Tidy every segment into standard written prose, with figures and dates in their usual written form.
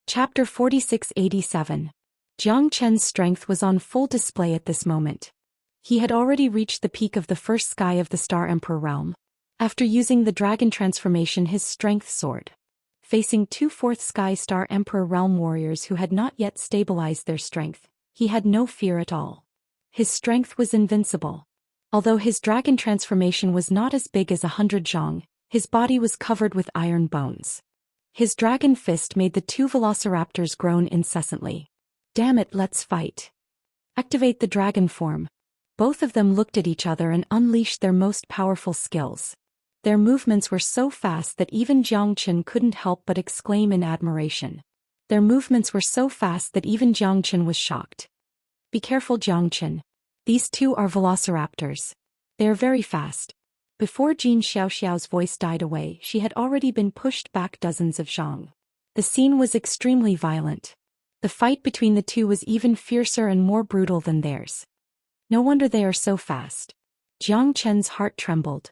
Chapter 4687. Jiang Chen's strength was on full display at this moment. He had already reached the peak of the first sky of the Star Emperor realm. After using the dragon transformation, his strength soared. Facing two fourth sky Star Emperor realm warriors who had not yet stabilized their strength, he had no fear at all. His strength was invincible. Although his dragon transformation was not as big as 100 zhong, his body was covered with iron bones. His dragon fist made the two velociraptors groan incessantly. "Damn it, let's fight. Activate the dragon form." Both of them looked at each other and unleashed their most powerful skills. Their movements were so fast that even Jiang Chen couldn't help but exclaim in admiration. Was shocked. "Be careful, Jiang Chen. These two are velociraptors. They are very fast." Before Jin Xiaoxiao's voice died away, she had already been pushed back dozens of zhong. The scene was extremely violent. The fight between the two was even fiercer and more brutal than theirs. No wonder they are so fast. Jiang Chen's heart trembled.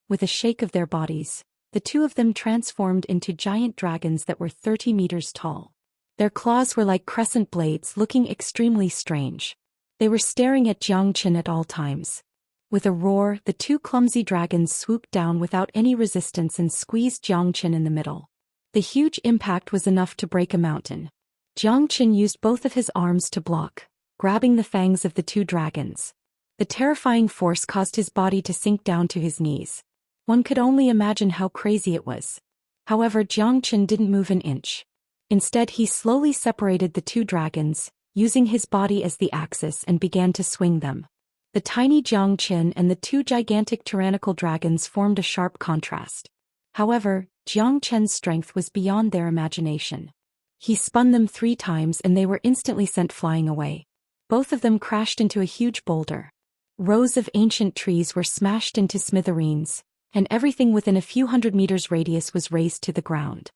With a shake of their bodies, the two of them transformed into giant dragons that were 30 meters tall. Their claws were like crescent blades, looking extremely strange. They were staring at Jiang Chen at all times. With a roar, the two clumsy dragons swooped down without any resistance and squeezed Jiang Chen in the middle. The huge impact was enough to break a mountain. Jiang Chen used both of his arms to block, grabbing the fangs of the two dragons. The terrifying force caused his body to sink down to his knees. One could only imagine how crazy it was. However, Jiang Chen didn't move an inch. Instead, he slowly separated the two dragons, using his body as the axis, and began to swing them. The tiny Jiang Chen and the two gigantic tyrannical dragons formed a sharp contrast. However, Jiang Chen's strength was beyond their imagination. He spun them 3 times and they were instantly sent flying away. Both of them crashed into a huge boulder. Rows of ancient trees were smashed into smithereens, and everything within a few hundred meters radius was razed to the ground.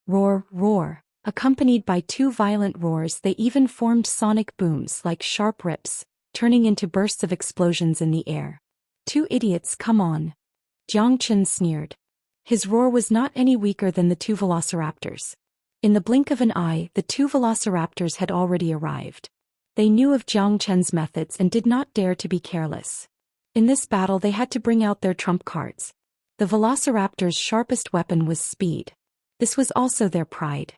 Roar, roar. Accompanied by 2 violent roars, they even formed sonic booms like sharp rips, turning into bursts of explosions in the air. "2 idiots, come on." Jiang Chen sneered. His roar was not any weaker than the 2 velociraptors. In the blink of an eye, the 2 velociraptors had already arrived. They knew of Jiang Chen's methods and did not dare to be careless. In this battle they had to bring out their trump cards. The velociraptors' sharpest weapon was speed. This was also their pride.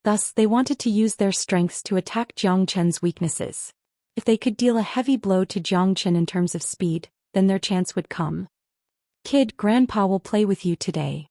Thus, they wanted to use their strengths to attack Jiang Chen's weaknesses. If they could deal a heavy blow to Jiang Chen in terms of speed, then their chance would come. "Kid, Grandpa will play with you today."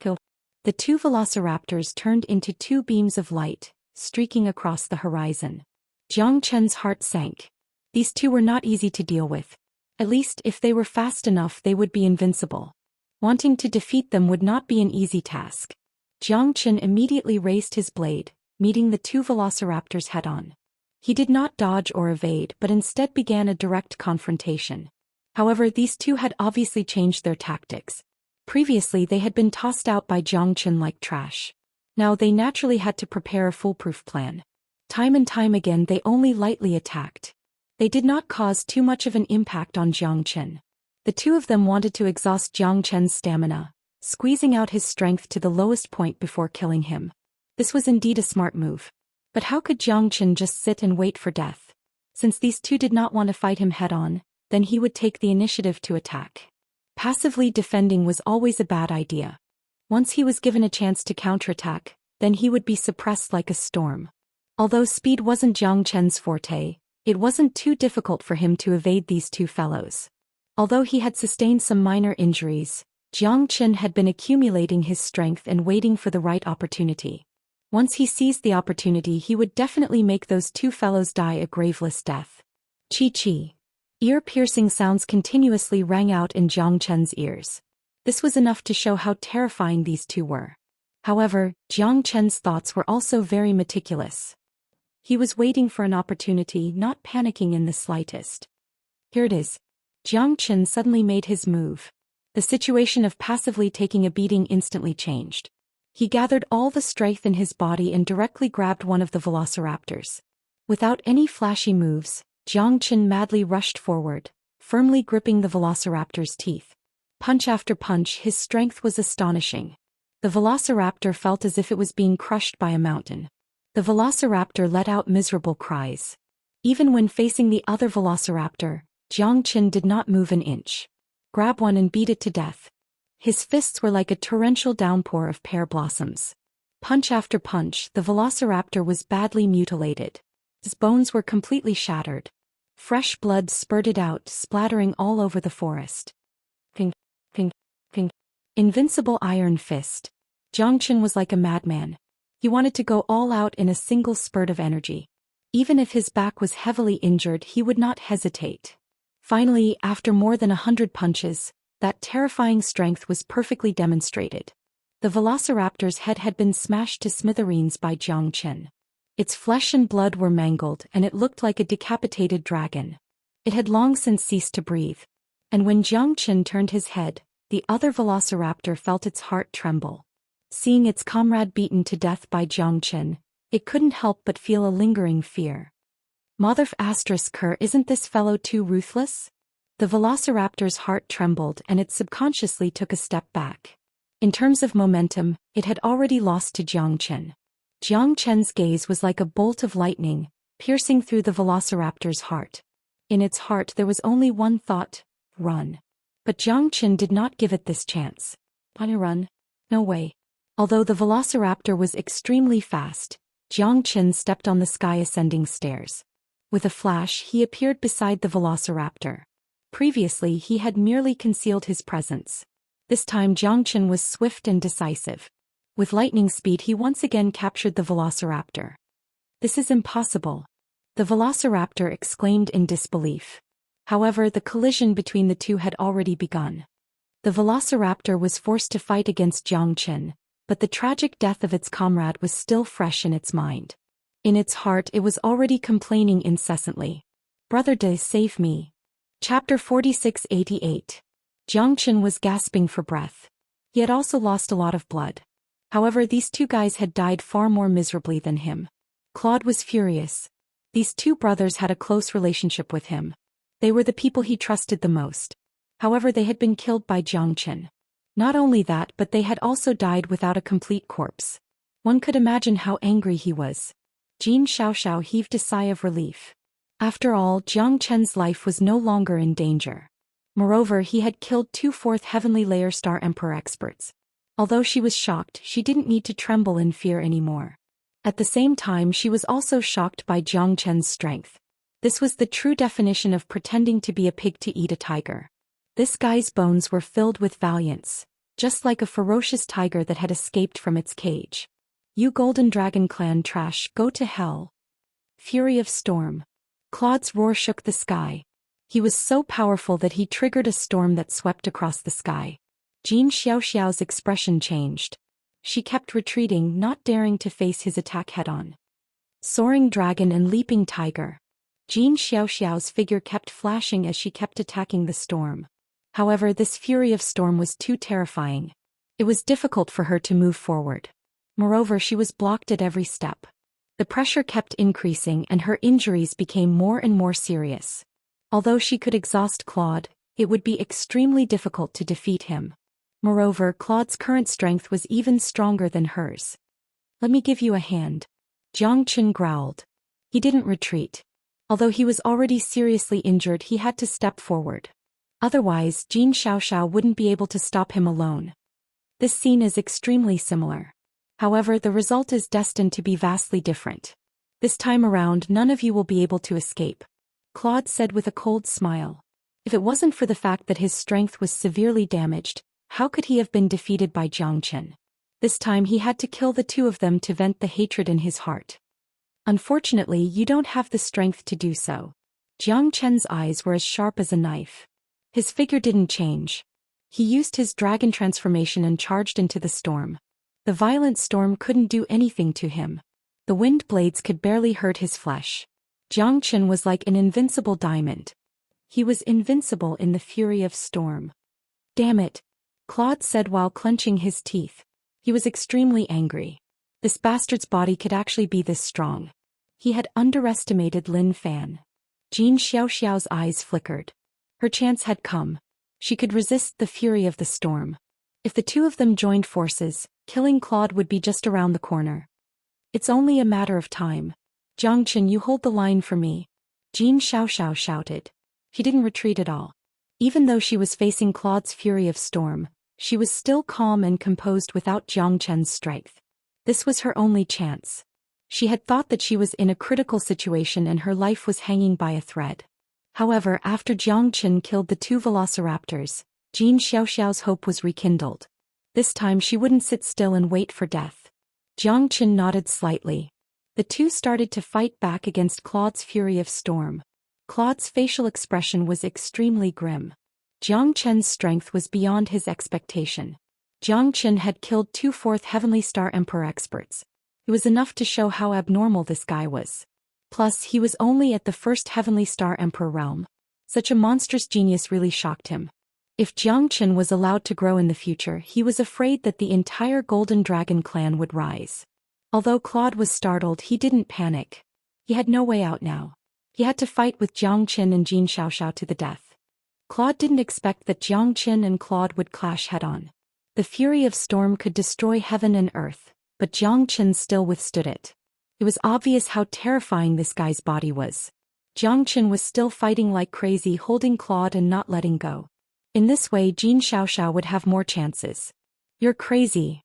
Kill. The 2 velociraptors turned into 2 beams of light, streaking across the horizon. Jiang Chen's heart sank. These 2 were not easy to deal with. At least, if they were fast enough, they would be invincible. Wanting to defeat them would not be an easy task. Jiang Chen immediately raised his blade, meeting the 2 velociraptors head-on. He did not dodge or evade but instead began a direct confrontation. However, these 2 had obviously changed their tactics. Previously they had been tossed out by Jiang Chen like trash. Now they naturally had to prepare a foolproof plan. Time and time again they only lightly attacked. They did not cause too much of an impact on Jiang Chen. The 2 of them wanted to exhaust Jiang Chen's stamina, squeezing out his strength to the lowest point before killing him. This was indeed a smart move. But how could Jiang Chen just sit and wait for death? Since these 2 did not want to fight him head-on, then he would take the initiative to attack. Passively defending was always a bad idea. Once he was given a chance to counterattack, then he would be suppressed like a storm. Although speed wasn't Jiang Chen's forte, it wasn't too difficult for him to evade these 2 fellows. Although he had sustained some minor injuries, Jiang Chen had been accumulating his strength and waiting for the right opportunity. Once he seized the opportunity, he would definitely make those 2 fellows die a graveless death. Chi-chi. Ear-piercing sounds continuously rang out in Jiang Chen's ears. This was enough to show how terrifying these 2 were. However, Jiang Chen's thoughts were also very meticulous. He was waiting for an opportunity, not panicking in the slightest. Here it is. Jiang Chen suddenly made his move. The situation of passively taking a beating instantly changed. He gathered all the strength in his body and directly grabbed one of the velociraptors. Without any flashy moves, Jiang Chen madly rushed forward, firmly gripping the velociraptor's teeth. Punch after punch, his strength was astonishing. The velociraptor felt as if it was being crushed by a mountain. The velociraptor let out miserable cries. Even when facing the other velociraptor, Zhou Xian did not move an inch. Grab one and beat it to death. His fists were like a torrential downpour of pear blossoms. Punch after punch, the velociraptor was badly mutilated. His bones were completely shattered. Fresh blood spurted out, splattering all over the forest. Ping, ping, ping. Invincible iron fist. Zhou Xian was like a madman. He wanted to go all out in a single spurt of energy. Even if his back was heavily injured, he would not hesitate. Finally, after more than 100 punches, that terrifying strength was perfectly demonstrated. The velociraptor's head had been smashed to smithereens by Zhou Xian. Its flesh and blood were mangled, and it looked like a decapitated dragon. It had long since ceased to breathe. And when Zhou Xian turned his head, the other velociraptor felt its heart tremble. Seeing its comrade beaten to death by Zhou Xian, it couldn't help but feel a lingering fear. Motherf***, isn't this fellow too ruthless? The velociraptor's heart trembled and it subconsciously took a step back. In terms of momentum, it had already lost to Zhou Xian. Zhou Qian's gaze was like a bolt of lightning, piercing through the velociraptor's heart. In its heart there was only one thought: run. But Zhou Xian did not give it this chance. Wanna run? No way. Although the velociraptor was extremely fast, Zhou Xian stepped on the sky-ascending stairs. With a flash, he appeared beside the velociraptor. Previously, he had merely concealed his presence. This time Zhou Xian was swift and decisive. With lightning speed, he once again captured the velociraptor. This is impossible. The velociraptor exclaimed in disbelief. However, the collision between the two had already begun. The velociraptor was forced to fight against Zhou Xian, but the tragic death of its comrade was still fresh in its mind. In its heart it was already complaining incessantly. Brother De, save me. Chapter 4688. Zhou Xian was gasping for breath. He had also lost a lot of blood. However, these two guys had died far more miserably than him. Claude was furious. These two brothers had a close relationship with him. They were the people he trusted the most. However, they had been killed by Zhou Xian. Not only that, but they had also died without a complete corpse. One could imagine how angry he was. Xianxia heaved a sigh of relief. After all, Zhou Qian's life was no longer in danger. Moreover, he had killed 2 4th Heavenly Layer Star Emperor experts. Although she was shocked, she didn't need to tremble in fear anymore. At the same time, she was also shocked by Zhou Qian's strength. This was the true definition of pretending to be a pig to eat a tiger. This guy's bones were filled with valiance, just like a ferocious tiger that had escaped from its cage. You Golden Dragon Clan trash, go to hell. Fury of Storm. Claude's roar shook the sky. He was so powerful that he triggered a storm that swept across the sky. Xiaoxiao's expression changed. She kept retreating, not daring to face his attack head-on. Soaring Dragon and Leaping Tiger. Xiaoxiao's figure kept flashing as she kept attacking the storm. However, this fury of storm was too terrifying. It was difficult for her to move forward. Moreover, she was blocked at every step. The pressure kept increasing and her injuries became more and more serious. Although she could exhaust Claude, it would be extremely difficult to defeat him. Moreover, Claude's current strength was even stronger than hers. Let me give you a hand. Zhou Xian growled. He didn't retreat. Although he was already seriously injured, he had to step forward. Otherwise, Xianxia wouldn't be able to stop him alone. This scene is extremely similar. However, the result is destined to be vastly different. This time around, none of you will be able to escape. Claude said with a cold smile. If it wasn't for the fact that his strength was severely damaged, how could he have been defeated by Zhou Xian? This time he had to kill the two of them to vent the hatred in his heart. Unfortunately, you don't have the strength to do so. Zhou Qian's eyes were as sharp as a knife. His figure didn't change. He used his dragon transformation and charged into the storm. The violent storm couldn't do anything to him. The wind blades could barely hurt his flesh. Zhou Xian was like an invincible diamond. He was invincible in the fury of storm. Damn it! Claude said while clenching his teeth. He was extremely angry. This bastard's body could actually be this strong. He had underestimated Lin Fan. Xiaoxiao's eyes flickered. Her chance had come. She could resist the fury of the storm. If the two of them joined forces, killing Claude would be just around the corner. It's only a matter of time. Jiangchen, you hold the line for me. Jin Xiaoxiao shouted. She didn't retreat at all. Even though she was facing Claude's fury of storm, she was still calm and composed without Jiangchen's strength. This was her only chance. She had thought that she was in a critical situation and her life was hanging by a thread. However, after Jiangchen killed the two velociraptors, Jin Xiaoxiao's hope was rekindled. This time she wouldn't sit still and wait for death. Jiangchen nodded slightly. The two started to fight back against Claude's fury of storm. Claude's facial expression was extremely grim. Jiangchen's strength was beyond his expectation. Jiangchen had killed two fourth Heavenly Star Emperor experts. It was enough to show how abnormal this guy was. Plus, he was only at the first Heavenly Star Emperor realm. Such a monstrous genius really shocked him. If Jiangchen was allowed to grow in the future, he was afraid that the entire Golden Dragon clan would rise. Although Claude was startled, he didn't panic. He had no way out now. He had to fight with Jiangchen and Jin Xiaoxiao to the death. Claude didn't expect that Jiangchen and Claude would clash head-on. The fury of storm could destroy heaven and earth, but Jiangchen still withstood it. It was obvious how terrifying this guy's body was. Jiangchen was still fighting like crazy, holding Claude and not letting go. In this way, Jin Xiaoxiao would have more chances. You're crazy.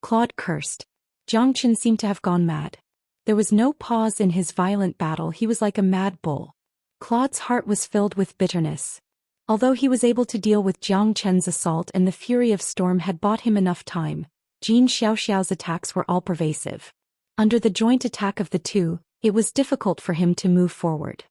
Claude cursed. Jiangchen seemed to have gone mad. There was no pause in his violent battle, he was like a mad bull. Claude's heart was filled with bitterness. Although he was able to deal with Jiangchen's assault and the fury of storm had bought him enough time, Jin Xiaoxiao's attacks were all pervasive. Under the joint attack of the two, it was difficult for him to move forward.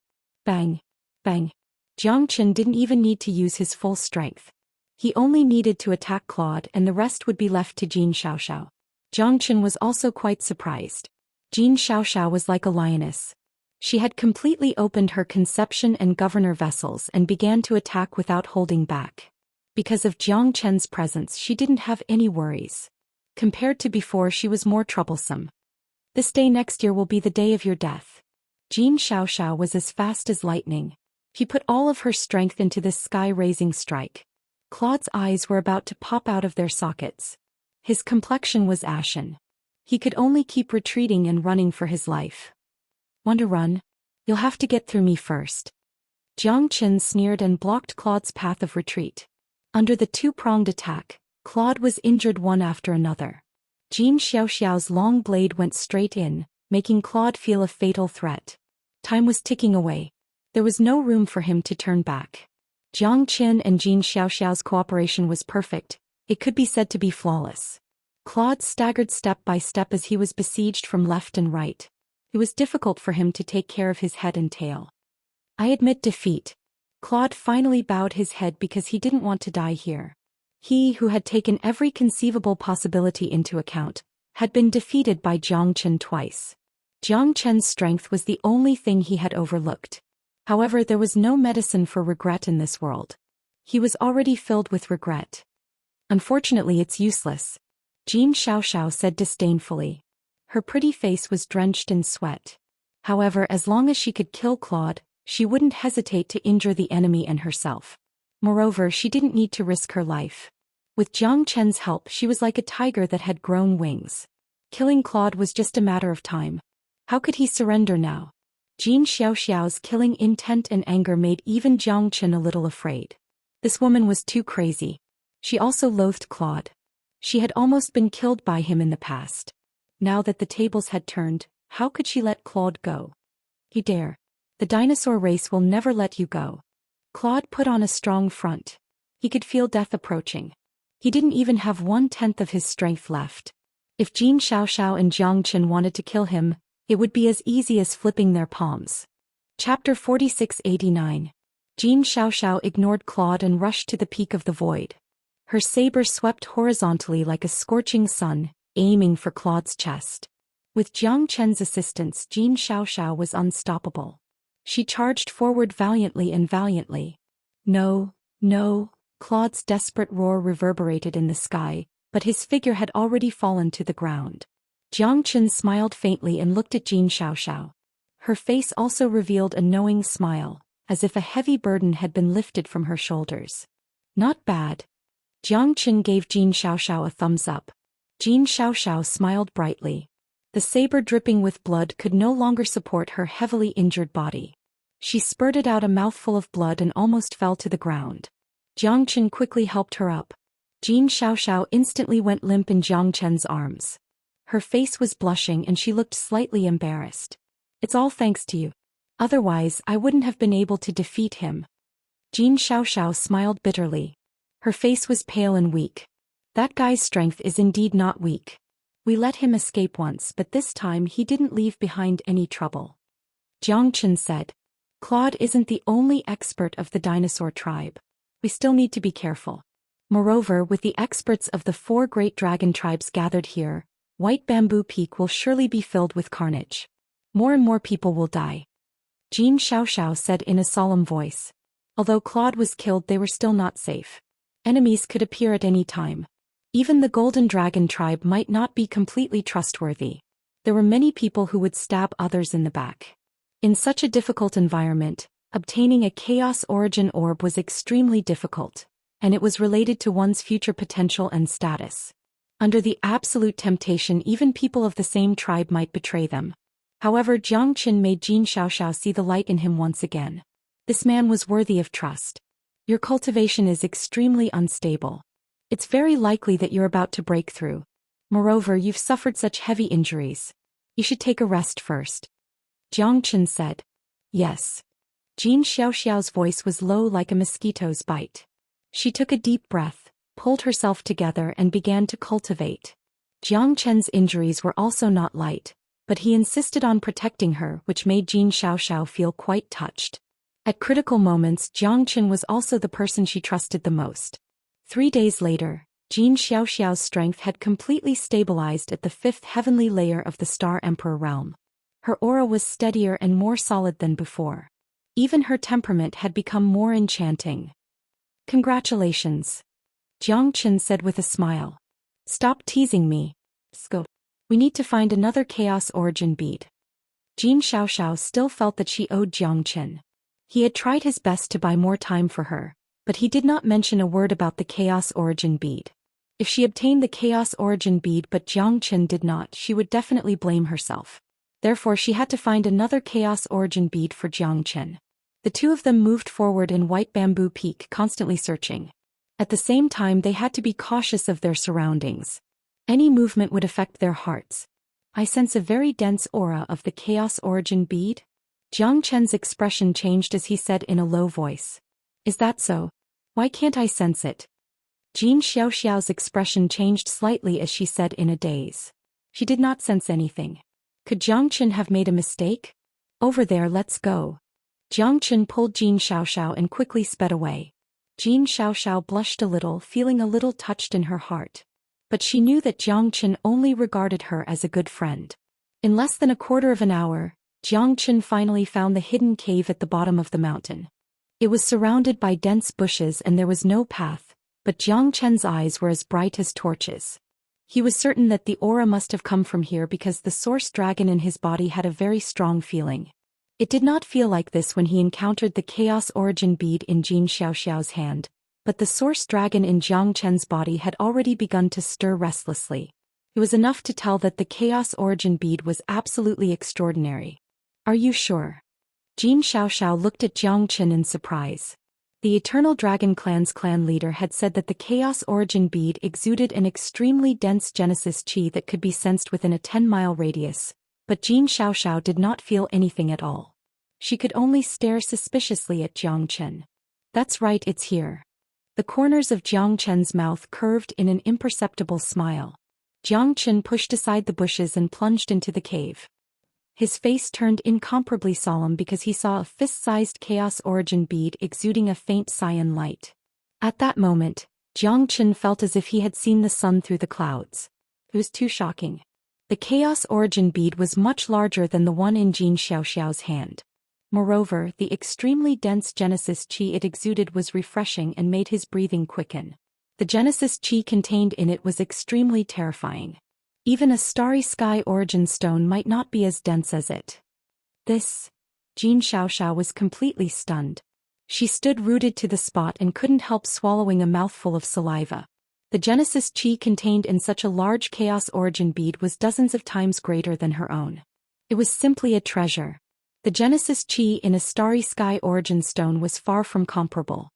Bang! Bang! Jiangchen didn't even need to use his full strength. He only needed to attack Claude and the rest would be left to Jin Xiaoxiao. Jiangchen was also quite surprised. Jin Xiaoxiao was like a lioness. She had completely opened her conception and governor vessels and began to attack without holding back. Because of Jiangchen's presence, she didn't have any worries. Compared to before, she was more troublesome. This day next year will be the day of your death. Jin Xiaoxiao was as fast as lightning. She put all of her strength into this sky-raising strike. Claude's eyes were about to pop out of their sockets. His complexion was ashen. He could only keep retreating and running for his life. Want to run? You'll have to get through me first. Jiangchen sneered and blocked Claude's path of retreat. Under the two-pronged attack, Claude was injured one after another. Jin Xiaoxiao's long blade went straight in, making Claude feel a fatal threat. Time was ticking away. There was no room for him to turn back. Jiangchen and Jin Xiaoxiao's cooperation was perfect. It could be said to be flawless. Claude staggered step by step as he was besieged from left and right. It was difficult for him to take care of his head and tail. I admit defeat. Claude finally bowed his head because he didn't want to die here. He, who had taken every conceivable possibility into account, had been defeated by Jiangchen twice. Jiangchen's strength was the only thing he had overlooked. However, there was no medicine for regret in this world. He was already filled with regret. Unfortunately, it's useless. Jin Xiaoxiao said disdainfully. Her pretty face was drenched in sweat. However, as long as she could kill Claude, she wouldn't hesitate to injure the enemy and herself. Moreover, she didn't need to risk her life. With Jiangchen's help, she was like a tiger that had grown wings. Killing Claude was just a matter of time. How could he surrender now? Jin Xiaoxiao's killing intent and anger made even Jiangchen a little afraid. This woman was too crazy. She also loathed Claude. She had almost been killed by him in the past. Now that the tables had turned, how could she let Claude go? You dare. The dinosaur race will never let you go. Claude put on a strong front. He could feel death approaching. He didn't even have 1/10 of his strength left. If Jin Xiaoxiao and Jiangchen wanted to kill him, it would be as easy as flipping their palms. Chapter 4689. Jin Xiaoxiao ignored Claude and rushed to the peak of the void. Her saber swept horizontally like a scorching sun, aiming for Claude's chest. With Jiangchen's assistance, Jin Xiaoxiao was unstoppable. She charged forward valiantly and valiantly. No, no, Claude's desperate roar reverberated in the sky, but his figure had already fallen to the ground. Jiangchen smiled faintly and looked at Jin Xiaoxiao. Her face also revealed a knowing smile, as if a heavy burden had been lifted from her shoulders. Not bad. Jiangchen gave Jin Xiaoxiao a thumbs up. Jin Xiaoxiao smiled brightly. The saber dripping with blood could no longer support her heavily injured body. She spurted out a mouthful of blood and almost fell to the ground. Jiang Chen quickly helped her up. Jin Xiaoxiao instantly went limp in Jiang Chen's arms. Her face was blushing and she looked slightly embarrassed. It's all thanks to you. Otherwise, I wouldn't have been able to defeat him. Jin Xiaoxiao smiled bitterly. Her face was pale and weak. That guy's strength is indeed not weak. We let him escape once, but this time he didn't leave behind any trouble. Jiang Chen said. Claude isn't the only expert of the dinosaur tribe. We still need to be careful. Moreover, with the experts of the 4 great dragon tribes gathered here, White Bamboo Peak will surely be filled with carnage. More and more people will die. Jin Xiaoxiao said in a solemn voice. Although Claude was killed, they were still not safe. Enemies could appear at any time. Even the Golden Dragon tribe might not be completely trustworthy. There were many people who would stab others in the back. In such a difficult environment, obtaining a Chaos Origin Orb was extremely difficult, and it was related to one's future potential and status. Under the absolute temptation, even people of the same tribe might betray them. However, Jiang Chen made Jin Xiaoxiao see the light in him once again. This man was worthy of trust. Your cultivation is extremely unstable. It's very likely that you're about to break through. Moreover, you've suffered such heavy injuries. You should take a rest first. Jiang Chen said. Yes. Jin Xiaoxiao's voice was low like a mosquito's bite. She took a deep breath, pulled herself together and began to cultivate. Jiang Chen's injuries were also not light, but he insisted on protecting her, which made Jin Xiaoxiao feel quite touched. At critical moments, Jiang Chen was also the person she trusted the most. 3 days later, Jin Xiaoxiao's strength had completely stabilized at the 5th heavenly layer of the Star Emperor realm. Her aura was steadier and more solid than before. Even her temperament had become more enchanting. Congratulations. Jiang Chen said with a smile. Stop teasing me. Go. We need to find another Chaos Origin bead. Jin Xiaoxiao still felt that she owed Jiang Chen. He had tried his best to buy more time for her, but he did not mention a word about the Chaos Origin bead. If she obtained the Chaos Origin bead but Jiang Chen did not, she would definitely blame herself. Therefore she had to find another Chaos Origin bead for Jiang Chen. The two of them moved forward in White Bamboo Peak, constantly searching. At the same time, they had to be cautious of their surroundings. Any movement would affect their hearts. I sense a very dense aura of the Chaos Origin bead. Jiang Chen's expression changed as he said in a low voice. Is that so? Why can't I sense it? Jin Xiaoxiao's expression changed slightly as she said in a daze. She did not sense anything. Could Jiang Chen have made a mistake? Over there, let's go. Jiang Chen pulled Jin Xiaoxiao and quickly sped away. Jin Xiaoxiao blushed a little, feeling a little touched in her heart. But she knew that Jiang Chen only regarded her as a good friend. In less than a quarter of an hour, Jiang Chen finally found the hidden cave at the bottom of the mountain. It was surrounded by dense bushes and there was no path, but Jiang Chen's eyes were as bright as torches. He was certain that the aura must have come from here because the source dragon in his body had a very strong feeling. It did not feel like this when he encountered the Chaos Origin bead in Jin Xiaoxiao's hand, but the source dragon in Jiang Chen's body had already begun to stir restlessly. It was enough to tell that the Chaos Origin bead was absolutely extraordinary. Are you sure? Jin Xiaoxiao looked at Jiang Chen in surprise. The Eternal Dragon Clan's clan leader had said that the Chaos Origin bead exuded an extremely dense Genesis chi that could be sensed within a 10-mile radius, but Jin Xiaoxiao did not feel anything at all. She could only stare suspiciously at Jiang Chen. That's right, it's here. The corners of Jiang Chen's mouth curved in an imperceptible smile. Jiang Chen pushed aside the bushes and plunged into the cave. His face turned incomparably solemn because he saw a fist-sized Chaos Origin bead exuding a faint cyan light. At that moment, Jiang Chen felt as if he had seen the sun through the clouds. It was too shocking. The Chaos Origin bead was much larger than the one in Jin Xiaoxiao's hand. Moreover, the extremely dense Genesis chi it exuded was refreshing and made his breathing quicken. The Genesis chi contained in it was extremely terrifying. Even a starry sky origin stone might not be as dense as it. This. Jin Xiaoxiao was completely stunned. She stood rooted to the spot and couldn't help swallowing a mouthful of saliva. The Genesis chi contained in such a large Chaos Origin bead was dozens of times greater than her own. It was simply a treasure. The Genesis chi in a Starry Sky Origin stone was far from comparable.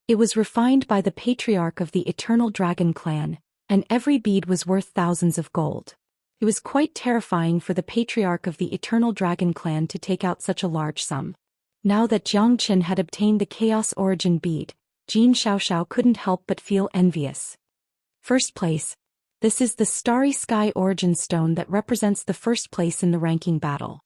It was refined by the patriarch of the Eternal Dragon clan, and every bead was worth thousands of gold. It was quite terrifying for the patriarch of the Eternal Dragon clan to take out such a large sum. Now that Xianxia had obtained the Chaos Origin bead, Jin Xiaoxiao couldn't help but feel envious. First place. This is the Starry Sky Origin stone that represents the first place in the ranking battle.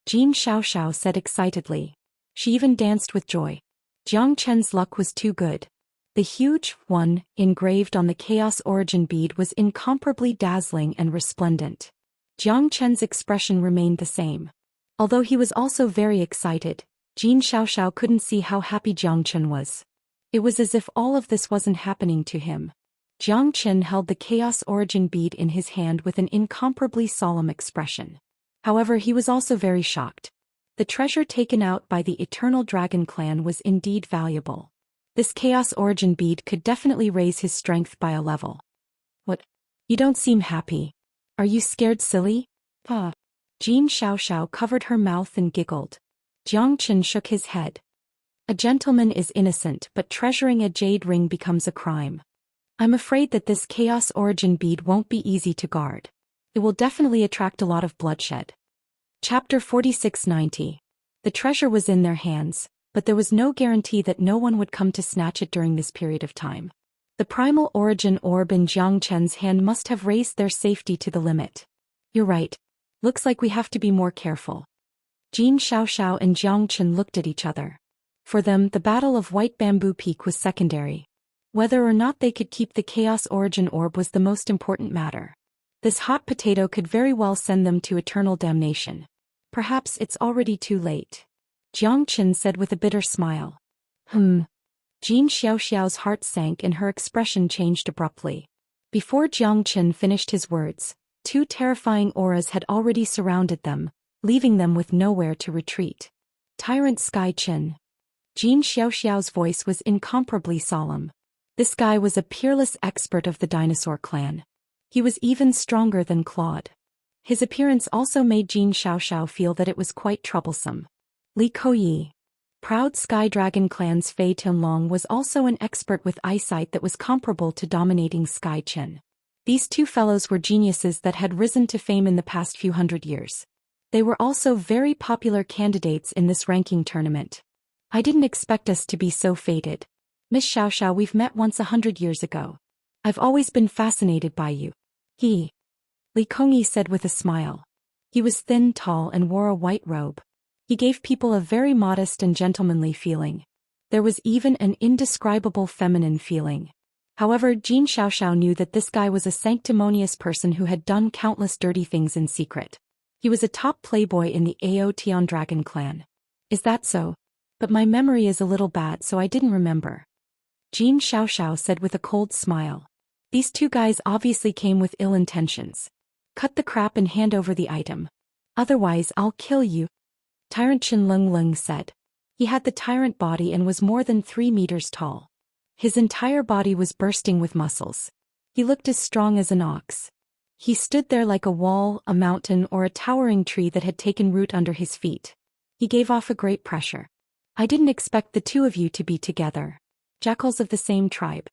Jin Xiaoxiao said excitedly. She even danced with joy. Xianxia's luck was too good. The huge one engraved on the Chaos Origin bead was incomparably dazzling and resplendent. Xianxia's expression remained the same. Although he was also very excited, Jin Xiaoxiao couldn't see how happy Xianxia was. It was as if all of this wasn't happening to him. Xianxia held the Chaos Origin bead in his hand with an incomparably solemn expression. However, he was also very shocked. The treasure taken out by the Eternal Dragon clan was indeed valuable. This Chaos Origin bead could definitely raise his strength by a level. What? You don't seem happy. Are you scared, silly? Jin Xiaoxiao covered her mouth and giggled. Xianxia shook his head. A gentleman is innocent, but treasuring a jade ring becomes a crime. I'm afraid that this Chaos Origin bead won't be easy to guard. It will definitely attract a lot of bloodshed. Chapter 4690. The treasure was in their hands, but there was no guarantee that no one would come to snatch it during this period of time. The Primal Origin orb in Xianxia's hand must have raised their safety to the limit. You're right. Looks like we have to be more careful. Jin Xiaoxiao and Xianxia looked at each other. For them, the Battle of White Bamboo Peak was secondary. Whether or not they could keep the Chaos Origin orb was the most important matter. This hot potato could very well send them to eternal damnation. Perhaps it's already too late. Xianxia said with a bitter smile. Jin Xiaoxiao's heart sank and her expression changed abruptly. Before Xianxia finished his words, two terrifying auras had already surrounded them, leaving them with nowhere to retreat. Tyrant Sky Qin. Jin Xiaoxiao's voice was incomparably solemn. This guy was a peerless expert of the dinosaur clan. He was even stronger than Claude. His appearance also made Jin Xiaoxiao feel that it was quite troublesome. Li Kouyi. Proud Sky Dragon clan's Fei Tianlong was also an expert with eyesight that was comparable to dominating Sky Qin. These two fellows were geniuses that had risen to fame in the past few hundred years. They were also very popular candidates in this ranking tournament. I didn't expect us to be so fated. Miss Xiaoxiao, we've met once 100 years ago. I've always been fascinated by you. Li Kongyi said with a smile. He was thin, tall, and wore a white robe. He gave people a very modest and gentlemanly feeling. There was even an indescribable feminine feeling. However, Jin Xiaoxiao knew that this guy was a sanctimonious person who had done countless dirty things in secret. He was a top playboy in the Aotian Dragon clan. Is that so? But my memory is a little bad, so I didn't remember. Jin Xiaoxiao said with a cold smile. These two guys obviously came with ill intentions. Cut the crap and hand over the item. Otherwise I'll kill you. Tyrant Qin Lung said. He had the tyrant body and was more than 3 meters tall. His entire body was bursting with muscles. He looked as strong as an ox. He stood there like a wall, a mountain, or a towering tree that had taken root under his feet. He gave off a great pressure. I didn't expect the two of you to be together. Jackals of the same tribe.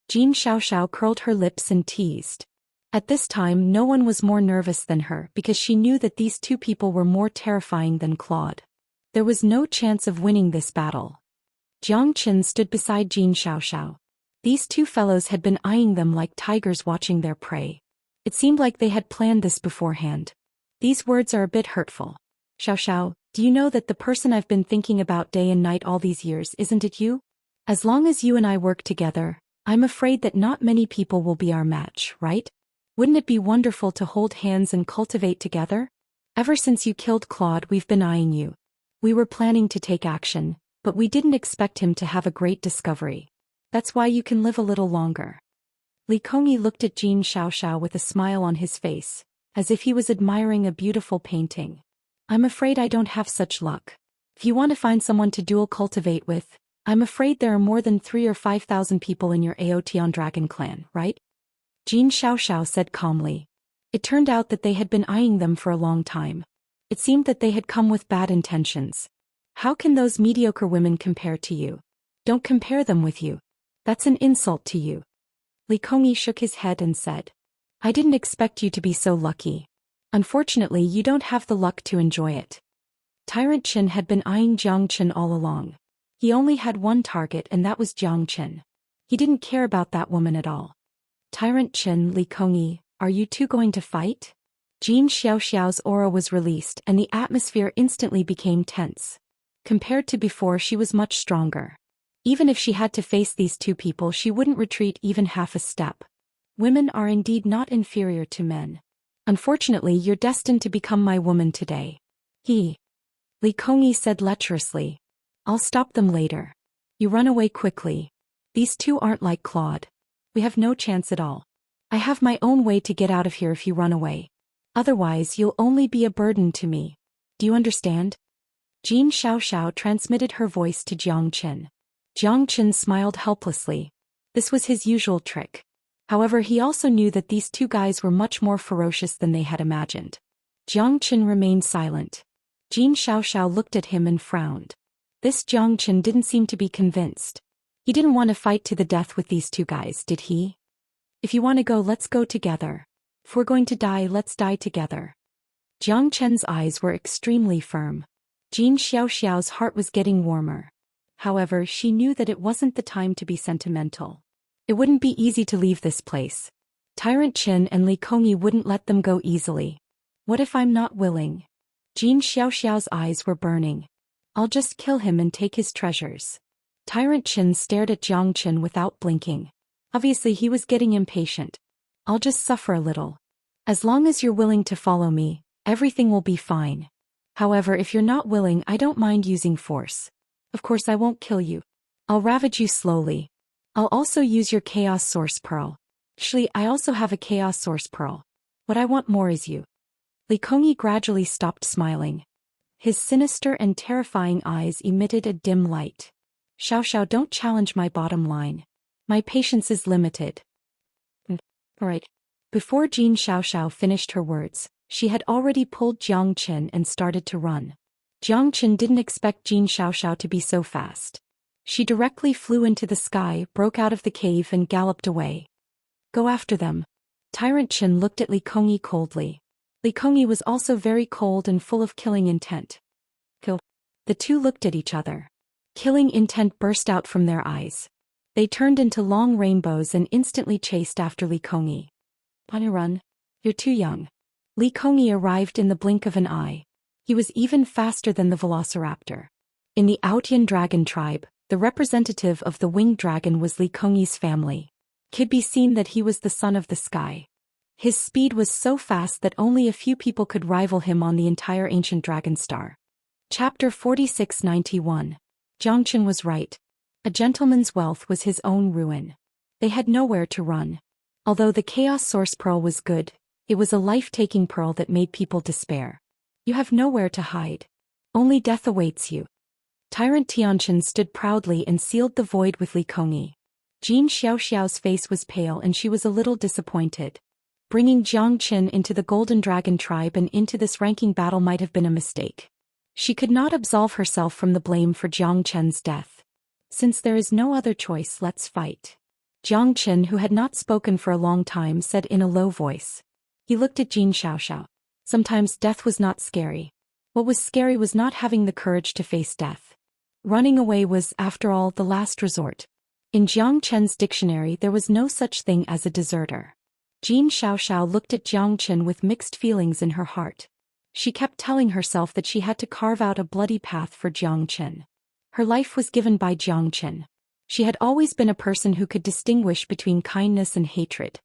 Jin Xiaoxiao curled her lips and teased. At this time no one was more nervous than her because she knew that these two people were more terrifying than Claude. There was no chance of winning this battle. Xianxia stood beside Jin Xiaoxiao. These two fellows had been eyeing them like tigers watching their prey. It seemed like they had planned this beforehand. These words are a bit hurtful. Xiaoxiao, do you know that the person I've been thinking about day and night all these years, isn't it you? As long as you and I work together, I'm afraid that not many people will be our match, right? Wouldn't it be wonderful to hold hands and cultivate together? Ever since you killed Claude, we've been eyeing you. We were planning to take action, but we didn't expect him to have a great discovery. That's why you can live a little longer. Li Kongyi looked at Jin Xiaoxiao with a smile on his face, as if he was admiring a beautiful painting. I'm afraid I don't have such luck. If you want to find someone to dual cultivate with, I'm afraid there are more than 3,000 or 5,000 people in your Aotian Dragon clan, right? Jin Xiaoxiao said calmly. It turned out that they had been eyeing them for a long time. It seemed that they had come with bad intentions. How can those mediocre women compare to you? Don't compare them with you. That's an insult to you. Li Kongyi shook his head and said, I didn't expect you to be so lucky. Unfortunately, you don't have the luck to enjoy it. Tyrant Qin had been eyeing Jiang Chen all along. He only had one target, and that was Jiang Chen. He didn't care about that woman at all. Tyrant Qin, Li Kongyi, are you two going to fight? Jin Xiaoxiao's aura was released and the atmosphere instantly became tense. Compared to before, she was much stronger. Even if she had to face these two people, she wouldn't retreat even half a step. Women are indeed not inferior to men. Unfortunately, you're destined to become my woman today. Li Kongyi said lecherously. I'll stop them later. You run away quickly. These two aren't like Claude. We have no chance at all. I have my own way to get out of here if you run away. Otherwise, you'll only be a burden to me. Do you understand? Jin Xiaoxiao transmitted her voice to Jiang Chen. Jiang Chen smiled helplessly. This was his usual trick. However, he also knew that these two guys were much more ferocious than they had imagined. Jiang Chen remained silent. Jin Xiaoxiao looked at him and frowned. This Jiang Chen didn't seem to be convinced. He didn't want to fight to the death with these two guys, did he? If you want to go, let's go together. If we're going to die, let's die together. Jiang Chen's eyes were extremely firm. Jin Xiaoxiao's heart was getting warmer. However, she knew that it wasn't the time to be sentimental. It wouldn't be easy to leave this place. Tyrant Qin and Li Kongyi wouldn't let them go easily. What if I'm not willing? Jin Xiaoxiao's eyes were burning. I'll just kill him and take his treasures. Tyrant Qin stared at Jiang Chen without blinking. Obviously, he was getting impatient. I'll just suffer a little. As long as you're willing to follow me, everything will be fine. However, if you're not willing, I don't mind using force. Of course, I won't kill you. I'll ravage you slowly. I'll also use your Chaos Source Pearl. Actually, I also have a Chaos Source Pearl. What I want more is you. Li Kongyi gradually stopped smiling. His sinister and terrifying eyes emitted a dim light. Xiaoxiao, don't challenge my bottom line. My patience is limited. Alright. Before Jin Xiaoxiao finished her words, she had already pulled Jiang Chen and started to run. Jiang Chen didn't expect Jin Xiaoxiao to be so fast. She directly flew into the sky, broke out of the cave and galloped away. Go after them. Tyrant Chen looked at Li Kongyi coldly. Li Kongyi was also very cold and full of killing intent. Kill. The two looked at each other. Killing intent burst out from their eyes. They turned into long rainbows and instantly chased after Li Kongyi. Wanna run? You're too young. Li Kongyi arrived in the blink of an eye. He was even faster than the Velociraptor. In the Autian dragon tribe, the representative of the winged dragon was Li Kongyi's family. It could be seen that he was the son of the sky. His speed was so fast that only a few people could rival him on the entire ancient dragon star. Chapter 4691. Jiang Chen was right. A gentleman's wealth was his own ruin. They had nowhere to run. Although the Chaos Source Pearl was good, it was a life-taking pearl that made people despair. You have nowhere to hide. Only death awaits you. Tyrant Tianchen stood proudly and sealed the void with Li Kongyi. Jin Xiaoxiao's face was pale and she was a little disappointed. Bringing Jiang Chen into the Golden Dragon tribe and into this ranking battle might have been a mistake. She could not absolve herself from the blame for Jiang Chen's death. Since there is no other choice, let's fight. Jiang Chen, who had not spoken for a long time, said in a low voice. He looked at Jin Xiaoxiao. Sometimes death was not scary. What was scary was not having the courage to face death. Running away was, after all, the last resort. In Jiang Chen's dictionary there was no such thing as a deserter. Jin Xiaoxiao looked at Jiang Chen with mixed feelings in her heart. She kept telling herself that she had to carve out a bloody path for Jiang Chen. Her life was given by Jiang Chen. She had always been a person who could distinguish between kindness and hatred.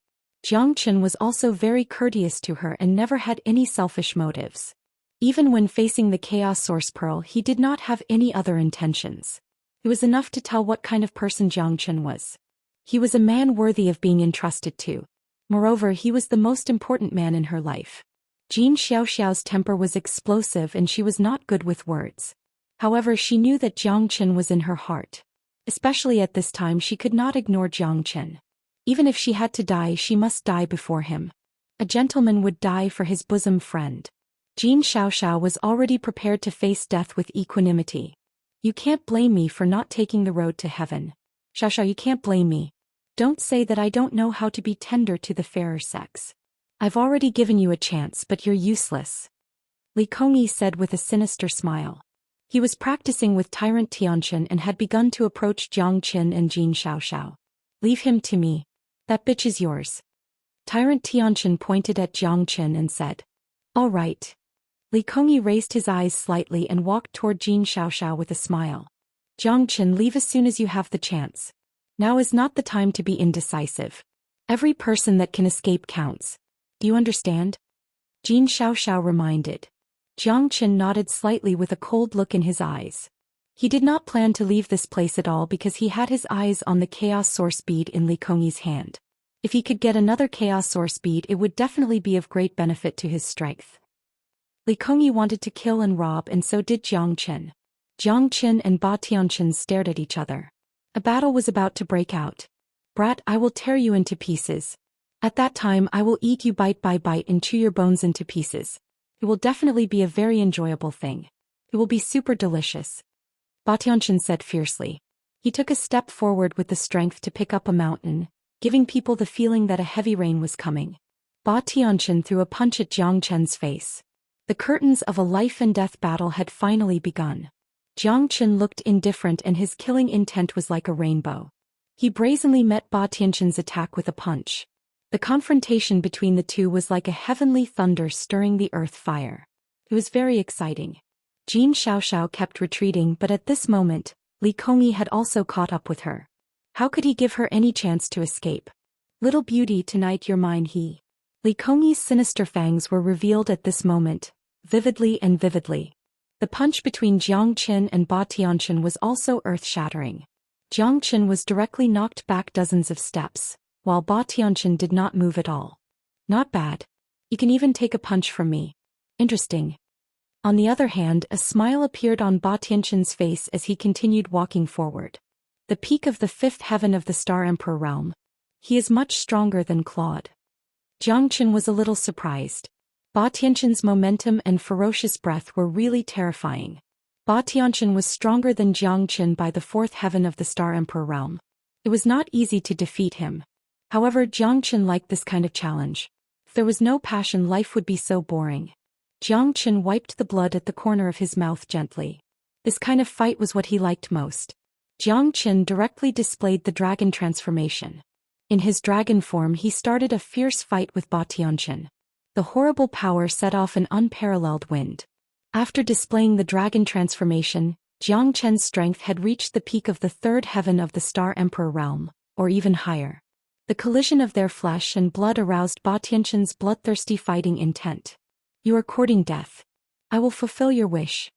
Jiang Chen was also very courteous to her and never had any selfish motives. Even when facing the Chaos Source Pearl, he did not have any other intentions. It was enough to tell what kind of person Jiang Chen was. He was a man worthy of being entrusted to. Moreover, he was the most important man in her life. Jin Xiaoxiao's temper was explosive and she was not good with words. However, she knew that Jiang Chen was in her heart. Especially at this time, she could not ignore Jiang Chen. Even if she had to die, she must die before him. A gentleman would die for his bosom friend. Xianxia was already prepared to face death with equanimity. You can't blame me for not taking the road to heaven. Xiaoxiao, you can't blame me. Don't say that I don't know how to be tender to the fairer sex. I've already given you a chance, but you're useless. Li Kongyi said with a sinister smile. He was practicing with Tyrant Tianqin and had begun to approach Jiang Qin and Jin Xiaoxiao. Leave him to me. That bitch is yours. Tyrant Tianqin pointed at Jiang Qin and said. All right. Li Kongyi raised his eyes slightly and walked toward Jin Xiaoxiao with a smile. Jiang Qin, leave as soon as you have the chance. Now is not the time to be indecisive. Every person that can escape counts. Do you understand? Jin Xiaoxiao reminded. Jiang Qin nodded slightly with a cold look in his eyes. He did not plan to leave this place at all because he had his eyes on the Chaos Source bead in Li Kongyi's hand. If he could get another Chaos Source bead, it would definitely be of great benefit to his strength. Li Kongyi wanted to kill and rob, and so did Jiang Qin. Jiang Qin and Ba Tianqin stared at each other. A battle was about to break out. Brat, I will tear you into pieces. At that time I will eat you bite by bite and chew your bones into pieces. It will definitely be a very enjoyable thing. It will be super delicious. Ba Tianqin said fiercely. He took a step forward with the strength to pick up a mountain, giving people the feeling that a heavy rain was coming. Ba Tianqin threw a punch at Jiang Qin's face. The curtains of a life-and-death battle had finally begun. Jiang Qin looked indifferent and his killing intent was like a rainbow. He brazenly met Ba Tianqin's attack with a punch. The confrontation between the two was like a heavenly thunder stirring the earth fire. It was very exciting. Jin Xiaoxiao kept retreating, but at this moment, Li Kongyi had also caught up with her. How could he give her any chance to escape? Little beauty, tonight you're mine. Li Kongyi's sinister fangs were revealed at this moment, vividly and vividly. The punch between Jiang Qin and Ba Tianqin was also earth-shattering. Jiang Qin was directly knocked back dozens of steps, while Ba Tianqin did not move at all. Not bad. You can even take a punch from me. Interesting. On the other hand, a smile appeared on Ba Tianqin's face as he continued walking forward. The peak of the fifth heaven of the Star Emperor realm. He is much stronger than Claude. Jiang Qin was a little surprised. Ba Tianqin's momentum and ferocious breath were really terrifying. Ba Tianqin was stronger than Jiang Qin by the fourth heaven of the Star Emperor realm. It was not easy to defeat him. However, Jiang Qin liked this kind of challenge. If there was no passion, life would be so boring. Jiang Qin wiped the blood at the corner of his mouth gently. This kind of fight was what he liked most. Jiang Qin directly displayed the dragon transformation. In his dragon form, he started a fierce fight with Ba Tianqin. The horrible power set off an unparalleled wind. After displaying the dragon transformation, Jiang Qin's strength had reached the peak of the third heaven of the Star Emperor realm, or even higher. The collision of their flesh and blood aroused Ba Tianqin's bloodthirsty fighting intent. You are courting death. I will fulfill your wish.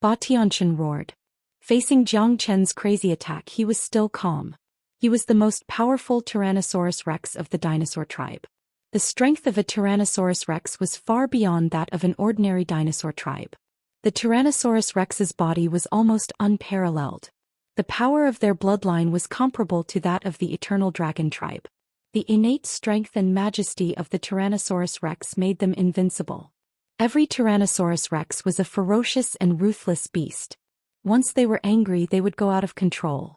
Ba Tianqin roared. Facing Jiang Qin's crazy attack, he was still calm. He was the most powerful Tyrannosaurus rex of the dinosaur tribe. The strength of a Tyrannosaurus rex was far beyond that of an ordinary dinosaur tribe. The Tyrannosaurus rex's body was almost unparalleled. The power of their bloodline was comparable to that of the eternal dragon tribe. The innate strength and majesty of the Tyrannosaurus rex made them invincible. Every Tyrannosaurus rex was a ferocious and ruthless beast. Once they were angry, they would go out of control.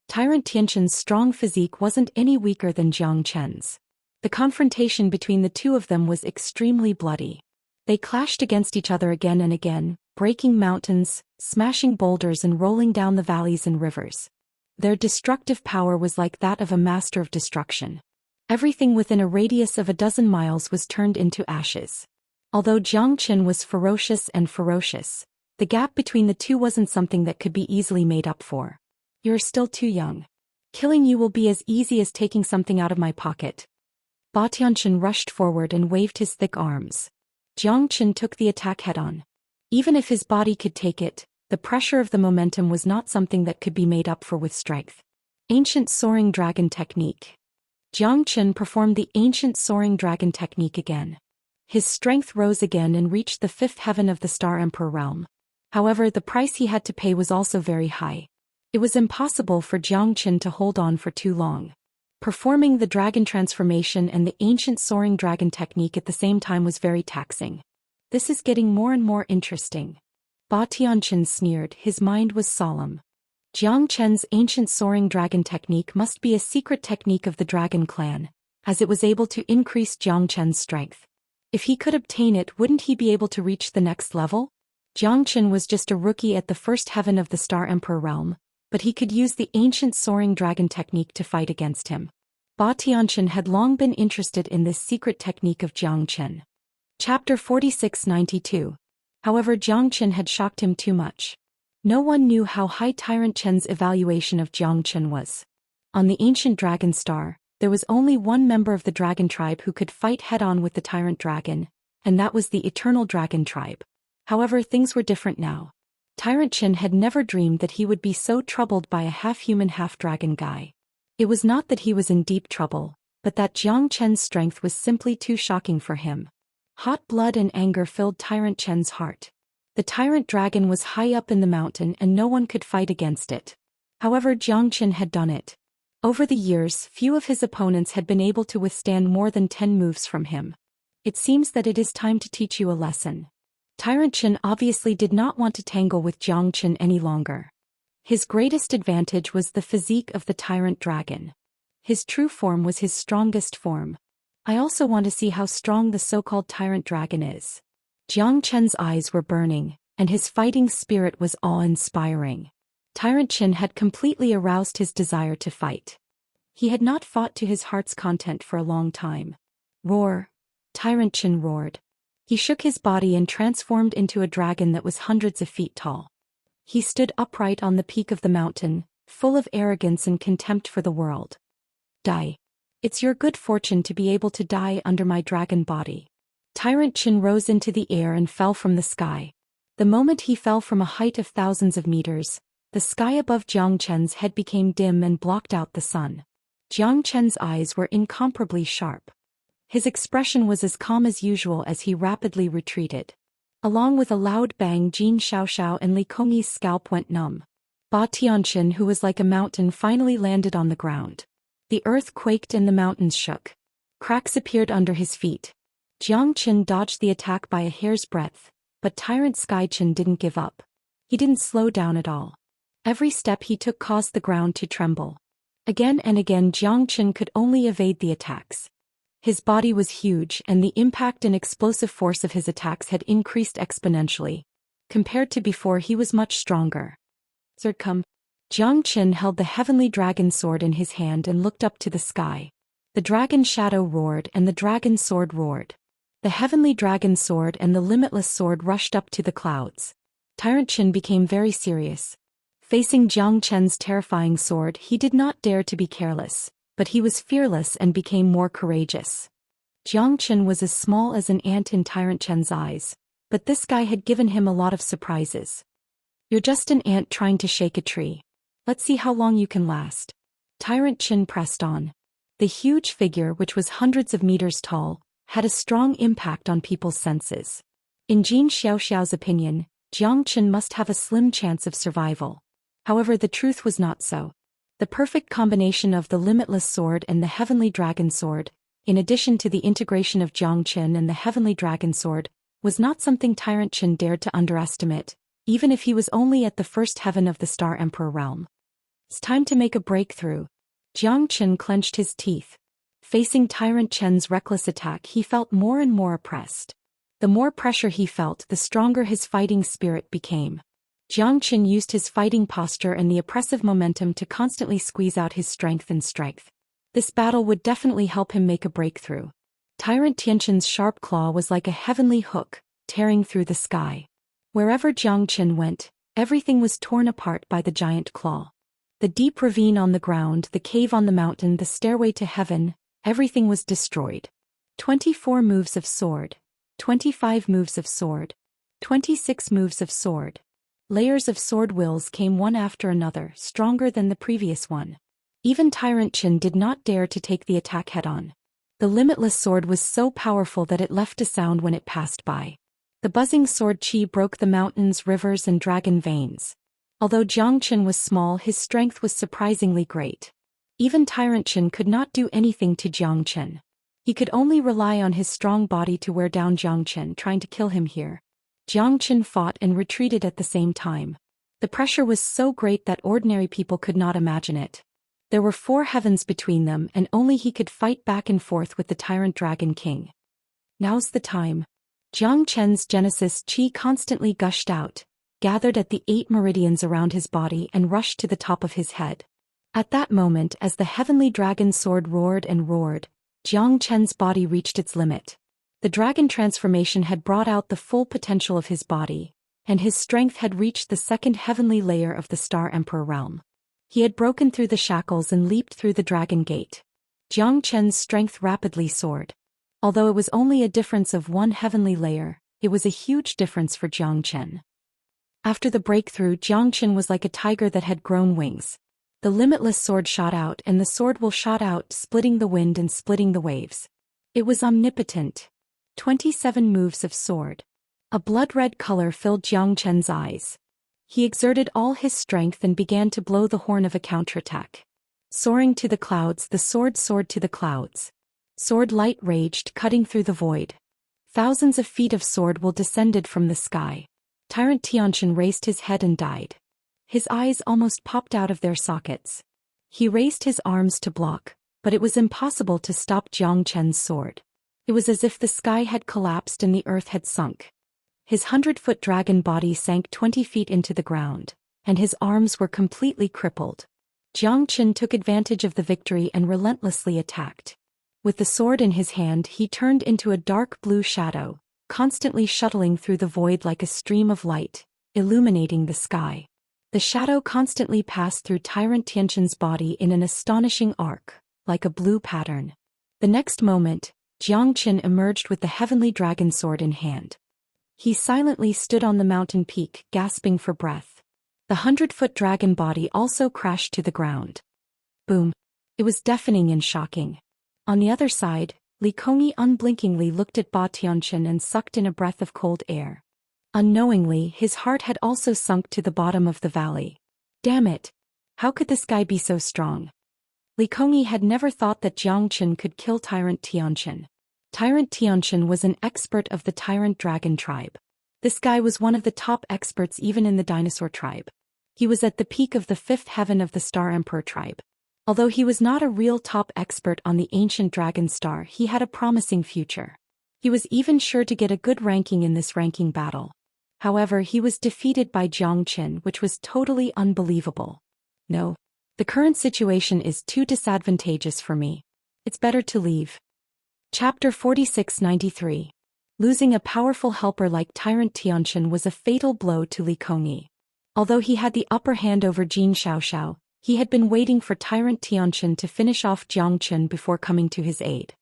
Tyrant Tianqin's strong physique wasn't any weaker than Jiang Qin's. The confrontation between the two of them was extremely bloody. They clashed against each other again and again, breaking mountains, smashing boulders and rolling down the valleys and rivers. Their destructive power was like that of a master of destruction. Everything within a radius of a dozen miles was turned into ashes. Although Jiang Qin was ferocious, the gap between the two wasn't something that could be easily made up for. You're still too young. Killing you will be as easy as taking something out of my pocket. Ba Tianqin rushed forward and waved his thick arms. Jiang Qin took the attack head-on. Even if his body could take it, the pressure of the momentum was not something that could be made up for with strength. Ancient Soaring Dragon Technique. Jiang Qin performed the ancient Soaring Dragon Technique again. His strength rose again and reached the fifth heaven of the Star Emperor realm. However, the price he had to pay was also very high. It was impossible for Jiang Qin to hold on for too long. Performing the dragon transformation and the ancient soaring dragon technique at the same time was very taxing. This is getting more and more interesting. Ba Tianqin sneered, his mind was solemn. Jiang Chen's ancient soaring dragon technique must be a secret technique of the dragon clan, as it was able to increase Jiang Chen's strength. If he could obtain it, wouldn't he be able to reach the next level? Jiang Chen was just a rookie at the first heaven of the Star Emperor realm, but he could use the ancient soaring dragon technique to fight against him. Ba Tianqin had long been interested in this secret technique of Jiang Chen. Chapter 4692. However, Jiang Chen had shocked him too much. No one knew how high Tyrant Chen's evaluation of Jiang Chen was. On the ancient dragon star, there was only one member of the dragon tribe who could fight head-on with the tyrant dragon, and that was the eternal dragon tribe. However, things were different now. Tyrant Chen had never dreamed that he would be so troubled by a half-human half-dragon guy. It was not that he was in deep trouble, but that Jiang Chen's strength was simply too shocking for him. Hot blood and anger filled Tyrant Chen's heart. The tyrant dragon was high up in the mountain and no one could fight against it. However, Jiang Chen had done it. Over the years, few of his opponents had been able to withstand more than 10 moves from him. It seems that it is time to teach you a lesson. Tyrant Chen obviously did not want to tangle with Jiang Chen any longer. His greatest advantage was the physique of the tyrant dragon. His true form was his strongest form. I also want to see how strong the so-called tyrant dragon is. Jiang Chen's eyes were burning, and his fighting spirit was awe-inspiring. Tyrant Chen had completely aroused his desire to fight. He had not fought to his heart's content for a long time. Roar! Tyrant Chen roared. He shook his body and transformed into a dragon that was hundreds of feet tall. He stood upright on the peak of the mountain, full of arrogance and contempt for the world. Die. It's your good fortune to be able to die under my dragon body. Tyrant Chen rose into the air and fell from the sky. The moment he fell from a height of thousands of meters, the sky above Jiang Chen's head became dim and blocked out the sun. Jiang Chen's eyes were incomparably sharp. His expression was as calm as usual as he rapidly retreated. Along with a loud bang, Jin Xiaoxiao and Li Kongyi's scalp went numb. Ba Tianqin, who was like a mountain, finally landed on the ground. The earth quaked and the mountains shook. Cracks appeared under his feet. Jiang Chen dodged the attack by a hair's breadth, but Tyrant Sky Chen didn't give up. He didn't slow down at all. Every step he took caused the ground to tremble. Again and again Jiang Chen could only evade the attacks. His body was huge and the impact and explosive force of his attacks had increased exponentially. Compared to before, he was much stronger. Zircum. Jiang Chen held the heavenly dragon sword in his hand and looked up to the sky. The dragon shadow roared and the dragon sword roared. The heavenly dragon sword and the limitless sword rushed up to the clouds. Tyrant Chen became very serious. Facing Jiang Chen's terrifying sword, he did not dare to be careless, but he was fearless and became more courageous. Jiang Chen was as small as an ant in Tyrant Chen's eyes, but this guy had given him a lot of surprises. You're just an ant trying to shake a tree. Let's see how long you can last. Tyrant Chen pressed on. The huge figure, which was hundreds of meters tall, had a strong impact on people's senses. In Jin Xiaoxiao's opinion, Jiang Chen must have a slim chance of survival. However, the truth was not so. The perfect combination of the limitless sword and the heavenly dragon sword, in addition to the integration of Jiang Chen and the heavenly dragon sword, was not something Tyrant Chen dared to underestimate, even if he was only at the first heaven of the Star Emperor realm. It's time to make a breakthrough. Jiang Chen clenched his teeth. Facing Tyrant Chen's reckless attack, he felt more and more oppressed. The more pressure he felt, the stronger his fighting spirit became. Jiang Chen used his fighting posture and the oppressive momentum to constantly squeeze out his strength and strength. This battle would definitely help him make a breakthrough. Tyrant Tianqin's sharp claw was like a heavenly hook, tearing through the sky. Wherever Jiang Chen went, everything was torn apart by the giant claw. The deep ravine on the ground, the cave on the mountain, the stairway to heaven, everything was destroyed. 24 moves of sword. 25 moves of sword. 26 moves of sword. Layers of sword wills came one after another, stronger than the previous one. Even Tyrant Chen did not dare to take the attack head-on. The limitless sword was so powerful that it left a sound when it passed by. The buzzing sword chi broke the mountains, rivers, and dragon veins. Although Jiang Chen was small, his strength was surprisingly great. Even Tyrant Chen could not do anything to Jiang Chen. He could only rely on his strong body to wear down Jiang Chen, trying to kill him here. Jiang Chen fought and retreated at the same time. The pressure was so great that ordinary people could not imagine it. There were 4 heavens between them, and only he could fight back and forth with the Tyrant Dragon King. Now's the time. Jiang Chen's Genesis Qi constantly gushed out, gathered at the 8 meridians around his body and rushed to the top of his head. At that moment, as the heavenly dragon sword roared and roared, Jiang Chen's body reached its limit. The dragon transformation had brought out the full potential of his body, and his strength had reached the 2nd heavenly layer of the Star Emperor realm. He had broken through the shackles and leaped through the dragon gate. Jiang Chen's strength rapidly soared. Although it was only a difference of 1 heavenly layer, it was a huge difference for Jiang Chen. After the breakthrough, Jiang Chen was like a tiger that had grown wings. The limitless sword shot out, and the sword will shot out, splitting the wind and splitting the waves. It was omnipotent. 27 moves of sword. A blood-red color filled Jiang Chen's eyes. He exerted all his strength and began to blow the horn of a counterattack. Soaring to the clouds, the sword soared to the clouds. Sword light raged, cutting through the void. Thousands of feet of sword will descended from the sky. Tyrant Tianqian raised his head and died. His eyes almost popped out of their sockets. He raised his arms to block, but it was impossible to stop Jiang Chen's sword. It was as if the sky had collapsed and the earth had sunk. His 100-foot dragon body sank 20 feet into the ground, and his arms were completely crippled. Jiang Chen took advantage of the victory and relentlessly attacked. With the sword in his hand, he turned into a dark blue shadow, constantly shuttling through the void like a stream of light, illuminating the sky. The shadow constantly passed through Tyrant Tianqian's body in an astonishing arc, like a blue pattern. The next moment, Jiang Chen emerged with the heavenly dragon sword in hand. He silently stood on the mountain peak, gasping for breath. The 100-foot dragon body also crashed to the ground. Boom! It was deafening and shocking. On the other side, Li Kongyi unblinkingly looked at Ba Tianqian and sucked in a breath of cold air. Unknowingly, his heart had also sunk to the bottom of the valley. Damn it! How could this guy be so strong? Li Kongyi had never thought that Jiang Chen could kill Tyrant Tianqian. Tyrant Tianqian was an expert of the Tyrant Dragon tribe. This guy was one of the top experts even in the dinosaur tribe. He was at the peak of the 5th heaven of the Star Emperor tribe. Although he was not a real top expert on the ancient dragon star, he had a promising future. He was even sure to get a good ranking in this ranking battle. However, he was defeated by Jiang Chen, which was totally unbelievable. No. The current situation is too disadvantageous for me. It's better to leave. Chapter 4693. Losing a powerful helper like Tyrant Tianqian was a fatal blow to Li Kongyi. Although he had the upper hand over Jin Xiaoxiao, he had been waiting for Tyrant Tianqian to finish off Jiang Chen before coming to his aid.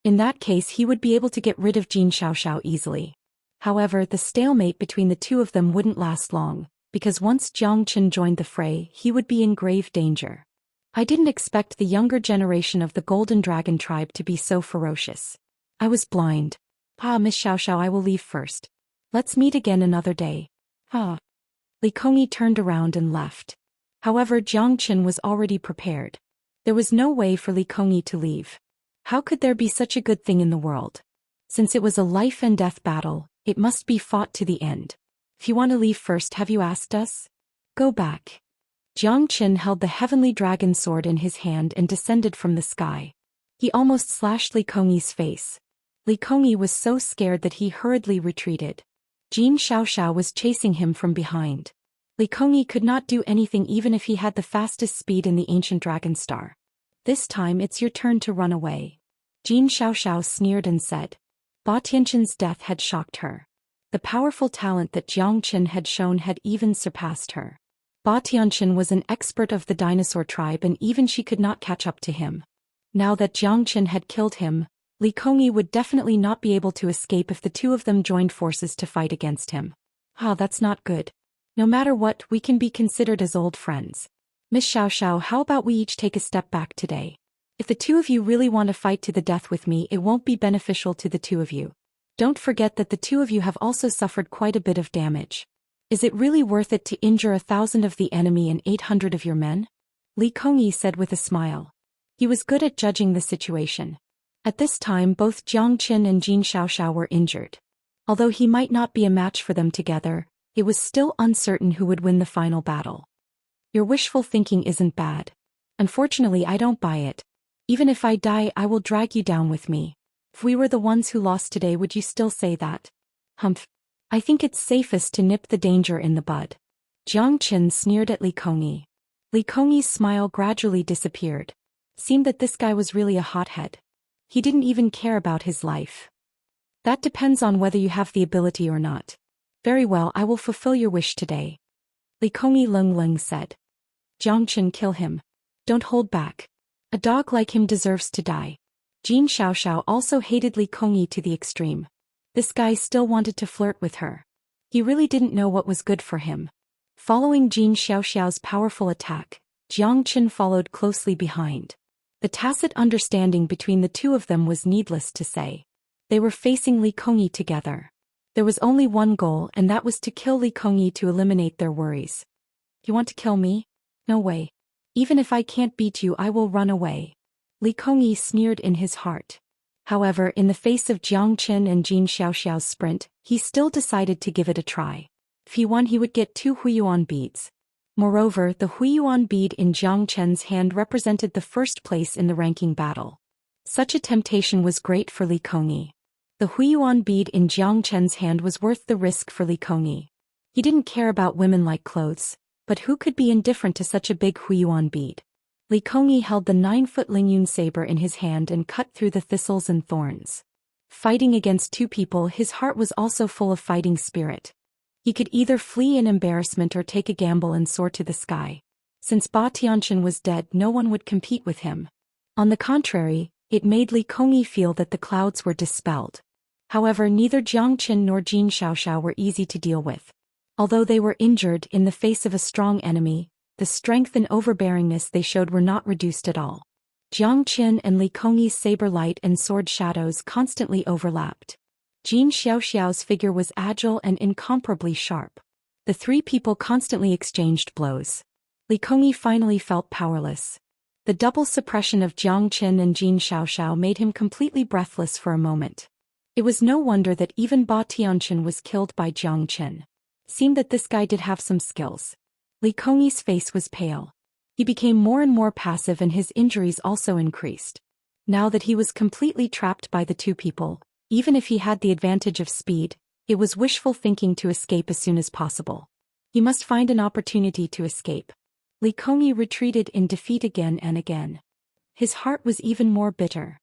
In that case, he would be able to get rid of Jin Xiaoxiao easily. However, the stalemate between the two of them wouldn't last long, because once Jiang Chen joined the fray, he would be in grave danger. I didn't expect the younger generation of the Golden Dragon tribe to be so ferocious. I was blind. Miss Xiaoxiao, I will leave first. Let's meet again another day. Li Kongyi turned around and left. However, Jiang Chen was already prepared. There was no way for Li Kongyi to leave. How could there be such a good thing in the world? Since it was a life and death battle, it must be fought to the end. If you want to leave first, have you asked us? Go back. Jiang Chen held the heavenly dragon sword in his hand and descended from the sky. He almost slashed Li Kongyi's face. Li Kongyi was so scared that he hurriedly retreated. Jin Xiaoxiao was chasing him from behind. Li Kongyi could not do anything even if he had the fastest speed in the ancient dragon star. This time it's your turn to run away. Jin Xiaoxiao sneered and said. Ba Tianqian's death had shocked her. The powerful talent that Jiang Chen had shown had even surpassed her. Ba Tianqian was an expert of the dinosaur tribe and even she could not catch up to him. Now that Jiang Chen had killed him, Li Kongyi would definitely not be able to escape if the two of them joined forces to fight against him. That's not good. No matter what, we can be considered as old friends. Miss Xiaoxiao, how about we each take a step back today? If the two of you really want to fight to the death with me, it won't be beneficial to the two of you. Don't forget that the two of you have also suffered quite a bit of damage. Is it really worth it to injure 1,000 of the enemy and 800 of your men? Li Kongyi said with a smile. He was good at judging the situation. At this time both Jiang Qin and Jin Xiaoxiao were injured. Although he might not be a match for them together, it was still uncertain who would win the final battle. Your wishful thinking isn't bad. Unfortunately, I don't buy it. Even if I die, I will drag you down with me. If we were the ones who lost today, would you still say that? Humph. I think it's safest to nip the danger in the bud. Jiang Qin sneered at Li Kongyi. Li Kongyi's smile gradually disappeared. Seemed that this guy was really a hothead. He didn't even care about his life. That depends on whether you have the ability or not. Very well, I will fulfill your wish today. Li Kongyi Leng said. Jiang Qin, kill him. Don't hold back. A dog like him deserves to die. Jin Xiaoxiao also hated Li Kongyi to the extreme. This guy still wanted to flirt with her. He really didn't know what was good for him. Following Jin Xiaoxiao's powerful attack, Jiang Qin followed closely behind. The tacit understanding between the two of them was needless to say. They were facing Li Kongyi together. There was only one goal, and that was to kill Li Kongyi to eliminate their worries. You want to kill me? No way. Even if I can't beat you, I will run away. Li Kongyi sneered in his heart. However, in the face of Jiang Qin and Jin Xiaoxiao's sprint, he still decided to give it a try. If he won, he would get 2 huiyuan beads. Moreover, the huiyuan bead in Jiang Qin's hand represented the first place in the ranking battle. Such a temptation was great for Li Kongyi. The huiyuan bead in Jiang Qin's hand was worth the risk for Li Kongyi. He didn't care about women like clothes, but who could be indifferent to such a big huiyuan bead? Li Kongyi held the 9-foot Lingyun saber in his hand and cut through the thistles and thorns. Fighting against 2 people, his heart was also full of fighting spirit. He could either flee in embarrassment or take a gamble and soar to the sky. Since Ba Tianxian was dead, no one would compete with him. On the contrary, it made Li Kongyi feel that the clouds were dispelled. However, neither Jiang Qin nor Jin Xiaoxiao were easy to deal with. Although they were injured in the face of a strong enemy, the strength and overbearingness they showed were not reduced at all. Jiang Qin and Li Kongyi's saber light and sword shadows constantly overlapped. Jin Xiaoxiao's figure was agile and incomparably sharp. The 3 people constantly exchanged blows. Li Kongyi finally felt powerless. The double suppression of Jiang Qin and Jin Xiaoxiao made him completely breathless for a moment. It was no wonder that even Ba Tianxian was killed by Jiang Qin. Seemed that this guy did have some skills. Li Kongyi's face was pale. He became more and more passive and his injuries also increased. Now that he was completely trapped by the 2 people, even if he had the advantage of speed, it was wishful thinking to escape as soon as possible. He must find an opportunity to escape. Li Kongyi retreated in defeat again and again. His heart was even more bitter.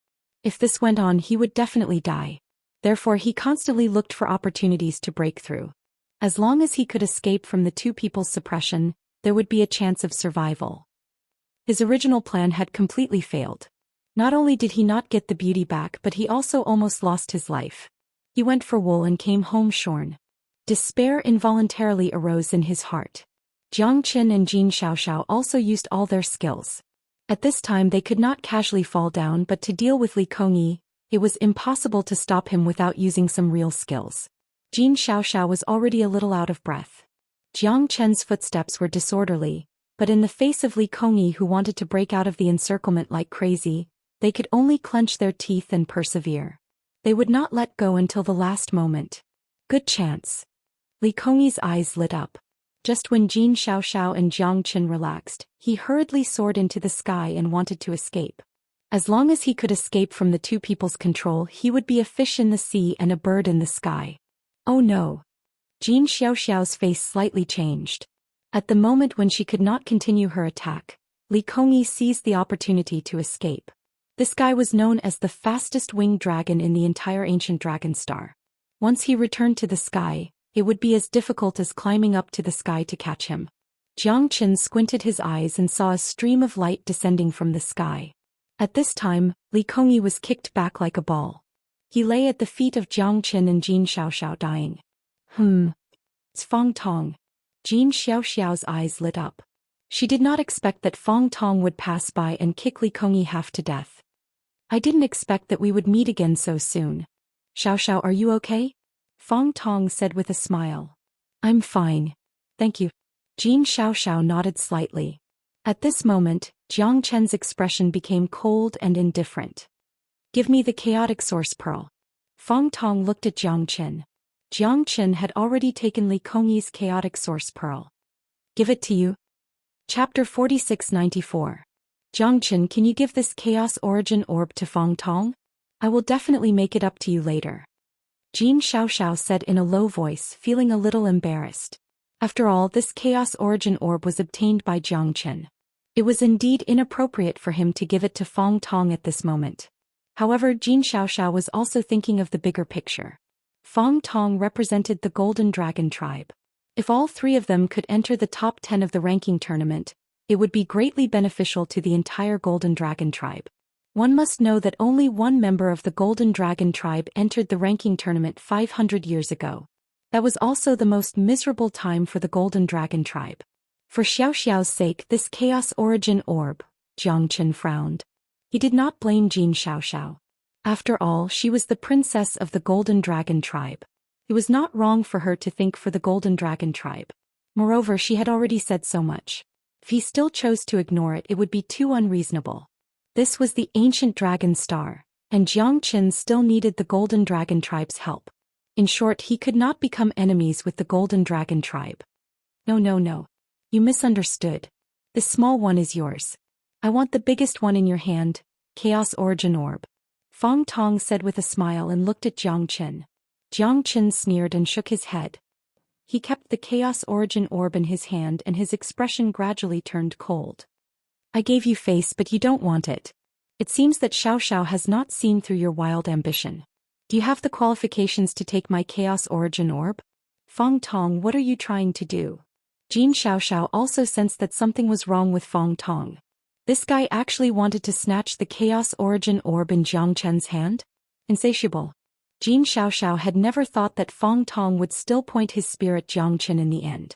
If this went on, he would definitely die. Therefore, he constantly looked for opportunities to break through. As long as he could escape from the 2 people's suppression, there would be a chance of survival. His original plan had completely failed. Not only did he not get the beauty back, but he also almost lost his life. He went for wool and came home shorn. Despair involuntarily arose in his heart. Jiang Qin and Jin Xiaoxiao also used all their skills. At this time they could not casually fall down, but to deal with Li Kongyi, it was impossible to stop him without using some real skills. Jin Xiaoxiao was already a little out of breath. Jiang Qin's footsteps were disorderly, but in the face of Li Kongyi, who wanted to break out of the encirclement like crazy, they could only clench their teeth and persevere. They would not let go until the last moment. Good chance. Li Kongyi's eyes lit up. Just when Jin Xiaoxiao and Jiang Qin relaxed, he hurriedly soared into the sky and wanted to escape. As long as he could escape from the 2 people's control, he would be a fish in the sea and a bird in the sky. Oh no! Jin Xiaoxiao's face slightly changed. At the moment when she could not continue her attack, Li Kongyi seized the opportunity to escape. This guy was known as the fastest winged dragon in the entire ancient dragon star. Once he returned to the sky, it would be as difficult as climbing up to the sky to catch him. Jiang Qin squinted his eyes and saw a stream of light descending from the sky. At this time, Li Kongyi was kicked back like a ball. He lay at the feet of Jiang Qin and Jin Xiaoxiao dying. It's Fang Tong. Jin Xiaoxiao's eyes lit up. She did not expect that Fang Tong would pass by and kick Li Kongyi half to death. I didn't expect that we would meet again so soon. Xiaoxiao, are you okay? Fang Tong said with a smile. I'm fine. Thank you. Jin Xiaoxiao nodded slightly. At this moment, Jiang Chen's expression became cold and indifferent. Give me the chaotic source pearl. Feng Tong looked at Jiang Chen. Jiang Chen had already taken Li Kongyi's chaotic source pearl. Give it to you? Chapter 4694. Jiang Chen, can you give this chaos origin orb to Feng Tong? I will definitely make it up to you later. Jin Xiaoxiao said in a low voice, feeling a little embarrassed. After all, this chaos origin orb was obtained by Jiang Chen. It was indeed inappropriate for him to give it to Feng Tong at this moment. However, Jin Xiaoxiao was also thinking of the bigger picture. Feng Tong represented the Golden Dragon tribe. If all three of them could enter the top 10 of the ranking tournament, it would be greatly beneficial to the entire Golden Dragon tribe. One must know that only one member of the Golden Dragon tribe entered the ranking tournament 500 years ago. That was also the most miserable time for the Golden Dragon tribe. For Xiaoxiao's sake, this Chaos Origin Orb, Jiang Chen frowned. He did not blame Jin Xiaoxiao. After all, she was the princess of the Golden Dragon tribe. It was not wrong for her to think for the Golden Dragon tribe. Moreover, she had already said so much. If he still chose to ignore it, it would be too unreasonable. This was the ancient dragon star, and Jiang Chen still needed the Golden Dragon tribe's help. In short, he could not become enemies with the Golden Dragon tribe. No. You misunderstood. This small one is yours. I want the biggest one in your hand, Chaos Origin Orb. Feng Tong said with a smile and looked at Jiang Chen. Jiang Chen sneered and shook his head. He kept the Chaos Origin Orb in his hand and his expression gradually turned cold. I gave you face, but you don't want it. It seems that Xiaoxiao has not seen through your wild ambition. Do you have the qualifications to take my Chaos Origin Orb? Feng Tong, what are you trying to do? Jin Xiaoxiao also sensed that something was wrong with Feng Tong. This guy actually wanted to snatch the Chaos Origin Orb in Jiang Chen's hand? Insatiable. Jin Xiaoxiao had never thought that Feng Tong would still point his spear at Jiang Chen in the end.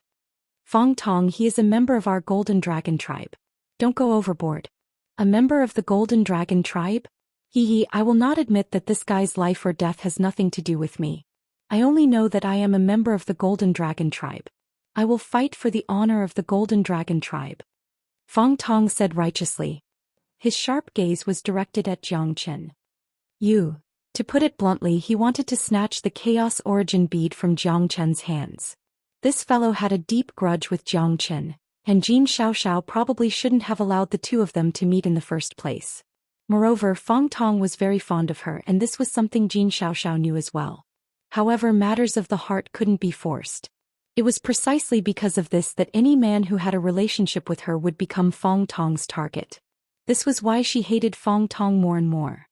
Feng Tong, he is a member of our Golden Dragon tribe. Don't go overboard. A member of the Golden Dragon tribe? I will not admit that this guy's life or death has nothing to do with me. I only know that I am a member of the Golden Dragon tribe. I will fight for the honor of the Golden Dragon tribe. Feng Tong said righteously. His sharp gaze was directed at Jiang Chen. To put it bluntly, he wanted to snatch the Chaos Origin bead from Jiang Chen's hands. This fellow had a deep grudge with Jiang Chen, and Jin Xiaoxiao probably shouldn't have allowed the two of them to meet in the first place. Moreover, Feng Tong was very fond of her, and this was something Jin Xiaoxiao knew as well. However, matters of the heart couldn't be forced. It was precisely because of this that any man who had a relationship with her would become Feng Tong's target. This was why she hated Feng Tong more and more.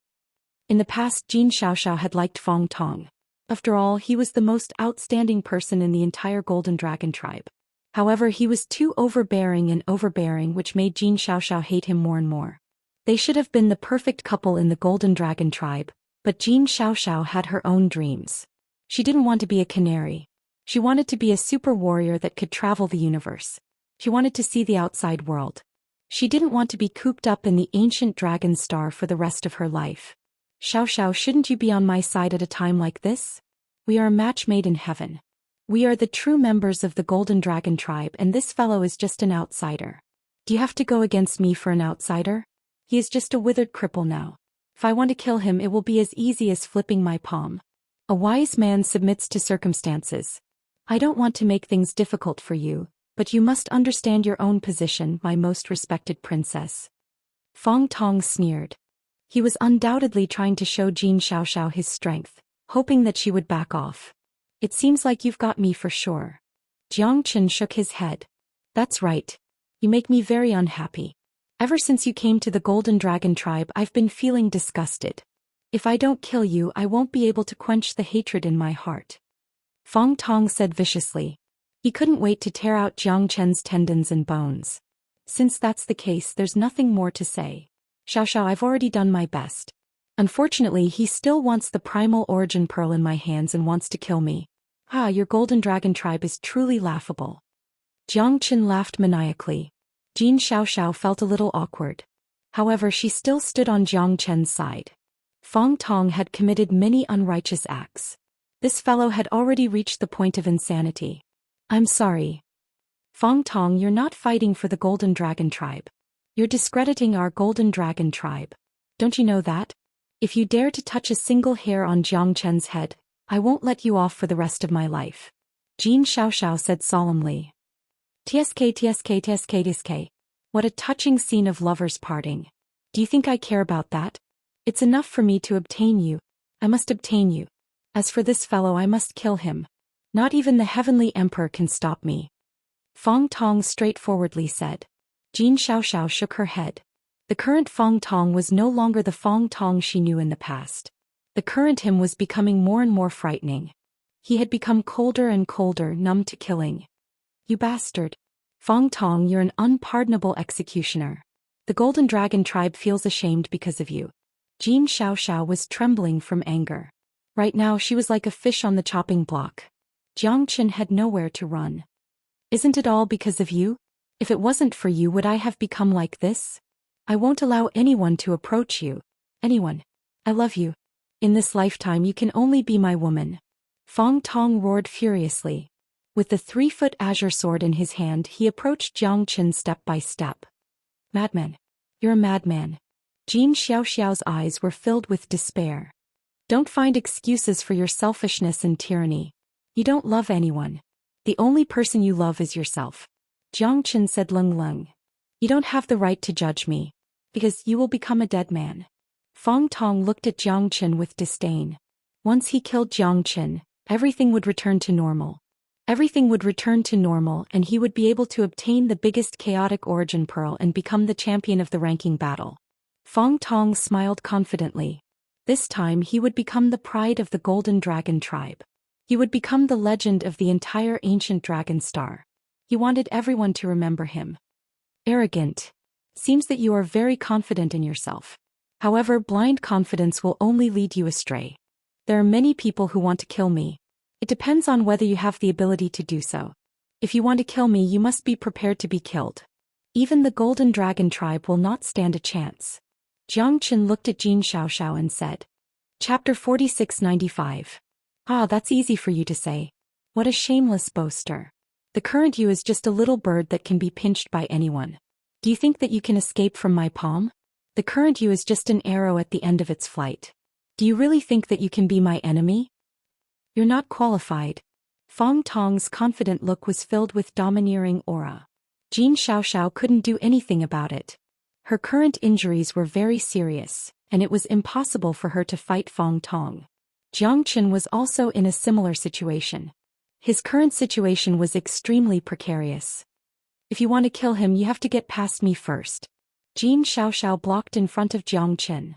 In the past, Jin Xiaoxiao had liked Feng Tong. After all, he was the most outstanding person in the entire Golden Dragon tribe. However, he was too overbearing, which made Jin Xiaoxiao hate him more and more. They should have been the perfect couple in the Golden Dragon tribe, but Jin Xiaoxiao had her own dreams. She didn't want to be a canary. She wanted to be a super warrior that could travel the universe. She wanted to see the outside world. She didn't want to be cooped up in the ancient dragon star for the rest of her life. Xiaoxiao, shouldn't you be on my side at a time like this? We are a match made in heaven. We are the true members of the Golden Dragon tribe, and this fellow is just an outsider. Do you have to go against me for an outsider? He is just a withered cripple now. If I want to kill him, it will be as easy as flipping my palm. A wise man submits to circumstances. I don't want to make things difficult for you, but you must understand your own position, my most respected princess. Feng Tong sneered. He was undoubtedly trying to show Jin Xiaoxiao his strength, hoping that she would back off. It seems like you've got me for sure. Jiang Chen shook his head. That's right. You make me very unhappy. Ever since you came to the Golden Dragon tribe, I've been feeling disgusted. If I don't kill you, I won't be able to quench the hatred in my heart. Feng Tong said viciously. He couldn't wait to tear out Jiang Chen's tendons and bones. Since that's the case, there's nothing more to say. Xiaoxiao, I've already done my best. Unfortunately, he still wants the primal origin pearl in my hands and wants to kill me. Your Golden Dragon tribe is truly laughable. Jiang Chen laughed maniacally. Jin Xiaoxiao felt a little awkward. However, she still stood on Jiang Chen's side. Feng Tong had committed many unrighteous acts. This fellow had already reached the point of insanity. I'm sorry. Feng Tong, you're not fighting for the Golden Dragon tribe. You're discrediting our golden dragon tribe. Don't you know that? If you dare to touch a single hair on Jiang Chen's head, I won't let you off for the rest of my life. Jin Xiaoxiao said solemnly. TSK TSK TSK TSK. What a touching scene of lovers parting. Do you think I care about that? It's enough for me to obtain you. I must obtain you. As for this fellow, I must kill him. Not even the heavenly emperor can stop me. Fong Tong straightforwardly said. Jin Xiaoxiao shook her head. The current Fong Tong was no longer the Fong Tong she knew in the past. The current him was becoming more and more frightening. He had become colder and colder, numb to killing. You bastard. Fong Tong, you're an unpardonable executioner. The Golden Dragon tribe feels ashamed because of you. Jin Xiaoxiao was trembling from anger. Right now she was like a fish on the chopping block. Jiang Chen had nowhere to run. Isn't it all because of you? If it wasn't for you, would I have become like this? I won't allow anyone to approach you. Anyone. I love you. In this lifetime you can only be my woman. Fong Tong roared furiously. With the 3-foot azure sword in his hand, he approached Jiang Chen step by step. Madman. You're a madman. Jin Xiaoxiao's eyes were filled with despair. Don't find excuses for your selfishness and tyranny. You don't love anyone. The only person you love is yourself. Jiang Chen said Lung Lung. You don't have the right to judge me. Because you will become a dead man. Fong Tong looked at Jiang Chen with disdain. Once he killed Jiang Chen, everything would return to normal. Everything would return to normal and he would be able to obtain the biggest chaotic origin pearl and become the champion of the ranking battle. Fong Tong smiled confidently. This time he would become the pride of the Golden Dragon tribe. He would become the legend of the entire ancient dragon star. He wanted everyone to remember him. Arrogant. Seems that you are very confident in yourself. However, blind confidence will only lead you astray. There are many people who want to kill me. It depends on whether you have the ability to do so. If you want to kill me, you must be prepared to be killed. Even the Golden Dragon tribe will not stand a chance. Jiang Chen looked at Jin Xiaoxiao and said. Chapter 4695. Ah, that's easy for you to say. What a shameless boaster. The current you is just a little bird that can be pinched by anyone. Do you think that you can escape from my palm? The current you is just an arrow at the end of its flight. Do you really think that you can be my enemy? You're not qualified. Fong Tong's confident look was filled with domineering aura. Jin Xiaoxiao couldn't do anything about it. Her current injuries were very serious, and it was impossible for her to fight Fong Tong. Jiang Chen was also in a similar situation. His current situation was extremely precarious. If you want to kill him, you have to get past me first. Jin Xiaoxiao blocked in front of Jiang Chen.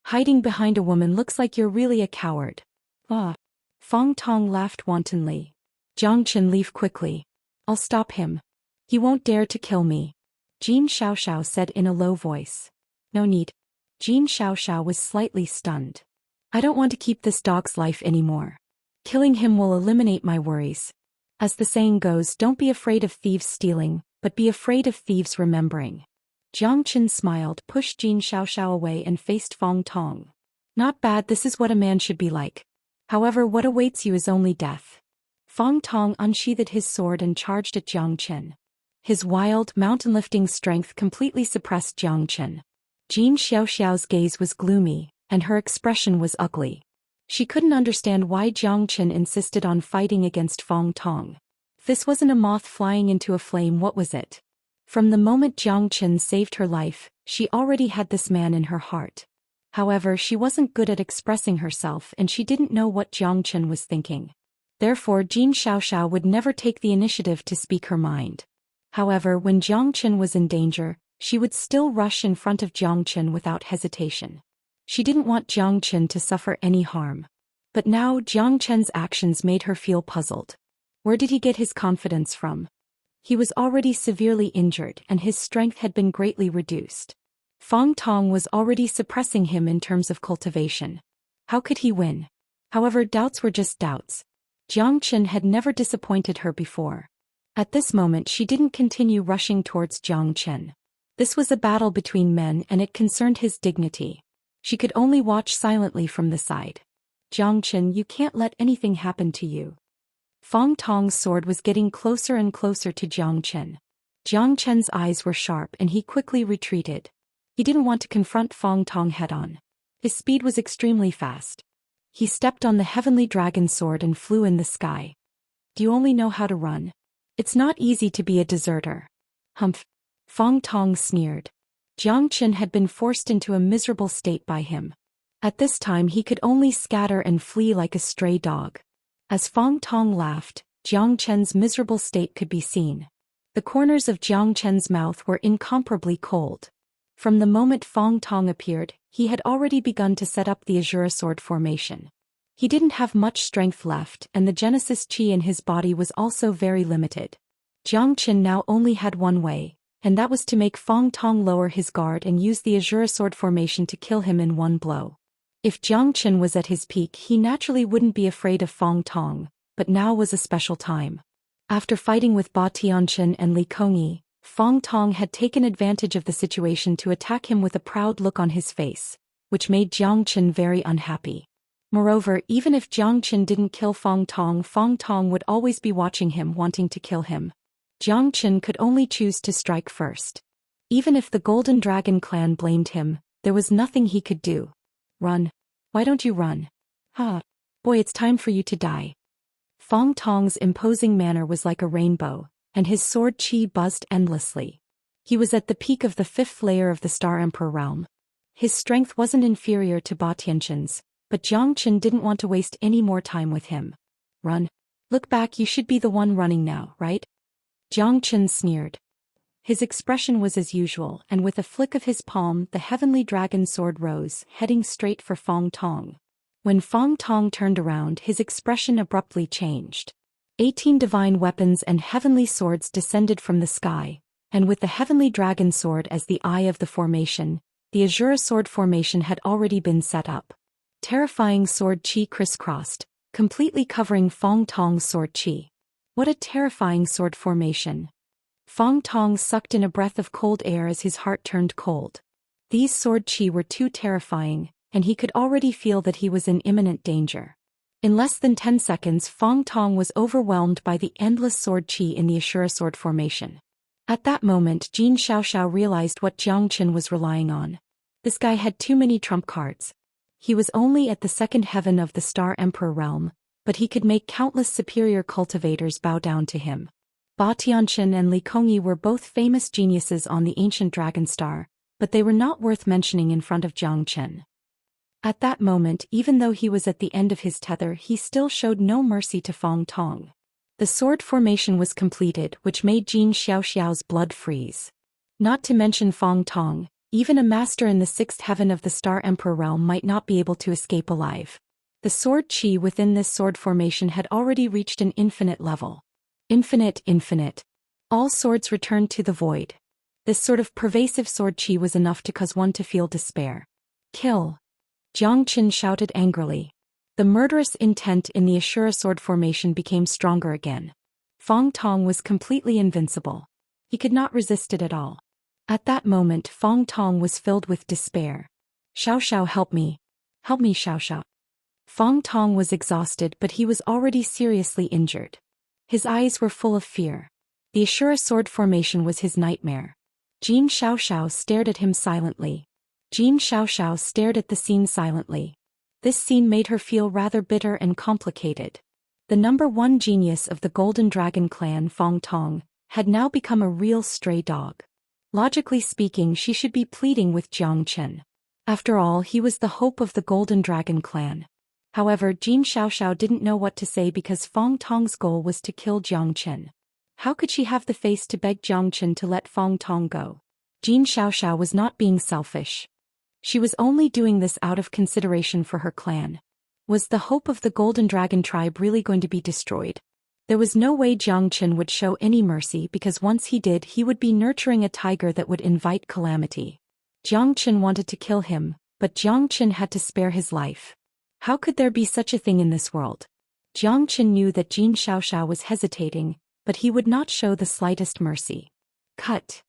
Hiding behind a woman looks like you're really a coward. Ah. Fong Tong laughed wantonly. Jiang Chen, leave quickly. I'll stop him. He won't dare to kill me. Jin Xiaoxiao said in a low voice. No need. Jin Xiaoxiao was slightly stunned. I don't want to keep this dog's life anymore. Killing him will eliminate my worries. As the saying goes, don't be afraid of thieves stealing, but be afraid of thieves remembering. Jiang Chen smiled, pushed Jin Xiaoxiao away and faced Fong Tong. Not bad, this is what a man should be like. However, what awaits you is only death. Fong Tong unsheathed his sword and charged at Jiang Chen. His wild, mountain-lifting strength completely suppressed Jiang Chen. Jin Xiaoxiao's gaze was gloomy, and her expression was ugly. She couldn't understand why Jiang Chen insisted on fighting against Fong Tong. If this wasn't a moth flying into a flame, what was it? From the moment Jiang Chen saved her life, she already had this man in her heart. However, she wasn't good at expressing herself and she didn't know what Jiang Chen was thinking. Therefore, Jin Xiaoxiao would never take the initiative to speak her mind. However, when Jiang Chen was in danger, she would still rush in front of Jiang Chen without hesitation. She didn't want Jiang Chen to suffer any harm. But now Jiang Chen's actions made her feel puzzled. Where did he get his confidence from? He was already severely injured and his strength had been greatly reduced. Fong Tong was already suppressing him in terms of cultivation. How could he win? However, doubts were just doubts. Jiang Chen had never disappointed her before. At this moment she didn't continue rushing towards Jiang Chen. This was a battle between men and it concerned his dignity. She could only watch silently from the side. Jiang Chen, you can't let anything happen to you. Fong Tong's sword was getting closer and closer to Jiang Chen. Jiang Chen's eyes were sharp and he quickly retreated. He didn't want to confront Fong Tong head-on. His speed was extremely fast. He stepped on the heavenly dragon sword and flew in the sky. Do you only know how to run? It's not easy to be a deserter. Humph. Fong Tong sneered. Jiang Chen had been forced into a miserable state by him. At this time he could only scatter and flee like a stray dog. As Fong Tong laughed, Jiang Chen's miserable state could be seen. The corners of Jiang Chen's mouth were incomparably cold. From the moment Fong Tong appeared, he had already begun to set up the Azure Sword formation. He didn't have much strength left and the Genesis Chi in his body was also very limited. Jiang Chen now only had one way, and that was to make Fong Tong lower his guard and use the Azure Sword formation to kill him in one blow. If Jiang Chen was at his peak he naturally wouldn't be afraid of Fong Tong, but now was a special time. After fighting with Ba Tianchen and Li Kongyi, Fong Tong had taken advantage of the situation to attack him with a proud look on his face, which made Jiang Chen very unhappy. Moreover, even if Jiang Chen didn't kill Fong Tong would always be watching him wanting to kill him. Jiang Chen could only choose to strike first. Even if the Golden Dragon clan blamed him, there was nothing he could do. Run. Why don't you run? Boy, it's time for you to die. Fong Tong's imposing manner was like a rainbow, and his sword chi buzzed endlessly. He was at the peak of the 5th layer of the Star Emperor realm. His strength wasn't inferior to Ba Tianchen's, but Jiang Chen didn't want to waste any more time with him. Run. Look back, you should be the one running now, right? Jiang Chen sneered. His expression was as usual, and with a flick of his palm the heavenly dragon sword rose, heading straight for Fong Tong. When Fong Tong turned around his expression abruptly changed. 18 divine weapons and heavenly swords descended from the sky, and with the heavenly dragon sword as the eye of the formation, the Azure Sword formation had already been set up. Terrifying sword chi crisscrossed, completely covering Fong Tong's sword chi. What a terrifying sword formation. Fong Tong sucked in a breath of cold air as his heart turned cold. These sword chi were too terrifying, and he could already feel that he was in imminent danger. In less than 10 seconds Fong Tong was overwhelmed by the endless sword chi in the Ashura sword formation. At that moment Jin Xiaoxiao realized what Jiang Chen was relying on. This guy had too many trump cards. He was only at the 2nd heaven of the Star Emperor realm, but he could make countless superior cultivators bow down to him. Ba Tianchen and Li Kongyi were both famous geniuses on the ancient dragon star, but they were not worth mentioning in front of Jiang Chen. At that moment, even though he was at the end of his tether, he still showed no mercy to Fong Tong. The sword formation was completed, which made Jin Xiaoxiao's blood freeze. Not to mention Fong Tong, even a master in the 6th heaven of the Star Emperor realm might not be able to escape alive. The sword chi within this sword formation had already reached an infinite level. Infinite. All swords returned to the void. This sort of pervasive sword chi was enough to cause one to feel despair. Kill! Jiang Chen shouted angrily. The murderous intent in the Ashura sword formation became stronger again. Fong Tong was completely invincible. He could not resist it at all. At that moment Fong Tong was filled with despair. Xiaoxiao, help me. Help me, Xiaoxiao. Fong Tong was exhausted, but he was already seriously injured. His eyes were full of fear. The Ashura sword formation was his nightmare. Jin Xiaoxiao stared at him silently. Jin Xiaoxiao stared at the scene silently. This scene made her feel rather bitter and complicated. The number 1 genius of the Golden Dragon clan, Fong Tong, had now become a real stray dog. Logically speaking, she should be pleading with Jiang Chen. After all, he was the hope of the Golden Dragon clan. However, Jin Xiaoxiao didn't know what to say because Fong Tong's goal was to kill Jiang Chen. How could she have the face to beg Jiang Chen to let Fong Tong go? Jin Xiaoxiao was not being selfish. She was only doing this out of consideration for her clan. Was the hope of the Golden Dragon tribe really going to be destroyed? There was no way Jiang Chen would show any mercy because once he did, he would be nurturing a tiger that would invite calamity. Jiang Chen wanted to kill him, but Jiang Chen had to spare his life. How could there be such a thing in this world? Jiang Chen knew that Jin Xiaoxiao was hesitating, but he would not show the slightest mercy. Cut.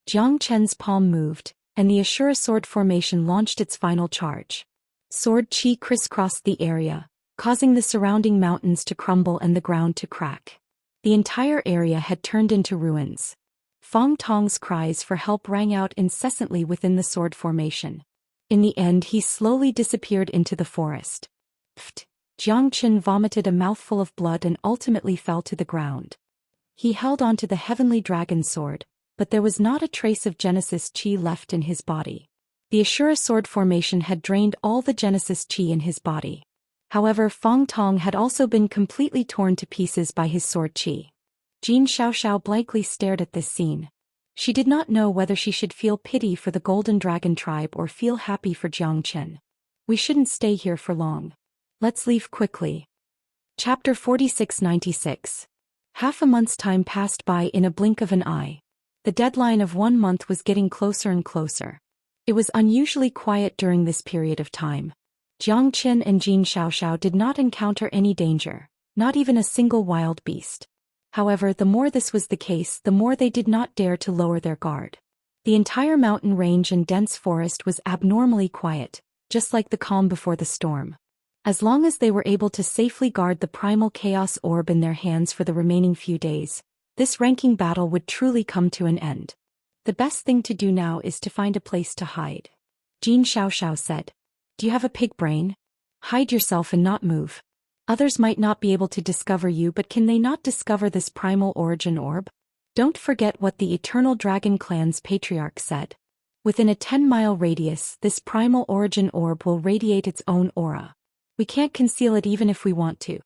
Jiang Chen's palm moved, and the Ashura sword formation launched its final charge. Sword chi crisscrossed the area, causing the surrounding mountains to crumble and the ground to crack. The entire area had turned into ruins. Fong Tong's cries for help rang out incessantly within the sword formation. In the end he slowly disappeared into the forest. Pfft! Jiang Qin vomited a mouthful of blood and ultimately fell to the ground. He held onto the heavenly dragon sword, but there was not a trace of Genesis Qi left in his body. The Ashura sword formation had drained all the Genesis Qi in his body. However, Fong Tong had also been completely torn to pieces by his sword Qi. Jin Xiaoxiao blankly stared at this scene. She did not know whether she should feel pity for the Golden Dragon tribe or feel happy for Jiang Qin. We shouldn't stay here for long. Let's leave quickly. Chapter 4696. Half a month's time passed by in a blink of an eye. The deadline of 1 month was getting closer and closer. It was unusually quiet during this period of time. Jiang Qin and Jin Xiaoxiao did not encounter any danger, not even a single wild beast. However, the more this was the case, the more they did not dare to lower their guard. The entire mountain range and dense forest was abnormally quiet, just like the calm before the storm. As long as they were able to safely guard the primal chaos orb in their hands for the remaining few days, this ranking battle would truly come to an end. The best thing to do now is to find a place to hide. Jin Xiaoxiao said. Do you have a pig brain? Hide yourself and not move. Others might not be able to discover you, but can they not discover this primal origin orb? Don't forget what the Eternal Dragon Clan's patriarch said. Within a 10-mile radius, this primal origin orb will radiate its own aura. We can't conceal it even if we want to.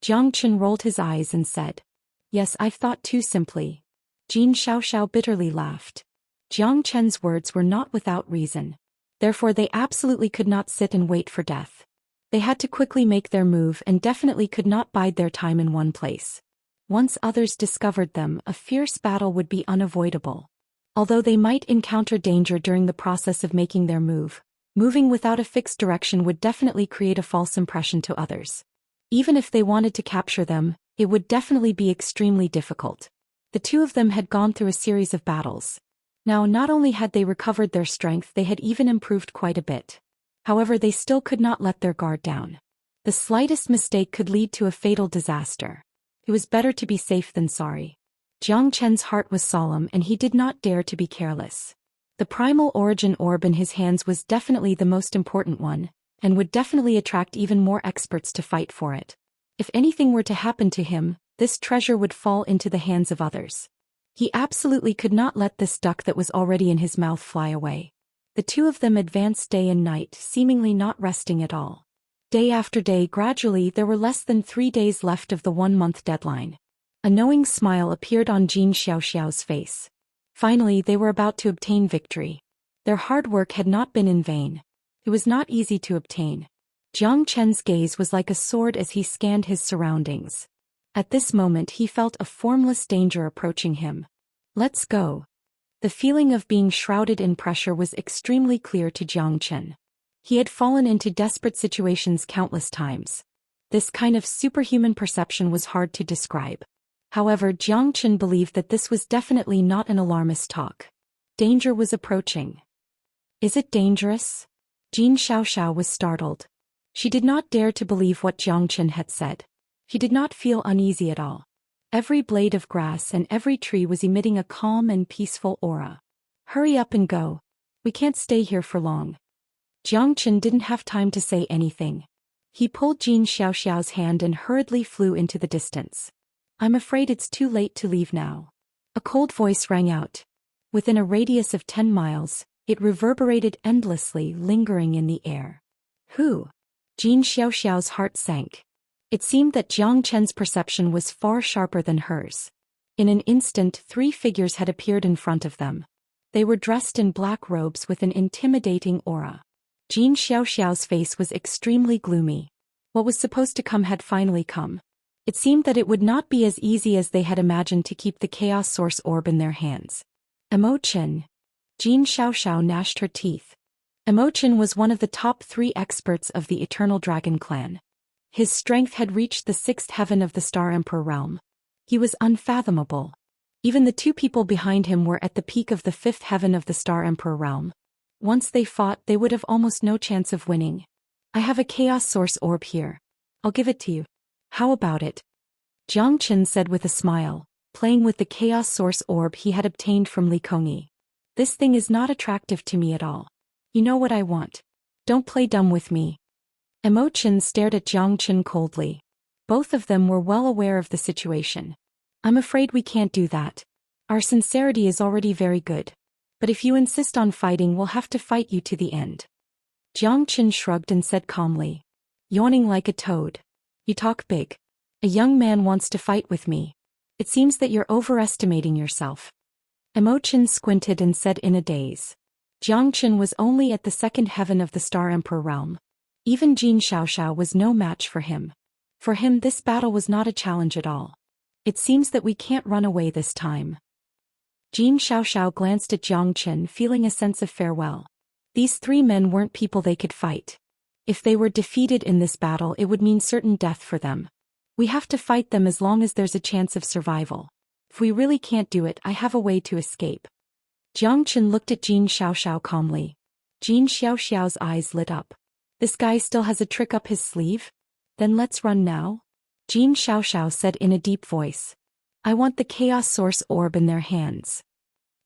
Jiang Qin rolled his eyes and said. Yes, I've thought too simply. Jin Xiaoxiao bitterly laughed. Jiang Qin's words were not without reason. Therefore they absolutely could not sit and wait for death. They had to quickly make their move and definitely could not bide their time in one place. Once others discovered them, a fierce battle would be unavoidable. Although they might encounter danger during the process of making their move, moving without a fixed direction would definitely create a false impression to others. Even if they wanted to capture them, it would definitely be extremely difficult. The two of them had gone through a series of battles. Now, not only had they recovered their strength, they had even improved quite a bit. However, they still could not let their guard down. The slightest mistake could lead to a fatal disaster. It was better to be safe than sorry. Jiang Qin's heart was solemn and he did not dare to be careless. The primal origin orb in his hands was definitely the most important one, and would definitely attract even more experts to fight for it. If anything were to happen to him, this treasure would fall into the hands of others. He absolutely could not let this duck that was already in his mouth fly away. The two of them advanced day and night, seemingly not resting at all. Day after day, gradually there were less than 3 days left of the 1-month deadline. A knowing smile appeared on Jin Xiaoxiao's face. Finally, they were about to obtain victory. Their hard work had not been in vain. It was not easy to obtain. Jiang Qin's gaze was like a sword as he scanned his surroundings. At this moment he felt a formless danger approaching him. Let's go. The feeling of being shrouded in pressure was extremely clear to Jiang Qin. He had fallen into desperate situations countless times. This kind of superhuman perception was hard to describe. However, Jiang Qin believed that this was definitely not an alarmist talk. Danger was approaching. Is it dangerous? Jin Xiaoxiao was startled. She did not dare to believe what Jiang Qin had said. She did not feel uneasy at all. Every blade of grass and every tree was emitting a calm and peaceful aura. Hurry up and go. We can't stay here for long. Jiang Qin didn't have time to say anything. He pulled Jin Xiaoxiao's hand and hurriedly flew into the distance. I'm afraid it's too late to leave now. A cold voice rang out. Within a radius of 10 miles, it reverberated endlessly, lingering in the air. Who? Jin Xiaoxiao's heart sank. It seemed that Jiang Qin's perception was far sharper than hers. In an instant, 3 figures had appeared in front of them. They were dressed in black robes with an intimidating aura. Jin Xiaoxiao's face was extremely gloomy. What was supposed to come had finally come. It seemed that it would not be as easy as they had imagined to keep the Chaos Source Orb in their hands. Imortal. Jin Xiaoxiao gnashed her teeth. Imortal was one of the top 3 experts of the Eternal Dragon Clan. His strength had reached the 6th heaven of the Star Emperor realm. He was unfathomable. Even the 2 people behind him were at the peak of the 5th heaven of the Star Emperor realm. Once they fought, they would have almost no chance of winning. I have a Chaos Source Orb here. I'll give it to you. How about it? Jiang Qin said with a smile, playing with the chaos source orb he had obtained from Li Kongyi. This thing is not attractive to me at all. You know what I want. Don't play dumb with me. Imochen stared at Jiang Chen coldly. Both of them were well aware of the situation. I'm afraid we can't do that. Our sincerity is already very good. But if you insist on fighting, we'll have to fight you to the end. Jiang Chen shrugged and said calmly, yawning like a toad. You talk big. A young man wants to fight with me. It seems that you're overestimating yourself. Imochen squinted and said in a daze. Jiang Chen was only at the second heaven of the Star Emperor realm. Even Jin Xiaoxiao was no match for him. For him, this battle was not a challenge at all. It seems that we can't run away this time. Jin Xiaoxiao glanced at Jiang Chen, feeling a sense of farewell. These three men weren't people they could fight. If they were defeated in this battle, it would mean certain death for them. We have to fight them as long as there's a chance of survival. If we really can't do it, I have a way to escape. Jiang Chen looked at Jin Xiaoxiao calmly. Jin Xiaoxiao's eyes lit up. This guy still has a trick up his sleeve? Then let's run now? Jin Xiaoxiao said in a deep voice. I want the chaos source orb in their hands.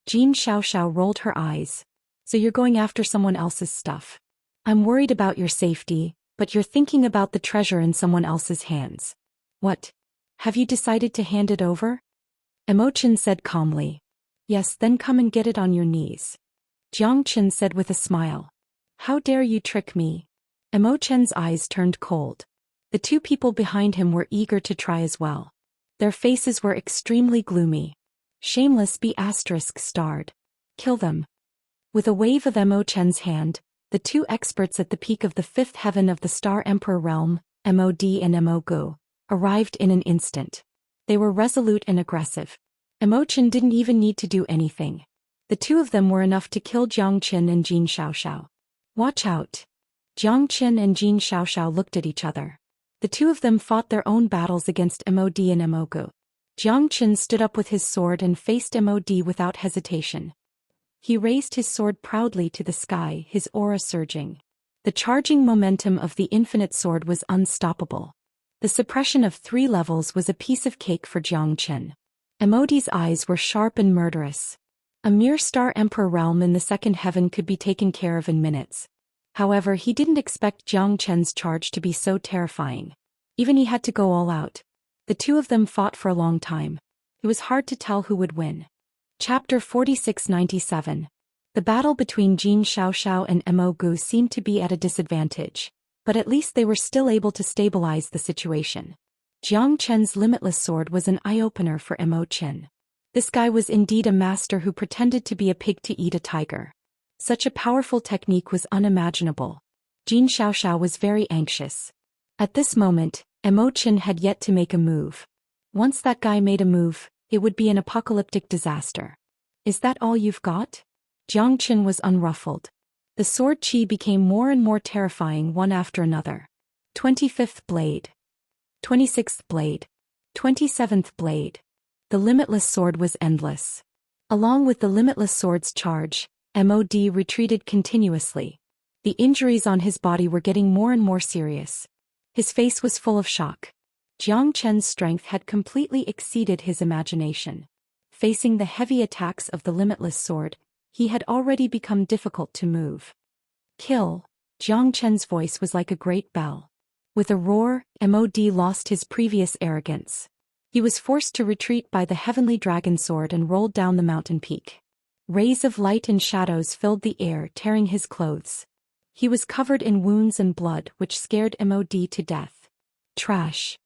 Jin Xiaoxiao rolled her eyes. So you're going after someone else's stuff. I'm worried about your safety, but you're thinking about the treasure in someone else's hands. What? Have you decided to hand it over? Imochen said calmly. Yes, then come and get it on your knees. Jiang Chen said with a smile. How dare you trick me? Imochen's eyes turned cold. The two people behind him were eager to try as well. Their faces were extremely gloomy. Shameless B****. Kill them. With a wave of Imochen's hand, the two experts at the peak of the fifth heaven of the Star Emperor realm, Mod and Mogu, arrived in an instant. They were resolute and aggressive. Imochen didn't even need to do anything. The two of them were enough to kill Jiang Chen and Jin Xiaoxiao. Watch out. Jiang Chen and Jin Xiaoxiao looked at each other. The two of them fought their own battles against Mod and Mogu. Jiang Chen stood up with his sword and faced Mod without hesitation. He raised his sword proudly to the sky, his aura surging. The charging momentum of the infinite sword was unstoppable. The suppression of 3 levels was a piece of cake for Jiang Chen. Mod's eyes were sharp and murderous. A mere Star Emperor realm in the second heaven could be taken care of in minutes. However, he didn't expect Jiang Chen's charge to be so terrifying. Even he had to go all out. The two of them fought for a long time. It was hard to tell who would win. Chapter 4697. The battle between Jin Xiaoxiao and Mogu seemed to be at a disadvantage, but at least they were still able to stabilize the situation. Jiang Chen's limitless sword was an eye-opener for Imochen. This guy was indeed a master who pretended to be a pig to eat a tiger. Such a powerful technique was unimaginable. Jin Xiaoxiao was very anxious. At this moment, Imochen had yet to make a move. Once that guy made a move, it would be an apocalyptic disaster. Is that all you've got? Jiang Chen was unruffled. The sword chi became more and more terrifying one after another. 25th blade. 26th blade. 27th blade. The limitless sword was endless. Along with the limitless sword's charge, Mod retreated continuously. The injuries on his body were getting more and more serious. His face was full of shock. Jiang Chen's strength had completely exceeded his imagination. Facing the heavy attacks of the limitless sword, he had already become difficult to move. Kill! Jiang Chen's voice was like a great bell. With a roar, Mod lost his previous arrogance. He was forced to retreat by the heavenly dragon sword and rolled down the mountain peak. Rays of light and shadows filled the air, tearing his clothes. He was covered in wounds and blood, which scared Mod to death. Trash.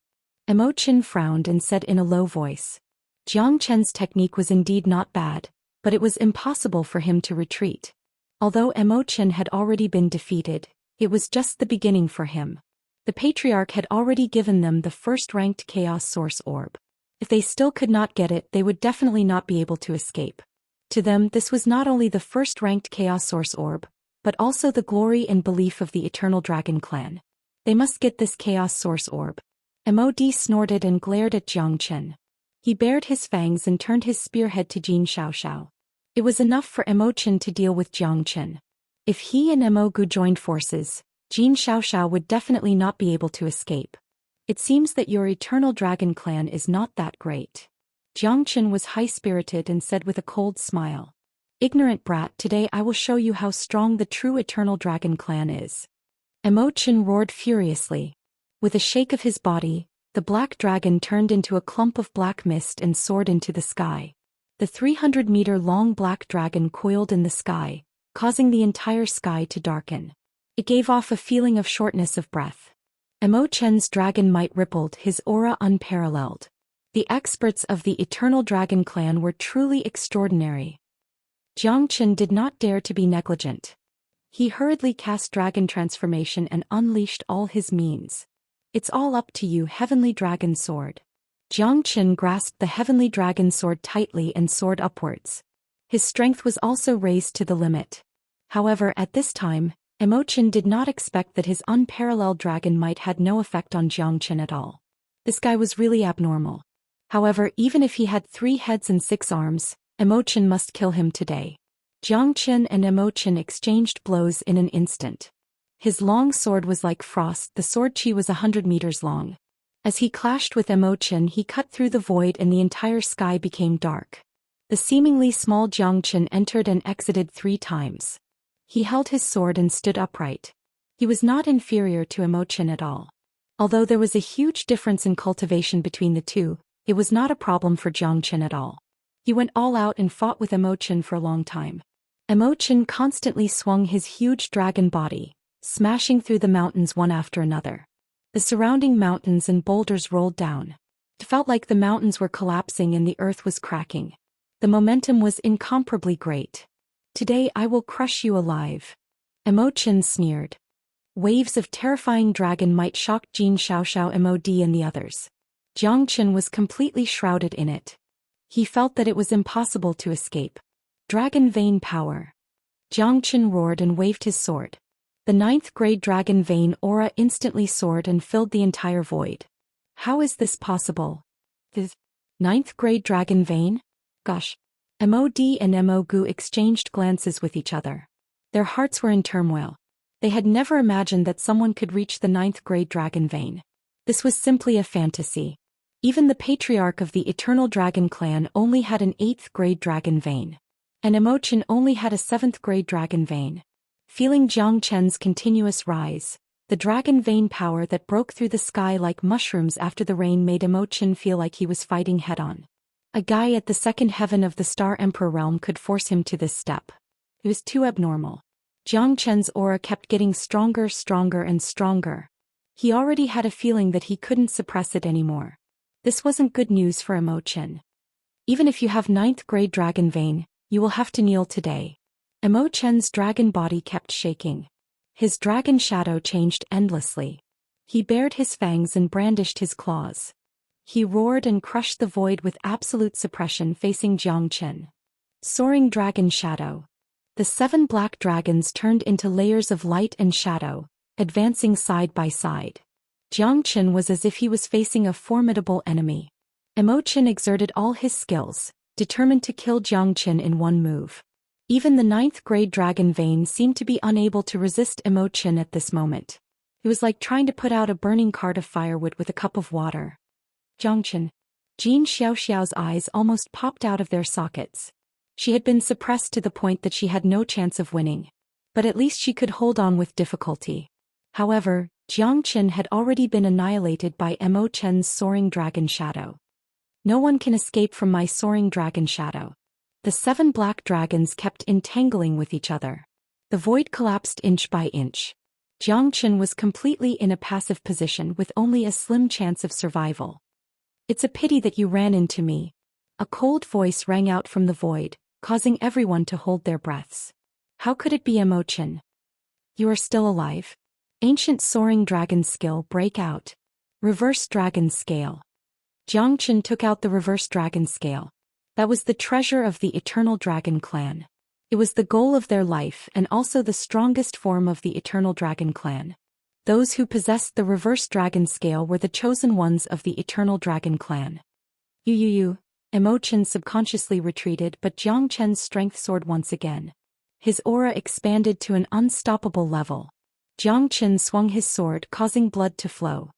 Imochen frowned and said in a low voice. Jiang Chen's technique was indeed not bad, but it was impossible for him to retreat. Although Imochen had already been defeated, it was just the beginning for him. The Patriarch had already given them the first-ranked Chaos Source Orb. If they still could not get it, they would definitely not be able to escape. To them, this was not only the first-ranked Chaos Source Orb, but also the glory and belief of the Eternal Dragon Clan. They must get this Chaos Source Orb. Mod snorted and glared at Jiang Chen. He bared his fangs and turned his spearhead to Jin Xiaoxiao. It was enough for Imochen to deal with Jiang Chen. If he and Mogu joined forces, Jin Xiaoxiao would definitely not be able to escape. It seems that your Eternal Dragon Clan is not that great. Xianxia was high-spirited and said with a cold smile. "Ignorant brat, today I will show you how strong the true Eternal Dragon clan is." Immortal roared furiously. With a shake of his body, the black dragon turned into a clump of black mist and soared into the sky. The 300-meter-long black dragon coiled in the sky, causing the entire sky to darken. It gave off a feeling of shortness of breath. Immortal's dragon might rippled, his aura unparalleled. The experts of the Eternal Dragon clan were truly extraordinary. Xianxia did not dare to be negligent. He hurriedly cast dragon transformation and unleashed all his means. "It's all up to you, Heavenly Dragon Sword." Xianxia grasped the Heavenly Dragon Sword tightly and soared upwards. His strength was also raised to the limit. However, at this time, Immortal did not expect that his unparalleled dragon might had no effect on Xianxia at all. This guy was really abnormal. However, even if he had 3 heads and 6 arms, Immortal must kill him today. Xianxia and Immortal exchanged blows in an instant. His long sword was like frost, the sword chi was 100 meters long. As he clashed with Immortal, he cut through the void and the entire sky became dark. The seemingly small Xianxia entered and exited 3 times. He held his sword and stood upright. He was not inferior to Immortal at all. Although there was a huge difference in cultivation between the two, it was not a problem for Xianxia at all. He went all out and fought with Immortal for a long time. Immortal constantly swung his huge dragon body, smashing through the mountains one after another. The surrounding mountains and boulders rolled down. It felt like the mountains were collapsing and the earth was cracking. The momentum was incomparably great. "Today I will crush you alive." Immortal sneered. Waves of terrifying dragon might shocked Jin Xiaoxiao, Mod and the others. Xianxia was completely shrouded in it. He felt that it was impossible to escape. Dragon Vein Power. Xianxia roared and waved his sword. The 9th-grade Dragon Vein aura instantly soared and filled the entire void. How is this possible? The 9th-grade Dragon Vein? Gosh. Mod and Mogu exchanged glances with each other. Their hearts were in turmoil. They had never imagined that someone could reach the 9th-grade Dragon Vein. This was simply a fantasy. Even the patriarch of the Eternal Dragon clan only had an 8th-grade Dragon Vein. And Immortal only had a 7th-grade Dragon Vein. Feeling Xianxia's continuous rise, the Dragon Vein power that broke through the sky like mushrooms after the rain made Immortal feel like he was fighting head-on. A guy at the 2nd heaven of the Star Emperor realm could force him to this step. It was too abnormal. Xianxia's aura kept getting stronger, and stronger. He already had a feeling that he couldn't suppress it anymore. This wasn't good news for Immortal. "Even if you have 9th-grade Dragon Vein, you will have to kneel today." Immortal's dragon body kept shaking. His dragon shadow changed endlessly. He bared his fangs and brandished his claws. He roared and crushed the void with absolute suppression facing Xianxia. Soaring Dragon Shadow. The 7 black dragons turned into layers of light and shadow, advancing side by side. Xianxia was as if he was facing a formidable enemy. Immortal exerted all his skills, determined to kill Xianxia in one move. Even the 9th-grade Dragon Vein seemed to be unable to resist Immortal at this moment. It was like trying to put out a burning cart of firewood with a cup of water. Xianxia. Jin Xiaoxiao's eyes almost popped out of their sockets. She had been suppressed to the point that she had no chance of winning. But at least she could hold on with difficulty. However, Xianxia had already been annihilated by Immortal's soaring dragon shadow. "No one can escape from my soaring dragon shadow." The 7 black dragons kept entangling with each other. The void collapsed inch by inch. Xianxia was completely in a passive position with only a slim chance of survival. "It's a pity that you ran into me." A cold voice rang out from the void, causing everyone to hold their breaths. How could it be Immortal? "You are still alive." Ancient soaring dragon skill break out. Reverse dragon scale. Xianxia took out the reverse dragon scale. That was the treasure of the Eternal Dragon clan. It was the goal of their life and also the strongest form of the Eternal Dragon clan. Those who possessed the reverse dragon scale were the chosen ones of the Eternal Dragon clan. Immortal subconsciously retreated, but Xianxia's strength soared once again. His aura expanded to an unstoppable level. Xianxia swung his sword, causing blood to flow.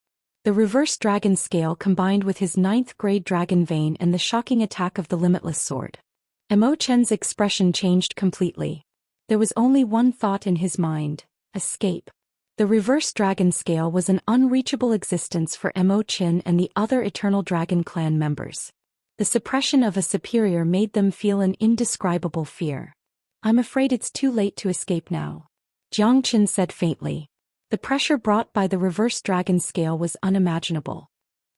The reverse dragon scale combined with his 9th grade dragon vein and the shocking attack of the limitless sword. Mo Chen's expression changed completely. There was only one thought in his mind: escape. The reverse dragon scale was an unreachable existence for Mo Chen and the other Eternal Dragon clan members. The suppression of a superior made them feel an indescribable fear. "I'm afraid it's too late to escape now," Jiang Chen said faintly. The pressure brought by the reverse dragon scale was unimaginable.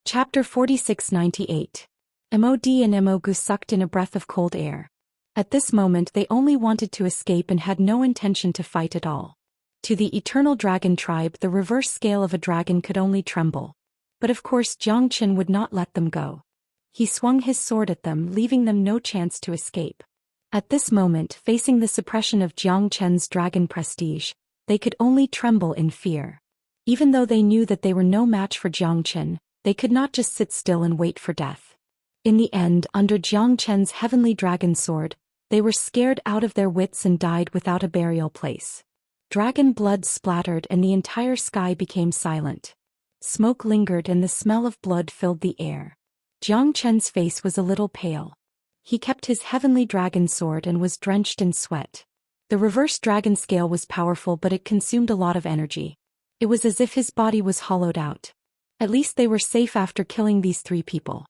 Chapter 4698. Mod and Mogu sucked in a breath of cold air. At this moment they only wanted to escape and had no intention to fight at all. To the Eternal Dragon tribe the reverse scale of a dragon could only tremble. But of course Jiang Chen would not let them go. He swung his sword at them, leaving them no chance to escape. At this moment, facing the suppression of Jiang Chen's dragon prestige, they could only tremble in fear. Even though they knew that they were no match for Jiang Chen, they could not just sit still and wait for death. In the end, under Jiang Chen's heavenly dragon sword, they were scared out of their wits and died without a burial place. Dragon blood splattered and the entire sky became silent. Smoke lingered and the smell of blood filled the air. Jiang Chen's face was a little pale. He kept his heavenly dragon sword and was drenched in sweat. The reverse dragon scale was powerful, but it consumed a lot of energy. It was as if his body was hollowed out. At least they were safe after killing these 3 people.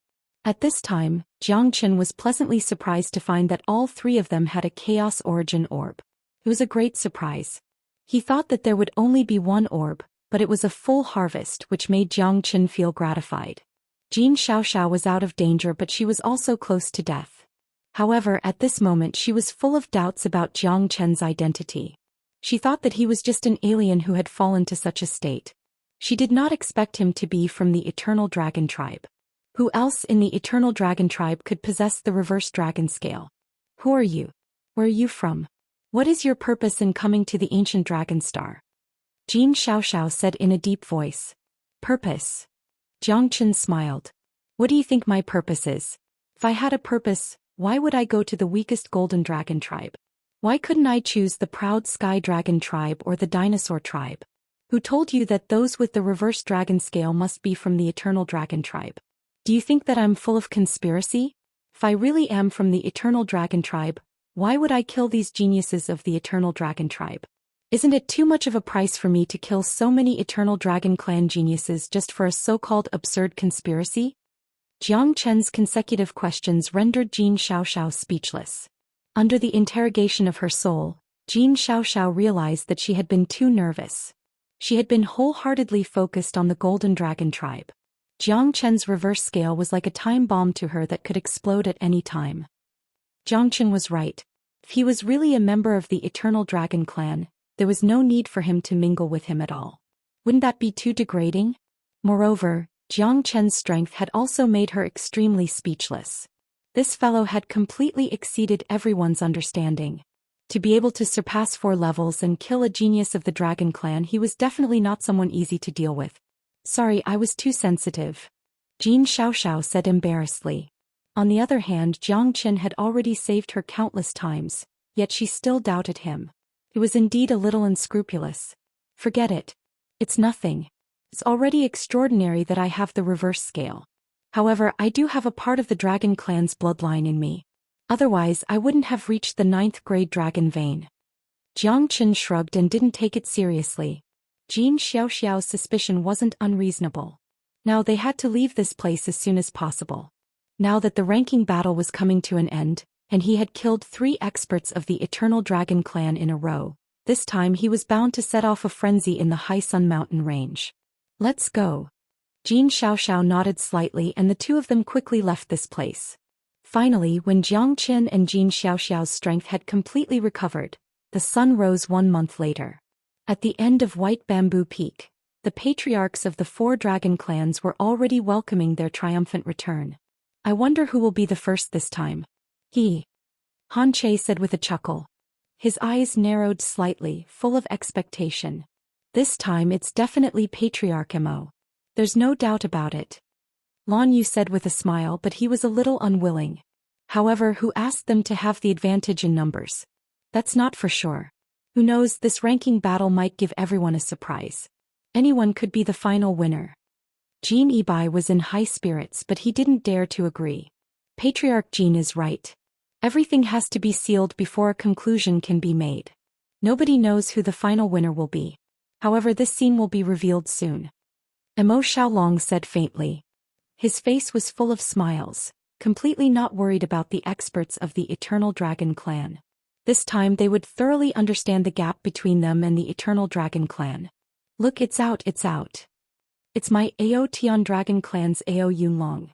At this time, Jiang Chen was pleasantly surprised to find that all 3 of them had a Chaos Origin orb. It was a great surprise. He thought that there would only be 1 orb, but it was a full harvest, which made Jiang Chen feel gratified. Xianxia was out of danger, but she was also close to death. However, at this moment she was full of doubts about Jiang Chen's identity. She thought that he was just an alien who had fallen to such a state. She did not expect him to be from the Eternal Dragon tribe. Who else in the Eternal Dragon tribe could possess the reverse dragon scale? Who are you? Where are you from? What is your purpose in coming to the ancient dragon star? Xianxia said in a deep voice. Purpose? Jiang Chen smiled. What do you think my purpose is? If I had a purpose, why would I go to the weakest golden dragon tribe? Why couldn't I choose the proud sky dragon tribe or the dinosaur tribe? Who told you that those with the reverse dragon scale must be from the Eternal Dragon tribe? Do you think that I'm full of conspiracy? If I really am from the Eternal Dragon tribe, why would I kill these geniuses of the Eternal Dragon tribe? Isn't it too much of a price for me to kill so many Eternal Dragon clan geniuses just for a so-called absurd conspiracy? Jiang Chen's consecutive questions rendered Xianxia speechless. Under the interrogation of her soul, Xianxia realized that she had been too nervous. She had been wholeheartedly focused on the Golden Dragon tribe. Jiang Chen's reverse scale was like a time bomb to her that could explode at any time. Jiang Chen was right. If he was really a member of the Eternal Dragon clan, there was no need for him to mingle with him at all. Wouldn't that be too degrading? Moreover, Jiang Chen's strength had also made her extremely speechless. This fellow had completely exceeded everyone's understanding. To be able to surpass 4 levels and kill a genius of the Dragon clan, he was definitely not someone easy to deal with. Sorry, I was too sensitive, Xianxia said embarrassedly. On the other hand, Jiang Chen had already saved her countless times, yet she still doubted him. It was indeed a little unscrupulous. Forget it. It's nothing. It's already extraordinary that I have the reverse scale. However, I do have a part of the Dragon clan's bloodline in me. Otherwise, I wouldn't have reached the 9th grade dragon vein. Jiang Chen shrugged and didn't take it seriously. Xiaoxiao's suspicion wasn't unreasonable. Now they had to leave this place as soon as possible. Now that the ranking battle was coming to an end, and he had killed 3 experts of the Eternal Dragon clan in a row, this time he was bound to set off a frenzy in the High Sun Mountain range. Let's go. Xianxia nodded slightly and the 2 of them quickly left this place. Finally, when Jiang Chen and Xiaoxiao's strength had completely recovered, the sun rose 1 month later. At the end of White Bamboo Peak, the patriarchs of the 4 dragon clans were already welcoming their triumphant return. I wonder who will be the first this time. Han Che said with a chuckle. His eyes narrowed slightly, full of expectation. This time it's definitely Patriarch Mo. There's no doubt about it. Lan Yu said with a smile, but he was a little unwilling. However, who asked them to have the advantage in numbers? That's not for sure. Who knows, this ranking battle might give everyone a surprise. Anyone could be the final winner. Jin Ibai was in high spirits, but he didn't dare to agree. Patriarch Jin is right. Everything has to be sealed before a conclusion can be made. Nobody knows who the final winner will be. However, this scene will be revealed soon. Emo Xiaolong said faintly. His face was full of smiles, completely not worried about the experts of the Eternal Dragon Clan. This time they would thoroughly understand the gap between them and the Eternal Dragon Clan. Look, it's out, it's out. It's my Ao Tian Dragon Clan's Ao Yunlong.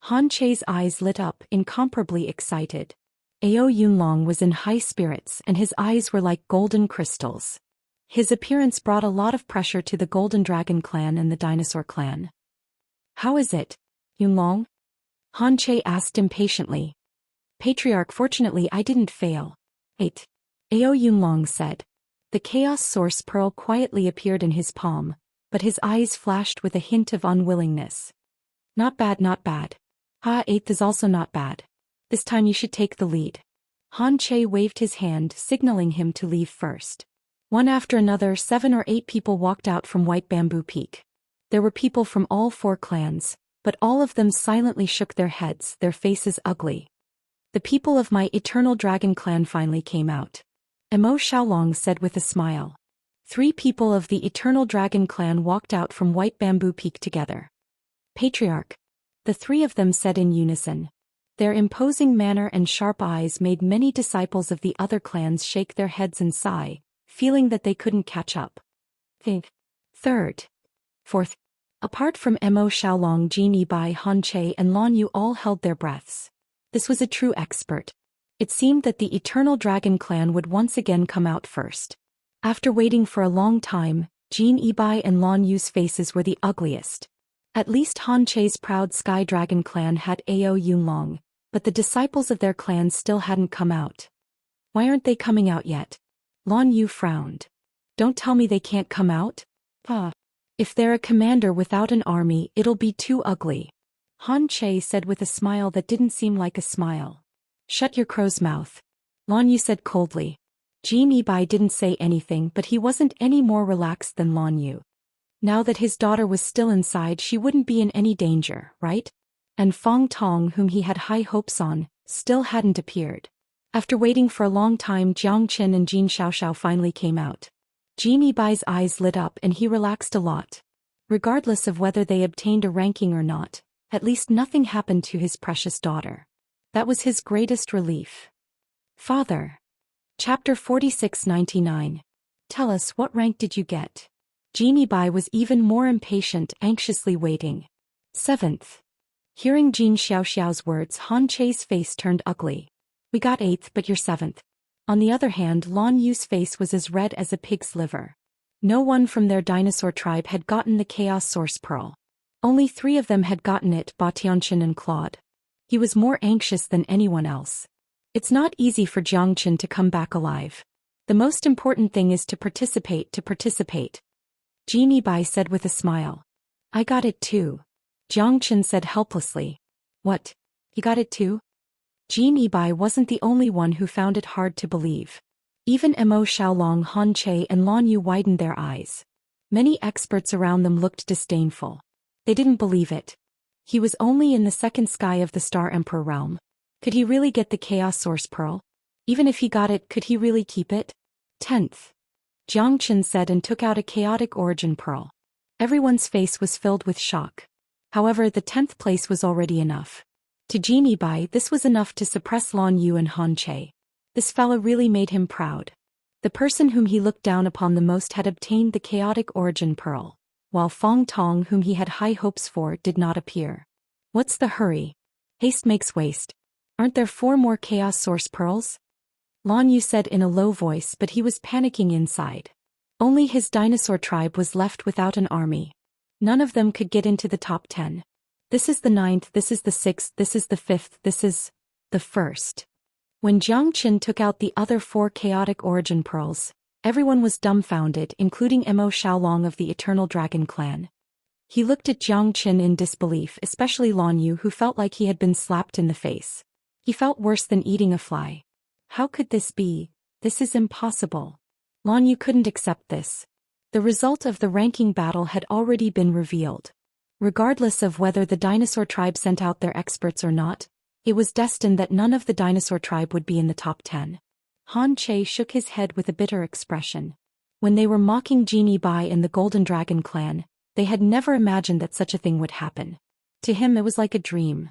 Han Che's eyes lit up, incomparably excited. Ao Yunlong was in high spirits and his eyes were like golden crystals. His appearance brought a lot of pressure to the Golden Dragon Clan and the Dinosaur Clan. How is it, Yunlong? Han Che asked impatiently. Patriarch, fortunately I didn't fail. 8. Ao Yunlong said. The Chaos Source Pearl quietly appeared in his palm, but his eyes flashed with a hint of unwillingness. Not bad, not bad. 8th is also not bad. This time you should take the lead. Han Che waved his hand, signaling him to leave first. One after another, 7 or 8 people walked out from White Bamboo Peak. There were people from all 4 clans, but all of them silently shook their heads, their faces ugly. The people of my Eternal Dragon Clan finally came out. Emo Xiaolong said with a smile. 3 people of the Eternal Dragon Clan walked out from White Bamboo Peak together. Patriarch. The 3 of them said in unison. Their imposing manner and sharp eyes made many disciples of the other clans shake their heads and sigh, feeling that they couldn't catch up. 3rd. 4th. Apart from Emo Xiaolong, Jin Ibai, Han Che and Lan Yu all held their breaths. This was a true expert. It seemed that the Eternal Dragon Clan would once again come out first. After waiting for a long time, Jin Ibai and Lan Yu's faces were the ugliest. At least Han Che's proud Sky Dragon Clan had Ao Yunlong, but the disciples of their clan still hadn't come out. Why aren't they coming out yet? Lan Yu frowned. Don't tell me they can't come out? If they're a commander without an army, it'll be too ugly. Han Che said with a smile that didn't seem like a smile. Shut your crow's mouth. Lan Yu said coldly. Jin Ibai didn't say anything, but he wasn't any more relaxed than Lan Yu. Now that his daughter was still inside, she wouldn't be in any danger, right? And Fong Tong, whom he had high hopes on, still hadn't appeared. After waiting for a long time, Jiang Qin and Jin Xiaoxiao finally came out. Jin Ibai's eyes lit up and he relaxed a lot. Regardless of whether they obtained a ranking or not, at least nothing happened to his precious daughter. That was his greatest relief. Father. Chapter 4699. Tell us, what rank did you get? Jin Ibai was even more impatient, anxiously waiting. 7th. Hearing Jin Xiaoxiao's words, Han Che's face turned ugly. We got 8th, but you're 7th. On the other hand, Lan Yu's face was as red as a pig's liver. No one from their dinosaur tribe had gotten the Chaos Source Pearl. Only 3 of them had gotten it, Tianqin and Claude. He was more anxious than anyone else. It's not easy for Jiangqin to come back alive. The most important thing is to participate. Jin Ibai said with a smile. I got it too. Jiangqin said helplessly. What? You got it too? Jin Ibai wasn't the only one who found it hard to believe. Even Emo Xiaolong, Han Che and Lan Yu widened their eyes. Many experts around them looked disdainful. They didn't believe it. He was only in the 2nd sky of the Star Emperor realm. Could he really get the Chaos Source Pearl? Even if he got it, could he really keep it? 10th. Jiangqin said and took out a Chaotic Origin Pearl. Everyone's face was filled with shock. However, the 10th place was already enough. To Jin Ibai, this was enough to suppress Lan Yu and Han Che. This fella really made him proud. The person whom he looked down upon the most had obtained the Chaotic Origin Pearl, while Fong Tong, whom he had high hopes for, did not appear. What's the hurry? Haste makes waste. Aren't there 4 more Chaos Source Pearls? Lan Yu said in a low voice, but he was panicking inside. Only his dinosaur tribe was left without an army. None of them could get into the top 10. This is the 9th, this is the 6th, this is the 5th, this is the 1st. When Jiangqin took out the other 4 Chaotic Origin Pearls, everyone was dumbfounded, including Emo Xiaolong of the Eternal Dragon Clan. He looked at Jiangqin in disbelief, especially Lan Yu, who felt like he had been slapped in the face. He felt worse than eating a fly. How could this be? This is impossible. Lan Yu couldn't accept this. The result of the ranking battle had already been revealed. Regardless of whether the dinosaur tribe sent out their experts or not, it was destined that none of the dinosaur tribe would be in the top 10. Han Che shook his head with a bitter expression. When they were mocking Genie Bai and the Golden Dragon clan, they had never imagined that such a thing would happen. To him it was like a dream.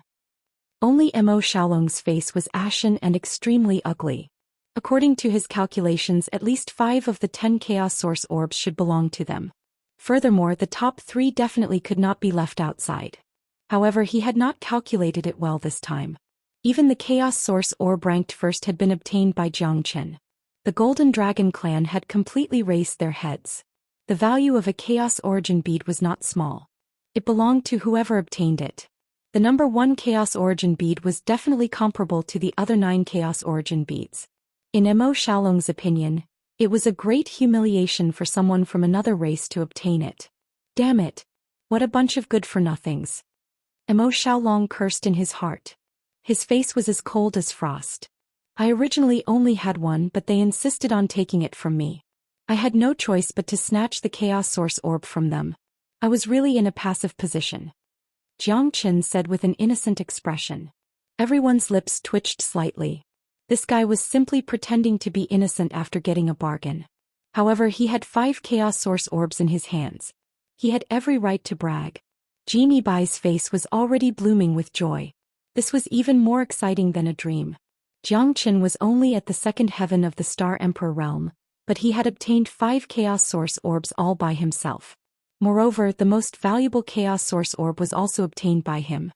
Only Mo Xiaolong's face was ashen and extremely ugly. According to his calculations, at least 5 of the 10 Chaos Source orbs should belong to them. Furthermore, the top 3 definitely could not be left outside. However, he had not calculated it well this time. Even the Chaos Source orb ranked first had been obtained by Jiang Chen. The Golden Dragon clan had completely raised their heads. The value of a Chaos Origin bead was not small. It belonged to whoever obtained it. The number 1 Chaos Origin bead was definitely comparable to the other 9 Chaos Origin beads. In Mo Xiaolong's opinion, it was a great humiliation for someone from another race to obtain it. Damn it! What a bunch of good-for-nothings. Mo Xiaolong cursed in his heart. His face was as cold as frost. I originally only had one, but they insisted on taking it from me. I had no choice but to snatch the Chaos Source orb from them. I was really in a passive position. Jiang Chen said with an innocent expression. Everyone's lips twitched slightly. This guy was simply pretending to be innocent after getting a bargain. However, he had 5 Chaos Source orbs in his hands. He had every right to brag. Genie Bai's face was already blooming with joy. This was even more exciting than a dream. Jiang Chen was only at the 2nd heaven of the Star Emperor realm, but he had obtained 5 Chaos Source orbs all by himself. Moreover, the most valuable Chaos Source orb was also obtained by him.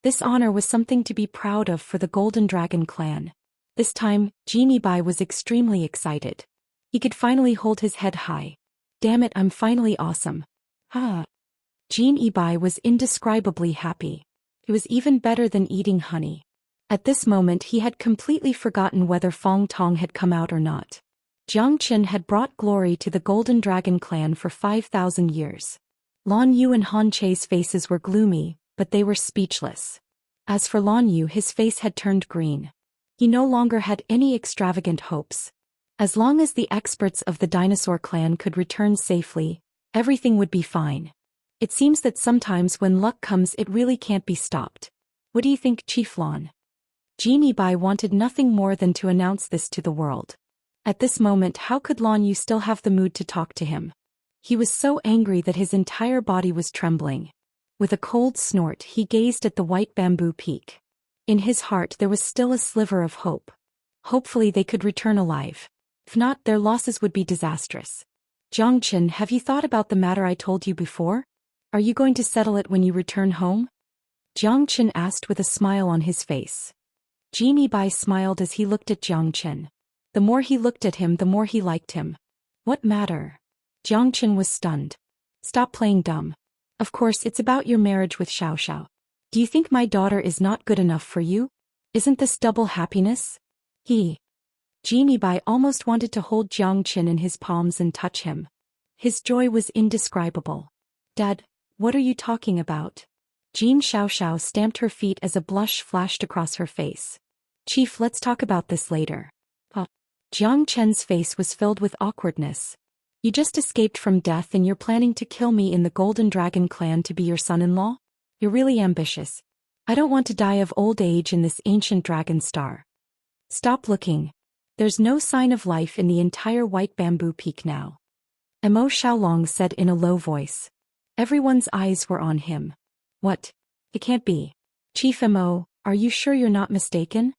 This honor was something to be proud of for the Golden Dragon clan. This time, Genie Bai was extremely excited. He could finally hold his head high. Damn it, I'm finally awesome. Ah. Genie Bai was indescribably happy. It was even better than eating honey. At this moment he had completely forgotten whether Fong Tong had come out or not. Jiang Chen had brought glory to the Golden Dragon clan for 5,000 years. Lan Yu and Han Che's faces were gloomy, but they were speechless. As for Lan Yu, his face had turned green. He no longer had any extravagant hopes. As long as the experts of the dinosaur clan could return safely, everything would be fine. It seems that sometimes when luck comes it really can't be stopped. What do you think, Chief Lan? Genie Bai wanted nothing more than to announce this to the world. At this moment, how could Lan Yu still have the mood to talk to him? He was so angry that his entire body was trembling. With a cold snort, he gazed at the white bamboo peak. In his heart there was still a sliver of hope. Hopefully they could return alive. If not, their losses would be disastrous. Jiang Chen, have you thought about the matter I told you before? Are you going to settle it when you return home? Jiang Chen asked with a smile on his face. Genie Bai smiled as he looked at Jiang Chen. The more he looked at him, the more he liked him. What matter? Jiang Chen was stunned. Stop playing dumb. Of course, it's about your marriage with Xiaoxiao. Do you think my daughter is not good enough for you? Isn't this double happiness? Genie Bai almost wanted to hold Jiang Chen in his palms and touch him. His joy was indescribable. Dad, what are you talking about? Jean Xiaoxiao stamped her feet as a blush flashed across her face. Chief, let's talk about this later. Jiang Chen's face was filled with awkwardness. You just escaped from death and you're planning to kill me in the Golden Dragon clan to be your son-in-law? You're really ambitious. I don't want to die of old age in this ancient dragon star. Stop looking. There's no sign of life in the entire white bamboo peak now. Mo Xiaolong said in a low voice. Everyone's eyes were on him. What? It can't be. Chief Mo, are you sure you're not mistaken?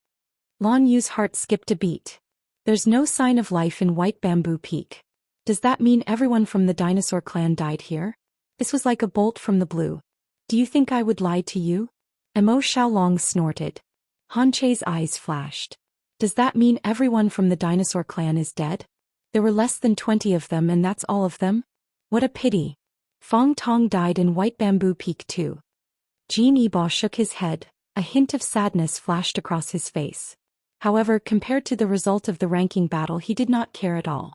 Lan Yu's heart skipped a beat. There's no sign of life in white bamboo peak. Does that mean everyone from the dinosaur clan died here? This was like a bolt from the blue. Do you think I would lie to you? Mo Xiaolong snorted. Han Che's eyes flashed. Does that mean everyone from the dinosaur clan is dead? There were less than 20 of them and that's all of them? What a pity. Fong Tong died in white bamboo peak too. Jin Yibo shook his head, a hint of sadness flashed across his face. However, compared to the result of the ranking battle, he did not care at all.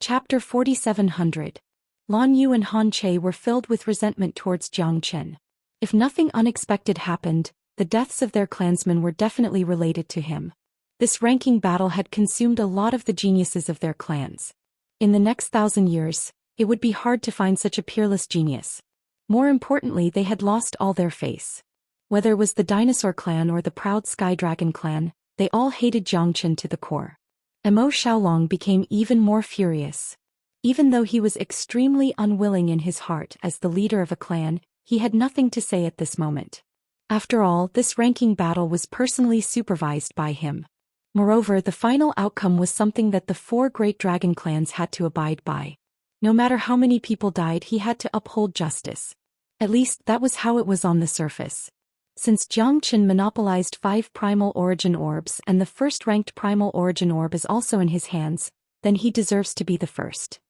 Chapter 4700. Lan Yu and Han Che were filled with resentment towards Jiang Chen. If nothing unexpected happened, the deaths of their clansmen were definitely related to him. This ranking battle had consumed a lot of the geniuses of their clans. In the next 1,000 years, it would be hard to find such a peerless genius. More importantly, they had lost all their face. Whether it was the dinosaur clan or the proud sky dragon clan, they all hated Zhou Xian to the core. Mo Xiaolong became even more furious. Even though he was extremely unwilling in his heart as the leader of a clan, he had nothing to say at this moment. After all, this ranking battle was personally supervised by him. Moreover, the final outcome was something that the 4 great dragon clans had to abide by. No matter how many people died, he had to uphold justice. At least that was how it was on the surface. Since Zhou Xian monopolized 5 primal origin orbs and the first-ranked primal origin orb is also in his hands, then he deserves to be the first.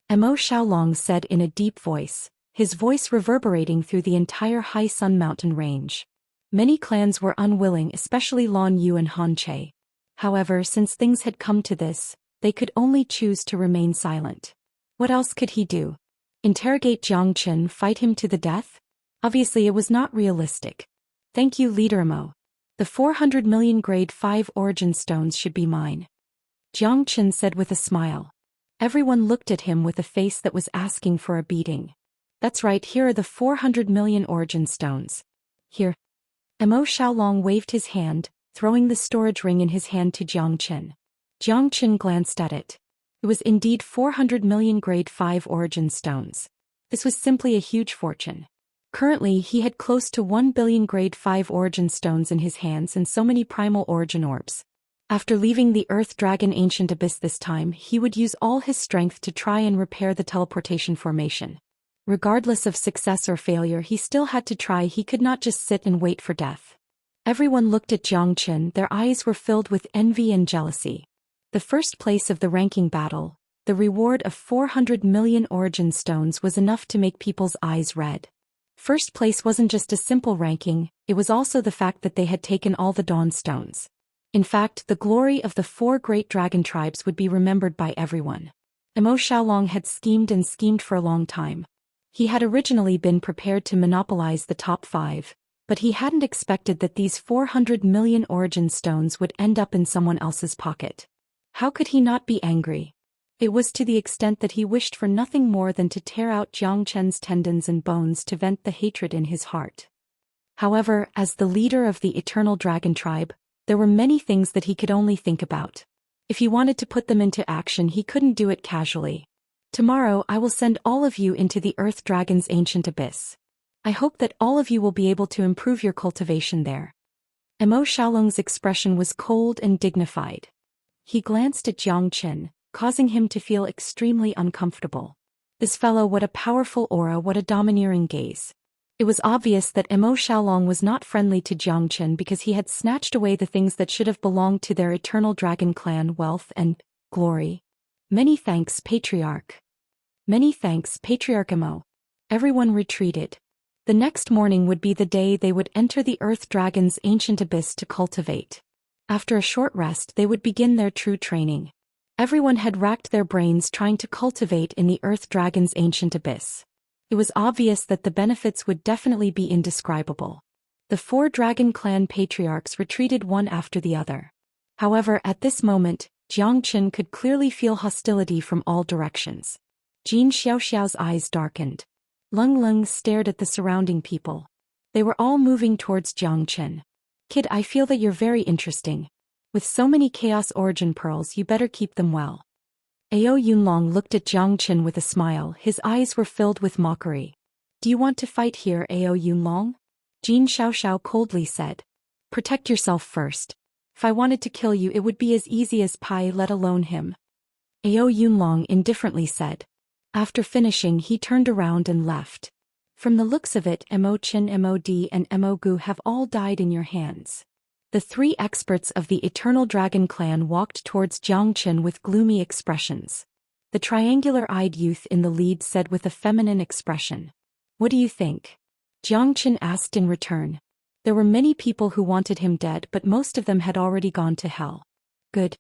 Mo Xiaolong said in a deep voice, his voice reverberating through the entire High Sun Mountain range. Many clans were unwilling, especially Lan Yu and Han Che. However, since things had come to this, they could only choose to remain silent. What else could he do? Interrogate Zhou Xian, fight him to the death? Obviously it was not realistic. Thank you, Leader Mo. The 400 million grade 5 origin stones should be mine. Zhou Xian said with a smile. Everyone looked at him with a face that was asking for a beating. That's right, here are the 400 million origin stones. Here. Mo Xiaolong waved his hand, throwing the storage ring in his hand to Zhou Xian. Zhou Xian glanced at it. It was indeed 400 million grade 5 origin stones. This was simply a huge fortune. Currently, he had close to 1 billion grade 5 origin stones in his hands and so many primal origin orbs. After leaving the Earth Dragon Ancient Abyss this time, he would use all his strength to try and repair the teleportation formation. Regardless of success or failure, he still had to try. He could not just sit and wait for death. Everyone looked at Zhou Xian, their eyes were filled with envy and jealousy. The first place of the ranking battle, the reward of 400 million origin stones was enough to make people's eyes red. First place wasn't just a simple ranking, it was also the fact that they had taken all the Dawn stones. In fact, the glory of the 4 great dragon tribes would be remembered by everyone. Mo Xiaolong had schemed and schemed for a long time. He had originally been prepared to monopolize the top 5, but he hadn't expected that these 400 million origin stones would end up in someone else's pocket. How could he not be angry? It was to the extent that he wished for nothing more than to tear out Zhou Xian's tendons and bones to vent the hatred in his heart. However, as the leader of the Eternal Dragon Tribe, there were many things that he could only think about. If he wanted to put them into action, he couldn't do it casually. Tomorrow I will send all of you into the Earth Dragon's Ancient Abyss. I hope that all of you will be able to improve your cultivation there. Mo Xiaolong's expression was cold and dignified. He glanced at Zhou Xian, causing him to feel extremely uncomfortable. This fellow, what a powerful aura, what a domineering gaze. It was obvious that Mo Xiaolong was not friendly to Zhou Xian because he had snatched away the things that should have belonged to their Eternal Dragon clan: wealth and glory. Many thanks, Patriarch. Many thanks, Patriarch Mo. Everyone retreated. The next morning would be the day they would enter the Earth Dragon's Ancient Abyss to cultivate. After a short rest, they would begin their true training. Everyone had racked their brains trying to cultivate in the Earth Dragon's Ancient Abyss. It was obvious that the benefits would definitely be indescribable. The 4 Dragon Clan patriarchs retreated one after the other. However, at this moment, Zhou Xian could clearly feel hostility from all directions. Jin Xiaoxiao's eyes darkened. Lung Lung stared at the surrounding people. They were all moving towards Zhou Xian. Kid, I feel that you're very interesting. With so many Chaos Origin Pearls, you better keep them well. Ao Yunlong looked at Zhou Xian with a smile, his eyes were filled with mockery. Do you want to fight here, Ao Yunlong? Jin Xiaoxiao coldly said. Protect yourself first. If I wanted to kill you, it would be as easy as pie, let alone him. Ao Yunlong indifferently said. After finishing, he turned around and left. From the looks of it, Mo Chen, Mod, and Mo Gu have all died in your hands. The 3 experts of the Eternal Dragon clan walked towards Zhou Xian with gloomy expressions. The triangular-eyed youth in the lead said with a feminine expression. What do you think? Zhou Xian asked in return. There were many people who wanted him dead, but most of them had already gone to hell. Good.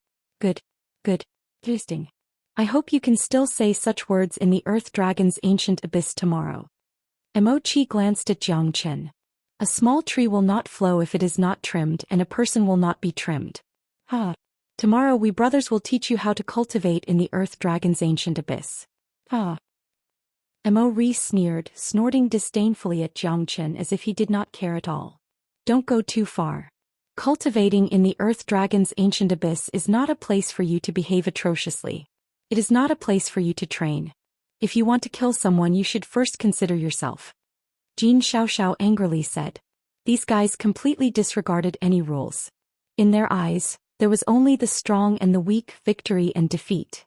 Interesting. I hope you can still say such words in the Earth Dragon's Ancient Abyss tomorrow. Mo Qi glanced at Zhou Xian. A small tree will not flow if it is not trimmed, and a person will not be trimmed. Tomorrow we brothers will teach you how to cultivate in the Earth Dragon's Ancient Abyss. Mo sneered, snorting disdainfully at Zhou Xian as if he did not care at all. Don't go too far. Cultivating in the Earth Dragon's ancient abyss is not a place for you to behave atrociously. It is not a place for you to train. If you want to kill someone, you should first consider yourself. Xianxia angrily said. These guys completely disregarded any rules. In their eyes, there was only the strong and the weak, victory and defeat.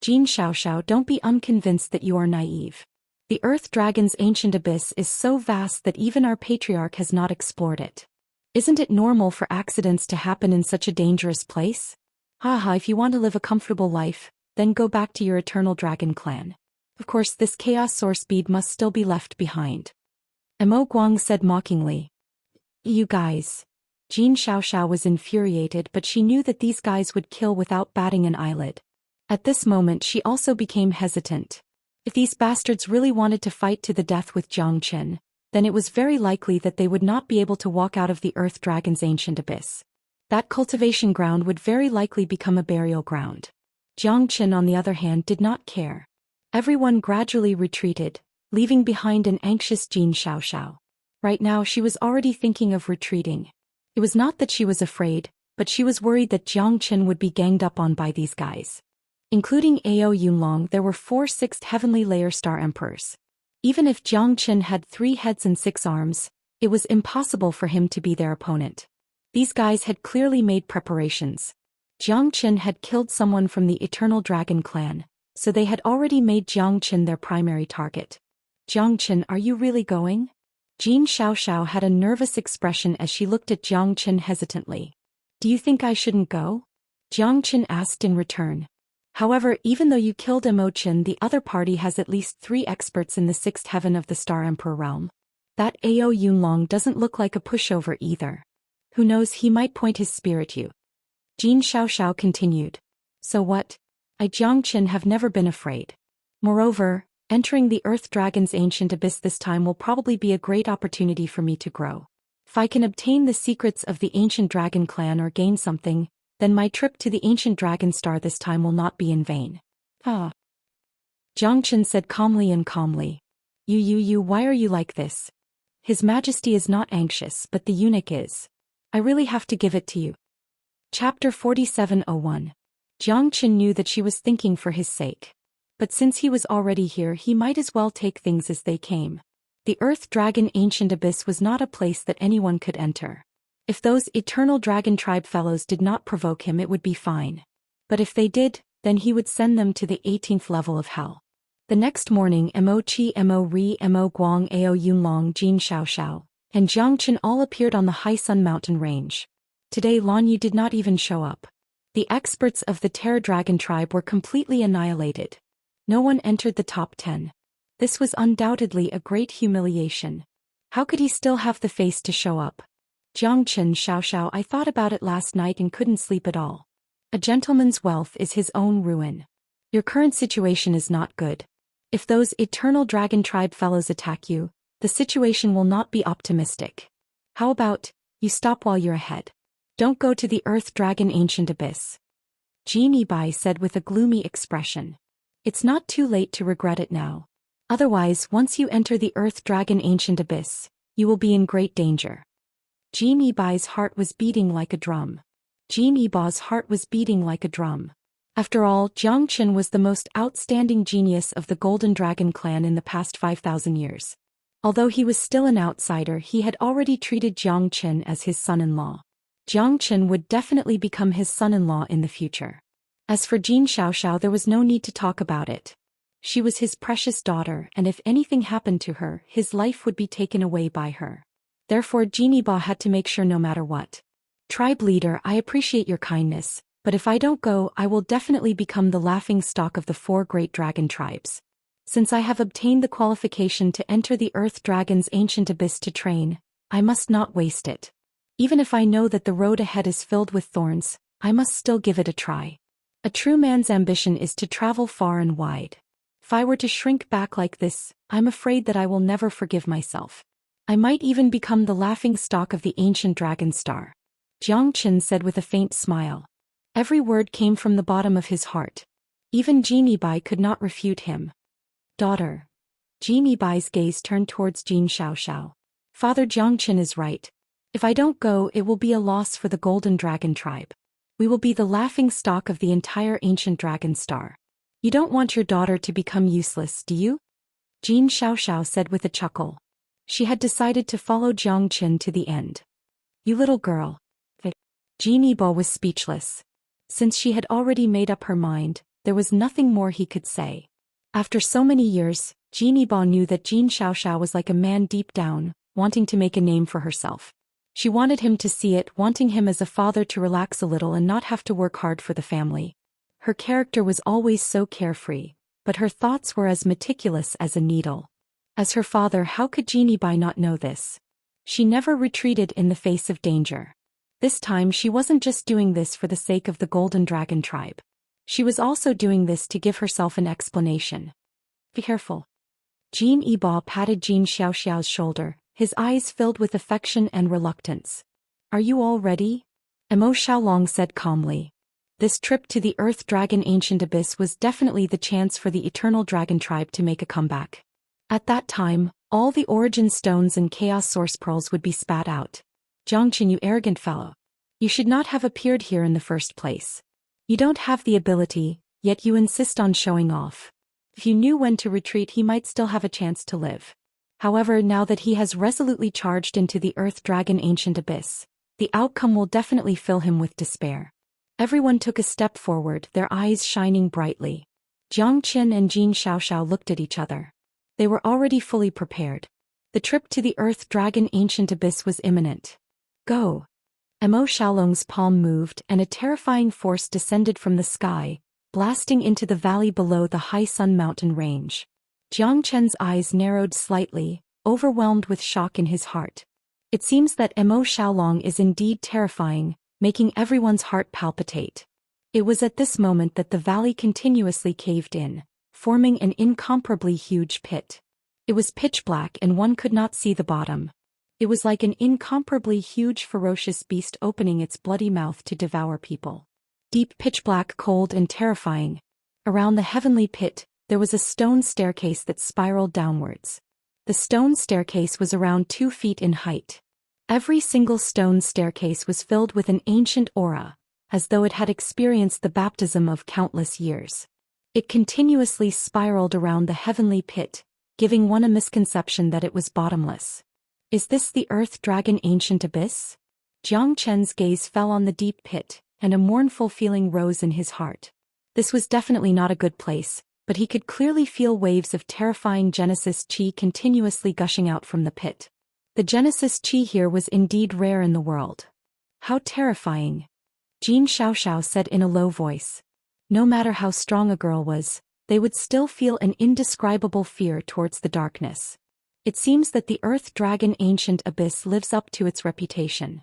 Xianxia, don't be unconvinced that you are naive. The Earth Dragon's ancient abyss is so vast that even our patriarch has not explored it. Isn't it normal for accidents to happen in such a dangerous place? Haha, if you want to live a comfortable life, then go back to your eternal dragon clan. Of course, this chaos source bead must still be left behind. Mo Guang said mockingly. You guys. Xianxia was infuriated, but she knew that these guys would kill without batting an eyelid. At this moment she also became hesitant. If these bastards really wanted to fight to the death with Zhou Xian, then it was very likely that they would not be able to walk out of the Earth Dragon's ancient abyss. That cultivation ground would very likely become a burial ground. Zhou Xian, on the other hand, did not care. Everyone gradually retreated, leaving behind an anxious Xianxia. Right now she was already thinking of retreating. It was not that she was afraid, but she was worried that Zhou Xian would be ganged up on by these guys. Including Ao Yunlong, there were 4 sixth heavenly layer star emperors. Even if Zhou Xian had 3 heads and 6 arms, it was impossible for him to be their opponent. These guys had clearly made preparations. Zhou Xian had killed someone from the Eternal Dragon clan, so they had already made Zhou Xian their primary target. Zhou Xian, are you really going? Xianxia had a nervous expression as she looked at Zhou Xian hesitantly. Do you think I shouldn't go? Zhou Xian asked in return. However, even though you killed Mo Qian, the other party has at least 3 experts in the 6th heaven of the Star Emperor realm. That Ao Yunlong doesn't look like a pushover either. Who knows, he might point his spear at you. Xianxia continued. So what? I Zhou Xian have never been afraid. Moreover, entering the Earth Dragon's ancient abyss this time will probably be a great opportunity for me to grow. If I can obtain the secrets of the ancient dragon clan or gain something, then my trip to the ancient dragon star this time will not be in vain. Ah. Zhou Xian said calmly. You, why are you like this? His Majesty is not anxious, but the eunuch is. I really have to give it to you. Chapter 47:01. Zhou Xian knew that she was thinking for his sake. But since he was already here, he might as well take things as they came. The Earth Dragon Ancient Abyss was not a place that anyone could enter. If those Eternal Dragon Tribe fellows did not provoke him, it would be fine. But if they did, then he would send them to the 18th level of hell. The next morning, Mo Qi, Mo Ri, Mo Guang, Ao Yunlong, Xianxia, and Zhou Xian all appeared on the High Sun Mountain range. Today Lan Yu did not even show up. The experts of the Terra Dragon Tribe were completely annihilated. No one entered the top 10. This was undoubtedly a great humiliation. How could he still have the face to show up? Zhou Xian, I thought about it last night and couldn't sleep at all. A gentleman's wealth is his own ruin. Your current situation is not good. If those Eternal Dragon Tribe fellows attack you, the situation will not be optimistic. How about, you stop while you're ahead? Don't go to the Earth Dragon Ancient Abyss. Genie Bai said with a gloomy expression. It's not too late to regret it now. Otherwise, once you enter the Earth Dragon Ancient Abyss, you will be in great danger. Genie Bai's heart was beating like a drum. Genie Bai's heart was beating like a drum. After all, Zhou Xian was the most outstanding genius of the Golden Dragon clan in the past 5,000 years. Although he was still an outsider, he had already treated Zhou Xian as his son-in-law. Zhou Xian would definitely become his son-in-law in the future. As for Xianxia, there was no need to talk about it. She was his precious daughter, and if anything happened to her, his life would be taken away by her. Therefore Genie Ba had to make sure no matter what. Tribe leader, I appreciate your kindness, but if I don't go, I will definitely become the laughing stock of the 4 great dragon tribes. Since I have obtained the qualification to enter the Earth Dragon's ancient abyss to train, I must not waste it. Even if I know that the road ahead is filled with thorns, I must still give it a try. A true man's ambition is to travel far and wide. If I were to shrink back like this, I'm afraid that I will never forgive myself. I might even become the laughing stock of the ancient dragon star. Zhou Xian said with a faint smile. Every word came from the bottom of his heart. Even Genie Bai could not refute him. Daughter. Jimmy Bai's gaze turned towards Jin Xiaoxiao. Father Jiangchen is right. If I don't go, it will be a loss for the Golden Dragon tribe. We will be the laughing stock of the entire ancient dragon star. You don't want your daughter to become useless, do you? Jin Xiaoxiao said with a chuckle. She had decided to follow Jiangchen to the end. You little girl. Jin Yibo was speechless. Since she had already made up her mind, there was nothing more he could say. After so many years, Jin Yibo knew that Jin Xiaoxiao was like a man deep down, wanting to make a name for herself. She wanted him to see it, wanting him as a father to relax a little and not have to work hard for the family. Her character was always so carefree, but her thoughts were as meticulous as a needle. As her father, how could Jin Bai not know this? She never retreated in the face of danger. This time she wasn't just doing this for the sake of the Golden Dragon tribe. She was also doing this to give herself an explanation. Be careful. Jin Yibo patted Jin Xiaoxiao's shoulder, his eyes filled with affection and reluctance. Are you all ready? Mo Xiaolong said calmly. This trip to the Earth Dragon Ancient Abyss was definitely the chance for the Eternal Dragon tribe to make a comeback. At that time, all the Origin Stones and Chaos Source Pearls would be spat out. Jiangchen, you arrogant fellow. You should not have appeared here in the first place. You don't have the ability, yet you insist on showing off. If you knew when to retreat, he might still have a chance to live. However, now that he has resolutely charged into the Earth Dragon Ancient Abyss, the outcome will definitely fill him with despair. Everyone took a step forward, their eyes shining brightly. Jiangchen and Jin Xiaoxiao looked at each other. They were already fully prepared. The trip to the Earth Dragon Ancient Abyss was imminent. Go! Mo Xiaolong's palm moved and a terrifying force descended from the sky, blasting into the valley below the High Sun Mountain range. Jiangchen's eyes narrowed slightly, overwhelmed with shock in his heart. It seems that Mo Xiaolong is indeed terrifying, making everyone's heart palpitate. It was at this moment that the valley continuously caved in, forming an incomparably huge pit. It was pitch black and one could not see the bottom. It was like an incomparably huge ferocious beast opening its bloody mouth to devour people. Deep pitch black, cold and terrifying. Around the heavenly pit, there was a stone staircase that spiraled downwards. The stone staircase was around 2 feet in height. Every single stone staircase was filled with an ancient aura, as though it had experienced the baptism of countless years. It continuously spiraled around the heavenly pit, giving one a misconception that it was bottomless. Is this the Earth Dragon Ancient Abyss? Jiangchen's gaze fell on the deep pit, and a mournful feeling rose in his heart. This was definitely not a good place, but he could clearly feel waves of terrifying Genesis Chi continuously gushing out from the pit. The Genesis Chi here was indeed rare in the world. How terrifying! Jin Xiaoxiao said in a low voice. No matter how strong a girl was, they would still feel an indescribable fear towards the darkness. It seems that the Earth Dragon Ancient Abyss lives up to its reputation.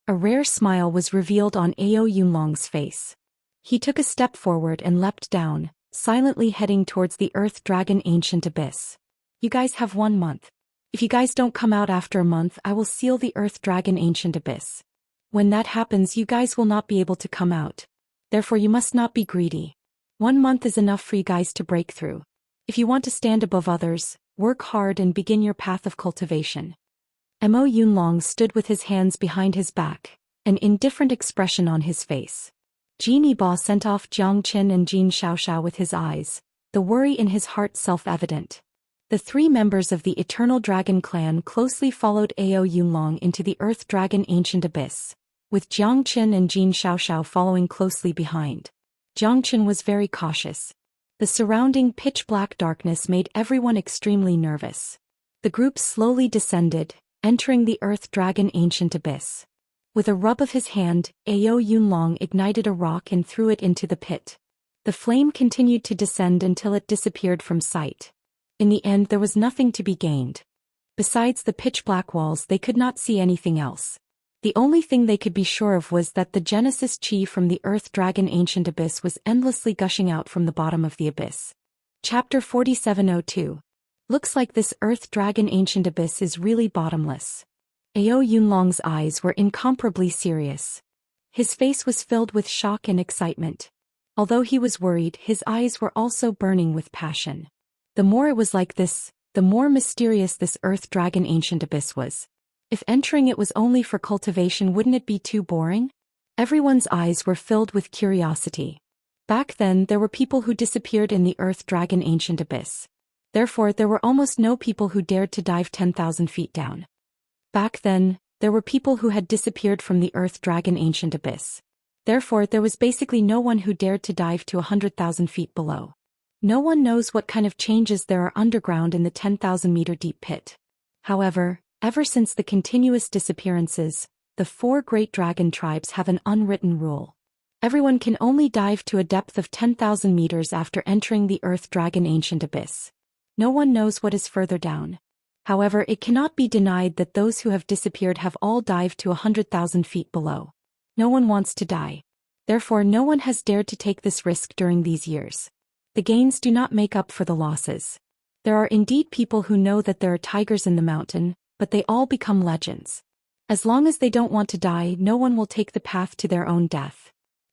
A rare smile was revealed on Ao Yunlong's face. He took a step forward and leapt down, silently heading towards the Earth Dragon Ancient Abyss. You guys have 1 month. If you guys don't come out after a month, I will seal the Earth Dragon Ancient Abyss. When that happens, you guys will not be able to come out. Therefore you must not be greedy. 1 month is enough for you guys to break through. If you want to stand above others, work hard and begin your path of cultivation. Mo Yunlong stood with his hands behind his back, an indifferent expression on his face. Jin Yibo sent off Jiangchen and Jin Xiaoxiao with his eyes, the worry in his heart self-evident. The 3 members of the Eternal Dragon clan closely followed Ao Yunlong into the Earth Dragon Ancient Abyss, with Jiangchen and Jin Xiaoxiao following closely behind. Jiangchen was very cautious. The surrounding pitch-black darkness made everyone extremely nervous. The group slowly descended, entering the Earth Dragon Ancient Abyss. With a rub of his hand, Ao Yunlong ignited a rock and threw it into the pit. The flame continued to descend until it disappeared from sight. In the end, there was nothing to be gained. Besides the pitch-black walls, they could not see anything else. The only thing they could be sure of was that the Genesis Chi from the Earth Dragon Ancient Abyss was endlessly gushing out from the bottom of the abyss. Chapter 4702. Looks like this Earth Dragon Ancient Abyss is really bottomless. Ao Yunlong's eyes were incomparably serious. His face was filled with shock and excitement. Although he was worried, his eyes were also burning with passion. The more it was like this, the more mysterious this earth dragon ancient abyss was. If entering it was only for cultivation, wouldn't it be too boring? Everyone's eyes were filled with curiosity. Back then, there were people who disappeared in the earth dragon ancient abyss. Therefore, there were almost no people who dared to dive 10,000 feet down. Back then, there were people who had disappeared from the earth dragon ancient abyss. Therefore, there was basically no one who dared to dive to 100,000 feet below. No one knows what kind of changes there are underground in the 10,000-meter deep pit. However, ever since the continuous disappearances, the 4 great dragon tribes have an unwritten rule. Everyone can only dive to a depth of 10,000 meters after entering the earth dragon ancient abyss. No one knows what is further down. However, it cannot be denied that those who have disappeared have all dived to 100,000 feet below. No one wants to die. Therefore, no one has dared to take this risk during these years. The gains do not make up for the losses. There are indeed people who know that there are tigers in the mountain, but they all become legends. As long as they don't want to die, no one will take the path to their own death.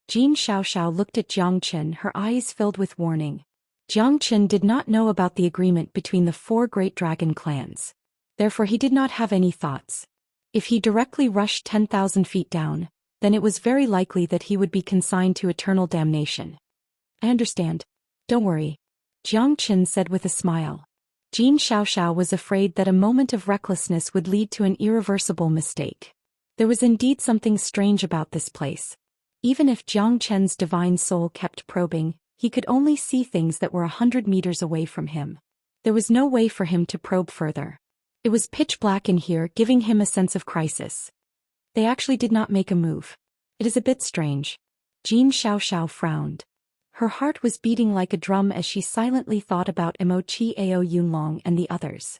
Xianxia looked at Zhou Xian, her eyes filled with warning. Zhou Xian did not know about the agreement between the 4 great dragon clans. Therefore, he did not have any thoughts. If he directly rushed 10,000 feet down, then it was very likely that he would be consigned to eternal damnation. I understand. Don't worry. Zhou Xian said with a smile. Xianxia was afraid that a moment of recklessness would lead to an irreversible mistake. There was indeed something strange about this place. Even if Zhou Qian's divine soul kept probing, he could only see things that were 100 meters away from him. There was no way for him to probe further. It was pitch black in here, giving him a sense of crisis. They actually did not make a move. It is a bit strange. Xianxia frowned. Her heart was beating like a drum as she silently thought about Imochi Ao Yunlong and the others.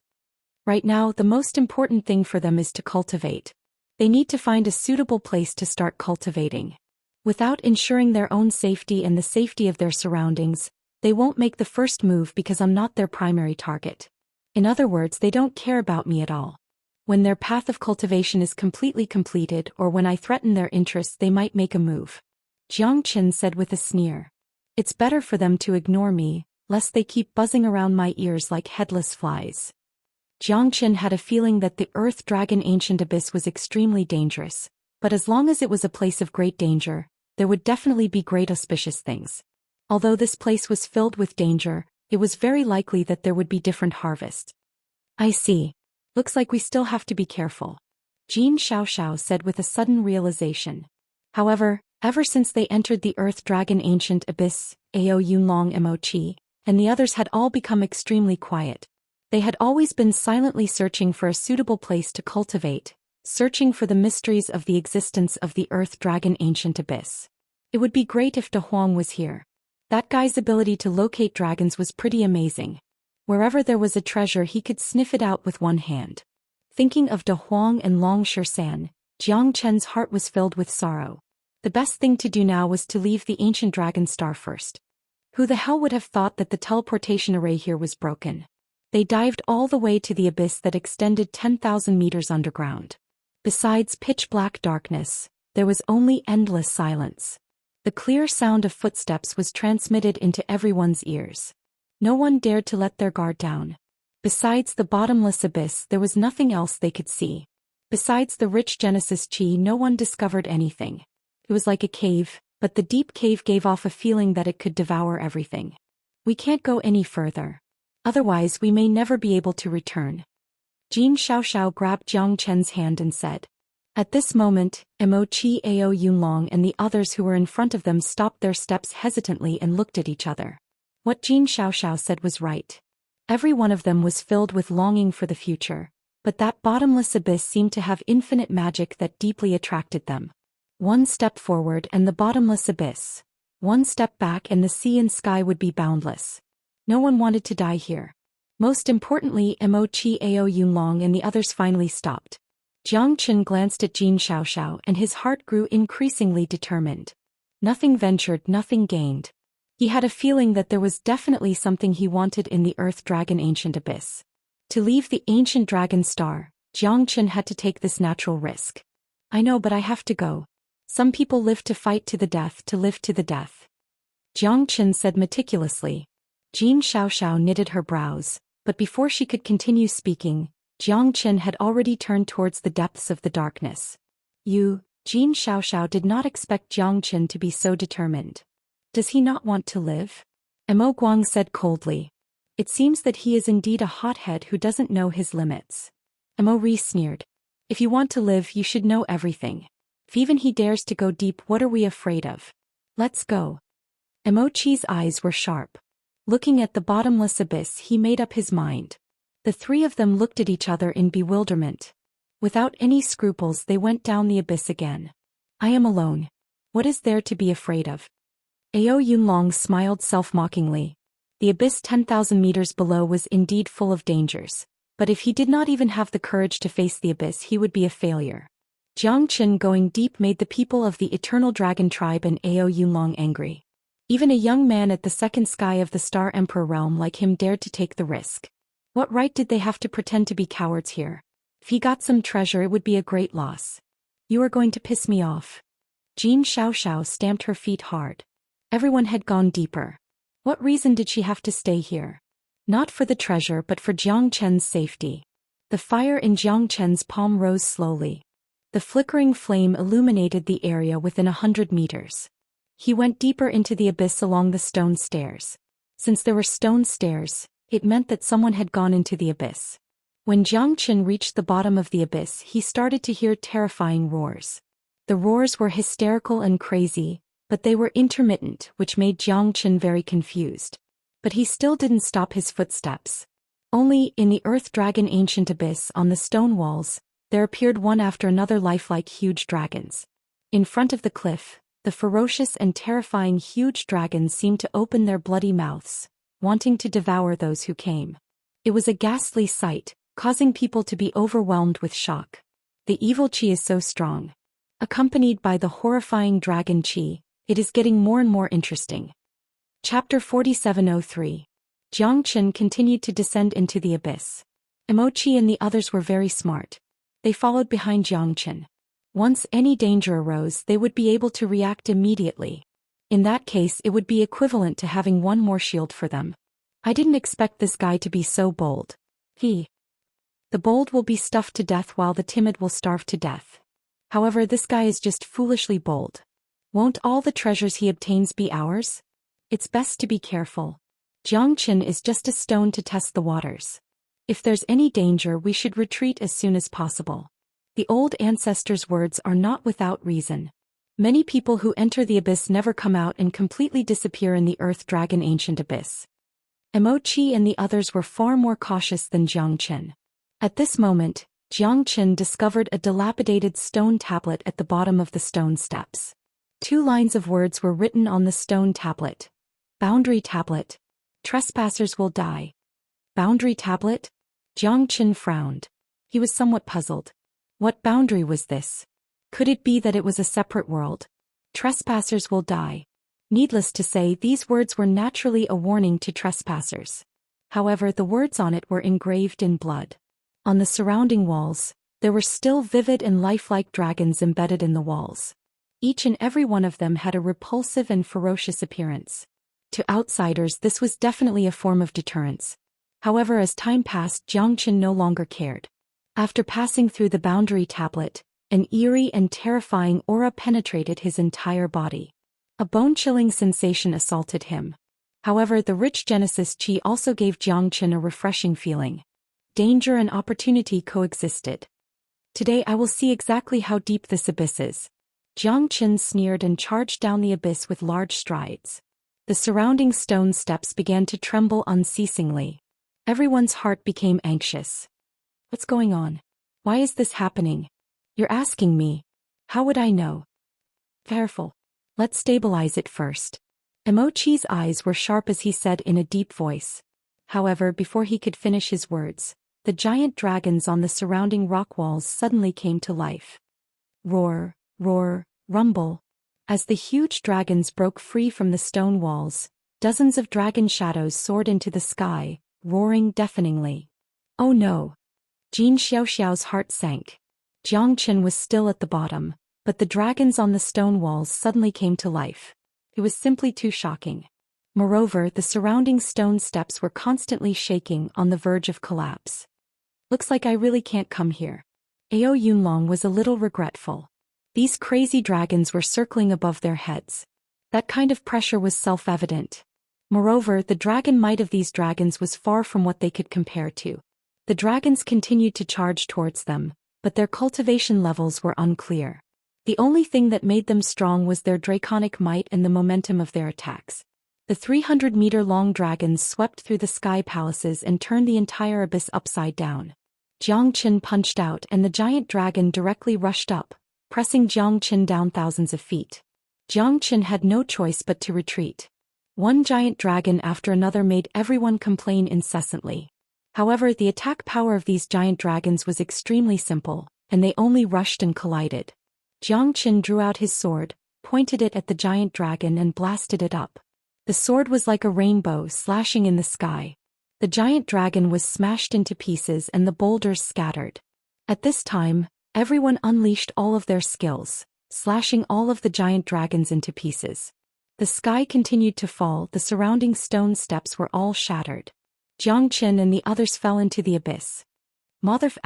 Right now, the most important thing for them is to cultivate. They need to find a suitable place to start cultivating. Without ensuring their own safety and the safety of their surroundings, they won't make the first move because I'm not their primary target. In other words, they don't care about me at all. When their path of cultivation is completely completed or when I threaten their interests, they might make a move. Zhou Xian said with a sneer. It's better for them to ignore me, lest they keep buzzing around my ears like headless flies. Zhou Xian had a feeling that the earth dragon ancient abyss was extremely dangerous, but as long as it was a place of great danger, there would definitely be great auspicious things. Although this place was filled with danger, it was very likely that there would be different harvests. I see. Looks like we still have to be careful. Xianxia said with a sudden realization. However, ever since they entered the earth dragon ancient abyss, Ao Yunlong Imochi, and the others had all become extremely quiet. They had always been silently searching for a suitable place to cultivate, searching for the mysteries of the existence of the earth dragon ancient abyss. It would be great if De Huang was here. That guy's ability to locate dragons was pretty amazing. Wherever there was a treasure, he could sniff it out with one hand. Thinking of De Huang and Long Shisan, Zhou Qian's heart was filled with sorrow. The best thing to do now was to leave the ancient dragon star first. Who the hell would have thought that the teleportation array here was broken? They dived all the way to the abyss that extended 10,000 meters underground. Besides pitch-black darkness, there was only endless silence. The clear sound of footsteps was transmitted into everyone's ears. No one dared to let their guard down. Besides the bottomless abyss, there was nothing else they could see. Besides the rich Genesis chi, no one discovered anything. It was like a cave, but the deep cave gave off a feeling that it could devour everything. We can't go any further. Otherwise, we may never be able to return. Xianxia grabbed Zhou Qian's hand and said. At this moment, Imochi Ao Yunlong and the others who were in front of them stopped their steps hesitantly and looked at each other. What Xianxia said was right. Every one of them was filled with longing for the future, but that bottomless abyss seemed to have infinite magic that deeply attracted them. One step forward and the bottomless abyss. One step back and the sea and sky would be boundless. No one wanted to die here. Most importantly, Imochi Ao Yunlong and the others finally stopped. Zhou Qian glanced at Xianxia and his heart grew increasingly determined. Nothing ventured, nothing gained. He had a feeling that there was definitely something he wanted in the earth dragon ancient abyss. To leave the ancient dragon star, Zhou Qian had to take this natural risk. I know, but I have to go. Some people live to fight to the death, to live to the death. Zhou Qian said meticulously. Xianxia knitted her brows. But before she could continue speaking, Xianxia had already turned towards the depths of the darkness. Jin Xiaoxiao did not expect Xianxia to be so determined. Does he not want to live? Mo Guang said coldly. It seems that he is indeed a hothead who doesn't know his limits. Mo Ri sneered. If you want to live, you should know everything. If even he dares to go deep, what are we afraid of? Let's go. Mo Chi's eyes were sharp. Looking at the bottomless abyss, he made up his mind. The three of them looked at each other in bewilderment. Without any scruples, they went down the abyss again. I am alone. What is there to be afraid of? Ao Yunlong smiled self-mockingly. The abyss 10,000 meters below was indeed full of dangers, but if he did not even have the courage to face the abyss, he would be a failure. Xianxia going deep made the people of the Eternal Dragon Tribe and Ao Yunlong angry. Even a young man at the second sky of the Star Emperor realm like him dared to take the risk. What right did they have to pretend to be cowards here? If he got some treasure, it would be a great loss. You are going to piss me off. Jin Xiaoxiao stamped her feet hard. Everyone had gone deeper. What reason did she have to stay here? Not for the treasure but for Xianxia's safety. The fire in Xianxia's palm rose slowly. The flickering flame illuminated the area within 100 meters. He went deeper into the abyss along the stone stairs. Since there were stone stairs, it meant that someone had gone into the abyss. When Xianxia reached the bottom of the abyss, he started to hear terrifying roars. The roars were hysterical and crazy, but they were intermittent, which made Xianxia very confused. But he still didn't stop his footsteps. Only, in the Earth Dragon ancient abyss on the stone walls, there appeared one after another lifelike huge dragons. In front of the cliff, the ferocious and terrifying huge dragons seemed to open their bloody mouths, wanting to devour those who came. It was a ghastly sight, causing people to be overwhelmed with shock. The evil qi is so strong. Accompanied by the horrifying dragon qi, it is getting more and more interesting. Chapter 4703. Xianxia continued to descend into the abyss. Emochi and the others were very smart. They followed behind Xianxia. Once any danger arose, they would be able to react immediately. In that case, it would be equivalent to having one more shield for them. I didn't expect this guy to be so bold. The bold will be stuffed to death while the timid will starve to death. However, this guy is just foolishly bold. Won't all the treasures he obtains be ours? It's best to be careful. Xianxia is just a stone to test the waters. If there's any danger, we should retreat as soon as possible. The old ancestors' words are not without reason. Many people who enter the abyss never come out and completely disappear in the Earth Dragon ancient abyss. Emochi and the others were far more cautious than Xianxia. At this moment, Xianxia discovered a dilapidated stone tablet at the bottom of the stone steps. 2 lines of words were written on the stone tablet. Boundary tablet. Trespassers will die. Boundary tablet? Xianxia frowned. He was somewhat puzzled. What boundary was this? Could it be that it was a separate world? Trespassers will die. Needless to say, these words were naturally a warning to trespassers. However, the words on it were engraved in blood. On the surrounding walls, there were still vivid and lifelike dragons embedded in the walls. Each and every one of them had a repulsive and ferocious appearance. To outsiders, this was definitely a form of deterrence. However, as time passed, Xianxia no longer cared. After passing through the boundary tablet, an eerie and terrifying aura penetrated his entire body. A bone-chilling sensation assaulted him. However, the rich Genesis Qi also gave Xianxia a refreshing feeling. Danger and opportunity coexisted. Today I will see exactly how deep this abyss is. Xianxia sneered and charged down the abyss with large strides. The surrounding stone steps began to tremble unceasingly. Everyone's heart became anxious. What's going on? Why is this happening? You're asking me. How would I know? Careful. Let's stabilize it first. Emochi's eyes were sharp as he said in a deep voice. However, before he could finish his words, the giant dragons on the surrounding rock walls suddenly came to life. Roar, roar, rumble. As the huge dragons broke free from the stone walls, dozens of dragon shadows soared into the sky, roaring deafeningly. Oh no! Jin Xiaoxiao's heart sank. Xianxia was still at the bottom, but the dragons on the stone walls suddenly came to life. It was simply too shocking. Moreover, the surrounding stone steps were constantly shaking on the verge of collapse. Looks like I really can't come here. Ao Yunlong was a little regretful. These crazy dragons were circling above their heads. That kind of pressure was self-evident. Moreover, the dragon might of these dragons was far from what they could compare to. The dragons continued to charge towards them, but their cultivation levels were unclear. The only thing that made them strong was their draconic might and the momentum of their attacks. The 300-meter-long dragons swept through the sky palaces and turned the entire abyss upside down. Zhou Xian punched out and the giant dragon directly rushed up, pressing Zhou Xian down thousands of feet. Zhou Xian had no choice but to retreat. One giant dragon after another made everyone complain incessantly. However, the attack power of these giant dragons was extremely simple, and they only rushed and collided. Zhou Xian drew out his sword, pointed it at the giant dragon and blasted it up. The sword was like a rainbow slashing in the sky. The giant dragon was smashed into pieces and the boulders scattered. At this time, everyone unleashed all of their skills, slashing all of the giant dragons into pieces. The sky continued to fall, the surrounding stone steps were all shattered. Zhou Xian and the others fell into the abyss. Motherf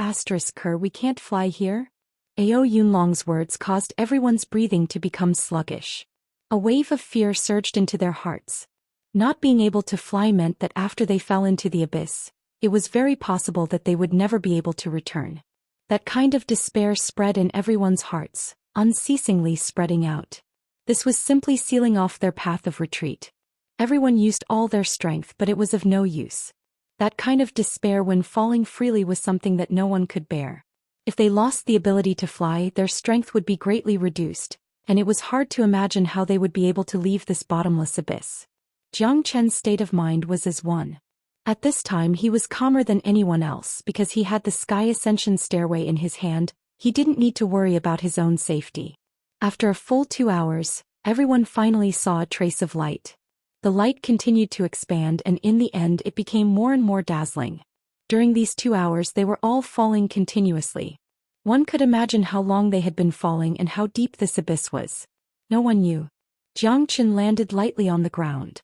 **, we can't fly here? Ao Yunlong's words caused everyone's breathing to become sluggish. A wave of fear surged into their hearts. Not being able to fly meant that after they fell into the abyss, it was very possible that they would never be able to return. That kind of despair spread in everyone's hearts, unceasingly spreading out. This was simply sealing off their path of retreat. Everyone used all their strength, but it was of no use. That kind of despair when falling freely was something that no one could bear. If they lost the ability to fly, their strength would be greatly reduced, and it was hard to imagine how they would be able to leave this bottomless abyss. Zhou Qian's state of mind was as one. At this time he was calmer than anyone else because he had the Sky Ascension stairway in his hand. He didn't need to worry about his own safety. After a full 2 hours, everyone finally saw a trace of light. The light continued to expand and in the end it became more and more dazzling. During these 2 hours they were all falling continuously. One could imagine how long they had been falling and how deep this abyss was. No one knew. Zhou Qian landed lightly on the ground.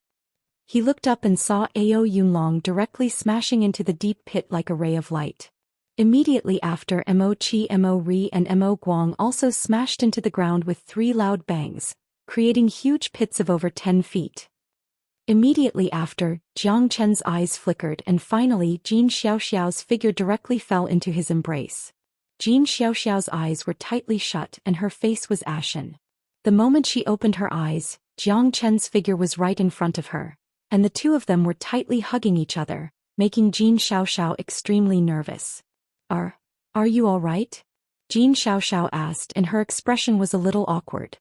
He looked up and saw Ao Yunlong directly smashing into the deep pit like a ray of light. Immediately after, Mo Qi, Mo Ri and Mo Guang also smashed into the ground with 3 loud bangs, creating huge pits of over 10 feet. Immediately after, Zhang Chen's eyes flickered and finally Jin Xiaoxiao's figure directly fell into his embrace. Jin Xiaoxiao's eyes were tightly shut and her face was ashen. The moment she opened her eyes, Zhang Chen's figure was right in front of her, and the two of them were tightly hugging each other, making Jin Xiaoxiao extremely nervous. Are you all right? Jin Xiaoxiao asked and her expression was a little awkward.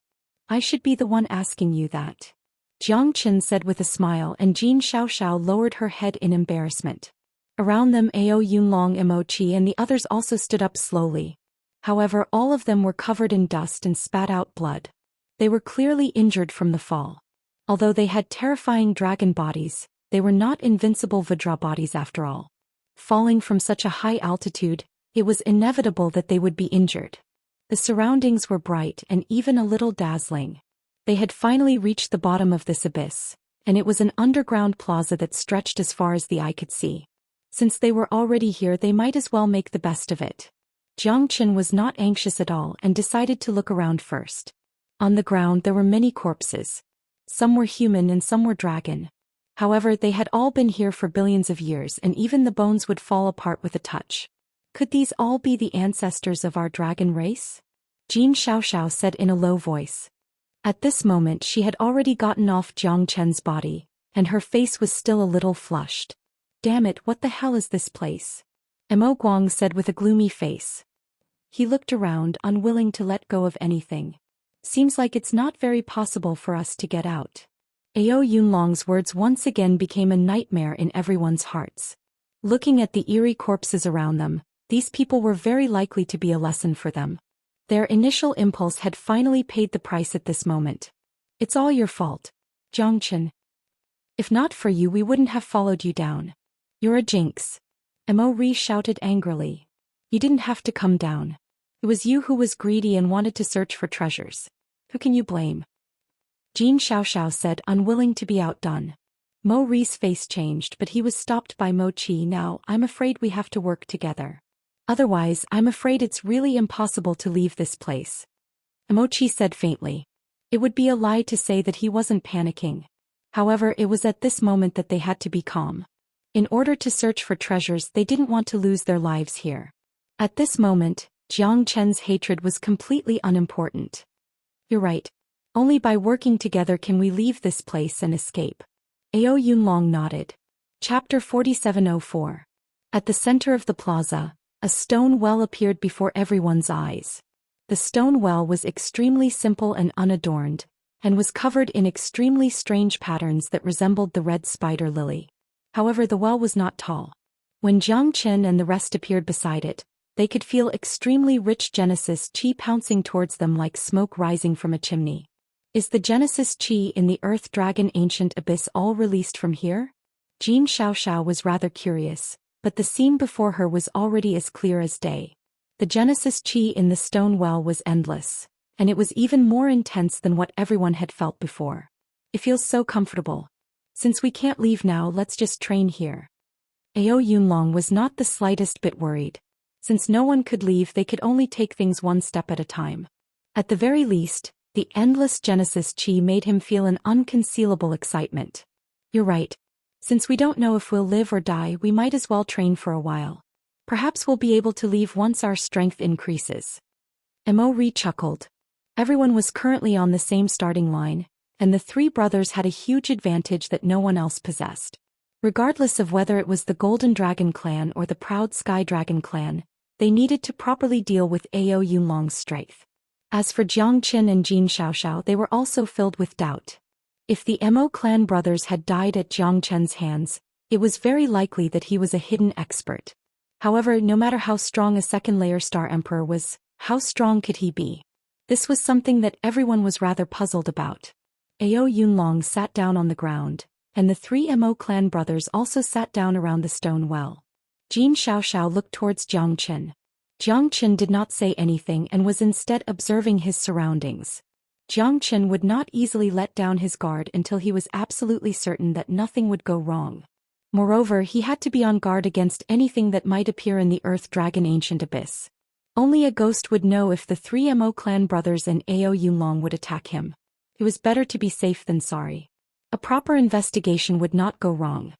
I should be the one asking you that. Jiang Qin said with a smile and Jin Xiaoxiao lowered her head in embarrassment. Around them Ao Yunlong Mo Qi and the others also stood up slowly. However, all of them were covered in dust and spat out blood. They were clearly injured from the fall. Although they had terrifying dragon bodies, they were not invincible Vajra bodies after all. Falling from such a high altitude, it was inevitable that they would be injured. The surroundings were bright and even a little dazzling. They had finally reached the bottom of this abyss, and it was an underground plaza that stretched as far as the eye could see. Since they were already here, they might as well make the best of it. Jiang Qin was not anxious at all and decided to look around first. On the ground there were many corpses. Some were human and some were dragon. However, they had all been here for billions of years and even the bones would fall apart with a touch. Could these all be the ancestors of our dragon race? Jin Xiaoxiao said in a low voice. At this moment she had already gotten off Jiang Chen's body, and her face was still a little flushed. Damn it, what the hell is this place? Mo Guang said with a gloomy face. He looked around, unwilling to let go of anything. Seems like it's not very possible for us to get out. Ao Yunlong's words once again became a nightmare in everyone's hearts. Looking at the eerie corpses around them, these people were very likely to be a lesson for them. Their initial impulse had finally paid the price at this moment. It's all your fault, Jiang Qin. If not for you, we wouldn't have followed you down. You're a jinx. Mo Ri shouted angrily. You didn't have to come down. It was you who was greedy and wanted to search for treasures. Who can you blame? Jin Xiaoxiao said, unwilling to be outdone. Mo Ri's face changed, but he was stopped by Mo Chi. Now, I'm afraid we have to work together. Otherwise, I'm afraid it's really impossible to leave this place. Mo Chi said faintly. It would be a lie to say that he wasn't panicking. However, it was at this moment that they had to be calm. In order to search for treasures, they didn't want to lose their lives here. At this moment, Jiang Chen's hatred was completely unimportant. You're right. Only by working together can we leave this place and escape. Ao Yunlong nodded. Chapter 4704. At the center of the plaza, a stone well appeared before everyone's eyes. The stone well was extremely simple and unadorned, and was covered in extremely strange patterns that resembled the red spider lily. However, the well was not tall. When Jiang Chen and the rest appeared beside it, they could feel extremely rich Genesis Qi pouncing towards them like smoke rising from a chimney. Is the Genesis Qi in the Earth Dragon Ancient Abyss all released from here? Jin Xiaoxiao was rather curious, but the scene before her was already as clear as day. The Genesis Qi in the stone well was endless, and it was even more intense than what everyone had felt before. It feels so comfortable. Since we can't leave now, let's just train here. Ao Yunlong was not the slightest bit worried. Since no one could leave, they could only take things one step at a time. At the very least, the endless Genesis Qi made him feel an unconcealable excitement. You're right. Since we don't know if we'll live or die, we might as well train for a while. Perhaps we'll be able to leave once our strength increases. Mo Ri chuckled. Everyone was currently on the same starting line, and the three brothers had a huge advantage that no one else possessed. Regardless of whether it was the Golden Dragon clan or the Proud Sky Dragon clan, they needed to properly deal with Ao Yunlong's strength. As for Jiang Qin and Jin Xiaoxiao, they were also filled with doubt. If the Mo clan brothers had died at Jiang Chen's hands, it was very likely that he was a hidden expert. However, no matter how strong a second-layer Star Emperor was, how strong could he be? This was something that everyone was rather puzzled about. Ao Yunlong sat down on the ground, and the three Mo clan brothers also sat down around the stone well. Jin Xiaoxiao looked towards Jiang Qin. Jiang Qin did not say anything and was instead observing his surroundings. Jiang Qin would not easily let down his guard until he was absolutely certain that nothing would go wrong. Moreover, he had to be on guard against anything that might appear in the Earth Dragon Ancient Abyss. Only a ghost would know if the three Mo clan brothers and Ao Yunlong would attack him. It was better to be safe than sorry. A proper investigation would not go wrong.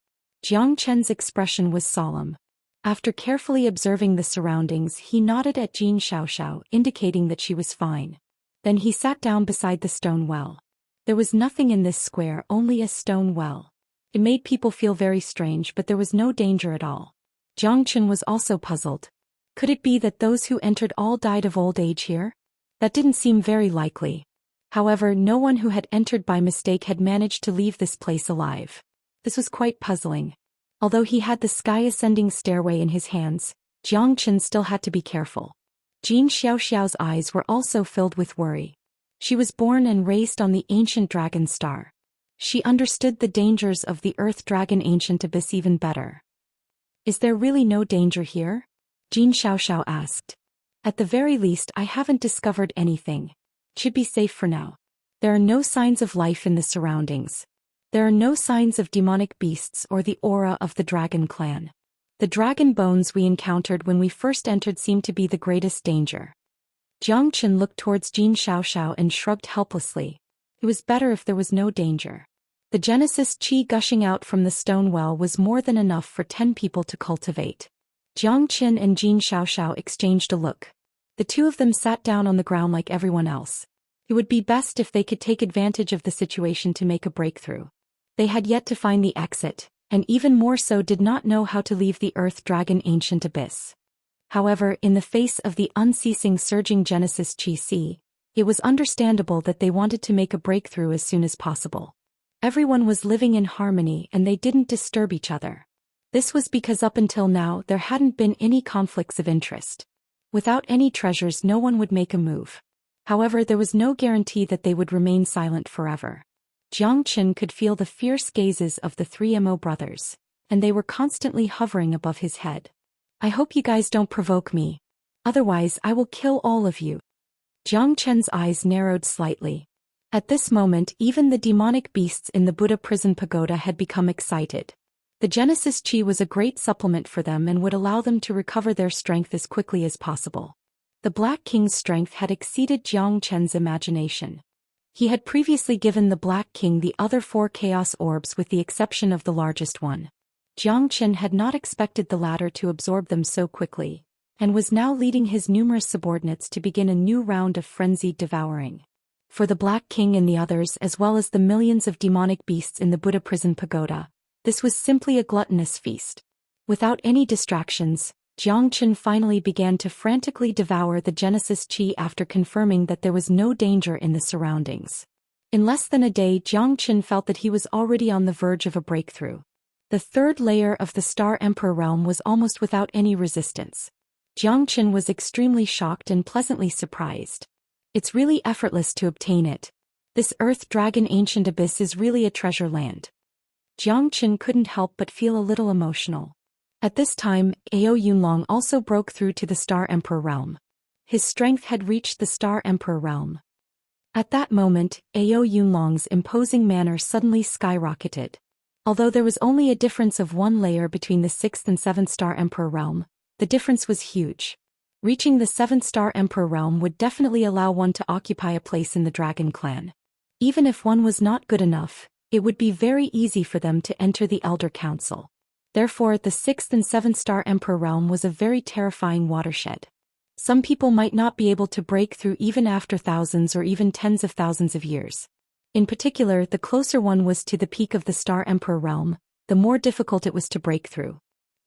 Jiang Chen's expression was solemn. After carefully observing the surroundings, he nodded at Jin Xiaoxiao, indicating that she was fine. Then he sat down beside the stone well. There was nothing in this square, only a stone well. It made people feel very strange, but there was no danger at all. Jiang Qin was also puzzled. Could it be that those who entered all died of old age here? That didn't seem very likely. However, no one who had entered by mistake had managed to leave this place alive. This was quite puzzling. Although he had the sky-ascending stairway in his hands, Jiang Qin still had to be careful. Jin Xiaoxiao's eyes were also filled with worry. She was born and raised on the ancient dragon star. She understood the dangers of the Earth Dragon Ancient Abyss even better. Is there really no danger here? Jin Xiaoxiao asked. At the very least, I haven't discovered anything. Should be safe for now. There are no signs of life in the surroundings. There are no signs of demonic beasts or the aura of the dragon clan. The dragon bones we encountered when we first entered seemed to be the greatest danger. Jiang Qin looked towards Jin Xiaoxiao and shrugged helplessly. It was better if there was no danger. The Genesis Qi gushing out from the stone well was more than enough for 10 people to cultivate. Jiang Qin and Jin Xiaoxiao exchanged a look. The two of them sat down on the ground like everyone else. It would be best if they could take advantage of the situation to make a breakthrough. They had yet to find the exit, and even more so did not know how to leave the Earth Dragon Ancient Abyss. However, in the face of the unceasing surging Genesis Qi Sea, it was understandable that they wanted to make a breakthrough as soon as possible. Everyone was living in harmony and they didn't disturb each other. This was because up until now there hadn't been any conflicts of interest. Without any treasures, no one would make a move. However, there was no guarantee that they would remain silent forever. Jiang Qin could feel the fierce gazes of the three Mo brothers, and they were constantly hovering above his head. I hope you guys don't provoke me. Otherwise I will kill all of you. Jiang Chen's eyes narrowed slightly. At this moment, even the demonic beasts in the Buddha prison pagoda had become excited. The Genesis Chi was a great supplement for them and would allow them to recover their strength as quickly as possible. The Black King's strength had exceeded Jiang Chen's imagination. He had previously given the Black King the other 4 chaos orbs with the exception of the largest one. Jiang Chen had not expected the latter to absorb them so quickly, and was now leading his numerous subordinates to begin a new round of frenzied devouring. For the Black King and the others, as well as the millions of demonic beasts in the Buddha prison pagoda, this was simply a gluttonous feast. Without any distractions, Jiang Chen finally began to frantically devour the Genesis Chi after confirming that there was no danger in the surroundings. In less than a day, Jiang Chen felt that he was already on the verge of a breakthrough. The 3rd layer of the Star Emperor realm was almost without any resistance. Jiang Chen was extremely shocked and pleasantly surprised. It's really effortless to obtain it. This Earth Dragon Ancient Abyss is really a treasure land. Jiang Chen couldn't help but feel a little emotional. At this time, Ao Yunlong also broke through to the Star Emperor realm. His strength had reached the Star Emperor realm. At that moment, Ao Yunlong's imposing manner suddenly skyrocketed. Although there was only a difference of 1 layer between the 6th and 7th Star Emperor realm, the difference was huge. Reaching the 7th Star Emperor realm would definitely allow one to occupy a place in the Dragon Clan. Even if one was not good enough, it would be very easy for them to enter the Elder Council. Therefore, the 6th and 7th Star Emperor realm was a very terrifying watershed. Some people might not be able to break through even after thousands or even tens of thousands of years. In particular, the closer one was to the peak of the Star Emperor realm, the more difficult it was to break through.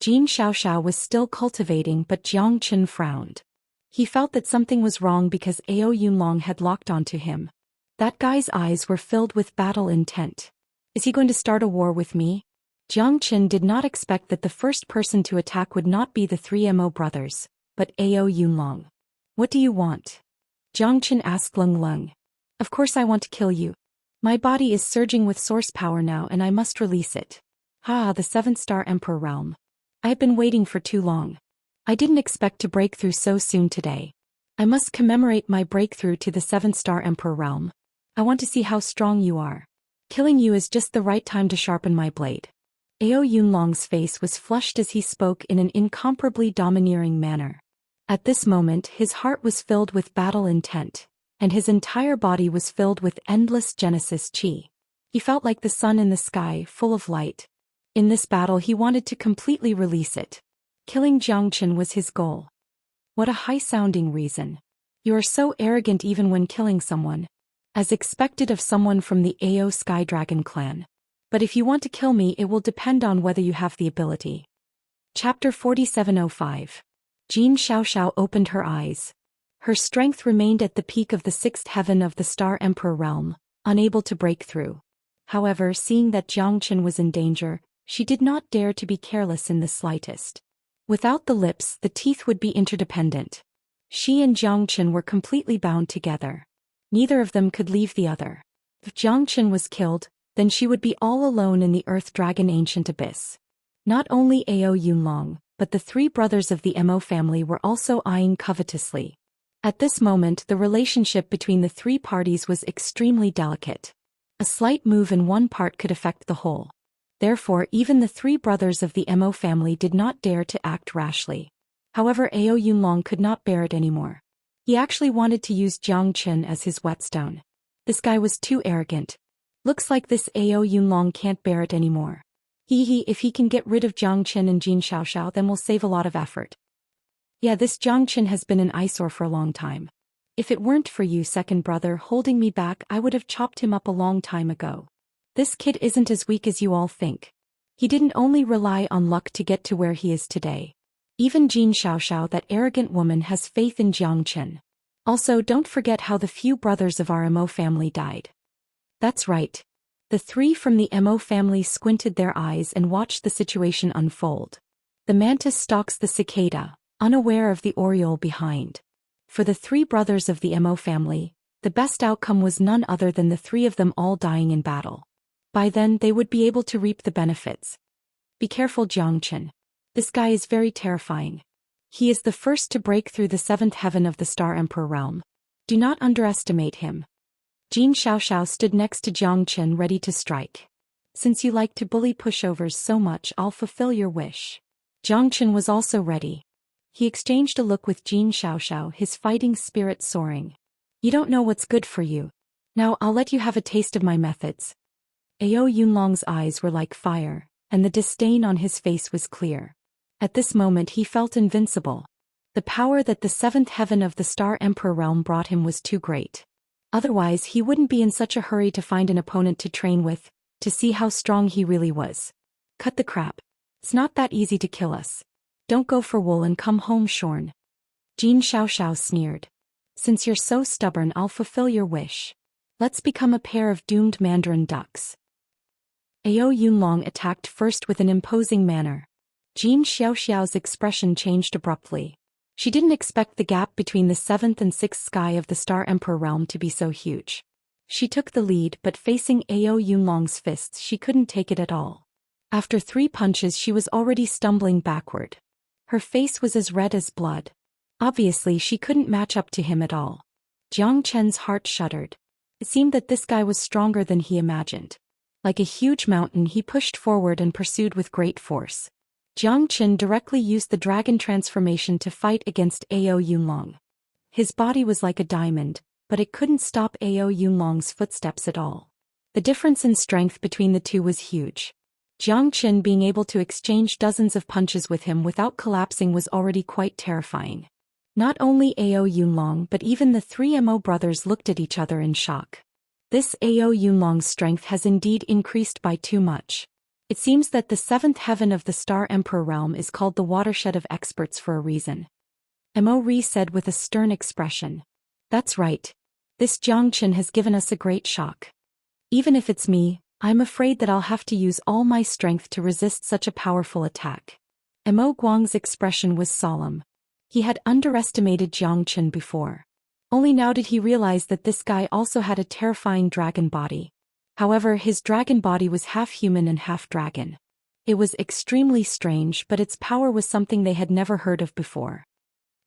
Xianxia was still cultivating, but Jiang Chen frowned. He felt that something was wrong because Ao Yunlong had locked onto him. That guy's eyes were filled with battle intent. Is he going to start a war with me? Jiang Chen did not expect that the first person to attack would not be the 3 Mo brothers, but Ao Yunlong. What do you want? Jiang Chen asked Leng Leng. Of course I want to kill you. My body is surging with source power now and I must release it. The 7th Star Emperor realm. I have been waiting for too long. I didn't expect to break through so soon today. I must commemorate my breakthrough to the 7th Star Emperor realm. I want to see how strong you are. Killing you is just the right time to sharpen my blade. Ao Yunlong's face was flushed as he spoke in an incomparably domineering manner. At this moment, his heart was filled with battle intent, and his entire body was filled with endless Genesis Chi. He felt like the sun in the sky, full of light. In this battle, he wanted to completely release it. Killing Jiang Chen was his goal. What a high-sounding reason. You are so arrogant even when killing someone. As expected of someone from the Ao Sky Dragon clan. But if you want to kill me, it will depend on whether you have the ability. Chapter 4705. Jin Xiaoxiao opened her eyes. Her strength remained at the peak of the 6th heaven of the Star Emperor realm, unable to break through. However, seeing that Jiang Chen was in danger, she did not dare to be careless in the slightest. Without the lips, the teeth would be interdependent. She and Jiang Chen were completely bound together. Neither of them could leave the other. If Jiang Chen was killed, then she would be all alone in the Earth Dragon Ancient Abyss. Not only Ao Yunlong, but the 3 brothers of the Mo family were also eyeing covetously. At this moment, the relationship between the 3 parties was extremely delicate. A slight move in one part could affect the whole. Therefore, even the 3 brothers of the Mo family did not dare to act rashly. However, Ao Yunlong could not bear it anymore. He actually wanted to use Jiang Chen as his whetstone. This guy was too arrogant. Looks like this Ao Yunlong can't bear it anymore. If he can get rid of Jiang Chen and Jin Xiaoxiao, then we'll save a lot of effort. Yeah, this Jiang Chen has been an eyesore for a long time. If it weren't for you, second brother, holding me back, I would have chopped him up a long time ago. This kid isn't as weak as you all think. He didn't only rely on luck to get to where he is today. Even Jin Xiaoxiao, that arrogant woman, has faith in Jiang Chen. Also, don't forget how the few brothers of our Mo family died. That's right. The 3 from the Mo family squinted their eyes and watched the situation unfold. The mantis stalks the cicada, unaware of the oriole behind. For the 3 brothers of the Mo family, the best outcome was none other than the 3 of them all dying in battle. By then, they would be able to reap the benefits. Be careful, Jiang Chen. This guy is very terrifying. He is the first to break through the 7th heaven of the Star Emperor realm. Do not underestimate him. Jin Xiaoxiao stood next to Jiang Chen ready to strike. Since you like to bully pushovers so much, I'll fulfill your wish. Jiang Chen was also ready. He exchanged a look with Jin Xiaoxiao, his fighting spirit soaring. You don't know what's good for you. Now I'll let you have a taste of my methods. Ao Yunlong's eyes were like fire, and the disdain on his face was clear. At this moment he felt invincible. The power that the seventh heaven of the Star Emperor realm brought him was too great. Otherwise he wouldn't be in such a hurry to find an opponent to train with, to see how strong he really was. Cut the crap. It's not that easy to kill us. Don't go for wool and come home shorn. Jin Xiaoxiao sneered. Since you're so stubborn, I'll fulfill your wish. Let's become a pair of doomed mandarin ducks. Ao Yunlong attacked first with an imposing manner. Jin Xiaoxiao's expression changed abruptly. She didn't expect the gap between the seventh and sixth sky of the Star Emperor realm to be so huge. She took the lead, but facing Ao Yunlong's fists she couldn't take it at all. After 3 punches she was already stumbling backward. Her face was as red as blood. Obviously she couldn't match up to him at all. Jiang Chen's heart shuddered. It seemed that this guy was stronger than he imagined. Like a huge mountain he pushed forward and pursued with great force. Jiang Chen directly used the dragon transformation to fight against Ao Yunlong. His body was like a diamond, but it couldn't stop Ao Yunlong's footsteps at all. The difference in strength between the two was huge. Jiang Chen being able to exchange dozens of punches with him without collapsing was already quite terrifying. Not only Ao Yunlong but even the 3 Mo brothers looked at each other in shock. This Ao Yunlong's strength has indeed increased by too much. It seems that the 7th heaven of the Star Emperor realm is called the watershed of experts for a reason. Mo Ri said with a stern expression. That's right. This Jiang Chen has given us a great shock. Even if it's me, I'm afraid that I'll have to use all my strength to resist such a powerful attack. Mo Guang's expression was solemn. He had underestimated Jiang Chen before. Only now did he realize that this guy also had a terrifying dragon body. However, his dragon body was half human and half dragon. It was extremely strange, but its power was something they had never heard of before.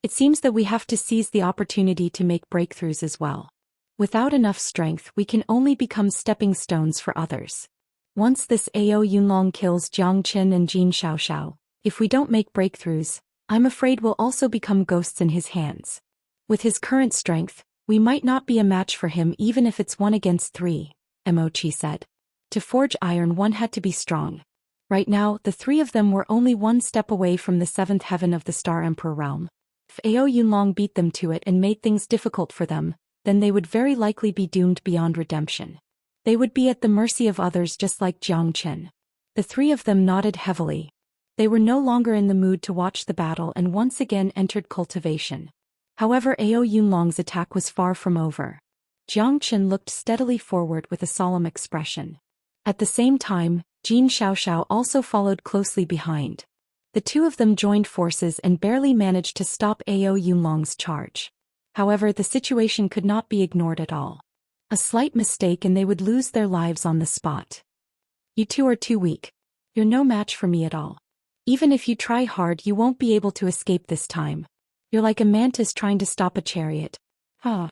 It seems that we have to seize the opportunity to make breakthroughs as well. Without enough strength, we can only become stepping stones for others. Once this Ao Yunlong kills Jiang Chen and Jin Xiaoxiao, if we don't make breakthroughs, I'm afraid we'll also become ghosts in his hands. With his current strength, we might not be a match for him even if it's 1 against 3, Mo Chi said. To forge iron one had to be strong. Right now, the 3 of them were only 1 step away from the 7th heaven of the Star Emperor realm. If Ao Yunlong beat them to it and made things difficult for them, then they would very likely be doomed beyond redemption. They would be at the mercy of others just like Jiang Chen. The 3 of them nodded heavily. They were no longer in the mood to watch the battle and once again entered cultivation. However, Ao Yunlong's attack was far from over. Jiang Chen looked steadily forward with a solemn expression. At the same time, Jin Xiaoxiao also followed closely behind. The 2 of them joined forces and barely managed to stop Ao Yunlong's charge. However, the situation could not be ignored at all. A slight mistake and they would lose their lives on the spot. You 2 are too weak. You're no match for me at all. Even if you try hard, you won't be able to escape this time. You're like a mantis trying to stop a chariot. Ao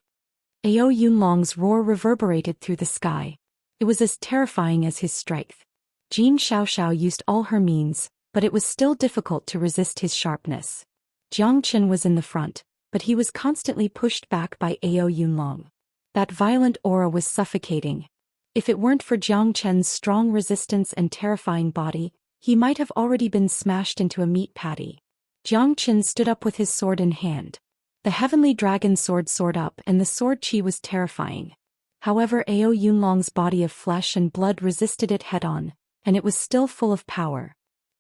Yunlong's roar reverberated through the sky. It was as terrifying as his strength. Jin Xiaoxiao used all her means, but it was still difficult to resist his sharpness. Jiang Chen was in the front, but he was constantly pushed back by Ao Yunlong. That violent aura was suffocating. If it weren't for Jiang Chen's strong resistance and terrifying body, he might have already been smashed into a meat patty. Jiang Chen stood up with his sword in hand. The heavenly dragon sword soared up and the sword chi was terrifying. However, Ao Yunlong's body of flesh and blood resisted it head-on, and it was still full of power.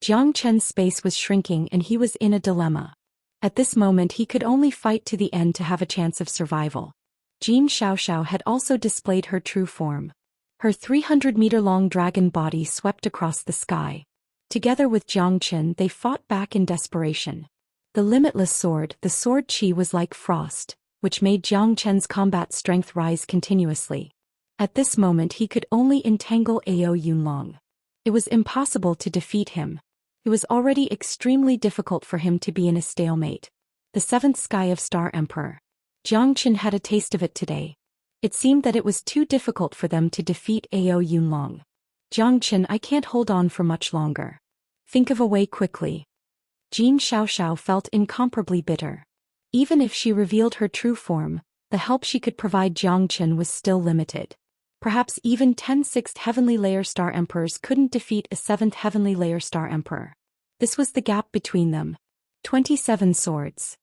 Jiang Chen's space was shrinking and he was in a dilemma. At this moment he could only fight to the end to have a chance of survival. Jin Xiaoxiao had also displayed her true form. Her 300-meter-long dragon body swept across the sky. Together with Jiang Chen they fought back in desperation. The limitless sword, the sword chi was like frost, which made Jiang Chen's combat strength rise continuously. At this moment he could only entangle Ao Yunlong. It was impossible to defeat him. It was already extremely difficult for him to be in a stalemate. The 7th sky of Star Emperor. Jiang Chen had a taste of it today. It seemed that it was too difficult for them to defeat Ao Yunlong. Jiang Chen, I can't hold on for much longer. Think of a way quickly. Jin Xiaoxiao felt incomparably bitter. Even if she revealed her true form, the help she could provide Jiang Chen was still limited. Perhaps even 10 sixth heavenly layer star emperors couldn't defeat a 7th heavenly layer star emperor. This was the gap between them. 27 swords.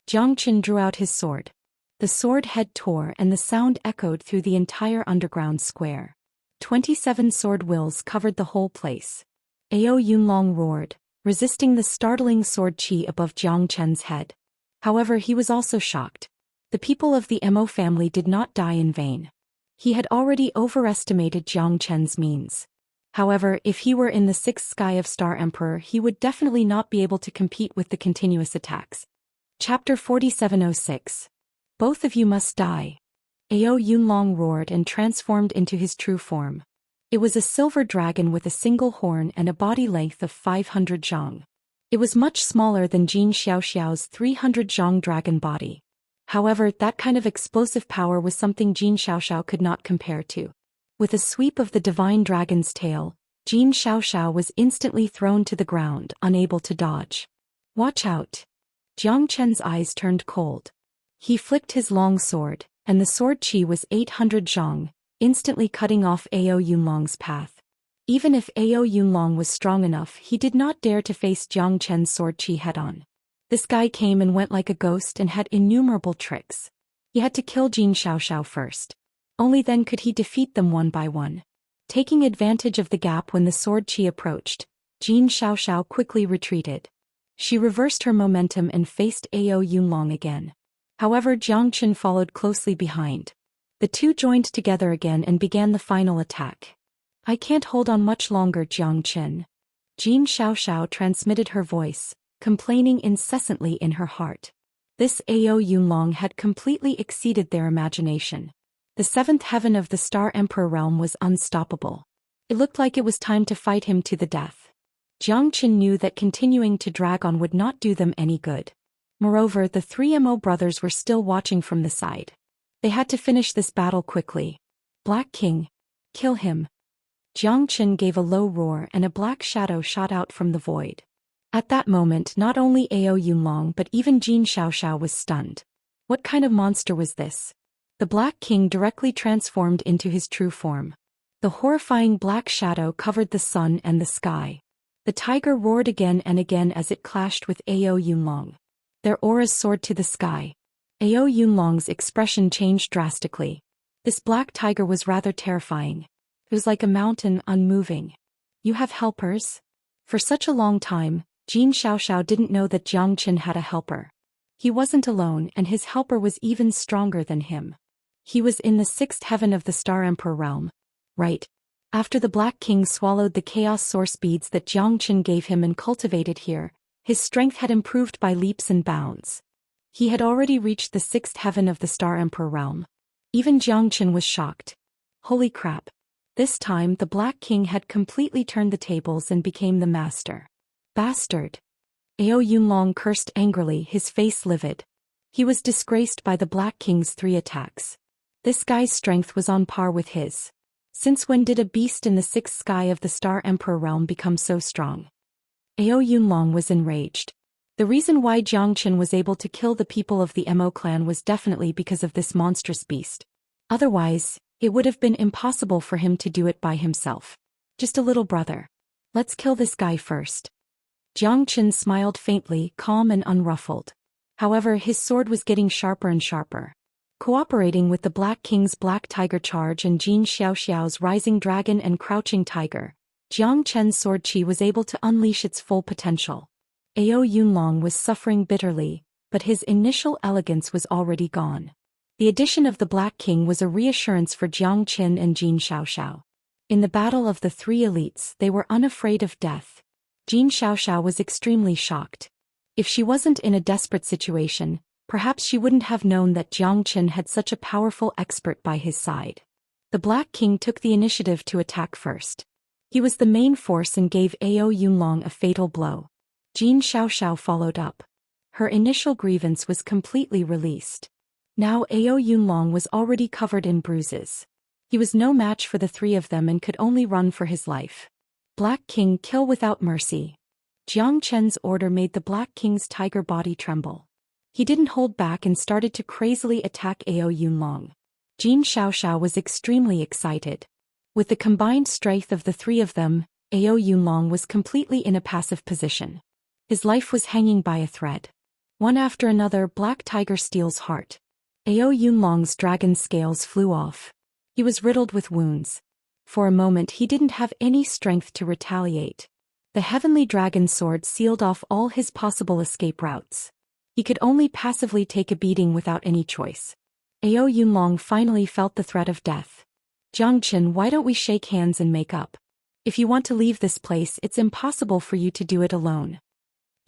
Jiang Chen drew out his sword. The sword head tore and the sound echoed through the entire underground square. 27 sword wills covered the whole place. Ao Yunlong roared, resisting the startling sword chi above Jiang Chen's head. However, he was also shocked. The people of the Mo family did not die in vain. He had already overestimated Jiang Chen's means. However, if he were in the 6th sky of Star Emperor, he would definitely not be able to compete with the continuous attacks. Chapter 4706. Both of you must die. Ao Yunlong roared and transformed into his true form. It was a silver dragon with a single horn and a body length of 500 zhang. It was much smaller than Jin Xiaoxiao's 300 zhang dragon body. However, that kind of explosive power was something Jin Xiaoxiao could not compare to. With a sweep of the divine dragon's tail, Jin Xiaoxiao was instantly thrown to the ground, unable to dodge. Watch out! Jiang Chen's eyes turned cold. He flicked his long sword, and the sword chi was 800 zhang, instantly cutting off Ao Yunlong's path. Even if Ao Yunlong was strong enough, he did not dare to face Jiang Chen's sword chi head-on. This guy came and went like a ghost and had innumerable tricks. He had to kill Jin Xiaoxiao first. Only then could he defeat them one by one. Taking advantage of the gap when the sword chi approached, Jin Xiaoxiao quickly retreated. She reversed her momentum and faced Ao Yunlong again. However, Jiang Chen followed closely behind. The two joined together again and began the final attack. I can't hold on much longer, Jiang Chen. Jin Xiaoxiao transmitted her voice, complaining incessantly in her heart. This Ao Yunlong had completely exceeded their imagination. The 7th heaven of the Star Emperor realm was unstoppable. It looked like it was time to fight him to the death. Jiang Chen knew that continuing to drag on would not do them any good. Moreover, the 3 Mo brothers were still watching from the side. They had to finish this battle quickly. Black King. Kill him. Jiang Chen gave a low roar and a black shadow shot out from the void. At that moment, not only Ao Yunlong but even Jin Xiaoxiao was stunned. What kind of monster was this? The Black King directly transformed into his true form. The horrifying black shadow covered the sun and the sky. The tiger roared again and again as it clashed with Ao Yunlong. Their auras soared to the sky. Ao Yunlong's expression changed drastically. This black tiger was rather terrifying. It was like a mountain, unmoving. You have helpers? For such a long time, Jin Xiaoxiao didn't know that Jiang Chen had a helper. He wasn't alone, and his helper was even stronger than him. He was in the 6th heaven of the Star Emperor realm. Right. After the Black King swallowed the chaos source beads that Jiang Chen gave him and cultivated here, his strength had improved by leaps and bounds. He had already reached the 6th heaven of the Star Emperor realm. Even Jiang Chen was shocked. Holy crap. This time the Black King had completely turned the tables and became the master. Bastard. Ao Yunlong cursed angrily, his face livid. He was disgraced by the Black King's 3 attacks. This guy's strength was on par with his. Since when did a beast in the 6th sky of the Star Emperor realm become so strong? Ao Yunlong was enraged. The reason why Jiang Chen was able to kill the people of the Mo clan was definitely because of this monstrous beast. Otherwise, it would have been impossible for him to do it by himself. Just a little brother. Let's kill this guy first. Jiang Chen smiled faintly, calm and unruffled. However, his sword was getting sharper and sharper. Cooperating with the Black King's Black Tiger Charge and Jin Xiaoxiao's Rising Dragon and Crouching Tiger, Jiang Chen's sword chi was able to unleash its full potential. Ao Yunlong was suffering bitterly, but his initial elegance was already gone. The addition of the Black King was a reassurance for Jiang Chen and Jin Xiaoxiao. In the battle of the 3 elites, they were unafraid of death. Jin Xiaoxiao was extremely shocked. If she wasn't in a desperate situation, perhaps she wouldn't have known that Jiang Chen had such a powerful expert by his side. The Black King took the initiative to attack first. He was the main force and gave Ao Yunlong a fatal blow. Jin Xiaoxiao followed up. Her initial grievance was completely released. Now Ao Yunlong was already covered in bruises. He was no match for the three of them and could only run for his life. Black King, kill without mercy. Jiang Chen's order made the Black King's tiger body tremble. He didn't hold back and started to crazily attack Ao Yunlong. Jin Xiaoxiao was extremely excited. With the combined strength of the three of them, Ao Yunlong was completely in a passive position. His life was hanging by a thread. One after another, Black Tiger steals heart. Ao Yunlong's dragon scales flew off. He was riddled with wounds. For a moment he didn't have any strength to retaliate. The heavenly dragon sword sealed off all his possible escape routes. He could only passively take a beating without any choice. Ao Yunlong finally felt the threat of death. Jiangchen, why don't we shake hands and make up? If you want to leave this place, it's impossible for you to do it alone.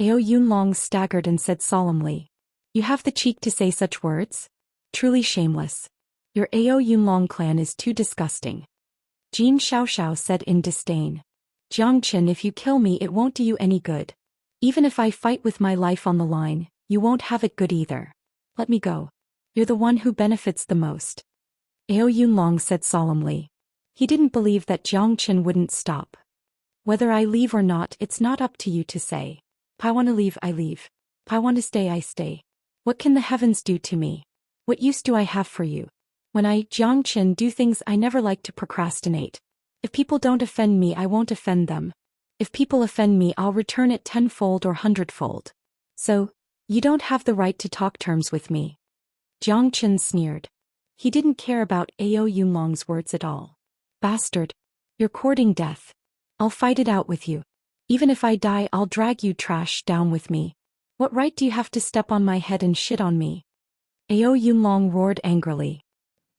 Ao Yunlong staggered and said solemnly. You have the cheek to say such words? Truly shameless. Your Ao Yunlong clan is too disgusting. Jin Xiaoxiao said in disdain. Jiangchen, if you kill me it won't do you any good. Even if I fight with my life on the line, you won't have it good either. Let me go. You're the one who benefits the most. Ao Yunlong said solemnly. He didn't believe that Jiangchen wouldn't stop. Whether I leave or not, it's not up to you to say. If I want to leave, I leave. If I want to stay, I stay. What can the heavens do to me? What use do I have for you? When I, Jiangchen, do things, I never like to procrastinate. If people don't offend me, I won't offend them. If people offend me, I'll return it tenfold or hundredfold. So, you don't have the right to talk terms with me. Jiangchen sneered. He didn't care about Ao Yunlong's words at all. Bastard. You're courting death. I'll fight it out with you. Even if I die, I'll drag you trash down with me. What right do you have to step on my head and shit on me? Ao Yunlong roared angrily.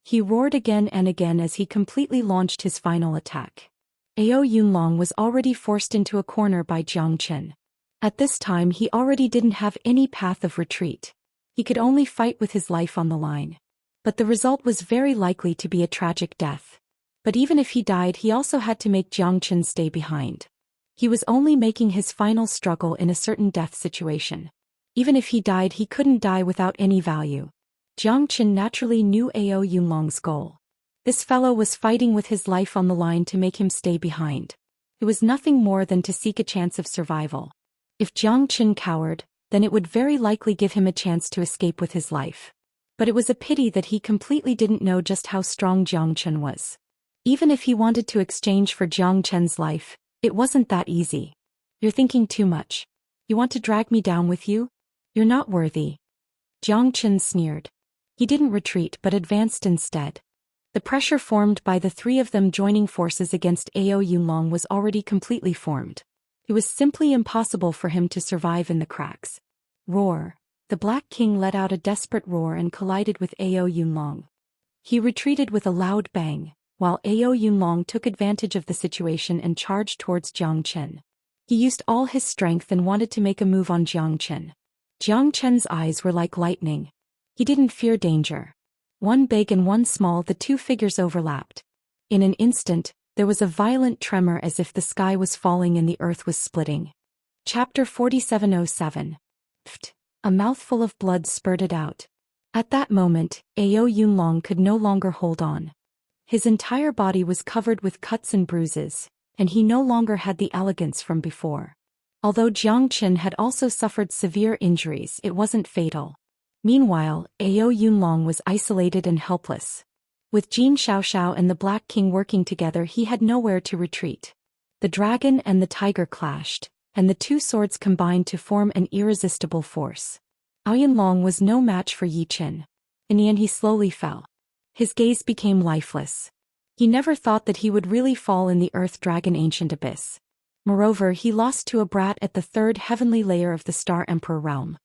He roared again and again as he completely launched his final attack. Ao Yunlong was already forced into a corner by Jiangchen. At this time he already didn't have any path of retreat. He could only fight with his life on the line. But the result was very likely to be a tragic death. But even if he died, he also had to make Jiangchen stay behind. He was only making his final struggle in a certain death situation. Even if he died, he couldn't die without any value. Jiangchen naturally knew Ao Yunlong's goal. This fellow was fighting with his life on the line to make him stay behind. It was nothing more than to seek a chance of survival. If Jiangchen cowered, then it would very likely give him a chance to escape with his life. But it was a pity that he completely didn't know just how strong Jiangchen was. Even if he wanted to exchange for Jiangchen's life, it wasn't that easy. You're thinking too much. You want to drag me down with you? You're not worthy. Jiangchen sneered. He didn't retreat but advanced instead. The pressure formed by the three of them joining forces against Ao Yunlong was already completely formed. It was simply impossible for him to survive in the cracks. Roar. The Black King let out a desperate roar and collided with Ao Yunlong. He retreated with a loud bang, while Ao Yunlong took advantage of the situation and charged towards Jiangchen. He used all his strength and wanted to make a move on Jiangchen. Jiangchen's eyes were like lightning. He didn't fear danger. One big and one small, the two figures overlapped. In an instant, there was a violent tremor as if the sky was falling and the earth was splitting. Chapter 4707. Pft. A mouthful of blood spurted out. At that moment, Ao Yunlong could no longer hold on. His entire body was covered with cuts and bruises, and he no longer had the elegance from before. Although Jiangchen had also suffered severe injuries, it wasn't fatal. Meanwhile, Ao Yunlong was isolated and helpless. With Jin Xiaoxiao and the Black King working together, he had nowhere to retreat. The dragon and the tiger clashed, and the two swords combined to form an irresistible force. Ao Yunlong was no match for Yi Qin. In the end he slowly fell. His gaze became lifeless. He never thought that he would really fall in the Earth Dragon Ancient Abyss. Moreover, he lost to a brat at the third heavenly layer of the Star Emperor realm.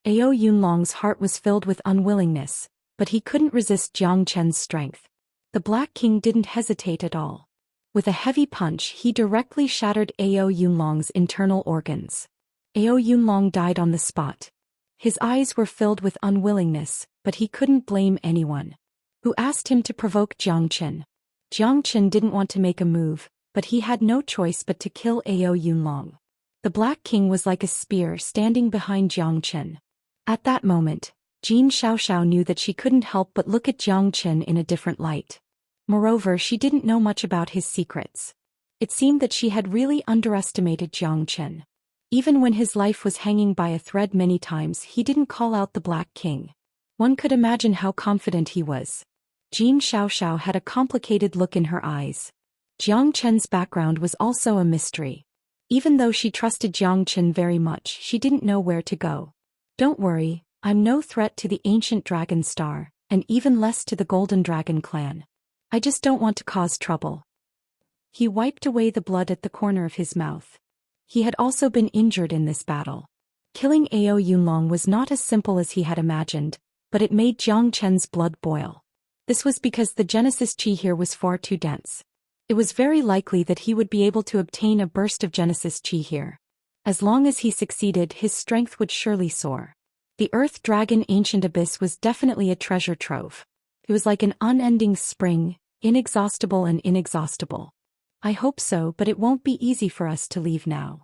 Ao Yunlong's heart was filled with unwillingness, but he couldn't resist Jiangchen's strength. The Black King didn't hesitate at all. With a heavy punch, he directly shattered Ao Yunlong's internal organs. Ao Yunlong died on the spot. His eyes were filled with unwillingness, but he couldn't blame anyone. Who asked him to provoke Jiangchen? Jiangchen didn't want to make a move, but he had no choice but to kill Ao Yunlong. The Black King was like a spear standing behind Jiangchen. At that moment, Jin Xiaoxiao knew that she couldn't help but look at Jiang Chen in a different light. Moreover, she didn't know much about his secrets. It seemed that she had really underestimated Jiang Chen. Even when his life was hanging by a thread many times, he didn't call out the Black King. One could imagine how confident he was. Jin Xiaoxiao had a complicated look in her eyes. Jiang Chen's background was also a mystery. Even though she trusted Jiang Chen very much, she didn't know where to go. Don't worry, I'm no threat to the ancient dragon star, and even less to the Golden Dragon clan. I just don't want to cause trouble. He wiped away the blood at the corner of his mouth. He had also been injured in this battle. Killing Ao Yunlong was not as simple as he had imagined, but it made Jiang Chen's blood boil. This was because the Genesis Chi here was far too dense. It was very likely that he would be able to obtain a burst of Genesis Chi here. As long as he succeeded, his strength would surely soar. The Earth Dragon Ancient Abyss was definitely a treasure trove. It was like an unending spring, inexhaustible and inexhaustible. I hope so, but it won't be easy for us to leave now.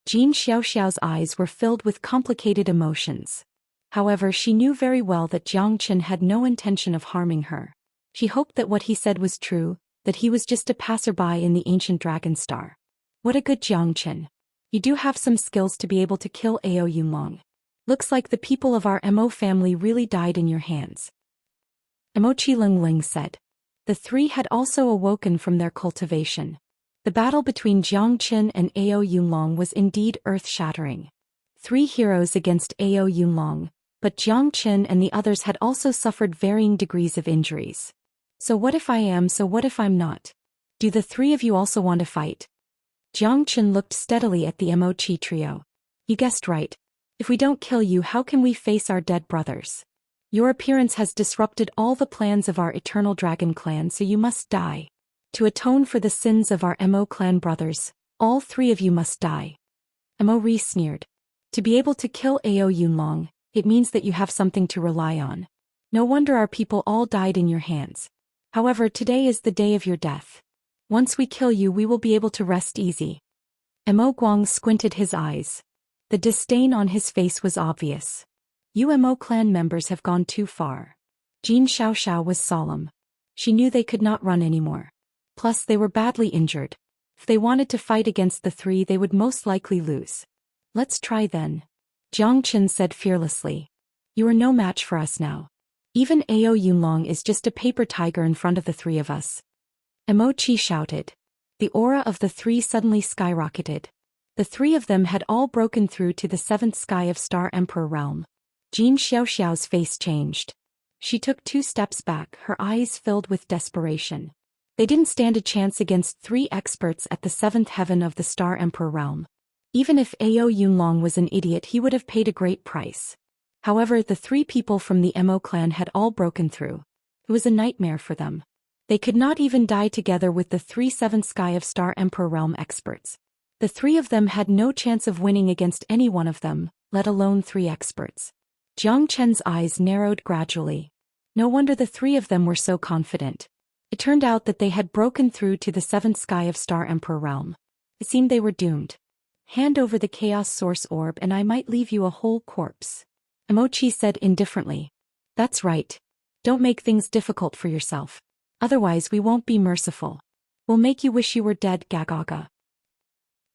Jin Xiaoxiao's eyes were filled with complicated emotions. However, she knew very well that Jiang Chen had no intention of harming her. She hoped that what he said was true, that he was just a passerby in the ancient dragon star. What a good Jiang Chen. You do have some skills to be able to kill Ao Yunlong. Looks like the people of our Mo family really died in your hands. Mo Qilingling said. The three had also awoken from their cultivation. The battle between Jiang Chen and Ao Yunlong was indeed earth-shattering. 3 heroes against Ao Yunlong, but Jiang Chen and the others had also suffered varying degrees of injuries. So what if I am, so what if I'm not? Do the 3 of you also want to fight? Jiang Chen looked steadily at the Mo Qi trio. You guessed right. If we don't kill you, how can we face our dead brothers? Your appearance has disrupted all the plans of our eternal dragon clan, so you must die. To atone for the sins of our Mo clan brothers, all 3 of you must die. Mo Ri sneered. To be able to kill Ao Yunlong, it means that you have something to rely on. No wonder our people all died in your hands. However, today is the day of your death. Once we kill you, we will be able to rest easy. Mo Guang squinted his eyes. The disdain on his face was obvious. You Mo clan members have gone too far. Jin Xiaoxiao was solemn. She knew they could not run anymore. Plus, they were badly injured. If they wanted to fight against the 3, they would most likely lose. Let's try then. Jiang Chen said fearlessly. You are no match for us now. Even Ao Yunlong is just a paper tiger in front of the 3 of us. Mo Qi shouted. The aura of the 3 suddenly skyrocketed. The 3 of them had all broken through to the 7th sky of Star Emperor realm. Jin Xiaoxiao's face changed. She took 2 steps back, her eyes filled with desperation. They didn't stand a chance against 3 experts at the 7th heaven of the Star Emperor realm. Even if Ao Yunlong was an idiot, he would have paid a great price. However, the 3 people from the Mo clan had all broken through. It was a nightmare for them. They could not even die together with the 3 7th sky of Star Emperor realm experts. The 3 of them had no chance of winning against any one of them, let alone 3 experts. Jiang Chen's eyes narrowed gradually. No wonder the 3 of them were so confident. It turned out that they had broken through to the 7th sky of Star Emperor realm. It seemed they were doomed. Hand over the Chaos Source Orb and I might leave you a whole corpse. Mo Qi said indifferently. That's right. Don't make things difficult for yourself. Otherwise we won't be merciful. We'll make you wish you were dead, Gagaga.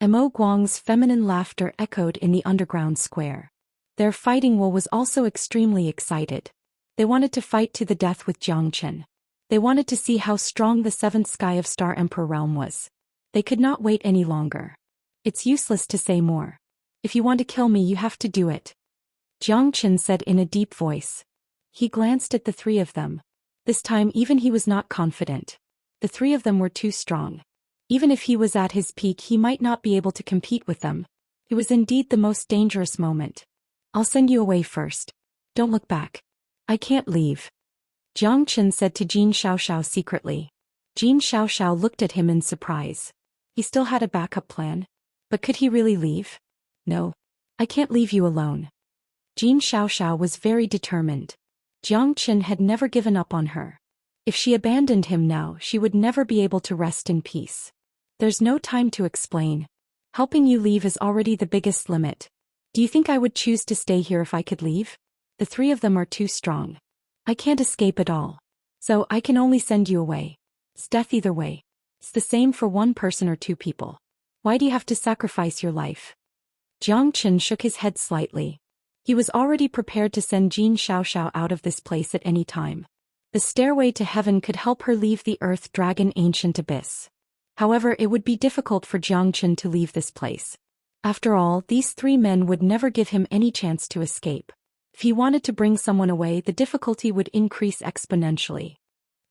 Mo Guang's feminine laughter echoed in the underground square. Their fighting will was also extremely excited. They wanted to fight to the death with Jiang Chen. They wanted to see how strong the 7th sky of Star Emperor realm was. They could not wait any longer. It's useless to say more. If you want to kill me, you have to do it. Jiang Chen said in a deep voice. He glanced at the 3 of them. This time even he was not confident. The 3 of them were too strong. Even if he was at his peak, he might not be able to compete with them. It was indeed the most dangerous moment. I'll send you away first. Don't look back. I can't leave. Jiang Chen said to Jin Xiaoxiao secretly. Jin Xiaoxiao looked at him in surprise. He still had a backup plan. But could he really leave? No. I can't leave you alone. Jin Xiaoxiao was very determined. Jiang Chen had never given up on her. If she abandoned him now, she would never be able to rest in peace. There's no time to explain. Helping you leave is already the biggest limit. Do you think I would choose to stay here if I could leave? The three of them are too strong. I can't escape at all. So I can only send you away. It's death either way. It's the same for one person or two people. Why do you have to sacrifice your life? Jiang Chen shook his head slightly. He was already prepared to send Jin Xiaoxiao out of this place at any time. The stairway to heaven could help her leave the Earth Dragon Ancient Abyss. However, it would be difficult for Jiang Chen to leave this place. After all, these three men would never give him any chance to escape. If he wanted to bring someone away, the difficulty would increase exponentially.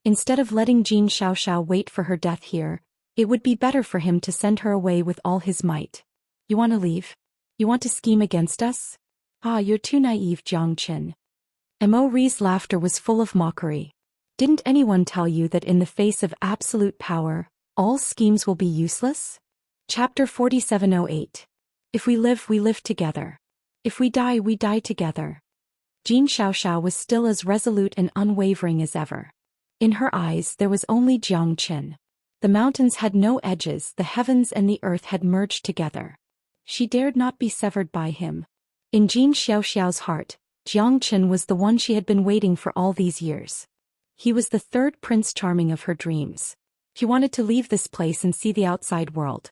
Instead of letting Jin Xiaoxiao wait for her death here, it would be better for him to send her away with all his might. You want to leave? You want to scheme against us? Ah, you're too naive, Jiang Chen. Immerse's laughter was full of mockery. Didn't anyone tell you that in the face of absolute power, all schemes will be useless? Chapter 4708. If we live together. If we die together. Jin Xiaoxiao was still as resolute and unwavering as ever. In her eyes there was only Jiang Chen. The mountains had no edges, the heavens and the earth had merged together. She dared not be severed by him. In Jin Xiaoxiao's heart, Jiang Chen was the one she had been waiting for all these years. He was the third Prince Charming of her dreams. She wanted to leave this place and see the outside world.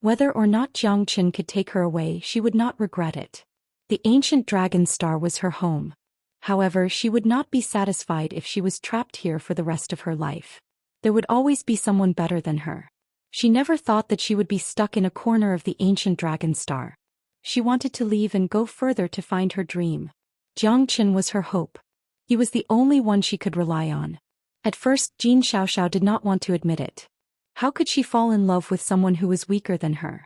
Whether or not Jiang Chen could take her away, she would not regret it. The ancient dragon star was her home. However, she would not be satisfied if she was trapped here for the rest of her life. There would always be someone better than her. She never thought that she would be stuck in a corner of the ancient dragon star. She wanted to leave and go further to find her dream. Jiang Chen was her hope. He was the only one she could rely on. At first, Jin Xiaoxiao did not want to admit it. How could she fall in love with someone who was weaker than her?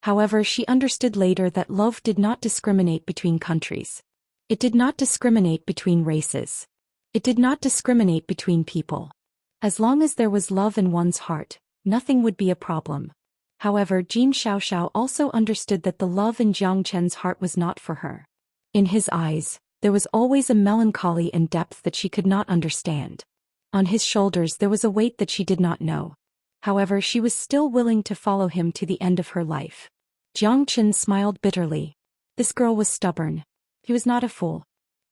However, she understood later that love did not discriminate between countries. It did not discriminate between races. It did not discriminate between people. As long as there was love in one's heart, nothing would be a problem. However, Jin Xiaoxiao also understood that the love in Jiang Chen's heart was not for her. In his eyes, there was always a melancholy and depth that she could not understand. On his shoulders there was a weight that she did not know. However, she was still willing to follow him to the end of her life. Jiang Chen smiled bitterly. This girl was stubborn. He was not a fool.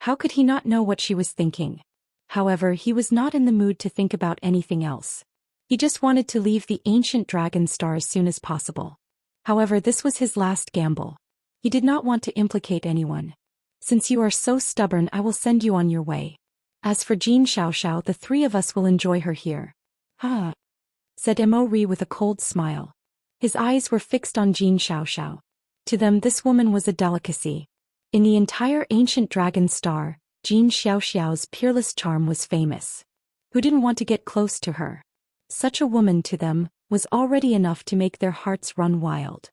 How could he not know what she was thinking? However, he was not in the mood to think about anything else. He just wanted to leave the ancient dragon star as soon as possible. However, this was his last gamble. He did not want to implicate anyone. Since you are so stubborn, I will send you on your way. As for Jin Xiaoxiao, the three of us will enjoy her here. Ah, said Immerse with a cold smile. His eyes were fixed on Jin Xiaoxiao. To them this woman was a delicacy. In the entire ancient dragon star, Jin Xiaoxiao's peerless charm was famous. Who didn't want to get close to her? Such a woman to them was already enough to make their hearts run wild.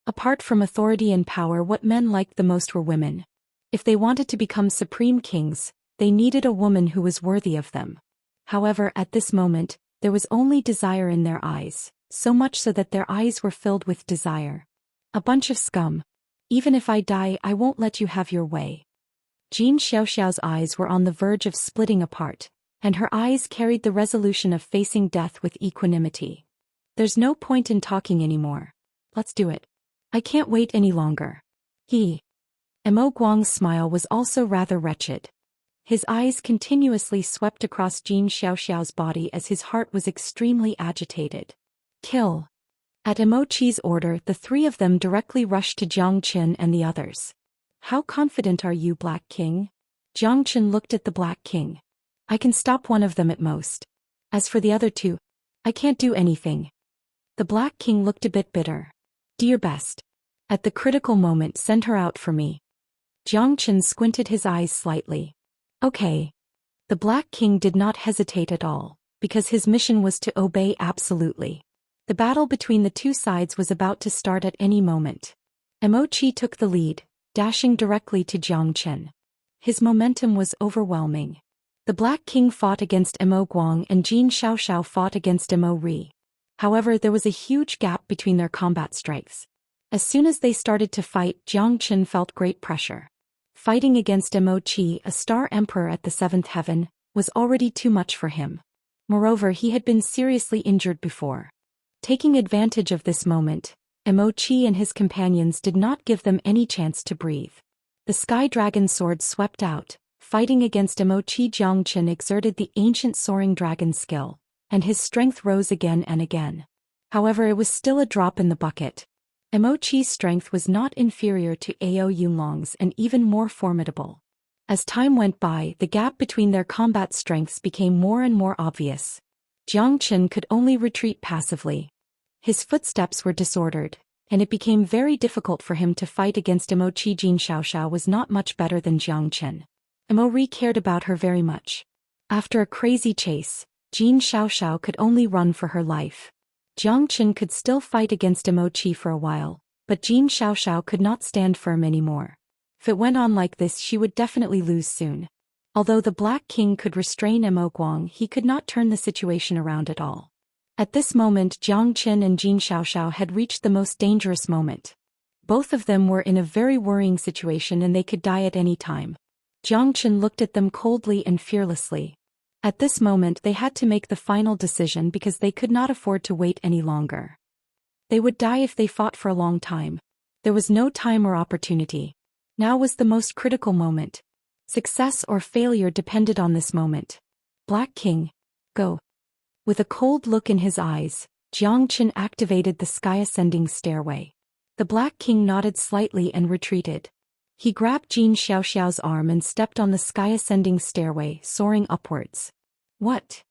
Apart from authority and power, what men liked the most were women. If they wanted to become supreme kings, they needed a woman who was worthy of them. However, at this moment, there was only desire in their eyes, so much so that their eyes were filled with desire. A bunch of scum. Even if I die, I won't let you have your way. Jin Xiaoxiao's eyes were on the verge of splitting apart, and her eyes carried the resolution of facing death with equanimity. There's no point in talking anymore. Let's do it. I can't wait any longer. Emo Guang's smile was also rather wretched. His eyes continuously swept across Jin Xiaoxiao's body as his heart was extremely agitated. Kill. At Imochi's order, the three of them directly rushed to Jiang Chen and the others. How confident are you, Black King? Jiang Chen looked at the Black King. I can stop one of them at most. As for the other two, I can't do anything. The Black King looked a bit bitter. Do your best. At the critical moment, send her out for me. Jiang Chen squinted his eyes slightly. Okay. The Black King did not hesitate at all, because his mission was to obey absolutely. The battle between the two sides was about to start at any moment. Imochi took the lead, dashing directly to Jiang Chen. His momentum was overwhelming. The Black King fought against Emo Guang and Jin Xiaoxiao fought against Immerse. However, there was a huge gap between their combat strengths. As soon as they started to fight, Jiang Chen felt great pressure. Fighting against Imochi, a star emperor at the seventh heaven, was already too much for him. Moreover, he had been seriously injured before. Taking advantage of this moment, Imochi and his companions did not give them any chance to breathe. The Sky Dragon sword swept out, fighting against Imochi. Zhangchen exerted the ancient soaring dragon skill, and his strength rose again and again. However, it was still a drop in the bucket. Imochi's strength was not inferior to Ao Yunlong's and even more formidable. As time went by, the gap between their combat strengths became more and more obvious. Zhangchen could only retreat passively. His footsteps were disordered, and it became very difficult for him to fight against Imochi. Jin Xiaoxiao was not much better than Zhangchen. Imori cared about her very much. After a crazy chase, Jin Xiaoxiao could only run for her life. Zhangchen could still fight against Imochi for a while, but Jin Xiaoxiao could not stand firm anymore. If it went on like this, she would definitely lose soon. Although the Black King could restrain Imo Guang, he could not turn the situation around at all. At this moment, Zhangchen and Jin Xiaoxiao had reached the most dangerous moment. Both of them were in a very worrying situation and they could die at any time. Zhangchen looked at them coldly and fearlessly. At this moment they had to make the final decision because they could not afford to wait any longer. They would die if they fought for a long time. There was no time or opportunity. Now was the most critical moment. Success or failure depended on this moment. Black King, go. With a cold look in his eyes, Zhangchen activated the sky-ascending stairway. The Black King nodded slightly and retreated. He grabbed Jin Xiaoxiao's arm and stepped on the sky-ascending stairway, soaring upwards. What?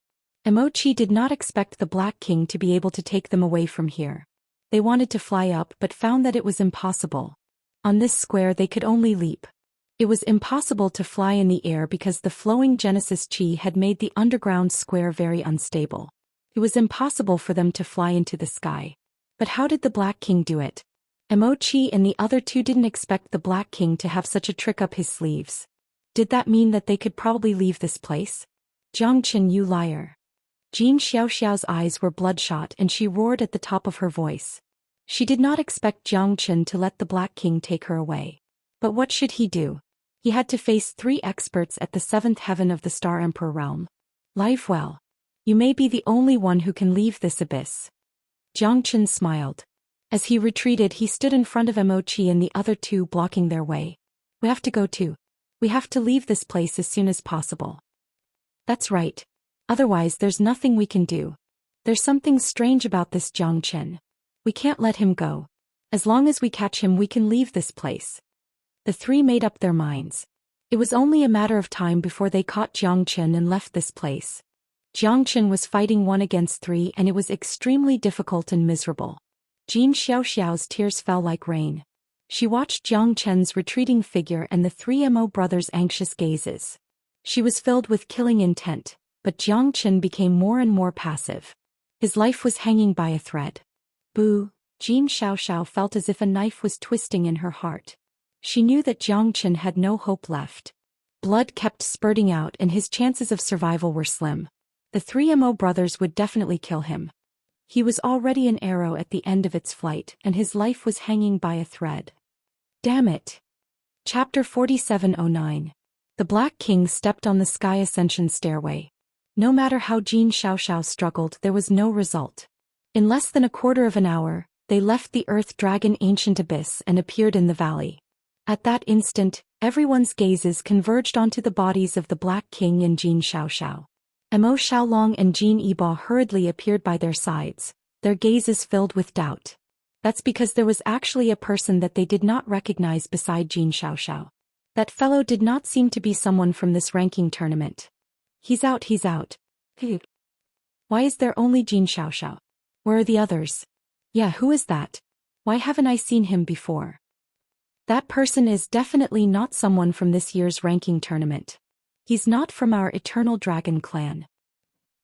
Imochi did not expect the Black King to be able to take them away from here. They wanted to fly up but found that it was impossible. On this square they could only leap. It was impossible to fly in the air because the flowing Genesis Chi had made the underground square very unstable. It was impossible for them to fly into the sky. But how did the Black King do it? Imochi and the other two didn't expect the Black King to have such a trick up his sleeves. Did that mean that they could probably leave this place? Zhangchen, you liar. Jin Xiaoxiao's eyes were bloodshot and she roared at the top of her voice. She did not expect Zhangchen to let the Black King take her away. But what should he do? He had to face 3 experts at the 7th heaven of the Star Emperor realm. Live well. You may be the only one who can leave this abyss. Zhangchen smiled. As he retreated, he stood in front of Imochi and the other two, blocking their way. We have to go too. We have to leave this place as soon as possible. That's right. Otherwise there's nothing we can do. There's something strange about this Zhangchen. We can't let him go. As long as we catch him we can leave this place. The 3 made up their minds. It was only a matter of time before they caught Zhangchen and left this place. Zhangchen was fighting 1 against 3 and it was extremely difficult and miserable. Jin Xiaoxiao's tears fell like rain. She watched Zhangchen's retreating figure and the 3 Mo brothers' anxious gazes. She was filled with killing intent, but Zhangchen became more and more passive. His life was hanging by a thread. Boo! Jin Xiaoxiao felt as if a knife was twisting in her heart. She knew that Zhangchen had no hope left. Blood kept spurting out and his chances of survival were slim. The 3 Mo brothers would definitely kill him. He was already an arrow at the end of its flight and his life was hanging by a thread. Damn it! Chapter 4709. The Black King stepped on the sky ascension stairway. No matter how Jin Xiaoxiao struggled, there was no result. In less than a quarter of an hour, they left the Earth Dragon Ancient Abyss and appeared in the valley. At that instant, everyone's gazes converged onto the bodies of the Black King and Jin Xiaoxiao. Mo Xiaolong and Jin Yibo hurriedly appeared by their sides, their gazes filled with doubt. That's because there was actually a person that they did not recognize beside Jin Xiaoxiao. That fellow did not seem to be someone from this ranking tournament. He's out. Why is there only Jin Xiaoxiao? Where are the others? Yeah, who is that? Why haven't I seen him before? That person is definitely not someone from this year's ranking tournament. He's not from our Eternal Dragon clan.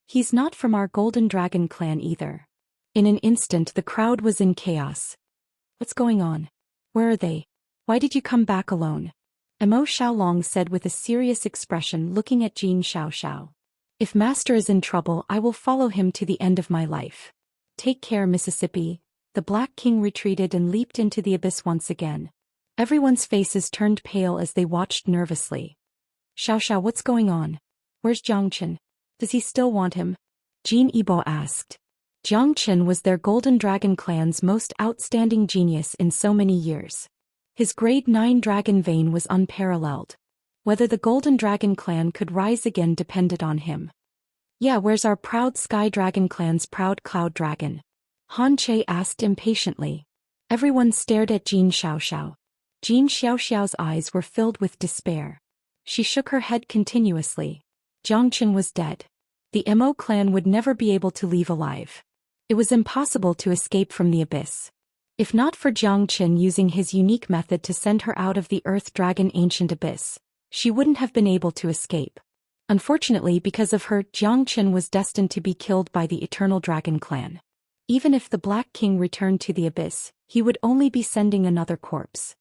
He's not from our Golden Dragon clan either. In an instant the crowd was in chaos. What's going on? Where are they? Why did you come back alone? Mo Xiaolong said with a serious expression, looking at Jin Xiaoxiao. If Master is in trouble, I will follow him to the end of my life. Take care, Mississippi. The Black King retreated and leaped into the abyss once again. Everyone's faces turned pale as they watched nervously. Xiaoxiao, what's going on? Where's Zhangchen? Does he still want him? Jin Yibo asked. Zhangchen was their Golden Dragon clan's most outstanding genius in so many years. His grade 9 dragon vein was unparalleled. Whether the Golden Dragon clan could rise again depended on him. Yeah, where's our proud Sky Dragon clan's proud Cloud Dragon? Han Che asked impatiently. Everyone stared at Jin Xiaoxiao. Jin Xiaoxiao's eyes were filled with despair. She shook her head continuously. Zhongchen was dead. The Mo clan would never be able to leave alive. It was impossible to escape from the abyss. If not for Zhongchen using his unique method to send her out of the Earth Dragon Ancient Abyss, she wouldn't have been able to escape. Unfortunately, because of her, Zhongchen was destined to be killed by the Eternal Dragon clan. Even if the Black King returned to the abyss, he would only be sending another corpse.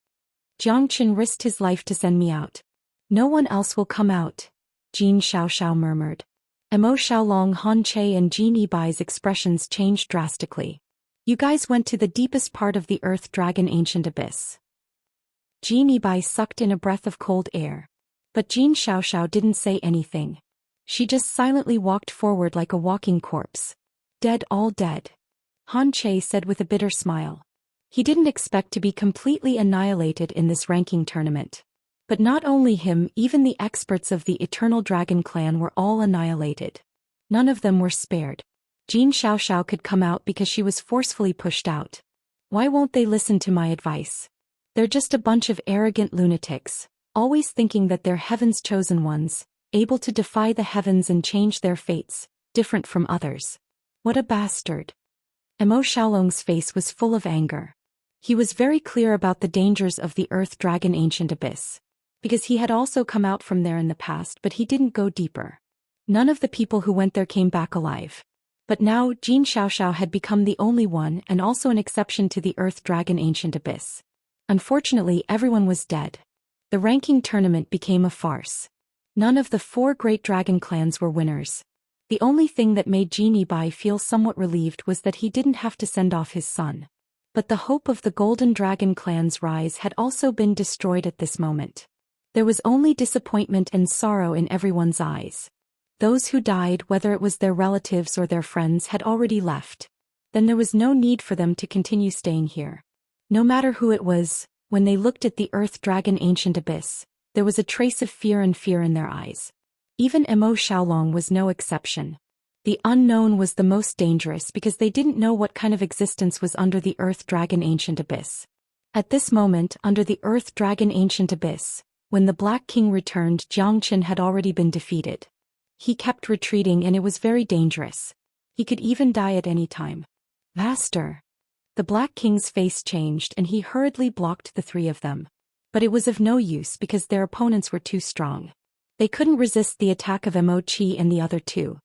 Zhongchen risked his life to send me out. No one else will come out, Jin Xiaoxiao murmured. Mo Xiaolong, Han Che and Jin Yibai's expressions changed drastically. You guys went to the deepest part of the Earth Dragon Ancient Abyss. Jin Yibai sucked in a breath of cold air. But Jin Xiaoxiao didn't say anything. She just silently walked forward like a walking corpse. Dead, all dead. Han Che said with a bitter smile. He didn't expect to be completely annihilated in this ranking tournament. But not only him, even the experts of the Eternal Dragon clan were all annihilated. None of them were spared. Jin Xiaoxiao could come out because she was forcefully pushed out. Why won't they listen to my advice? They're just a bunch of arrogant lunatics, always thinking that they're heaven's chosen ones, able to defy the heavens and change their fates, different from others. What a bastard. Mo Xiaolong's face was full of anger. He was very clear about the dangers of the Earth Dragon Ancient Abyss. Because he had also come out from there in the past, but he didn't go deeper. None of the people who went there came back alive. But now, Jin Xiaoxiao had become the only one and also an exception to the Earth Dragon Ancient Abyss. Unfortunately, everyone was dead. The ranking tournament became a farce. None of the 4 great dragon clans were winners. The only thing that made Jin Yibai feel somewhat relieved was that he didn't have to send off his son. But the hope of the Golden Dragon clan's rise had also been destroyed at this moment. There was only disappointment and sorrow in everyone's eyes. Those who died, whether it was their relatives or their friends, had already left. Then there was no need for them to continue staying here. No matter who it was, when they looked at the Earth Dragon Ancient Abyss, there was a trace of fear in their eyes. Even Mo Xiaolong was no exception. The unknown was the most dangerous because they didn't know what kind of existence was under the Earth Dragon Ancient Abyss. At this moment, under the Earth Dragon Ancient Abyss, when the Black King returned, Zhongchen had already been defeated. He kept retreating and it was very dangerous. He could even die at any time. Master. The Black King's face changed and he hurriedly blocked the 3 of them. But it was of no use because their opponents were too strong. They couldn't resist the attack of Mo Qi and the other 2.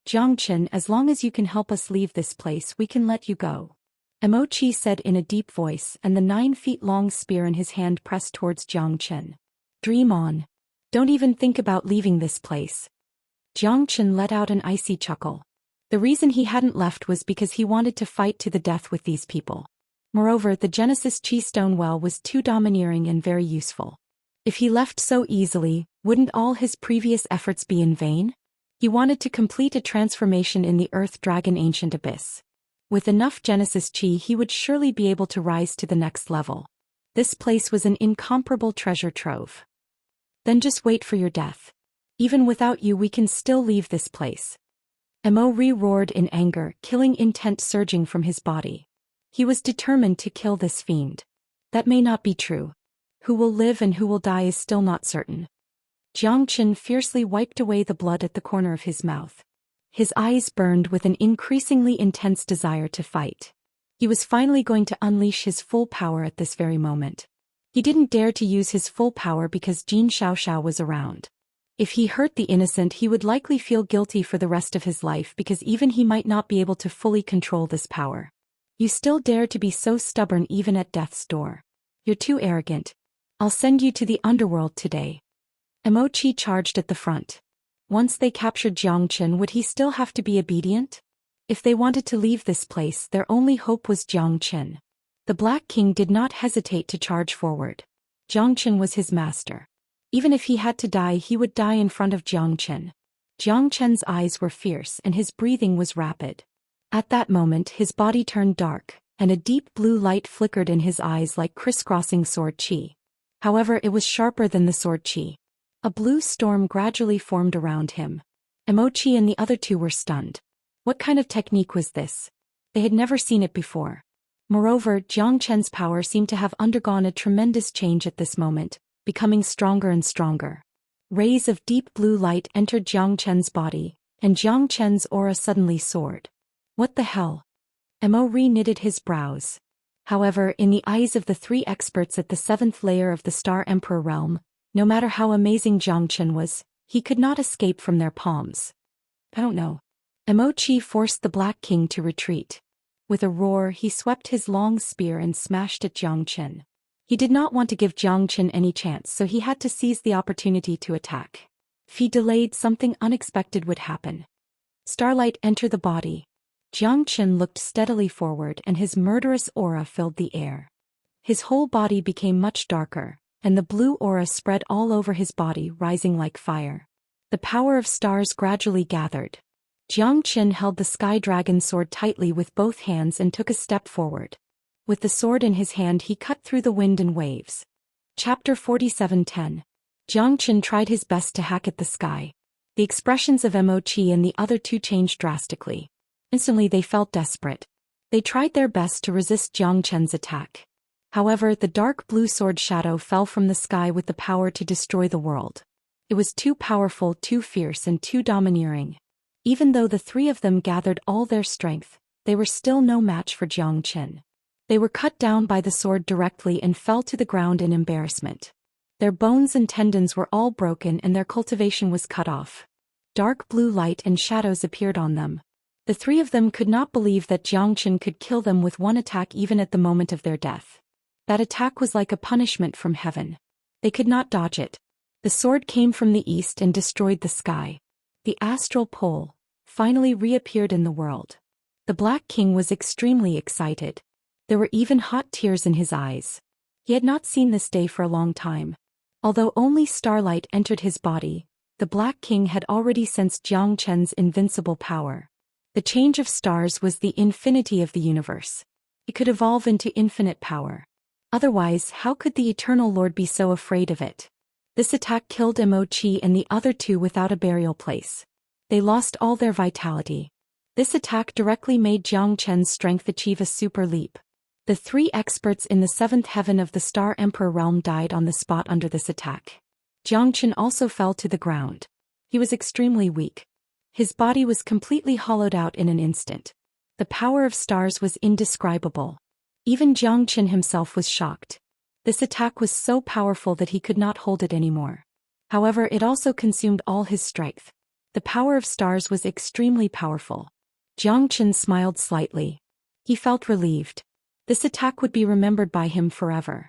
Zhongchen, as long as you can help us leave this place, we can let you go. Mo Qi said in a deep voice, and the 9-feet-long spear in his hand pressed towards Zhongchen. Dream on. Don't even think about leaving this place. Zhongchen let out an icy chuckle. The reason he hadn't left was because he wanted to fight to the death with these people. Moreover, the Genesis Chi Stone Well was too domineering and very useful. If he left so easily, wouldn't all his previous efforts be in vain? He wanted to complete a transformation in the Earth Dragon Ancient Abyss. With enough Genesis Chi, he would surely be able to rise to the next level. This place was an incomparable treasure trove. Then just wait for your death. Even without you, we can still leave this place. Mo roared in anger, killing intent surging from his body. He was determined to kill this fiend. That may not be true. Who will live and who will die is still not certain. Zhongchen fiercely wiped away the blood at the corner of his mouth. His eyes burned with an increasingly intense desire to fight. He was finally going to unleash his full power at this very moment. He didn't dare to use his full power because Jin Xiaoxiao was around. If he hurt the innocent, he would likely feel guilty for the rest of his life because even he might not be able to fully control this power. You still dare to be so stubborn even at death's door. You're too arrogant. I'll send you to the underworld today. Mo Qi charged at the front. Once they captured Zhongchen, would he still have to be obedient? If they wanted to leave this place, their only hope was Zhongchen. The Black King did not hesitate to charge forward. Zhongchen was his master. Even if he had to die, he would die in front of Zhongchen. Zhongchen's eyes were fierce and his breathing was rapid. At that moment, his body turned dark, and a deep blue light flickered in his eyes like crisscrossing sword chi. However, it was sharper than the sword chi. A blue storm gradually formed around him. Emochi and the other two were stunned. What kind of technique was this? They had never seen it before. Moreover, Jiang Chen's power seemed to have undergone a tremendous change at this moment, becoming stronger and stronger. Rays of deep blue light entered Jiang Chen's body, and Jiang Chen's aura suddenly soared. What the hell? Mo re-knitted his brows. However, in the eyes of the three experts at the 7th layer of the Star Emperor realm, no matter how amazing Jiang Chen was, he could not escape from their palms. I don't know. Emochi forced the Black King to retreat. With a roar, he swept his long spear and smashed at Jiang Chen. He did not want to give Jiang Chen any chance, so he had to seize the opportunity to attack. If he delayed, something unexpected would happen. Starlight entered the body. Jiang Chen looked steadily forward and his murderous aura filled the air. His whole body became much darker, and the blue aura spread all over his body, rising like fire. The power of stars gradually gathered. Jiang Chen held the Sky Dragon sword tightly with both hands and took a step forward. With the sword in his hand, he cut through the wind and waves. Chapter 47:10. Jiang Chen tried his best to hack at the sky. The expressions of Emochi and the other two changed drastically. Instantly they felt desperate. They tried their best to resist Jiang Chen's attack. However, the dark blue sword shadow fell from the sky with the power to destroy the world. It was too powerful, too fierce, and too domineering. Even though the three of them gathered all their strength, they were still no match for Jiang Chen. They were cut down by the sword directly and fell to the ground in embarrassment. Their bones and tendons were all broken and their cultivation was cut off. Dark blue light and shadows appeared on them. The three of them could not believe that Jiang Chen could kill them with one attack even at the moment of their death. That attack was like a punishment from heaven. They could not dodge it. The sword came from the east and destroyed the sky. The astral pole finally reappeared in the world. The Black King was extremely excited. There were even hot tears in his eyes. He had not seen this day for a long time. Although only starlight entered his body, the Black King had already sensed Jiang Chen's invincible power. The change of stars was the infinity of the universe. It could evolve into infinite power. Otherwise, how could the Eternal Lord be so afraid of it? This attack killed Emochi and the other two without a burial place. They lost all their vitality. This attack directly made Jiang Chen's strength achieve a super leap. The three experts in the 7th heaven of the Star Emperor realm died on the spot under this attack. Jiang Chen also fell to the ground. He was extremely weak. His body was completely hollowed out in an instant. The power of stars was indescribable. Even Jiang Chen himself was shocked. This attack was so powerful that he could not hold it anymore. However, it also consumed all his strength. The power of stars was extremely powerful. Jiang Chen smiled slightly. He felt relieved. This attack would be remembered by him forever.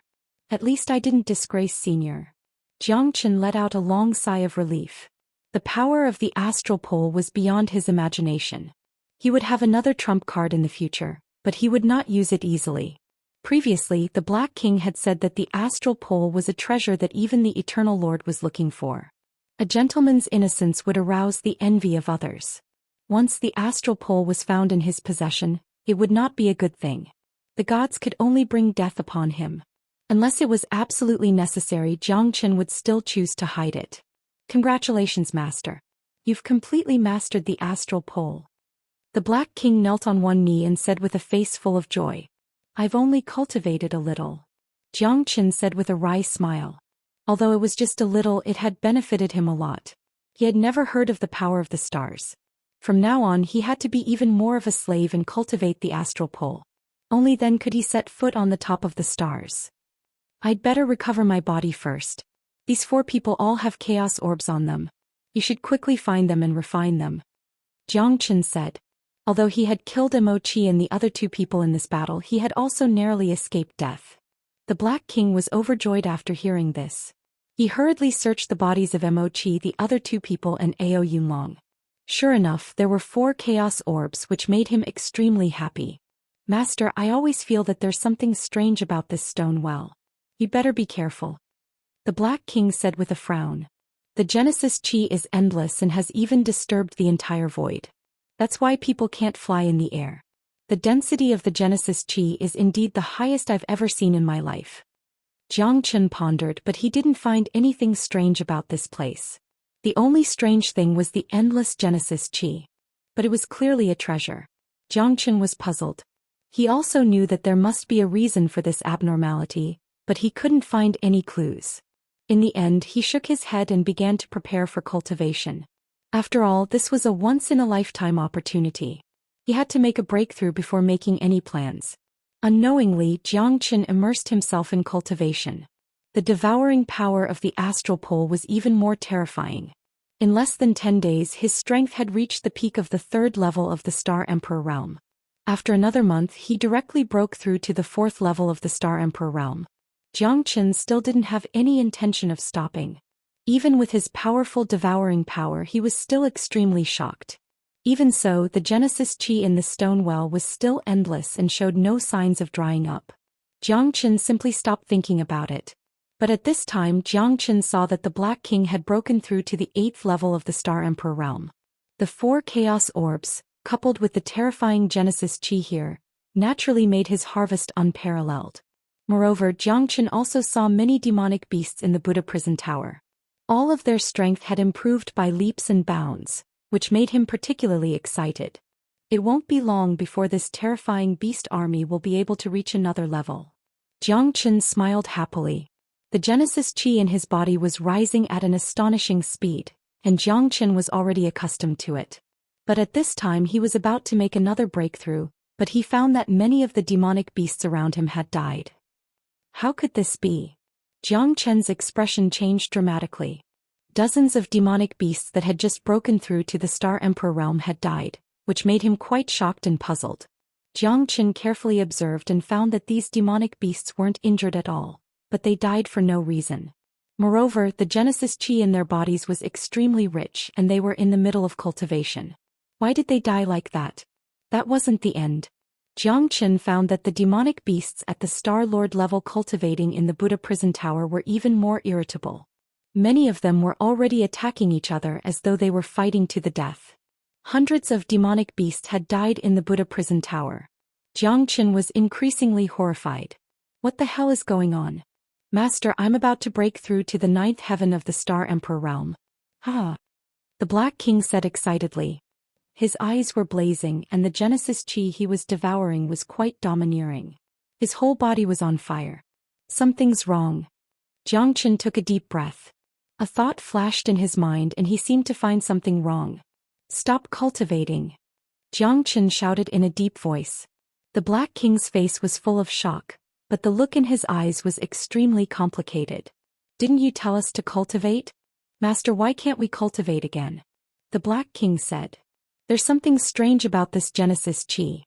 At least I didn't disgrace Senior. Jiang Chen let out a long sigh of relief. The power of the astral pole was beyond his imagination. He would have another trump card in the future, but he would not use it easily. Previously, the Black King had said that the astral pole was a treasure that even the Eternal Lord was looking for. A gentleman's innocence would arouse the envy of others. Once the astral pole was found in his possession, it would not be a good thing. The gods could only bring death upon him. Unless it was absolutely necessary, Jiang Chen would still choose to hide it. Congratulations, Master. You've completely mastered the astral pole. The Black King knelt on one knee and said with a face full of joy. I've only cultivated a little. Jiang Chen said with a wry smile. Although it was just a little, it had benefited him a lot. He had never heard of the power of the stars. From now on, he had to be even more of a slave and cultivate the astral pole. Only then could he set foot on the top of the stars. I'd better recover my body first. These 4 people all have chaos orbs on them. You should quickly find them and refine them. Jiang Chen said. Although he had killed Emochi and the other 2 people in this battle, he had also narrowly escaped death. The Black King was overjoyed after hearing this. He hurriedly searched the bodies of Emochi, the other 2 people, and Ao Yunlong. Sure enough, there were 4 chaos orbs, which made him extremely happy. Master, I always feel that there's something strange about this stone well. You better be careful. The Black King said with a frown. The Genesis Chi is endless and has even disturbed the entire void. That's why people can't fly in the air. The density of the Genesis Chi is indeed the highest I've ever seen in my life. Jiang Chen pondered, but he didn't find anything strange about this place. The only strange thing was the endless Genesis Qi. But it was clearly a treasure. Jiang Chen was puzzled. He also knew that there must be a reason for this abnormality, but he couldn't find any clues. In the end, he shook his head and began to prepare for cultivation. After all, this was a once-in-a-lifetime opportunity. He had to make a breakthrough before making any plans. Unknowingly, Jiang Chen immersed himself in cultivation. The devouring power of the astral pole was even more terrifying. In less than 10 days, his strength had reached the peak of the 3rd level of the Star Emperor realm. After another month, he directly broke through to the 4th level of the Star Emperor realm. Jiang Chen still didn't have any intention of stopping. Even with his powerful devouring power, he was still extremely shocked. Even so, the Genesis Qi in the stone well was still endless and showed no signs of drying up. Jiang Chen simply stopped thinking about it. But at this time, Jiang Chen saw that the Black King had broken through to the 8th level of the Star Emperor realm. The 4 Chaos Orbs, coupled with the terrifying Genesis Qi here, naturally made his harvest unparalleled. Moreover, Jiang Chen also saw many demonic beasts in the Buddha prison tower. All of their strength had improved by leaps and bounds, which made him particularly excited. It won't be long before this terrifying beast army will be able to reach another level. Jiang Chen smiled happily. The Genesis Qi in his body was rising at an astonishing speed, and Jiang Chen was already accustomed to it. But at this time he was about to make another breakthrough, but he found that many of the demonic beasts around him had died. How could this be? Jiang Chen's expression changed dramatically. Dozens of demonic beasts that had just broken through to the Star Emperor realm had died, which made him quite shocked and puzzled. Jiang Chen carefully observed and found that these demonic beasts weren't injured at all, but they died for no reason. Moreover, the Genesis Qi in their bodies was extremely rich and they were in the middle of cultivation. Why did they die like that? That wasn't the end. Jiang Chen found that the demonic beasts at the Star Lord level cultivating in the Buddha prison tower were even more irritable. Many of them were already attacking each other as though they were fighting to the death. Hundreds of demonic beasts had died in the Buddha prison tower. Jiang Chen was increasingly horrified. What the hell is going on? Master, I'm about to break through to the 9th heaven of the Star Emperor realm. Ah! The Black King said excitedly. His eyes were blazing and the Genesis Qi he was devouring was quite domineering. His whole body was on fire. Something's wrong. Jiang Chen took a deep breath. A thought flashed in his mind and he seemed to find something wrong. Stop cultivating! Jiang Chen shouted in a deep voice. The Black King's face was full of shock, but the look in his eyes was extremely complicated. Didn't you tell us to cultivate? Master, why can't we cultivate again? The Black King said. There's something strange about this Genesis Qi.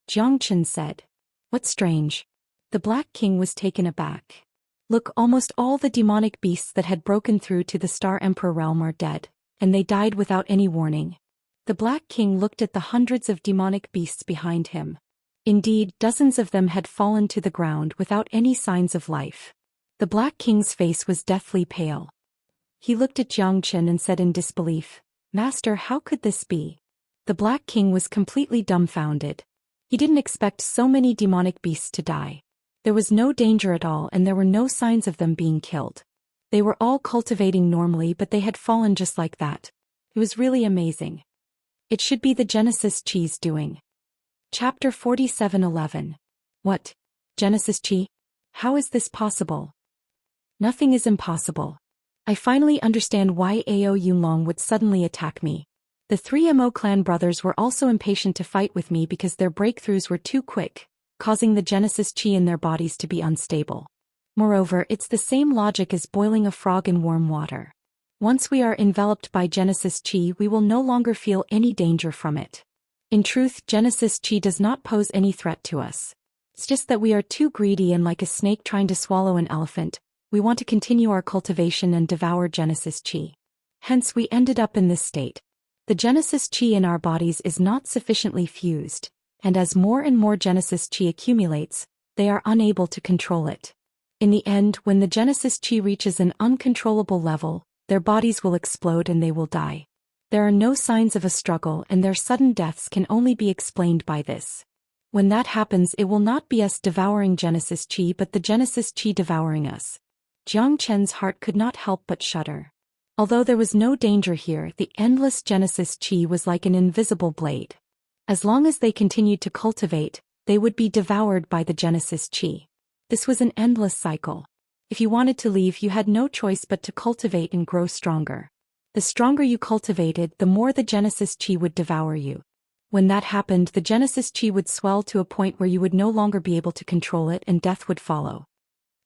Jiang Chen said. What's strange? The Black King was taken aback. Look, almost all the demonic beasts that had broken through to the Star Emperor realm are dead, and they died without any warning. The Black King looked at the hundreds of demonic beasts behind him. Indeed, dozens of them had fallen to the ground without any signs of life. The Black King's face was deathly pale. He looked at Jiang Chen and said in disbelief, Master, how could this be? The Black King was completely dumbfounded. He didn't expect so many demonic beasts to die. There was no danger at all and there were no signs of them being killed. They were all cultivating normally but they had fallen just like that. It was really amazing. It should be the Genesis Qi's doing. Chapter 47:11. What? Genesis Qi? How is this possible? Nothing is impossible. I finally understand why Ao Yunlong would suddenly attack me. The 3 Mo clan brothers were also impatient to fight with me because their breakthroughs were too quick, causing the Genesis Qi in their bodies to be unstable. Moreover, it's the same logic as boiling a frog in warm water. Once we are enveloped by Genesis Qi, we will no longer feel any danger from it. In truth, Genesis Qi does not pose any threat to us. It's just that we are too greedy and like a snake trying to swallow an elephant, we want to continue our cultivation and devour Genesis Qi. Hence we ended up in this state. The Genesis Qi in our bodies is not sufficiently fused, and as more and more Genesis Qi accumulates, they are unable to control it. In the end, when the Genesis Qi reaches an uncontrollable level, their bodies will explode and they will die. There are no signs of a struggle and their sudden deaths can only be explained by this. When that happens, it will not be us devouring Genesis Chi but the Genesis Chi devouring us. Jiang Chen's heart could not help but shudder. Although there was no danger here, the endless Genesis Chi was like an invisible blade. As long as they continued to cultivate, they would be devoured by the Genesis Chi. This was an endless cycle. If you wanted to leave, you had no choice but to cultivate and grow stronger. The stronger you cultivated, the more the Genesis Chi would devour you. When that happened, the Genesis Chi would swell to a point where you would no longer be able to control it and death would follow.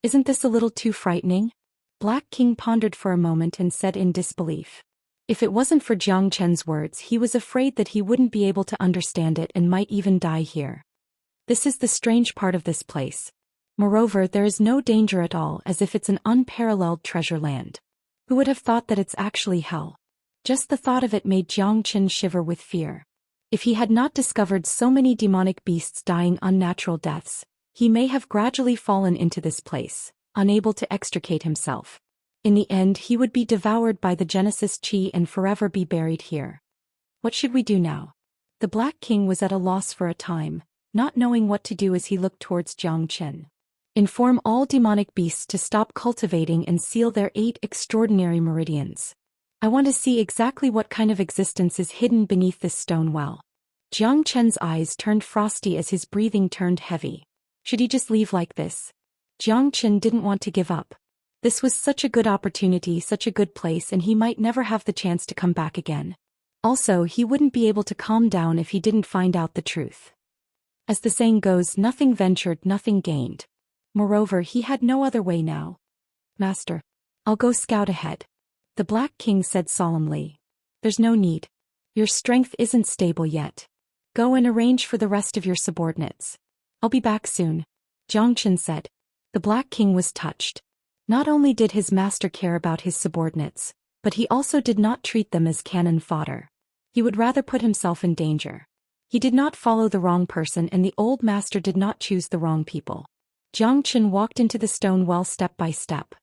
Isn't this a little too frightening? Black King pondered for a moment and said in disbelief. If it wasn't for Jiang Chen's words, he was afraid that he wouldn't be able to understand it and might even die here. This is the strange part of this place. Moreover, there is no danger at all, as if it's an unparalleled treasure land. Who would have thought that it's actually hell? Just the thought of it made Jiang Chen shiver with fear. If he had not discovered so many demonic beasts dying unnatural deaths, he may have gradually fallen into this place, unable to extricate himself. In the end, he would be devoured by the Genesis Chi and forever be buried here. What should we do now? The Black King was at a loss for a time, not knowing what to do as he looked towards Jiang Chen. Inform all demonic beasts to stop cultivating and seal their 8 extraordinary meridians. I want to see exactly what kind of existence is hidden beneath this stone well. Jiang Chen's eyes turned frosty as his breathing turned heavy. Should he just leave like this? Jiang Chen didn't want to give up. This was such a good opportunity, such a good place, and he might never have the chance to come back again. Also, he wouldn't be able to calm down if he didn't find out the truth. As the saying goes, nothing ventured, nothing gained. Moreover, he had no other way now. Master, I'll go scout ahead. The Black King said solemnly. There's no need. Your strength isn't stable yet. Go and arrange for the rest of your subordinates. I'll be back soon, Jiang Chen said. The Black King was touched. Not only did his master care about his subordinates, but he also did not treat them as cannon fodder. He would rather put himself in danger. He did not follow the wrong person, and the old master did not choose the wrong people. Jiang Chen walked into the stone well step by step.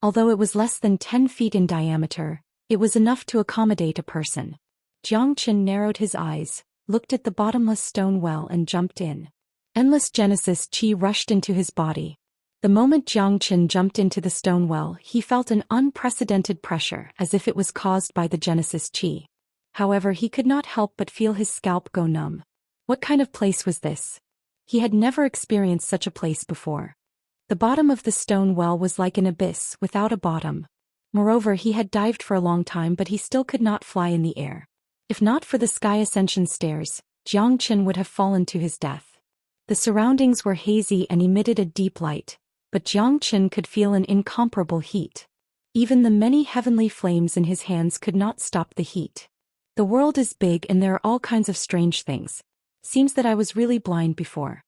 Although it was less than 10 feet in diameter, it was enough to accommodate a person. Jiang Chen narrowed his eyes, looked at the bottomless stone well and jumped in. Endless Genesis Chi rushed into his body. The moment Jiang Chen jumped into the stone well, he felt an unprecedented pressure, as if it was caused by the Genesis Chi. However, he could not help but feel his scalp go numb. What kind of place was this? He had never experienced such a place before. The bottom of the stone well was like an abyss without a bottom. Moreover, he had dived for a long time, but he still could not fly in the air. If not for the sky ascension stairs, Jiang Chen would have fallen to his death. The surroundings were hazy and emitted a deep light, but Jiang Chen could feel an incomparable heat. Even the many heavenly flames in his hands could not stop the heat. The world is big and there are all kinds of strange things. Seems that I was really blind before.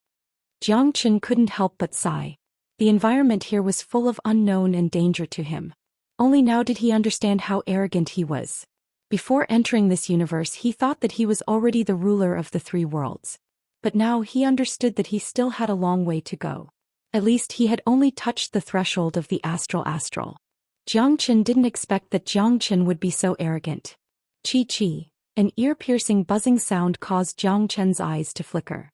Jiang Chen couldn't help but sigh. The environment here was full of unknown and danger to him. Only now did he understand how arrogant he was. Before entering this universe, he thought that he was already the ruler of the 3 worlds. But now he understood that he still had a long way to go. At least he had only touched the threshold of the astral. Jiang Chen didn't expect that Jiang Chen would be so arrogant. Chi. An ear-piercing buzzing sound caused Jiang Chen's eyes to flicker.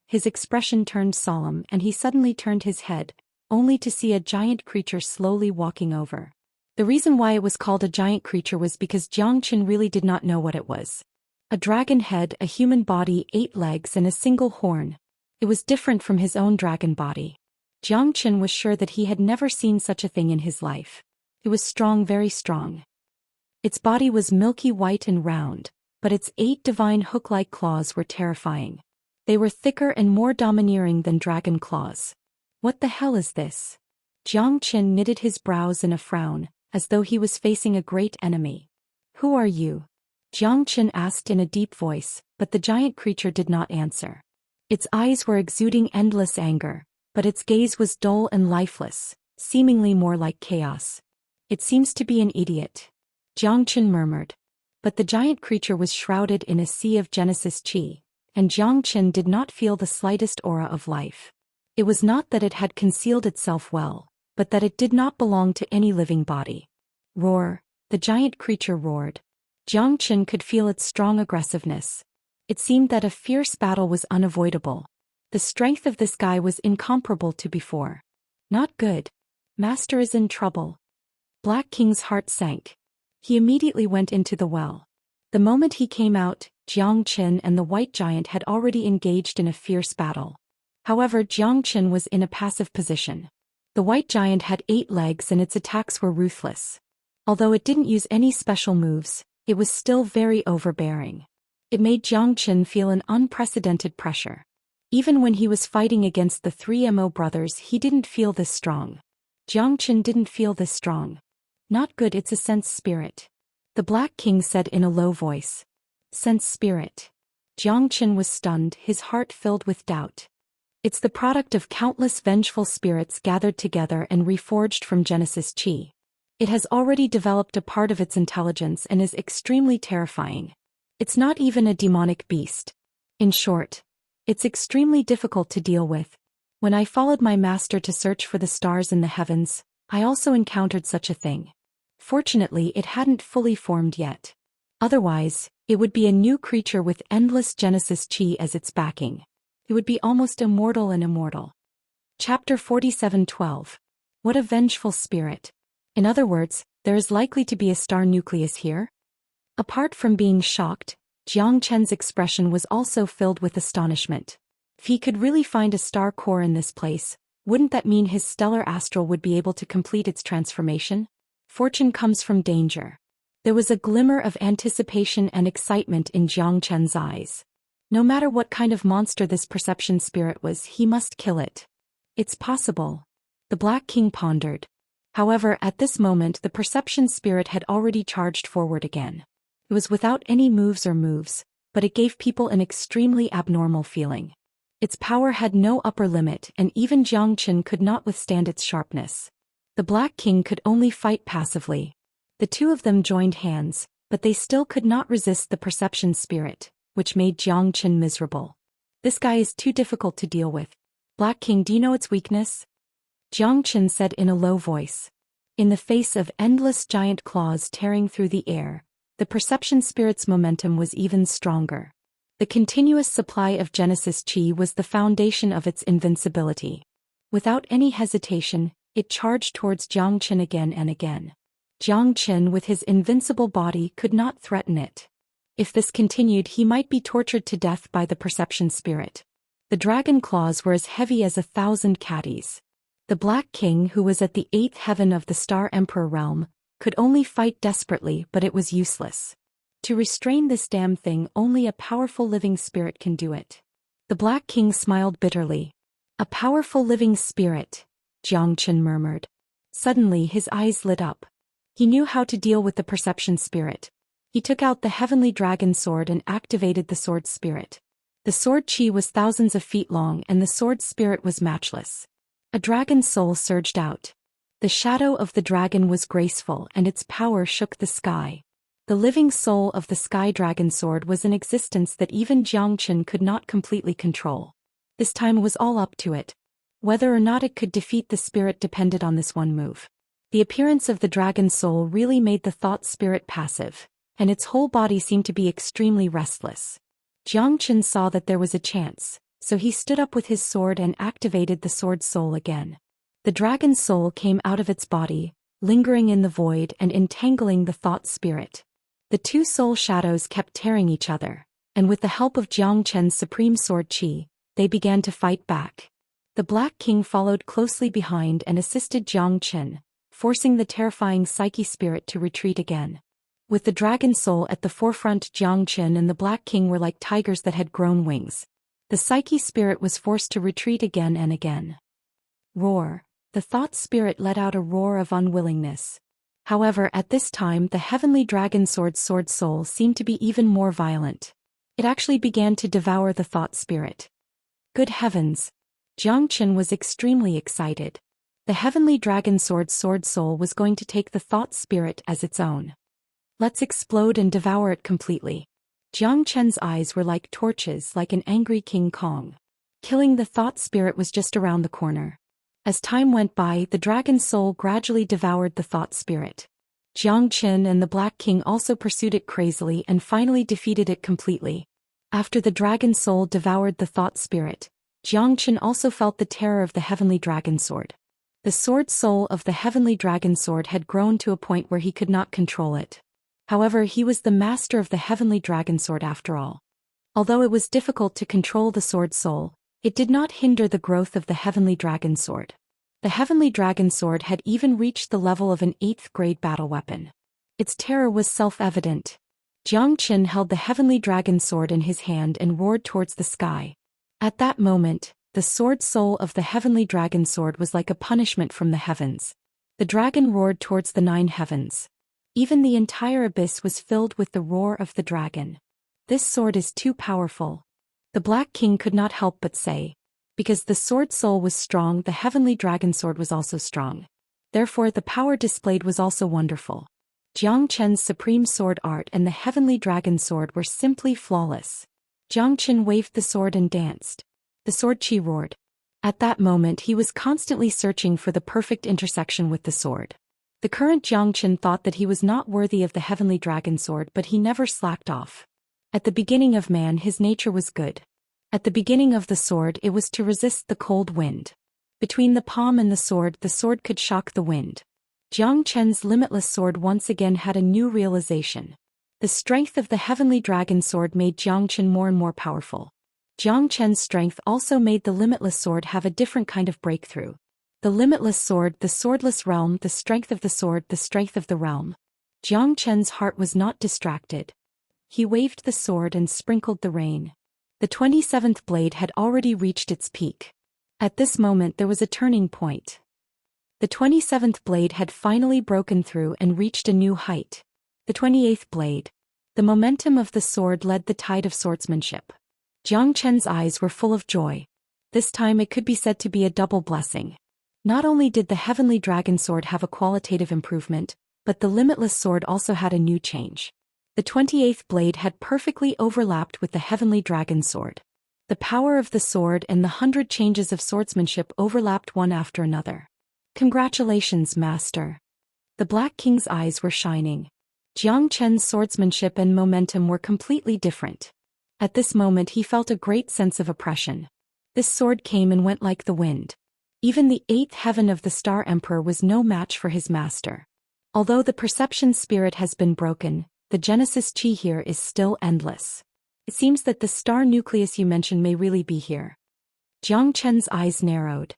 His expression turned solemn and he suddenly turned his head, only to see a giant creature slowly walking over. The reason why it was called a giant creature was because Jiang Chen really did not know what it was. A dragon head, a human body, 8 legs and a single horn. It was different from his own dragon body. Jiang Chen was sure that he had never seen such a thing in his life. It was strong, very strong. Its body was milky white and round, but its 8 divine hook-like claws were terrifying. They were thicker and more domineering than dragon claws. What the hell is this? Jiang Chen knitted his brows in a frown, as though he was facing a great enemy. Who are you? Jiang Chen asked in a deep voice, but the giant creature did not answer. Its eyes were exuding endless anger, but its gaze was dull and lifeless, seemingly more like chaos. It seems to be an idiot, Jiang Chen murmured. But the giant creature was shrouded in a sea of Genesis Chi, and Jiang Chen did not feel the slightest aura of life. It was not that it had concealed itself well, but that it did not belong to any living body. Roar, the giant creature roared. Jiang Chen could feel its strong aggressiveness. It seemed that a fierce battle was unavoidable. The strength of this guy was incomparable to before. Not good. Master is in trouble. Black King's heart sank. He immediately went into the well. The moment he came out, Jiang Qin and the white giant had already engaged in a fierce battle. However, Jiang Qin was in a passive position. The white giant had 8 legs and its attacks were ruthless. Although it didn't use any special moves, it was still very overbearing. It made Jiang Qin feel an unprecedented pressure. Even when he was fighting against the 3Mo brothers, he didn't feel this strong. Jiang Qin didn't feel this strong. Not good, it's a sense spirit. The Black King said in a low voice. Sense spirit. Jiang Qin was stunned, his heart filled with doubt. It's the product of countless vengeful spirits gathered together and reforged from Genesis Chi. It has already developed a part of its intelligence and is extremely terrifying. It's not even a demonic beast. In short, it's extremely difficult to deal with. When I followed my master to search for the stars in the heavens, I also encountered such a thing. Fortunately, it hadn't fully formed yet. Otherwise, it would be a new creature with endless Genesis Chi as its backing. It would be almost immortal and immortal. Chapter 47:12. What a vengeful spirit. In other words, there is likely to be a star nucleus here? Apart from being shocked, Jiang Chen's expression was also filled with astonishment. If he could really find a star core in this place, wouldn't that mean his stellar astral would be able to complete its transformation? Fortune comes from danger. There was a glimmer of anticipation and excitement in Jiang Chen's eyes. No matter what kind of monster this perception spirit was, he must kill it. It's possible. The Black King pondered. However, at this moment the perception spirit had already charged forward again. It was without any moves, but it gave people an extremely abnormal feeling. Its power had no upper limit and even Jiang Qin could not withstand its sharpness. The Black King could only fight passively. The two of them joined hands, but they still could not resist the perception spirit, which made Jiang Qin miserable. This guy is too difficult to deal with. Black King, do you know its weakness? Jiang Qin said in a low voice. In the face of endless giant claws tearing through the air, the perception spirit's momentum was even stronger. The continuous supply of Genesis Chi was the foundation of its invincibility. Without any hesitation, it charged towards Jiang Qin again and again. Jiang Qin with his invincible body could not threaten it. If this continued, he might be tortured to death by the perception spirit. The dragon claws were as heavy as 1,000 catties. The Black King, who was at the 8th heaven of the Star Emperor realm, could only fight desperately, but it was useless. To restrain this damn thing, only a powerful living spirit can do it. The Black King smiled bitterly. A powerful living spirit, Jiang Qin murmured. Suddenly his eyes lit up. He knew how to deal with the perception spirit. He took out the heavenly dragon sword and activated the sword spirit. The sword chi was thousands of feet long and the sword spirit was matchless. A dragon's soul surged out. The shadow of the dragon was graceful and its power shook the sky. The living soul of the sky dragon sword was an existence that even Jiang Qin could not completely control. This time was all up to it. Whether or not it could defeat the spirit depended on this one move. The appearance of the dragon soul really made the thought spirit passive, and its whole body seemed to be extremely restless. Jiang Qin saw that there was a chance, so he stood up with his sword and activated the sword soul again. The dragon's soul came out of its body, lingering in the void and entangling the thought spirit. The two soul shadows kept tearing each other, and with the help of Jiang Chen's supreme sword chi, they began to fight back. The Black King followed closely behind and assisted Jiang Qin, forcing the terrifying psyche spirit to retreat again. With the dragon soul at the forefront, Jiang Qin and the Black King were like tigers that had grown wings. The psyche spirit was forced to retreat again and again. Roar. The thought spirit let out a roar of unwillingness. However, at this time the heavenly dragon sword soul seemed to be even more violent. It actually began to devour the thought spirit. Good heavens! Jiang Qin was extremely excited. The heavenly dragon sword soul was going to take the thought spirit as its own. Let's explode and devour it completely. Jiang Chen's eyes were like torches, like an angry King Kong. Killing the thought spirit was just around the corner. As time went by, the dragon soul gradually devoured the thought spirit. Jiang Qin and the Black King also pursued it crazily and finally defeated it completely. After the dragon soul devoured the thought spirit, Xianxia also felt the terror of the heavenly dragon sword. The sword soul of the heavenly dragon sword had grown to a point where he could not control it. However, he was the master of the heavenly dragon sword after all. Although it was difficult to control the sword soul, it did not hinder the growth of the heavenly dragon sword. The heavenly dragon sword had even reached the level of an 8th grade battle weapon. Its terror was self-evident. Xianxia held the heavenly dragon sword in his hand and roared towards the sky. At that moment, the sword soul of the heavenly dragon sword was like a punishment from the heavens. The dragon roared towards the 9 heavens. Even the entire abyss was filled with the roar of the dragon. This sword is too powerful. The Black King could not help but say. Because the sword soul was strong, the heavenly dragon sword was also strong. Therefore the power displayed was also wonderful. Xianxia's supreme sword art and the heavenly dragon sword were simply flawless. Xianxia waved the sword and danced. The sword chi roared. At that moment he was constantly searching for the perfect intersection with the sword. The current Xianxia thought that he was not worthy of the heavenly dragon sword, but he never slacked off. At the beginning of man his nature was good. At the beginning of the sword it was to resist the cold wind. Between the palm and the sword could shock the wind. Xianxia's limitless sword once again had a new realization. The strength of the heavenly dragon sword made Xianxia more and more powerful. Xianxia's strength also made the limitless sword have a different kind of breakthrough. The limitless sword, the swordless realm, the strength of the sword, the strength of the realm. Xianxia's heart was not distracted. He waved the sword and sprinkled the rain. The 27th blade had already reached its peak. At this moment there was a turning point. The 27th blade had finally broken through and reached a new height. The 28th blade. The momentum of the sword led the tide of swordsmanship. Xianxia's eyes were full of joy. This time it could be said to be a double blessing. Not only did the heavenly dragon sword have a qualitative improvement, but the limitless sword also had a new change. The 28th blade had perfectly overlapped with the heavenly dragon sword. The power of the sword and the 100 changes of swordsmanship overlapped one after another. Congratulations, master. The Black King's eyes were shining. Xianxia's swordsmanship and momentum were completely different. At this moment he felt a great sense of oppression. This sword came and went like the wind. Even the 8th heaven of the Star Emperor was no match for his master. Although the perception spirit has been broken, the Genesis Chi here is still endless. It seems that the star nucleus you mentioned may really be here. Xianxia's eyes narrowed.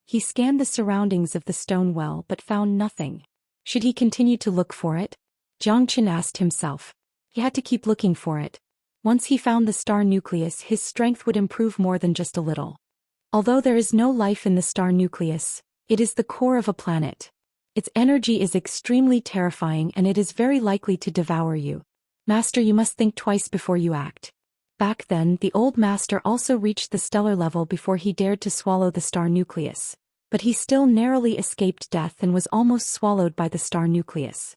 He scanned the surroundings of the stone well but found nothing. Should he continue to look for it? Xianxia asked himself. He had to keep looking for it. Once he found the star nucleus, his strength would improve more than just a little. Although there is no life in the star nucleus, it is the core of a planet. Its energy is extremely terrifying and it is very likely to devour you. Master, you must think twice before you act. Back then, the old master also reached the stellar level before he dared to swallow the star nucleus. But he still narrowly escaped death and was almost swallowed by the star nucleus.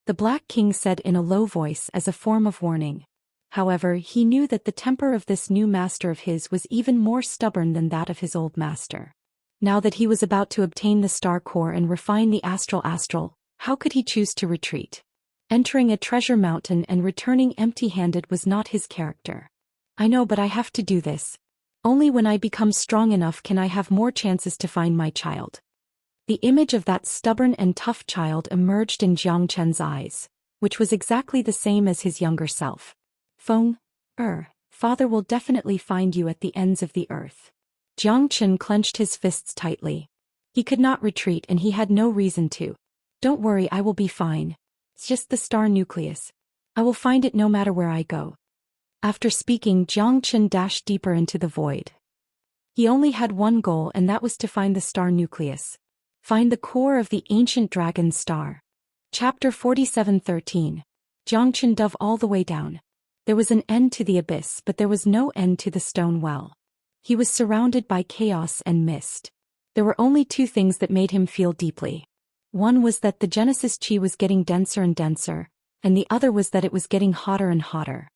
The Black King said in a low voice as a form of warning. However, he knew that the temper of this new master of his was even more stubborn than that of his old master. Now that he was about to obtain the star core and refine the astral, how could he choose to retreat? Entering a treasure mountain and returning empty-handed was not his character. I know, but I have to do this. Only when I become strong enough can I have more chances to find my child. The image of that stubborn and tough child emerged in Xianxia's eyes, which was exactly the same as his younger self. Father will definitely find you at the ends of the earth. Xianxia clenched his fists tightly. He could not retreat and he had no reason to. Don't worry, I will be fine. It's just the star nucleus. I will find it no matter where I go. After speaking, Xianxia dashed deeper into the void. He only had one goal, and that was to find the star nucleus. Find the core of the ancient dragon star. Chapter 47:13. Xianxia dove all the way down. There was an end to the abyss, but there was no end to the stone well. He was surrounded by chaos and mist. There were only two things that made him feel deeply. One was that the Genesis Chi was getting denser and denser, and the other was that it was getting hotter and hotter.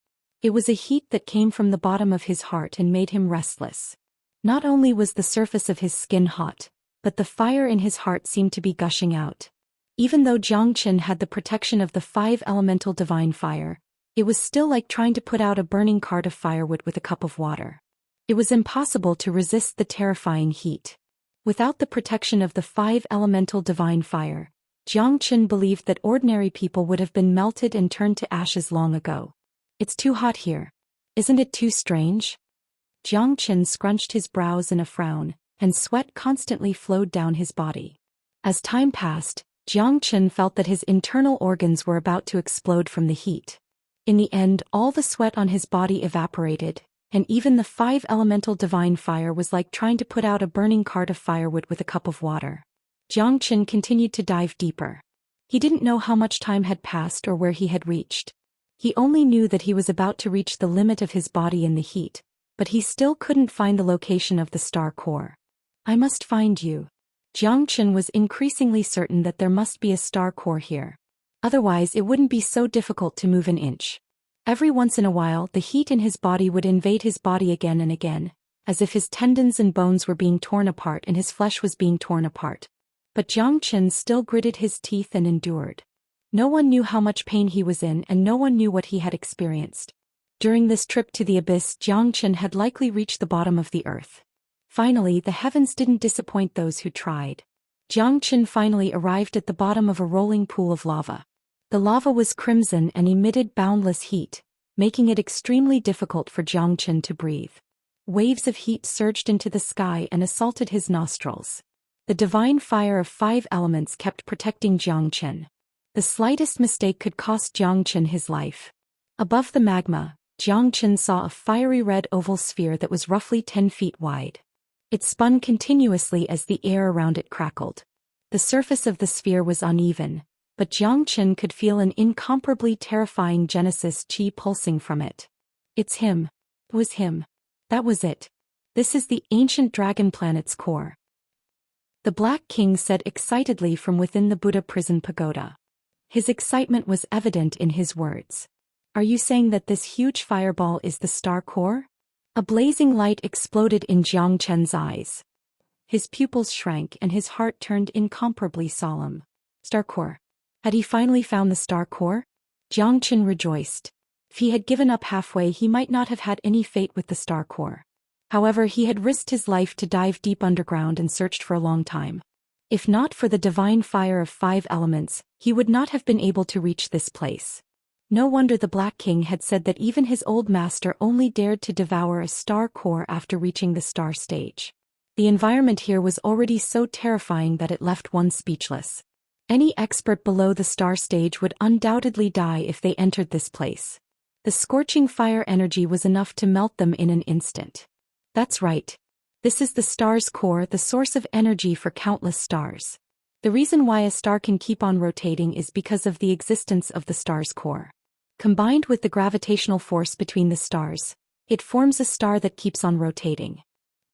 It was a heat that came from the bottom of his heart and made him restless. Not only was the surface of his skin hot, but the fire in his heart seemed to be gushing out. Even though Xianxia had the protection of the 5 elemental divine fire, it was still like trying to put out a burning cart of firewood with a cup of water. It was impossible to resist the terrifying heat. Without the protection of the 5-elemental divine fire, Jiang Qin believed that ordinary people would have been melted and turned to ashes long ago. It's too hot here. Isn't it too strange? Jiang Qin scrunched his brows in a frown, and sweat constantly flowed down his body. As time passed, Jiang Qin felt that his internal organs were about to explode from the heat. In the end, all the sweat on his body evaporated, and even the 5-elemental divine fire was like trying to put out a burning cart of firewood with a cup of water. Jiang Qin continued to dive deeper. He didn't know how much time had passed or where he had reached. He only knew that he was about to reach the limit of his body in the heat, but he still couldn't find the location of the star core. I must find you. Jiang Qin was increasingly certain that there must be a star core here. Otherwise it wouldn't be so difficult to move an inch. Every once in a while the heat in his body would invade his body again and again, as if his tendons and bones were being torn apart and his flesh was being torn apart. But Jiang Qin still gritted his teeth and endured. No one knew how much pain he was in and no one knew what he had experienced. During this trip to the abyss, Jiang Qin had likely reached the bottom of the earth. Finally, the heavens didn't disappoint those who tried. Jiang Qin finally arrived at the bottom of a rolling pool of lava. The lava was crimson and emitted boundless heat, making it extremely difficult for Jiang Qin to breathe. Waves of heat surged into the sky and assaulted his nostrils. The divine fire of 5 elements kept protecting Jiang Qin. The slightest mistake could cost Jiang Qin his life. Above the magma, Jiang Qin saw a fiery red oval sphere that was roughly 10 feet wide. It spun continuously as the air around it crackled. The surface of the sphere was uneven, but Jiang Qin could feel an incomparably terrifying Genesis chi pulsing from it. It's him. It was him. That was it. This is the ancient dragon planet's core. The Black King said excitedly from within the Buddha prison pagoda. His excitement was evident in his words. Are you saying that this huge fireball is the star core? A blazing light exploded in Jiang Qin's eyes. His pupils shrank and his heart turned incomparably solemn. Star core. Had he finally found the star core? Jiang Qin rejoiced. If he had given up halfway, he might not have had any fate with the star core. However, he had risked his life to dive deep underground and searched for a long time. If not for the divine fire of 5 elements, he would not have been able to reach this place. No wonder the Black King had said that even his old master only dared to devour a star core after reaching the star stage. The environment here was already so terrifying that it left one speechless. Any expert below the star stage would undoubtedly die if they entered this place. The scorching fire energy was enough to melt them in an instant. That's right. This is the star's core, the source of energy for countless stars. The reason why a star can keep on rotating is because of the existence of the star's core. Combined with the gravitational force between the stars, it forms a star that keeps on rotating.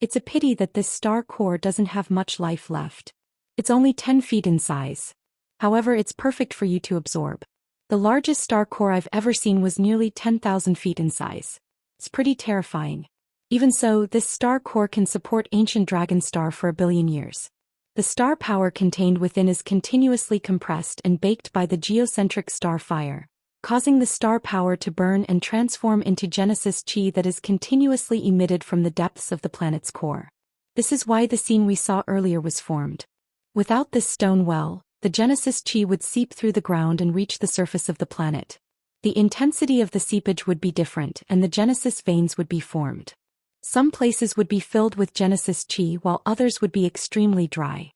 It's a pity that this star core doesn't have much life left. It's only 10 feet in size. However, it's perfect for you to absorb. The largest star core I've ever seen was nearly 10,000 feet in size. It's pretty terrifying. Even so, this star core can support ancient dragon star for 1 billion years. The star power contained within is continuously compressed and baked by the geocentric star fire, causing the star power to burn and transform into Genesis chi that is continuously emitted from the depths of the planet's core. This is why the scene we saw earlier was formed. Without this stone well, the Genesis chi would seep through the ground and reach the surface of the planet. The intensity of the seepage would be different and the Genesis veins would be formed. Some places would be filled with Genesis chi while others would be extremely dry.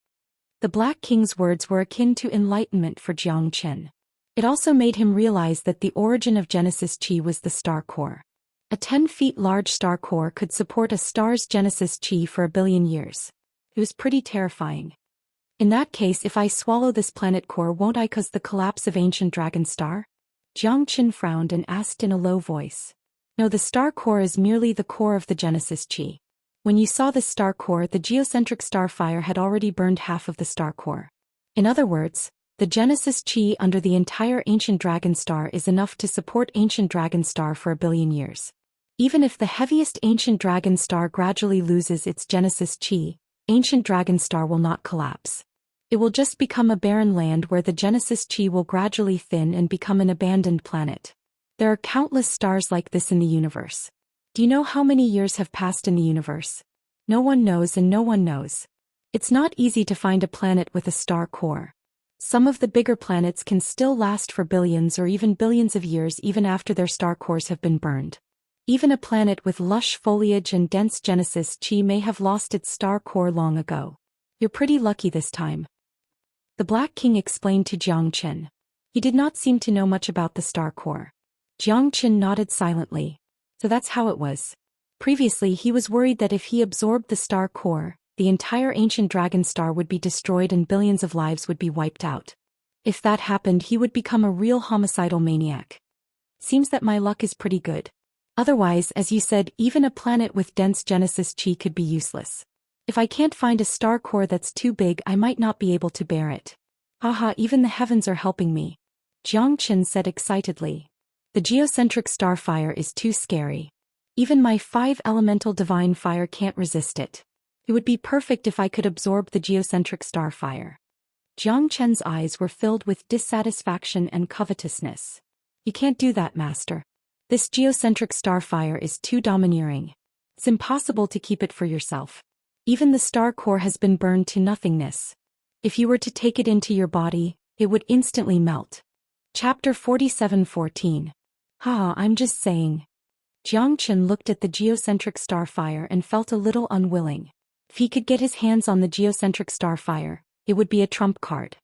The Black King's words were akin to enlightenment for Jiang Qin. It also made him realize that the origin of Genesis chi was the star core. A 10 feet large star core could support a star's Genesis chi for 1 billion years. It was pretty terrifying. In that case, if I swallow this planet core, won't I cause the collapse of ancient dragon star? Jiang Qin frowned and asked in a low voice. No, the star core is merely the core of the Genesis chi. When you saw the star core, the geocentric star fire had already burned half of the star core. In other words, the Genesis chi under the entire ancient dragon star is enough to support ancient dragon star for 1 billion years. Even if the heaviest ancient dragon star gradually loses its Genesis chi, ancient dragon star will not collapse. It will just become a barren land where the Genesis chi will gradually thin and become an abandoned planet. There are countless stars like this in the universe. Do you know how many years have passed in the universe? No one knows and no one knows. It's not easy to find a planet with a star core. Some of the bigger planets can still last for billions or even billions of years even after their star cores have been burned. Even a planet with lush foliage and dense Genesis chi may have lost its star core long ago. You're pretty lucky this time. The Black King explained to Zhou Xian. He did not seem to know much about the star core. Zhou Xian nodded silently. So that's how it was. Previously he was worried that if he absorbed the star core, the entire ancient dragon star would be destroyed and billions of lives would be wiped out. If that happened he would become a real homicidal maniac. Seems that my luck is pretty good. Otherwise, as you said, even a planet with dense Genesis chi could be useless. If I can't find a star core that's too big I might not be able to bear it. Haha, even the heavens are helping me. Zhou Xian said excitedly. The geocentric starfire is too scary. Even my 5 elemental divine fire can't resist it. It would be perfect if I could absorb the geocentric starfire. Zhou Xian's eyes were filled with dissatisfaction and covetousness. You can't do that, master. This geocentric starfire is too domineering. It's impossible to keep it for yourself. Even the star core has been burned to nothingness. If you were to take it into your body, it would instantly melt. Chapter 47:14. I'm just saying. Zhou Xian looked at the geocentric starfire and felt a little unwilling. If he could get his hands on the geocentric starfire, it would be a trump card.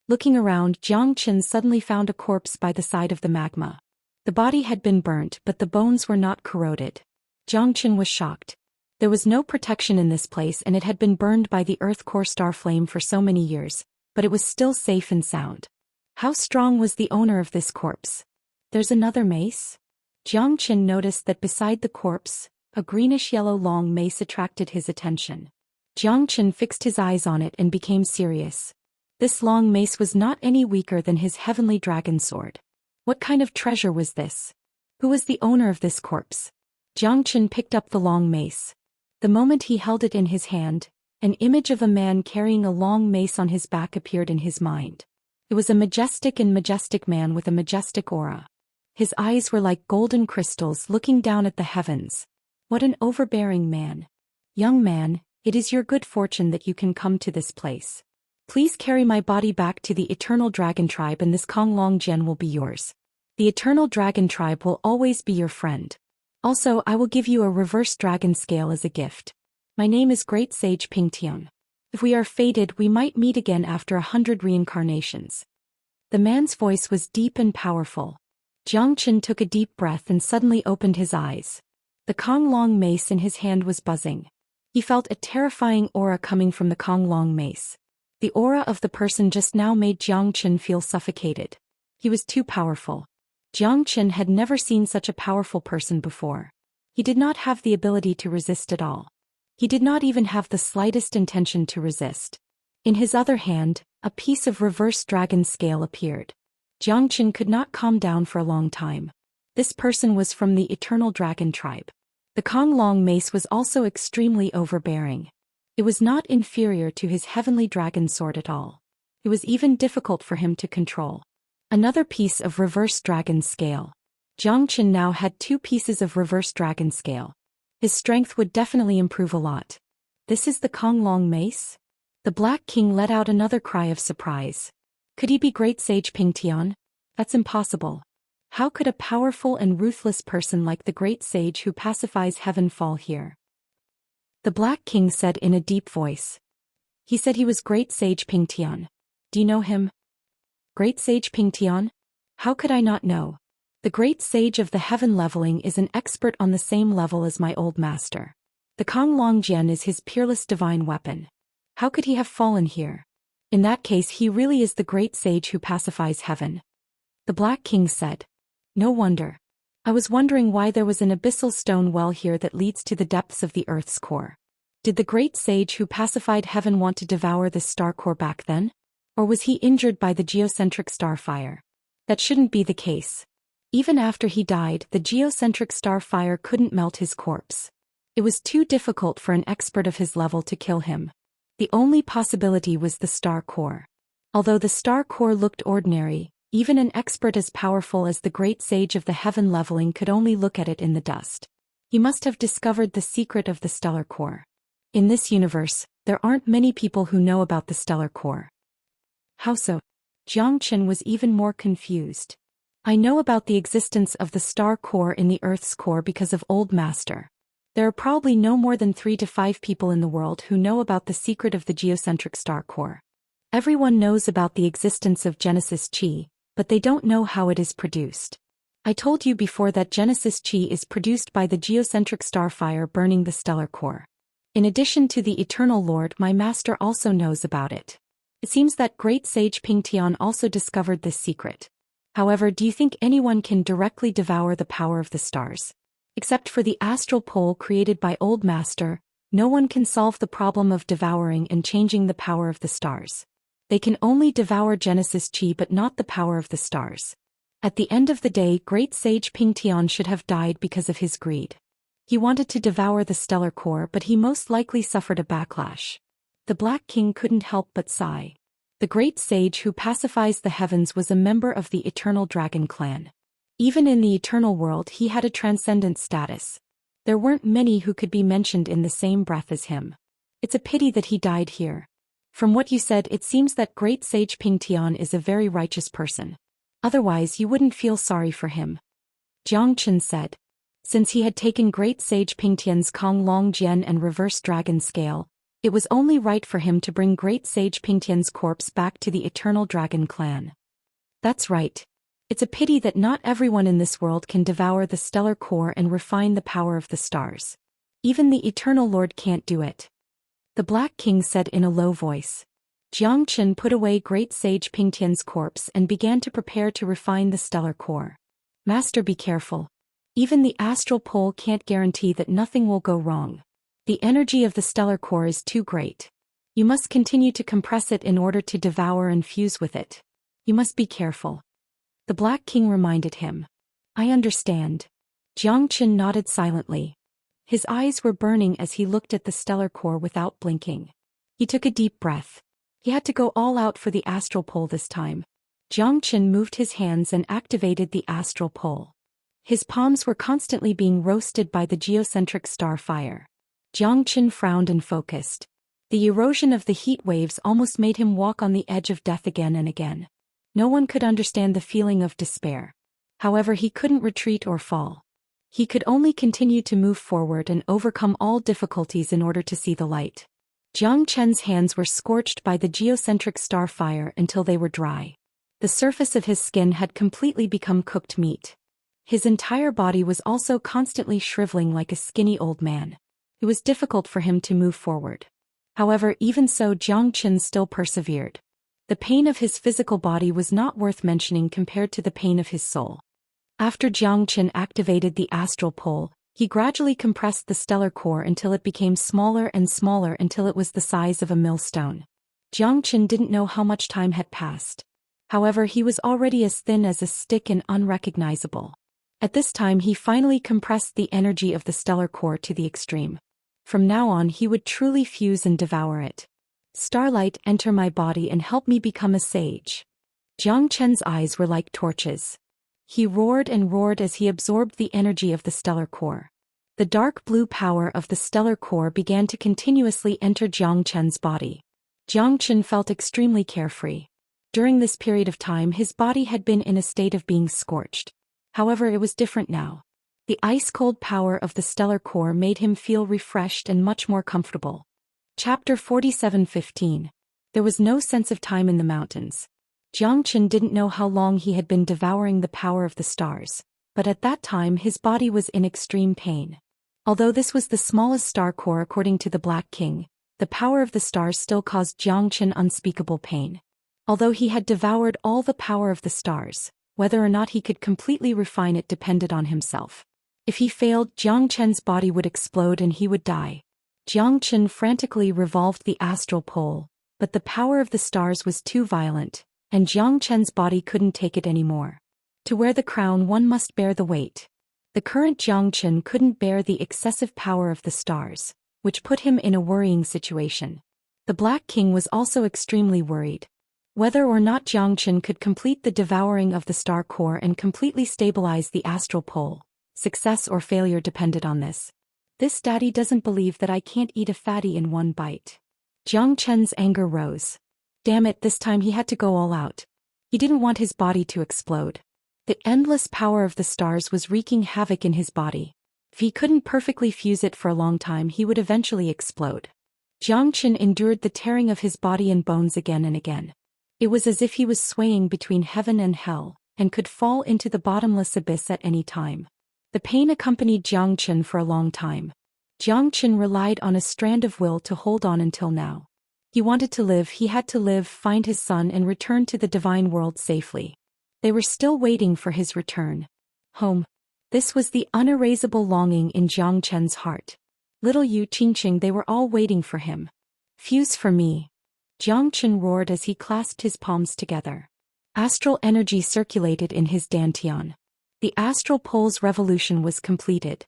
Looking around, Zhou Xian suddenly found a corpse by the side of the magma. The body had been burnt but the bones were not corroded. Zhou Xian was shocked. There was no protection in this place and it had been burned by the earth core star flame for so many years, but it was still safe and sound. How strong was the owner of this corpse? There's another mace? Zhou Xian noticed that beside the corpse, a greenish-yellow long mace attracted his attention. Zhou Xian fixed his eyes on it and became serious. This long mace was not any weaker than his heavenly dragon sword. What kind of treasure was this? Who was the owner of this corpse? Zhou Xian picked up the long mace. The moment he held it in his hand, an image of a man carrying a long mace on his back appeared in his mind. It was a majestic man with a majestic aura. His eyes were like golden crystals looking down at the heavens. What an overbearing man. Young man, it is your good fortune that you can come to this place. Please carry my body back to the Eternal Dragon Tribe and this Konglong Jian will be yours. The Eternal Dragon Tribe will always be your friend. Also, I will give you a reverse dragon scale as a gift. My name is Great Sage Pingtian. If we are fated, we might meet again after 100 reincarnations. The man's voice was deep and powerful. Zhou Xian took a deep breath and suddenly opened his eyes. The Konglong mace in his hand was buzzing. He felt a terrifying aura coming from the Konglong mace. The aura of the person just now made Zhou Xian feel suffocated. He was too powerful. Zhou Xian had never seen such a powerful person before. He did not have the ability to resist at all. He did not even have the slightest intention to resist. In his other hand, a piece of reverse dragon scale appeared. Zhou Xian could not calm down for a long time. This person was from the Eternal Dragon Tribe. The Konglong mace was also extremely overbearing. It was not inferior to his heavenly dragon sword at all. It was even difficult for him to control. Another piece of reverse dragon scale. Zhou Xian now had 2 pieces of reverse dragon scale. His strength would definitely improve a lot. This is the Konglong mace? The Black King let out another cry of surprise. Could he be Great Sage Pingtian? That's impossible. How could a powerful and ruthless person like the Great Sage who pacifies heaven fall here? The Black King said in a deep voice. He said he was Great Sage Pingtian. Do you know him? Great Sage Pingtian? How could I not know? The Great Sage of the Heaven Leveling is an expert on the same level as my old master. The Konglong Jian is his peerless divine weapon. How could he have fallen here? In that case he really is the Great Sage who pacifies heaven. The Black King said. No wonder. I was wondering why there was an abyssal stone well here that leads to the depths of the Earth's core. Did the Great Sage who pacified heaven want to devour this star core back then? Or was he injured by the geocentric starfire? That shouldn't be the case. Even after he died, the geocentric starfire couldn't melt his corpse. It was too difficult for an expert of his level to kill him. The only possibility was the star core. Although the star core looked ordinary, even an expert as powerful as the Great Sage of the Heaven Leveling could only look at it in the dust. He must have discovered the secret of the stellar core. In this universe, there aren't many people who know about the stellar core. How so? Zhou Xian was even more confused. I know about the existence of the star core in the Earth's core because of Old Master. There are probably no more than 3 to 5 people in the world who know about the secret of the geocentric star core. Everyone knows about the existence of Genesis Chi, but they don't know how it is produced. I told you before that Genesis Chi is produced by the geocentric starfire burning the stellar core. In addition to the Eternal Lord, my master also knows about it. It seems that great sage Ping Tian also discovered this secret. However, do you think anyone can directly devour the power of the stars? Except for the astral pole created by Old Master, no one can solve the problem of devouring and changing the power of the stars. They can only devour Genesis Chi but not the power of the stars. At the end of the day, great sage Ping Tian should have died because of his greed. He wanted to devour the stellar core, but he most likely suffered a backlash. The Black King couldn't help but sigh. The great sage who pacifies the heavens was a member of the Eternal Dragon clan. Even in the eternal world he had a transcendent status. There weren't many who could be mentioned in the same breath as him. It's a pity that he died here. From what you said, it seems that great sage Ping Tian is a very righteous person. Otherwise you wouldn't feel sorry for him. Zhou Xian said. Since he had taken great sage Ping Tian's Kong Long Jian and reverse dragon scale, it was only right for him to bring great sage Ping Tian's corpse back to the Eternal Dragon clan. That's right. It's a pity that not everyone in this world can devour the stellar core and refine the power of the stars. Even the Eternal Lord can't do it. The Black King said in a low voice. Zhou Xian put away great sage Ping Tian's corpse and began to prepare to refine the stellar core. Master, be careful. Even the astral pole can't guarantee that nothing will go wrong. The energy of the stellar core is too great. You must continue to compress it in order to devour and fuse with it. You must be careful. The Black King reminded him. I understand. Zhou Xian nodded silently. His eyes were burning as he looked at the stellar core without blinking. He took a deep breath. He had to go all out for the astral pole this time. Zhou Xian moved his hands and activated the astral pole. His palms were constantly being roasted by the geocentric star fire. Zhou Xian frowned and focused. The erosion of the heat waves almost made him walk on the edge of death again and again. No one could understand the feeling of despair. However, he couldn't retreat or fall. He could only continue to move forward and overcome all difficulties in order to see the light. Zhou Qian's hands were scorched by the geocentric star fire until they were dry. The surface of his skin had completely become cooked meat. His entire body was also constantly shriveling like a skinny old man. It was difficult for him to move forward. However, even so, Zhou Qian still persevered. The pain of his physical body was not worth mentioning compared to the pain of his soul. After Zhou Qian activated the astral pole, he gradually compressed the stellar core until it became smaller and smaller until it was the size of a millstone. Zhou Qian didn't know how much time had passed. However, he was already as thin as a stick and unrecognizable. At this time he finally compressed the energy of the stellar core to the extreme. From now on he would truly fuse and devour it. Starlight, enter my body and help me become a sage. Zhou Qian's eyes were like torches. He roared and roared as he absorbed the energy of the stellar core. The dark blue power of the stellar core began to continuously enter Zhou Qian's body. Zhou Qian felt extremely carefree. During this period of time his body had been in a state of being scorched. However, it was different now. The ice-cold power of the stellar core made him feel refreshed and much more comfortable. Chapter 47:15. There was no sense of time in the mountains. Zhou Qian didn't know how long he had been devouring the power of the stars, but at that time his body was in extreme pain. Although this was the smallest star core according to the Black King, the power of the stars still caused Zhou Qian unspeakable pain. Although he had devoured all the power of the stars, whether or not he could completely refine it depended on himself. If he failed, Zhou Qian's body would explode and he would die. Zhou Qian frantically revolved the astral pole, but the power of the stars was too violent, and Zhou Qian's body couldn't take it anymore. To wear the crown one must bear the weight. The current Zhou Qian couldn't bear the excessive power of the stars, which put him in a worrying situation. The Black King was also extremely worried. Whether or not Zhou Qian could complete the devouring of the star core and completely stabilize the astral pole, Success or failure depended on this. This daddy doesn't believe that I can't eat a fatty in one bite. Jiang Chen's anger rose. Damn it, this time he had to go all out. He didn't want his body to explode. The endless power of the stars was wreaking havoc in his body. If he couldn't perfectly fuse it for a long time, he would eventually explode. Jiang Chen endured the tearing of his body and bones again and again. It was as if he was swaying between heaven and hell, and could fall into the bottomless abyss at any time. The pain accompanied Jiang Chen for a long time. Jiang Chen relied on a strand of will to hold on until now. He wanted to live, he had to live, find his son and return to the divine world safely. They were still waiting for his return. Home. This was the unerasable longing in Jiang Chen's heart. Little Yu Qingqing, they were all waiting for him. Fuse for me. Jiang Chen roared as he clasped his palms together. Astral energy circulated in his dantian. The astral pole's revolution was completed.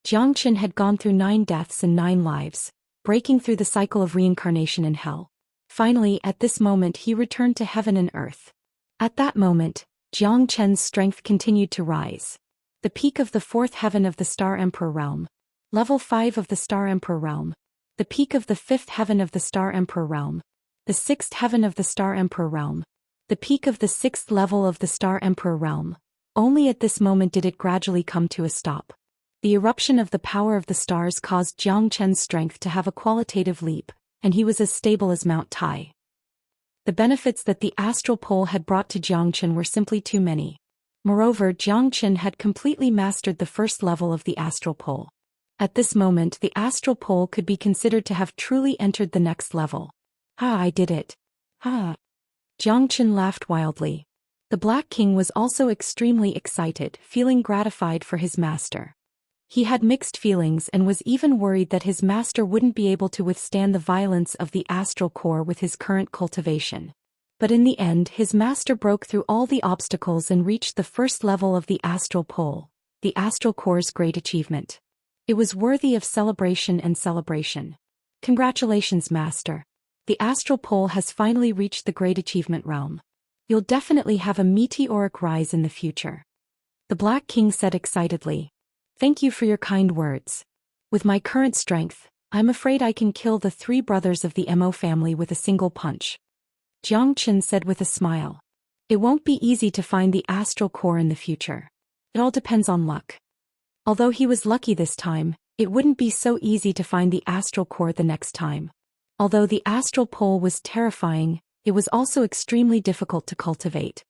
Jiang Chen had gone through 9 deaths and 9 lives, breaking through the cycle of reincarnation in hell. Finally, at this moment he returned to heaven and earth. At that moment, Jiang Chen's strength continued to rise. The peak of the 4th heaven of the Star Emperor realm. Level 5 of the Star Emperor realm. The peak of the 5th heaven of the Star Emperor realm. The 6th heaven of the Star Emperor realm. The peak of the 6th level of the Star Emperor realm. Only at this moment did it gradually come to a stop. The eruption of the power of the stars caused Jiang Chen's strength to have a qualitative leap, and he was as stable as Mount Tai. The benefits that the astral pole had brought to Jiang Chen were simply too many. Moreover, Jiang Chen had completely mastered the first level of the astral pole. At this moment, the astral pole could be considered to have truly entered the next level. Ah, I did it. Ah. Jiang Chen laughed wildly. The Black King was also extremely excited, feeling gratified for his master. He had mixed feelings and was even worried that his master wouldn't be able to withstand the violence of the astral core with his current cultivation. But in the end, his master broke through all the obstacles and reached the first level of the astral pole, the astral core's great achievement. It was worthy of celebration and celebration. Congratulations, master. The astral pole has finally reached the great achievement realm. You'll definitely have a meteoric rise in the future. The Black King said excitedly. Thank you for your kind words. With my current strength, I'm afraid I can kill the 3 brothers of the Mo family with a single punch. Jiang Chen said with a smile. It won't be easy to find the astral core in the future. It all depends on luck. Although he was lucky this time, it wouldn't be so easy to find the astral core the next time. Although the astral pole was terrifying, it was also extremely difficult to cultivate.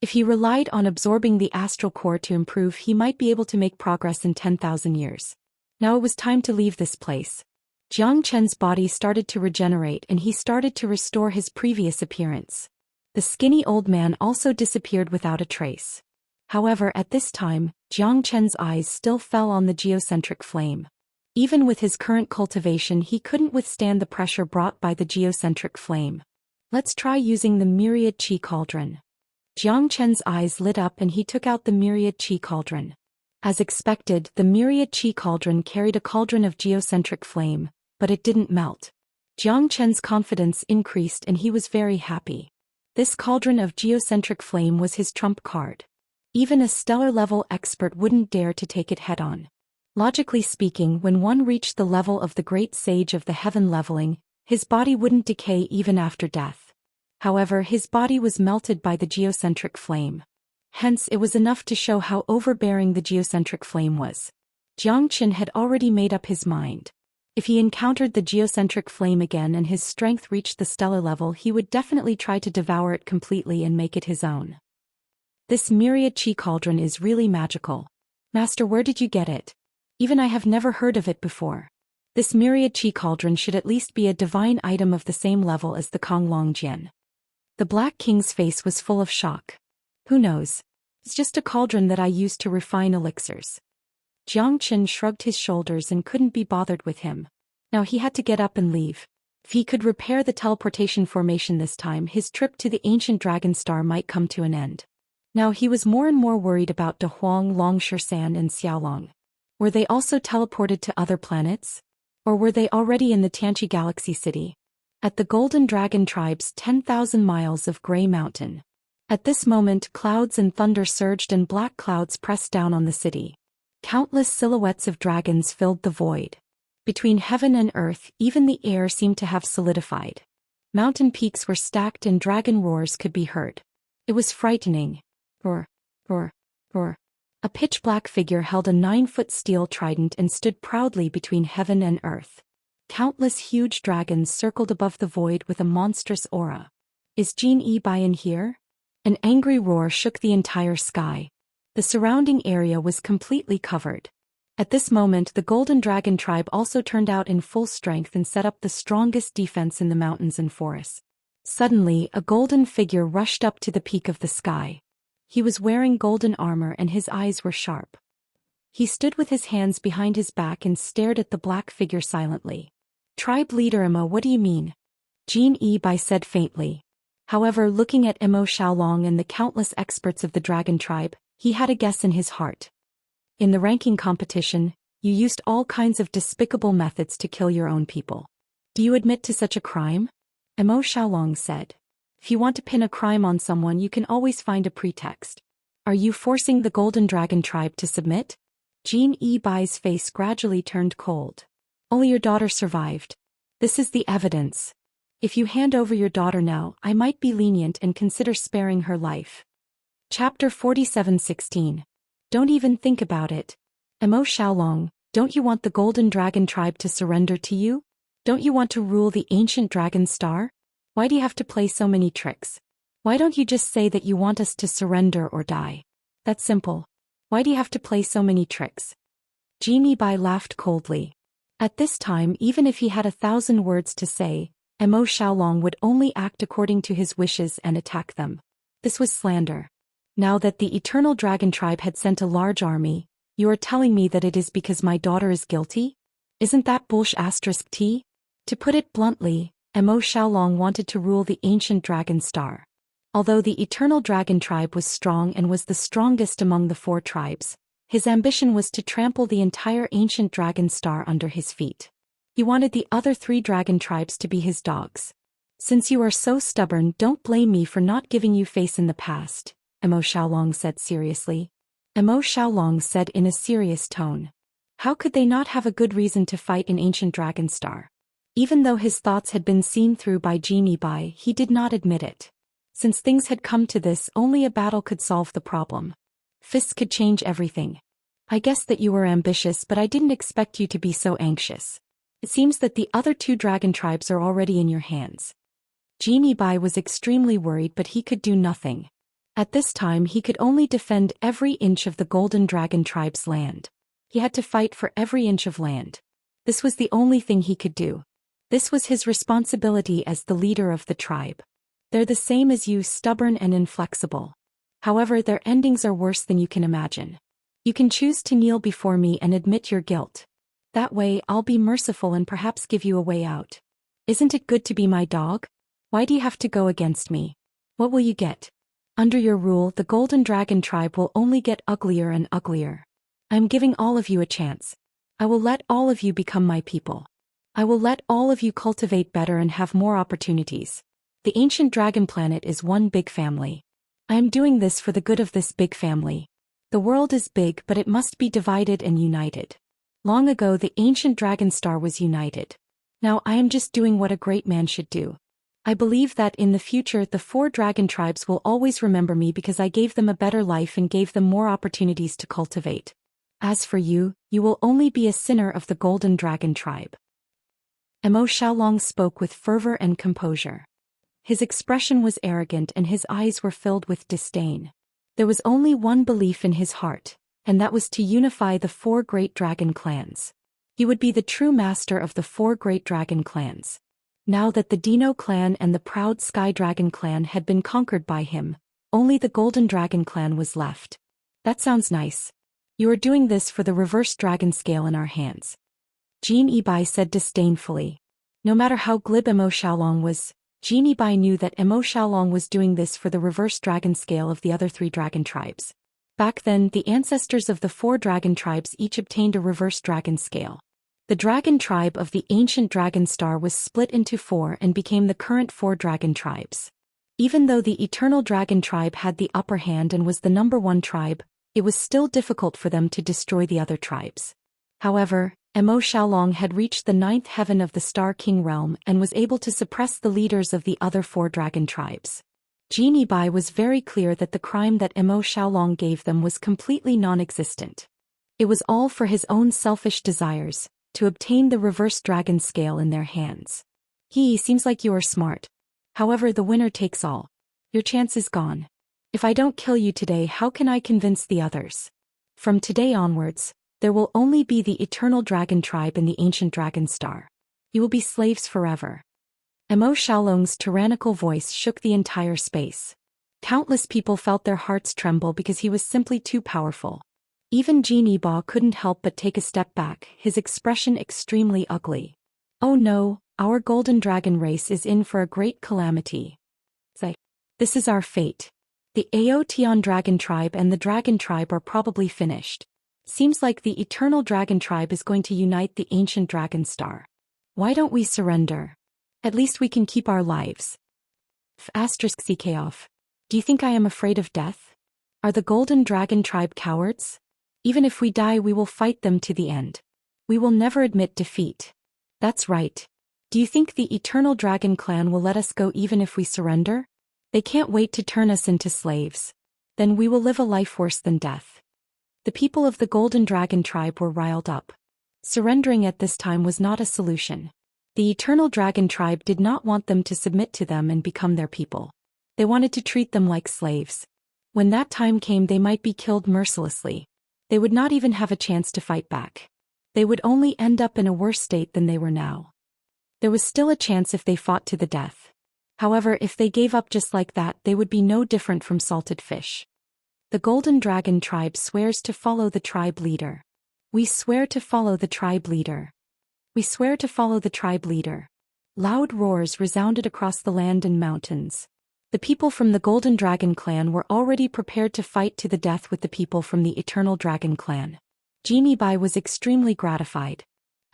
If he relied on absorbing the astral core to improve, he might be able to make progress in 10,000 years. Now it was time to leave this place. Jiang Chen's body started to regenerate and he started to restore his previous appearance. The skinny old man also disappeared without a trace. However, at this time, Jiang Chen's eyes still fell on the geocentric flame. Even with his current cultivation, he couldn't withstand the pressure brought by the geocentric flame. Let's try using the myriad chi cauldron. Jiang Chen's eyes lit up and he took out the myriad chi cauldron. As expected, the myriad chi cauldron carried a cauldron of geocentric flame, but it didn't melt. Jiang Chen's confidence increased and he was very happy. This cauldron of geocentric flame was his trump card. Even a stellar-level expert wouldn't dare to take it head-on. Logically speaking, when one reached the level of the great sage of the heaven leveling, his body wouldn't decay even after death. However, his body was melted by the geocentric flame. Hence, it was enough to show how overbearing the geocentric flame was. Jiang Chen had already made up his mind. If he encountered the geocentric flame again and his strength reached the stellar level, he would definitely try to devour it completely and make it his own. This myriad chi cauldron is really magical. Master, where did you get it? Even I have never heard of it before. This myriad chi cauldron should at least be a divine item of the same level as the Konglong Jian. The Black King's face was full of shock. Who knows? It's just a cauldron that I use to refine elixirs. Jiang Chen shrugged his shoulders and couldn't be bothered with him. Now he had to get up and leave. If he could repair the teleportation formation this time, his trip to the ancient dragon star might come to an end. Now he was more and more worried about De Huang, Long Shisan and Xiaolong. Were they also teleported to other planets? Or were they already in the Tianqi Galaxy City? At the Golden Dragon Tribe's 10,000 miles of Grey Mountain. At this moment, clouds and thunder surged and black clouds pressed down on the city. Countless silhouettes of dragons filled the void. Between heaven and earth, even the air seemed to have solidified. Mountain peaks were stacked and dragon roars could be heard. It was frightening. Roar, roar, roar. A pitch-black figure held a 9-foot steel trident and stood proudly between heaven and earth. Countless huge dragons circled above the void with a monstrous aura. Is Jin Yi-bai in here? An angry roar shook the entire sky. The surrounding area was completely covered. At this moment, the Golden Dragon tribe also turned out in full strength and set up the strongest defense in the mountains and forests. Suddenly, a golden figure rushed up to the peak of the sky. He was wearing golden armor and his eyes were sharp. He stood with his hands behind his back and stared at the black figure silently. Tribe leader Imo, what do you mean? Jin Yi-bai said faintly. However, looking at Imo Xiaolong and the countless experts of the dragon tribe, he had a guess in his heart. In the ranking competition, you used all kinds of despicable methods to kill your own people. Do you admit to such a crime? Imo Xiaolong said. If you want to pin a crime on someone, you can always find a pretext. Are you forcing the Golden Dragon tribe to submit? Jin Yi-bai's face gradually turned cold. Only your daughter survived. This is the evidence. If you hand over your daughter now, I might be lenient and consider sparing her life. Chapter 47:16. Don't even think about it. Imo Xiaolong, don't you want the Golden Dragon tribe to surrender to you? Don't you want to rule the ancient dragon star? Why do you have to play so many tricks? Why don't you just say that you want us to surrender or die? That's simple. Why do you have to play so many tricks? Jin Yi-bai laughed coldly. At this time, even if he had 1,000 words to say, Imo Xiaolong would only act according to his wishes and attack them. This was slander. Now that the Eternal Dragon tribe had sent a large army, you are telling me that it is because my daughter is guilty? Isn't that bullshit? To put it bluntly, Imo Xiaolong wanted to rule the ancient dragon star. Although the Eternal Dragon tribe was strong and was the strongest among the 4 tribes, his ambition was to trample the entire ancient dragon star under his feet. He wanted the other 3 dragon tribes to be his dogs. Since you are so stubborn, don't blame me for not giving you face in the past, Imo Xiaolong said seriously. Imo Xiaolong said in a serious tone. How could they not have a good reason to fight an ancient dragon star? Even though his thoughts had been seen through by Jin Yi-bai, he did not admit it. Since things had come to this, only a battle could solve the problem. Fists could change everything. I guess that you were ambitious, but I didn't expect you to be so anxious. It seems that the other 2 dragon tribes are already in your hands. Jin Yi-bai was extremely worried, but he could do nothing. At this time, he could only defend every inch of the Golden Dragon tribe's land. He had to fight for every inch of land. This was the only thing he could do. This was his responsibility as the leader of the tribe. They're the same as you, stubborn and inflexible. However, their endings are worse than you can imagine. You can choose to kneel before me and admit your guilt. That way, I'll be merciful and perhaps give you a way out. Isn't it good to be my dog? Why do you have to go against me? What will you get? Under your rule, the Golden Dragon tribe will only get uglier and uglier. I'm giving all of you a chance. I will let all of you become my people. I will let all of you cultivate better and have more opportunities. The ancient dragon planet is one big family. I am doing this for the good of this big family. The world is big, but it must be divided and united. Long ago, the ancient dragon star was united. Now I am just doing what a great man should do. I believe that in the future the 4 dragon tribes will always remember me because I gave them a better life and gave them more opportunities to cultivate. As for you, you will only be a sinner of the Golden Dragon tribe. Imo Xiaolong spoke with fervor and composure. His expression was arrogant and his eyes were filled with disdain. There was only one belief in his heart, and that was to unify the 4 great dragon clans. He would be the true master of the 4 great dragon clans. Now that the Dino clan and the proud Sky Dragon clan had been conquered by him, only the Golden Dragon clan was left. That sounds nice. You are doing this for the reverse dragon scale in our hands. Jin Yi-bai said disdainfully. No matter how glib Imo Xiaolong was, Jin Yi-bai knew that Imo Xiaolong was doing this for the reverse dragon scale of the other 3 dragon tribes. Back then, the ancestors of the 4 dragon tribes each obtained a reverse dragon scale. The dragon tribe of the ancient dragon star was split into 4 and became the current 4 dragon tribes. Even though the Eternal Dragon tribe had the upper hand and was the number 1 tribe, it was still difficult for them to destroy the other tribes. However, Mo Xiaolong had reached the 9th heaven of the Star King realm and was able to suppress the leaders of the other 4 dragon tribes. Genie Bai was very clear that the crime that Mo Xiaolong gave them was completely non-existent. It was all for his own selfish desires, to obtain the reverse dragon scale in their hands. He seems like you are smart. However, the winner takes all. Your chance is gone. If I don't kill you today, how can I convince the others? From today onwards, there will only be the Eternal Dragon Tribe and the Ancient Dragon Star. You will be slaves forever. Mo Xiaolong's tyrannical voice shook the entire space. Countless people felt their hearts tremble because he was simply too powerful. Even Genie Ba couldn't help but take a step back, his expression extremely ugly. Oh no, our golden dragon race is in for a great calamity. This is our fate. The Aotian Dragon Tribe and the Dragon Tribe are probably finished. Seems like the Eternal Dragon Tribe is going to unite the Ancient Dragon Star. Why don't we surrender? At least we can keep our lives. *CKoff. Do you think I am afraid of death? Are the Golden Dragon Tribe cowards? Even if we die, we will fight them to the end. We will never admit defeat. That's right. Do you think the Eternal Dragon Clan will let us go even if we surrender? They can't wait to turn us into slaves. Then we will live a life worse than death. The people of the Golden Dragon Tribe were riled up. Surrendering at this time was not a solution. The Eternal Dragon Tribe did not want them to submit to them and become their people. They wanted to treat them like slaves. When that time came, they might be killed mercilessly. They would not even have a chance to fight back. They would only end up in a worse state than they were now. There was still a chance if they fought to the death. However, if they gave up just like that, they would be no different from salted fish. The Golden Dragon Tribe swears to follow the tribe leader. We swear to follow the tribe leader. We swear to follow the tribe leader. Loud roars resounded across the land and mountains. The people from the Golden Dragon Clan were already prepared to fight to the death with the people from the Eternal Dragon Clan. Genie Bai was extremely gratified.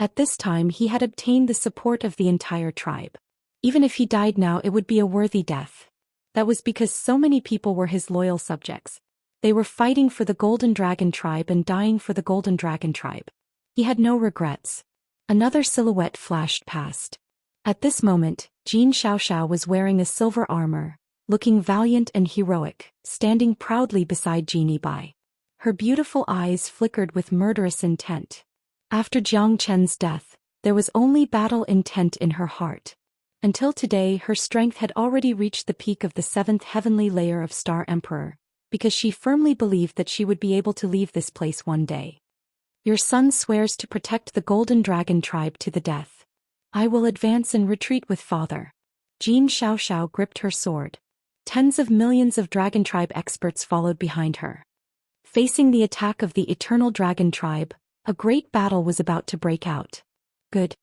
At this time he had obtained the support of the entire tribe. Even if he died now, it would be a worthy death. That was because so many people were his loyal subjects. They were fighting for the Golden Dragon Tribe and dying for the Golden Dragon Tribe. He had no regrets. Another silhouette flashed past. At this moment, Xianxia was wearing a silver armor, looking valiant and heroic, standing proudly beside Genie Bai. Her beautiful eyes flickered with murderous intent. After Jiang Chen's death, there was only battle intent in her heart. Until today, her strength had already reached the peak of the 7th heavenly layer of Star Emperor, because she firmly believed that she would be able to leave this place one day. Your son swears to protect the Golden Dragon Tribe to the death. I will advance and retreat with father. Jin Xiaoxiao gripped her sword. Tens of millions of Dragon Tribe experts followed behind her. Facing the attack of the Eternal Dragon Tribe, a great battle was about to break out. Good.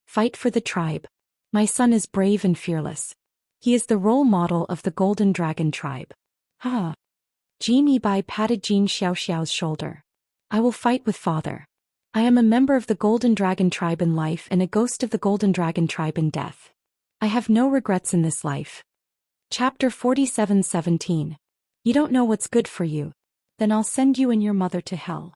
Fight for the tribe. My son is brave and fearless. He is the role model of the Golden Dragon Tribe. Ha! Genie Bai patted Jin Xiaoxiao's shoulder. I will fight with father. I am a member of the Golden Dragon Tribe in life and a ghost of the Golden Dragon Tribe in death. I have no regrets in this life. Chapter 47:17. You don't know what's good for you. Then I'll send you and your mother to hell.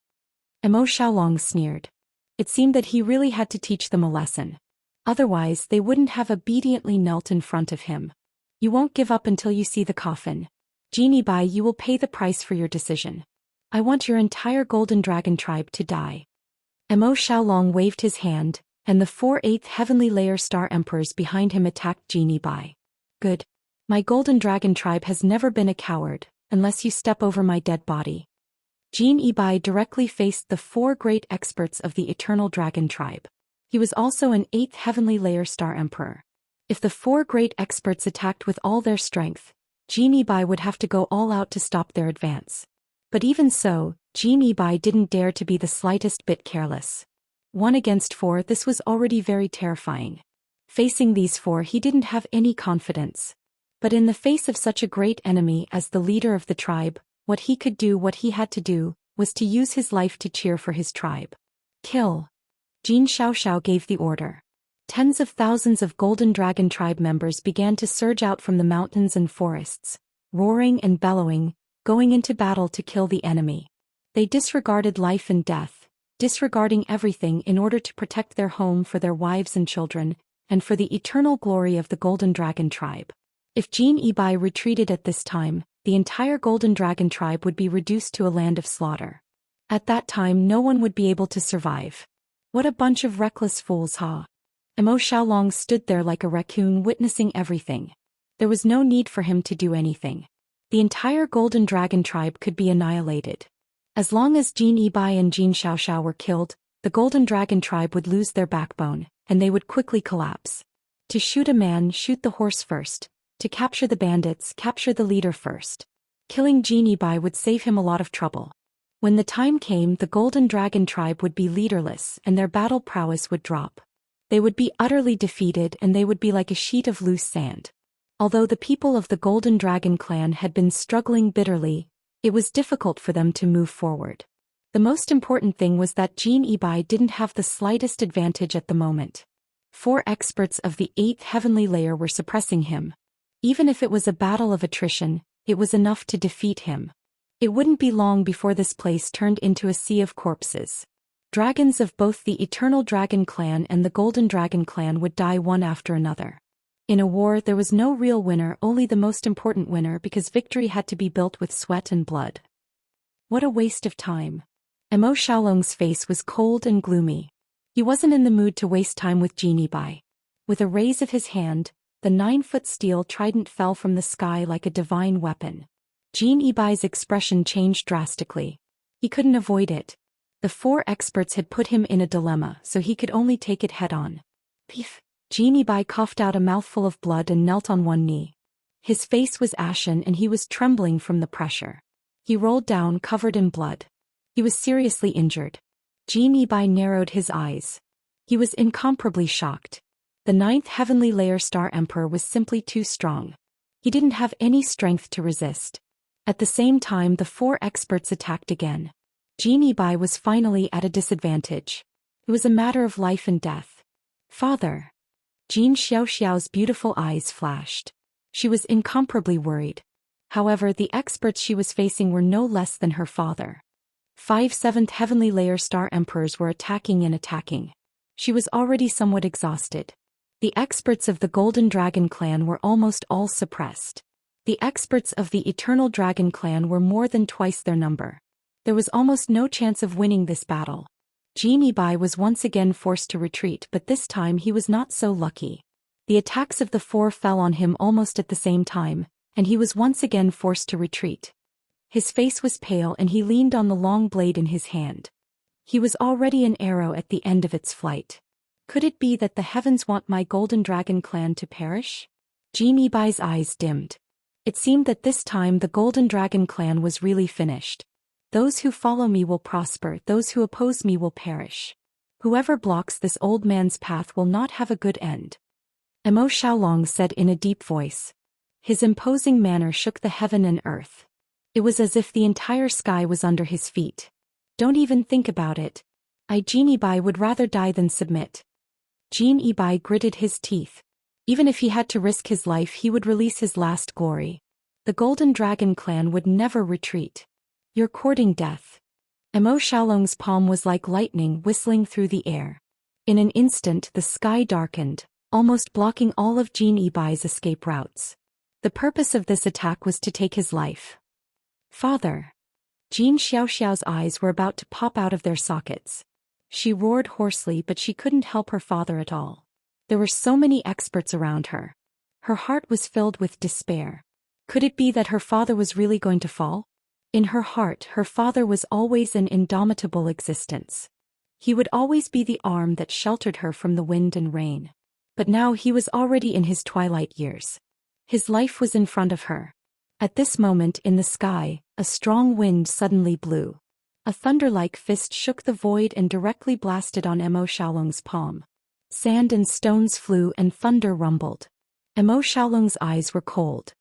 Mo Xiaolong sneered. It seemed that he really had to teach them a lesson. Otherwise, they wouldn't have obediently knelt in front of him. You won't give up until you see the coffin. Genie Bai, you will pay the price for your decision. I want your entire Golden Dragon Tribe to die. Mo Xiaolong waved his hand, and the 4 8th heavenly layer star emperors behind him attacked Genie Bai. Good. My Golden Dragon Tribe has never been a coward, unless you step over my dead body. Genie Bai directly faced the 4 great experts of the Eternal Dragon Tribe. He was also an 8th heavenly layer star emperor. If the 4 great experts attacked with all their strength, Genie Bai would have to go all out to stop their advance. But even so, Genie Bai didn't dare to be the slightest bit careless. 1 against 4, this was already very terrifying. Facing these 4, he didn't have any confidence. But in the face of such a great enemy as the leader of the tribe, what he had to do, was to use his life to cheer for his tribe. Kill. Jin Xiaoxiao gave the order. Tens of thousands of Golden Dragon Tribe members began to surge out from the mountains and forests, roaring and bellowing, going into battle to kill the enemy. They disregarded life and death, disregarding everything in order to protect their home for their wives and children, and for the eternal glory of the Golden Dragon tribe. If Jin Ibai retreated at this time, the entire Golden Dragon tribe would be reduced to a land of slaughter. At that time no one would be able to survive. What a bunch of reckless fools, huh? Emo Xiaolong stood there like a raccoon witnessing everything. There was no need for him to do anything. The entire Golden Dragon tribe could be annihilated. As long as Jin Ibai and Jin Xiaoxiao were killed, the Golden Dragon tribe would lose their backbone, and they would quickly collapse. To shoot a man, shoot the horse first. To capture the bandits, capture the leader first. Killing Jin Ibai would save him a lot of trouble. When the time came, the Golden Dragon tribe would be leaderless and their battle prowess would drop. They would be utterly defeated and they would be like a sheet of loose sand. Although the people of the Golden Dragon clan had been struggling bitterly, it was difficult for them to move forward. The most important thing was that Jin Ibai didn't have the slightest advantage at the moment. 4 experts of the 8th heavenly layer were suppressing him. Even if it was a battle of attrition, it was enough to defeat him. It wouldn't be long before this place turned into a sea of corpses. Dragons of both the Eternal Dragon clan and the Golden Dragon clan would die one after another. In a war there was no real winner, only the most important winner, because victory had to be built with sweat and blood. What a waste of time. Emo Xiaolong's face was cold and gloomy. He wasn't in the mood to waste time with Jin Ibai. With a raise of his hand, the 9-foot steel trident fell from the sky like a divine weapon. Jin Ibai's expression changed drastically. He couldn't avoid it. The 4 experts had put him in a dilemma, so he could only take it head-on. Peef! Jin Ibai coughed out a mouthful of blood and knelt on one knee. His face was ashen and he was trembling from the pressure. He rolled down covered in blood. He was seriously injured. Jin Ibai narrowed his eyes. He was incomparably shocked. The 9th heavenly layer Star Emperor was simply too strong. He didn't have any strength to resist. At the same time the 4 experts attacked again. Jin Ibai was finally at a disadvantage. It was a matter of life and death. Father! Jin Xiaoxiao's beautiful eyes flashed. She was incomparably worried. However, the experts she was facing were no less than her father. 5 7th heavenly layer Star Emperors were attacking and attacking. She was already somewhat exhausted. The experts of the Golden Dragon clan were almost all suppressed. The experts of the Eternal Dragon clan were more than twice their number. There was almost no chance of winning this battle. Jin Ibai was once again forced to retreat, but this time he was not so lucky. The attacks of the 4 fell on him almost at the same time, and he was once again forced to retreat. His face was pale and he leaned on the long blade in his hand. He was already an arrow at the end of its flight. Could it be that the heavens want my Golden Dragon clan to perish? Jin Ibai's eyes dimmed. It seemed that this time the Golden Dragon clan was really finished. Those who follow me will prosper, those who oppose me will perish. Whoever blocks this old man's path will not have a good end. Emo Xiaolong said in a deep voice. His imposing manner shook the heaven and earth. It was as if the entire sky was under his feet. Don't even think about it. Jin Ibai would rather die than submit. Jin Ibai gritted his teeth. Even if he had to risk his life, he would release his last glory. The Golden Dragon clan would never retreat. You're courting death. Emo Xiaolong's palm was like lightning whistling through the air. In an instant the sky darkened, almost blocking all of Jin Ibai's escape routes. The purpose of this attack was to take his life. Father! Jin Xiaoxiao's eyes were about to pop out of their sockets. She roared hoarsely, but she couldn't help her father at all. There were so many experts around her. Her heart was filled with despair. Could it be that her father was really going to fall? In her heart, her father was always an indomitable existence. He would always be the arm that sheltered her from the wind and rain. But now he was already in his twilight years. His life was in front of her. At this moment in the sky, a strong wind suddenly blew. A thunder-like fist shook the void and directly blasted on Emo Xiaolong's palm. Sand and stones flew and thunder rumbled. Emo Xiaolong's eyes were cold.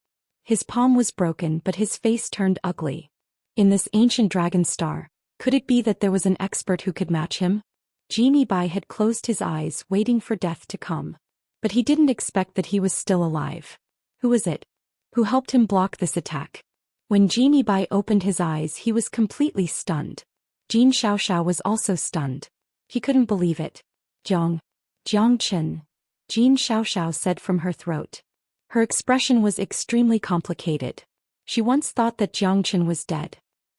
His palm was broken, but his face turned ugly. In this ancient dragon star, could it be that there was an expert who could match him? Jin Ibai had closed his eyes, waiting for death to come. But he didn't expect that he was still alive. Who was it? Who helped him block this attack? When Genie Bai opened his eyes, he was completely stunned. Jin Xiaoxiao was also stunned. He couldn't believe it. Jiangchen, Jin Xiaoxiao said from her throat. Her expression was extremely complicated. She once thought that Jiangchen was dead.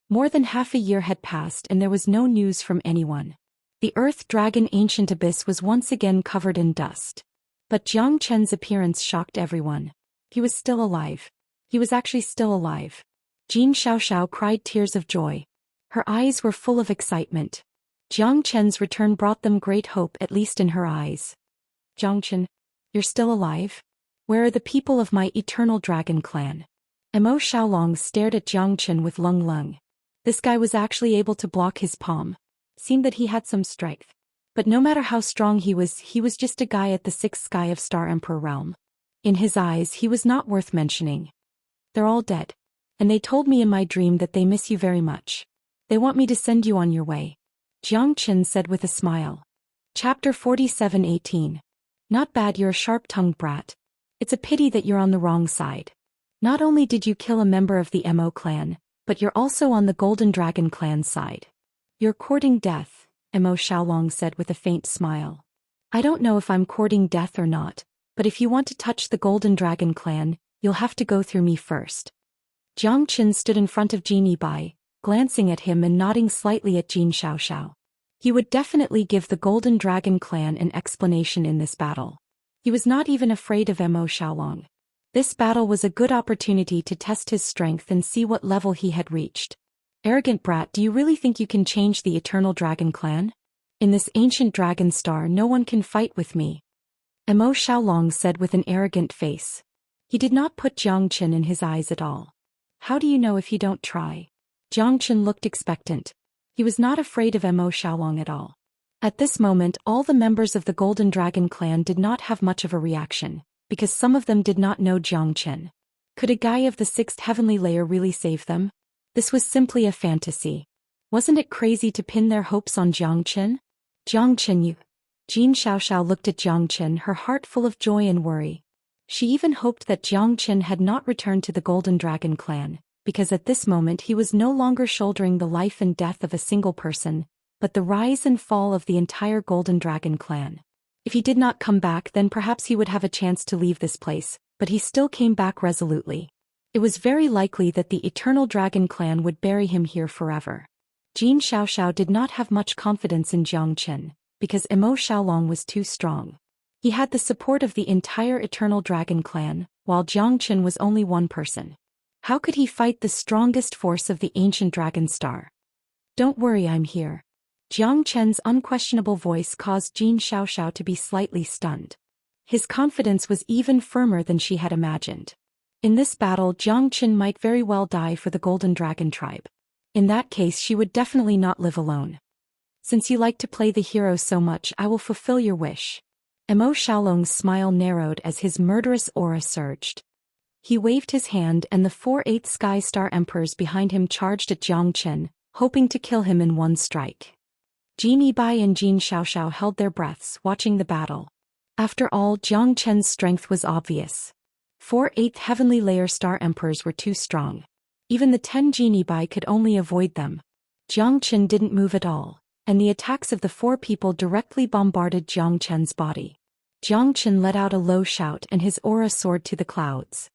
More than half a year had passed and there was no news from anyone. The Earth Dragon Ancient Abyss was once again covered in dust. But Jiang Chen's appearance shocked everyone. He was still alive. He was actually still alive. Jin Xiaoxiao cried tears of joy. Her eyes were full of excitement. Jiang Chen's return brought them great hope, at least in her eyes. Jiang Chen, you're still alive? Where are the people of my eternal dragon clan? Mo Xiaolong stared at Jiang Chen with lung. This guy was actually able to block his palm. Seemed that he had some strength. But no matter how strong he was just a guy at the 6th sky of Star Emperor realm. In his eyes, he was not worth mentioning. They're all dead. And they told me in my dream that they miss you very much. They want me to send you on your way. Jiang Chen said with a smile. Chapter 47:18. Not bad, you're a sharp-tongued brat. It's a pity that you're on the wrong side. Not only did you kill a member of the Mo clan, but you're also on the Golden Dragon clan's side. You're courting death, Mo Xiaolong said with a faint smile. I don't know if I'm courting death or not, but if you want to touch the Golden Dragon clan, you'll have to go through me first. Jiang Chen stood in front of Genie Bai, glancing at him and nodding slightly at Jin Xiaoxiao. He would definitely give the Golden Dragon clan an explanation in this battle. He was not even afraid of Mo Xiaolong. This battle was a good opportunity to test his strength and see what level he had reached. Arrogant brat, do you really think you can change the Eternal Dragon clan? In this ancient dragon star no one can fight with me. Mo Xiaolong said with an arrogant face. He did not put Jiang Chen in his eyes at all. How do you know if you don't try? Jiang Chen looked expectant. He was not afraid of Mo Xiaolong at all. At this moment all the members of the Golden Dragon clan did not have much of a reaction, because some of them did not know Jiang Chen. Could a guy of the 6th heavenly layer really save them? This was simply a fantasy. Wasn't it crazy to pin their hopes on Jiang Chen? Jiang Chen, you. Jin Xiaoxiao looked at Jiang Chen, her heart full of joy and worry. She even hoped that Jiang Chen had not returned to the Golden Dragon clan, because at this moment he was no longer shouldering the life and death of a single person, but the rise and fall of the entire Golden Dragon clan. If he did not come back, then perhaps he would have a chance to leave this place, but he still came back resolutely. It was very likely that the Eternal Dragon clan would bury him here forever. Jin Xiaoxiao did not have much confidence in Jiang Chen, because Mo Xiaolong was too strong. He had the support of the entire Eternal Dragon clan, while Jiang Chen was only one person. How could he fight the strongest force of the ancient dragon star? Don't worry, I'm here. Jiang Chen's unquestionable voice caused Jin Xiaoxiao to be slightly stunned. His confidence was even firmer than she had imagined. In this battle, Jiang Chen might very well die for the Golden Dragon tribe. In that case, she would definitely not live alone. Since you like to play the hero so much, I will fulfill your wish. Mo Xiaolong's smile narrowed as his murderous aura surged. He waved his hand and the 4/8 Sky Star Emperors behind him charged at Jiang Chen, hoping to kill him in one strike. Genie Bai and Jin Xiaoxiao held their breaths, watching the battle. After all, Jiang Chen's strength was obvious. 4/8 Heavenly Layer Star Emperors were too strong. Even the 10 Genie Bai could only avoid them. Jiang Chen didn't move at all, and the attacks of the 4 people directly bombarded Jiang Chen's body. Jiang Chen let out a low shout and his aura soared to the clouds.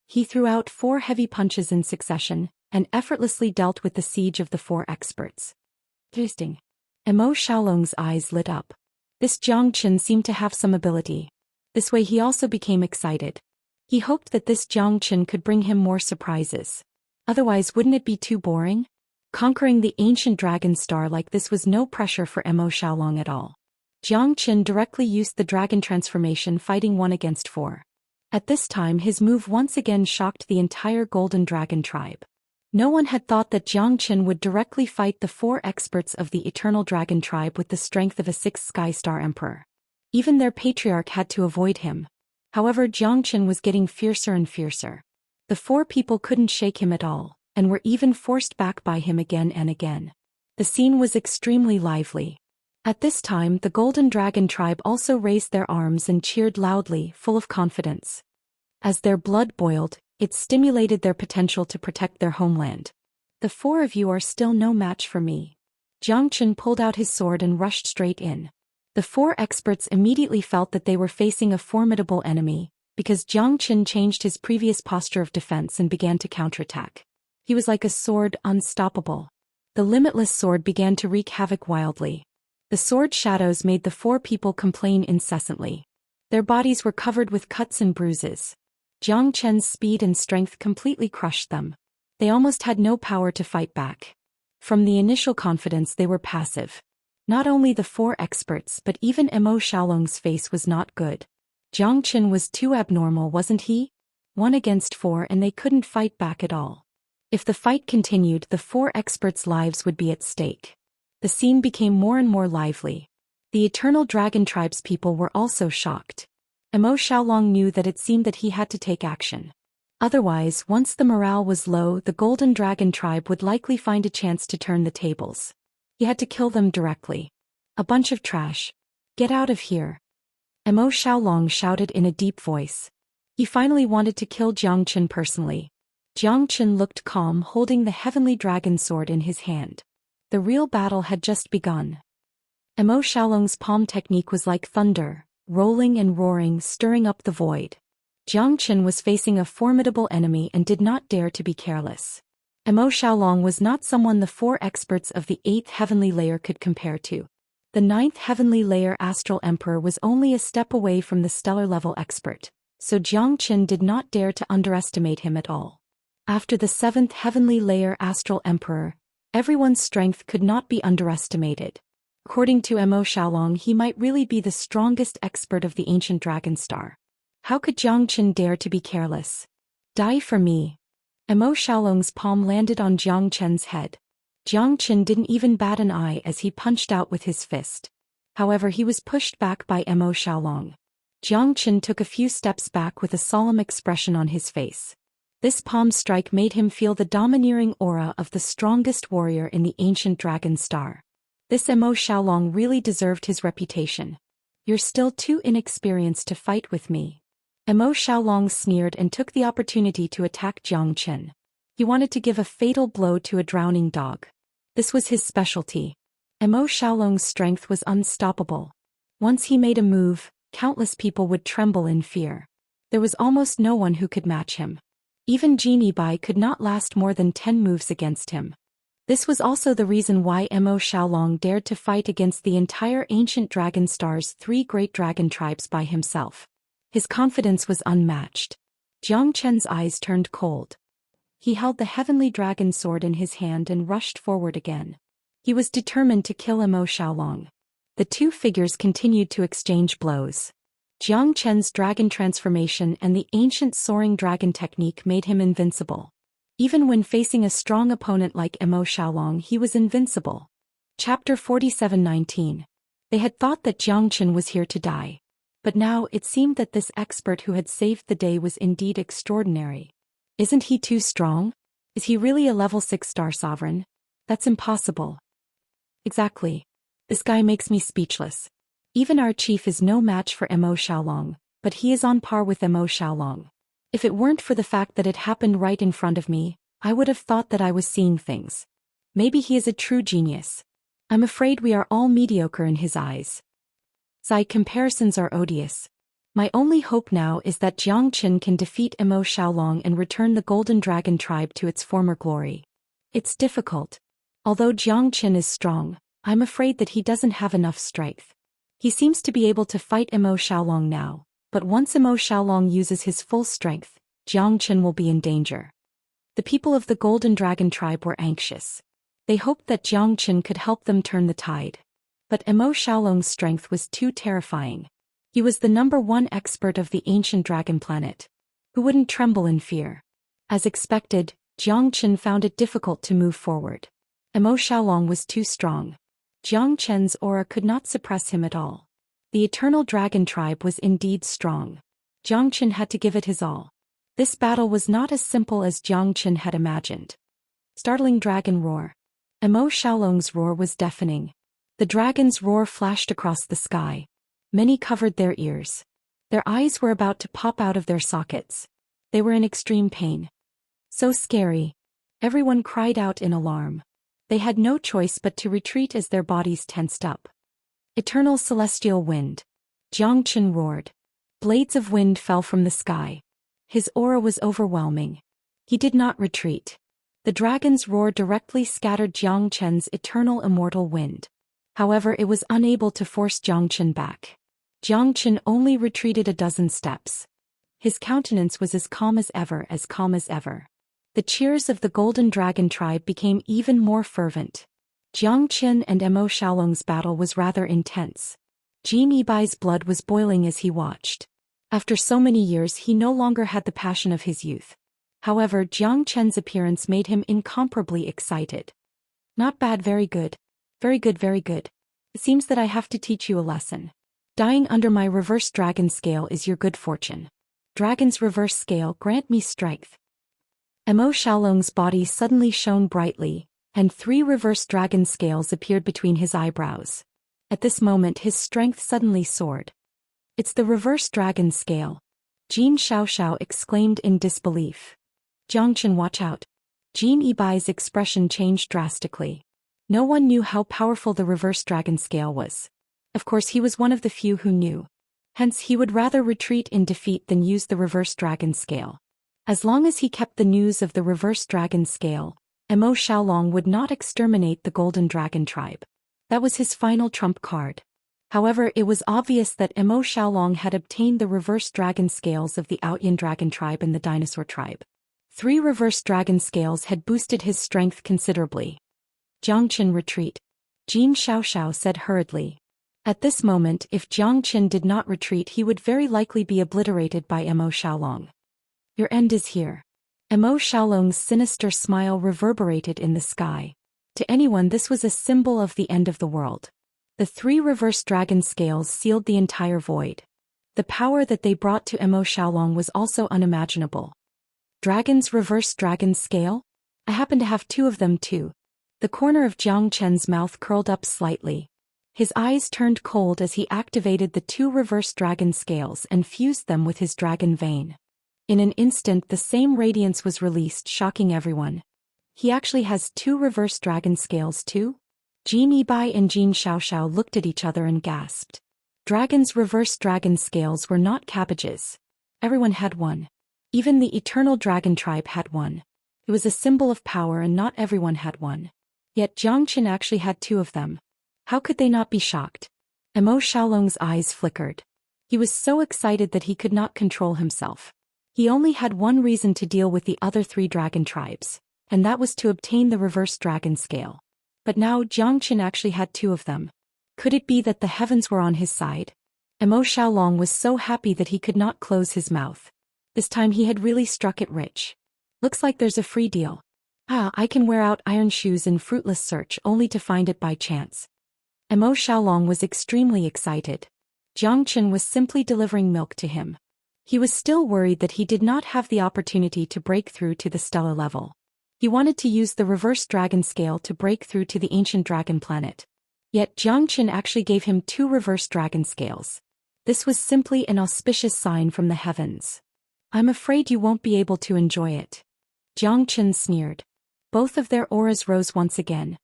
He threw out 4 heavy punches in succession, and effortlessly dealt with the siege of the 4 experts. Interesting. Mo Xiaolong's eyes lit up. This Jiang Chen seemed to have some ability. This way he also became excited. He hoped that this Jiang Chen could bring him more surprises. Otherwise, wouldn't it be too boring? Conquering the ancient dragon star like this was no pressure for Mo Xiaolong at all. Jiang Chen directly used the dragon transformation, fighting 1 against 4. At this time his move once again shocked the entire Golden Dragon tribe. No one had thought that Jiang Chen would directly fight the 4 experts of the Eternal Dragon tribe with the strength of a 6th Sky Star Emperor. Even their patriarch had to avoid him. However, Jiang Chen was getting fiercer and fiercer. The 4 people couldn't shake him at all, and were even forced back by him again and again. The scene was extremely lively. At this time the Golden Dragon tribe also raised their arms and cheered loudly, full of confidence. As their blood boiled, It stimulated their potential to protect their homeland. The four of you are still no match for me. Zhou Xian pulled out his sword and rushed straight in. The four experts immediately felt that they were facing a formidable enemy, because Zhou Xian changed his previous posture of defense and began to counterattack. He was like a sword, unstoppable. The limitless sword began to wreak havoc wildly. The sword shadows made the four people complain incessantly. Their bodies were covered with cuts and bruises. Zhou Qian's speed and strength completely crushed them. They almost had no power to fight back. From the initial confidence they were passive. Not only the four experts but even Mo Xiaolong's face was not good. Zhou Qian was too abnormal, wasn't he? 1 against 4 and they couldn't fight back at all. If the fight continued, the four experts' lives would be at stake. The scene became more and more lively. The Eternal Dragon Tribe's people were also shocked. Mo Xiaolong knew that it seemed that he had to take action. Otherwise, once the morale was low, the Golden Dragon Tribe would likely find a chance to turn the tables. He had to kill them directly. A bunch of trash. Get out of here. Mo Xiaolong shouted in a deep voice. He finally wanted to kill Zhou Qian personally. Zhou Qian looked calm, holding the Heavenly Dragon Sword in his hand. The real battle had just begun. Mo Xiaolong's palm technique was like thunder, rolling and roaring, stirring up the void. Zhou Qian was facing a formidable enemy and did not dare to be careless. Mo Xiaolong was not someone the four experts of the 8th heavenly layer could compare to. The 9th heavenly layer Astral Emperor was only a step away from the stellar level expert, so Zhou Qian did not dare to underestimate him at all. After the 7th heavenly layer Astral Emperor, everyone's strength could not be underestimated. According to Mo Xiaolong, he might really be the strongest expert of the ancient dragon star. How could Zhou Qian dare to be careless? Die for me. Mo Xiaolong's palm landed on Zhou Qian's head. Zhou Qian didn't even bat an eye as he punched out with his fist. However, he was pushed back by Mo Xiaolong. Zhou Qian took a few steps back with a solemn expression on his face. This palm strike made him feel the domineering aura of the strongest warrior in the ancient dragon star. This Mo Xiaolong really deserved his reputation. You're still too inexperienced to fight with me. Mo Xiaolong sneered and took the opportunity to attack Zhou Qian. He wanted to give a fatal blow to a drowning dog. This was his specialty. Mo Xiaolong's strength was unstoppable. Once he made a move, countless people would tremble in fear. There was almost no one who could match him. Even Genie Bai could not last more than 10 moves against him. This was also the reason why Mo Xiaolong dared to fight against the entire ancient dragon star's 3 great dragon tribes by himself. His confidence was unmatched. Zhou Qian's eyes turned cold. He held the heavenly dragon sword in his hand and rushed forward again. He was determined to kill Mo Xiaolong. The two figures continued to exchange blows. Zhou Qian's dragon transformation and the ancient soaring dragon technique made him invincible. Even when facing a strong opponent like Mo Xiaolong, he was invincible. Chapter 47:19. They had thought that Zhou Qian was here to die. But now it seemed that this expert who had saved the day was indeed extraordinary. Isn't he too strong? Is he really a level 6 star sovereign? That's impossible. Exactly. This guy makes me speechless. Even our chief is no match for Mo Xiaolong, but he is on par with Mo Xiaolong. If it weren't for the fact that it happened right in front of me, I would have thought that I was seeing things. Maybe he is a true genius. I'm afraid we are all mediocre in his eyes. Side comparisons are odious. My only hope now is that Zhou Qian can defeat Mo Xiaolong and return the Golden Dragon Tribe to its former glory. It's difficult. Although Zhou Qian is strong, I'm afraid that he doesn't have enough strength. He seems to be able to fight Mo Xiaolong now, but once Mo Xiaolong uses his full strength, Zhou Qian will be in danger. The people of the Golden Dragon Tribe were anxious. They hoped that Zhou Qian could help them turn the tide. But Mo Xiaolong's strength was too terrifying. He was the #1 expert of the ancient dragon planet. Who wouldn't tremble in fear? As expected, Zhou Qian found it difficult to move forward. Mo Xiaolong was too strong. Zhou Qian's aura could not suppress him at all. The Eternal Dragon Tribe was indeed strong. Zhou Qian had to give it his all. This battle was not as simple as Zhou Qian had imagined. Startling dragon roar. Mo Xiaolong's roar was deafening. The dragon's roar flashed across the sky. Many covered their ears. Their eyes were about to pop out of their sockets. They were in extreme pain. So scary. Everyone cried out in alarm. They had no choice but to retreat as their bodies tensed up. Eternal celestial wind. Jiang Chen roared. Blades of wind fell from the sky. His aura was overwhelming. He did not retreat. The dragon's roar directly scattered Jiang Chen's eternal immortal wind. However, it was unable to force Jiang Chen back. Jiang Chen only retreated a dozen steps. His countenance was as calm as ever, as calm as ever. The cheers of the Golden Dragon tribe became even more fervent. Jiang Chen and Mo Xiaolong's battle was rather intense. Jin Yibai's blood was boiling as he watched. After so many years, he no longer had the passion of his youth. However, Jiang Chen's appearance made him incomparably excited. Not bad, very good. Very good, very good. It seems that I have to teach you a lesson. Dying under my reverse dragon scale is your good fortune. Dragon's reverse scale, grant me strength. Mo Xiaolong's body suddenly shone brightly, and 3 reverse dragon scales appeared between his eyebrows. At this moment his strength suddenly soared. It's the reverse dragon scale. Jin Xiaoxiao exclaimed in disbelief. Jiang Chen, watch out. Jin Yibai's expression changed drastically. No one knew how powerful the reverse dragon scale was. Of course, he was one of the few who knew. Hence he would rather retreat in defeat than use the reverse dragon scale. As long as he kept the news of the reverse dragon scale, Mo Xiaolong would not exterminate the Golden Dragon tribe. That was his final trump card. However, it was obvious that Mo Xiaolong had obtained the reverse dragon scales of the Outyan Dragon tribe and the Dinosaur tribe. 3 reverse dragon scales had boosted his strength considerably. Jiang Chen, retreat. Jin Xiaoxiao said hurriedly. At this moment, if Jiang Chen did not retreat, he would very likely be obliterated by Mo Xiaolong. Your end is here. Mo Xiaolong's sinister smile reverberated in the sky. To anyone, this was a symbol of the end of the world. The 3 reverse dragon scales sealed the entire void. The power that they brought to Mo Xiaolong was also unimaginable. Dragon's reverse dragon scale? I happen to have 2 of them too. The corner of Jiang Chen's mouth curled up slightly. His eyes turned cold as he activated the 2 reverse dragon scales and fused them with his dragon vein. In an instant, the same radiance was released, shocking everyone. He actually has 2 reverse dragon scales too? Jin Yibai and Jin Xiaoxiao looked at each other and gasped. Dragon's reverse dragon scales were not cabbages. Everyone had one. Even the Eternal Dragon tribe had one. It was a symbol of power and not everyone had one. Yet Jiang Chen actually had 2 of them. How could they not be shocked? Mo Xiaolong's eyes flickered. He was so excited that he could not control himself. He only had one reason to deal with the other 3 dragon tribes, and that was to obtain the reverse dragon scale. But now Jiang Chen actually had 2 of them. Could it be that the heavens were on his side? Mo Xiaolong was so happy that he could not close his mouth. This time he had really struck it rich. Looks like there's a free deal. I can wear out iron shoes in fruitless search only to find it by chance. Mo Xiaolong was extremely excited. Jiang Chen was simply delivering milk to him. He was still worried that he did not have the opportunity to break through to the stellar level. He wanted to use the reverse dragon scale to break through to the ancient dragon planet. Yet Jiang Chen actually gave him 2 reverse dragon scales. This was simply an auspicious sign from the heavens. I'm afraid you won't be able to enjoy it. Jiang Chen sneered. Both of their auras rose once again.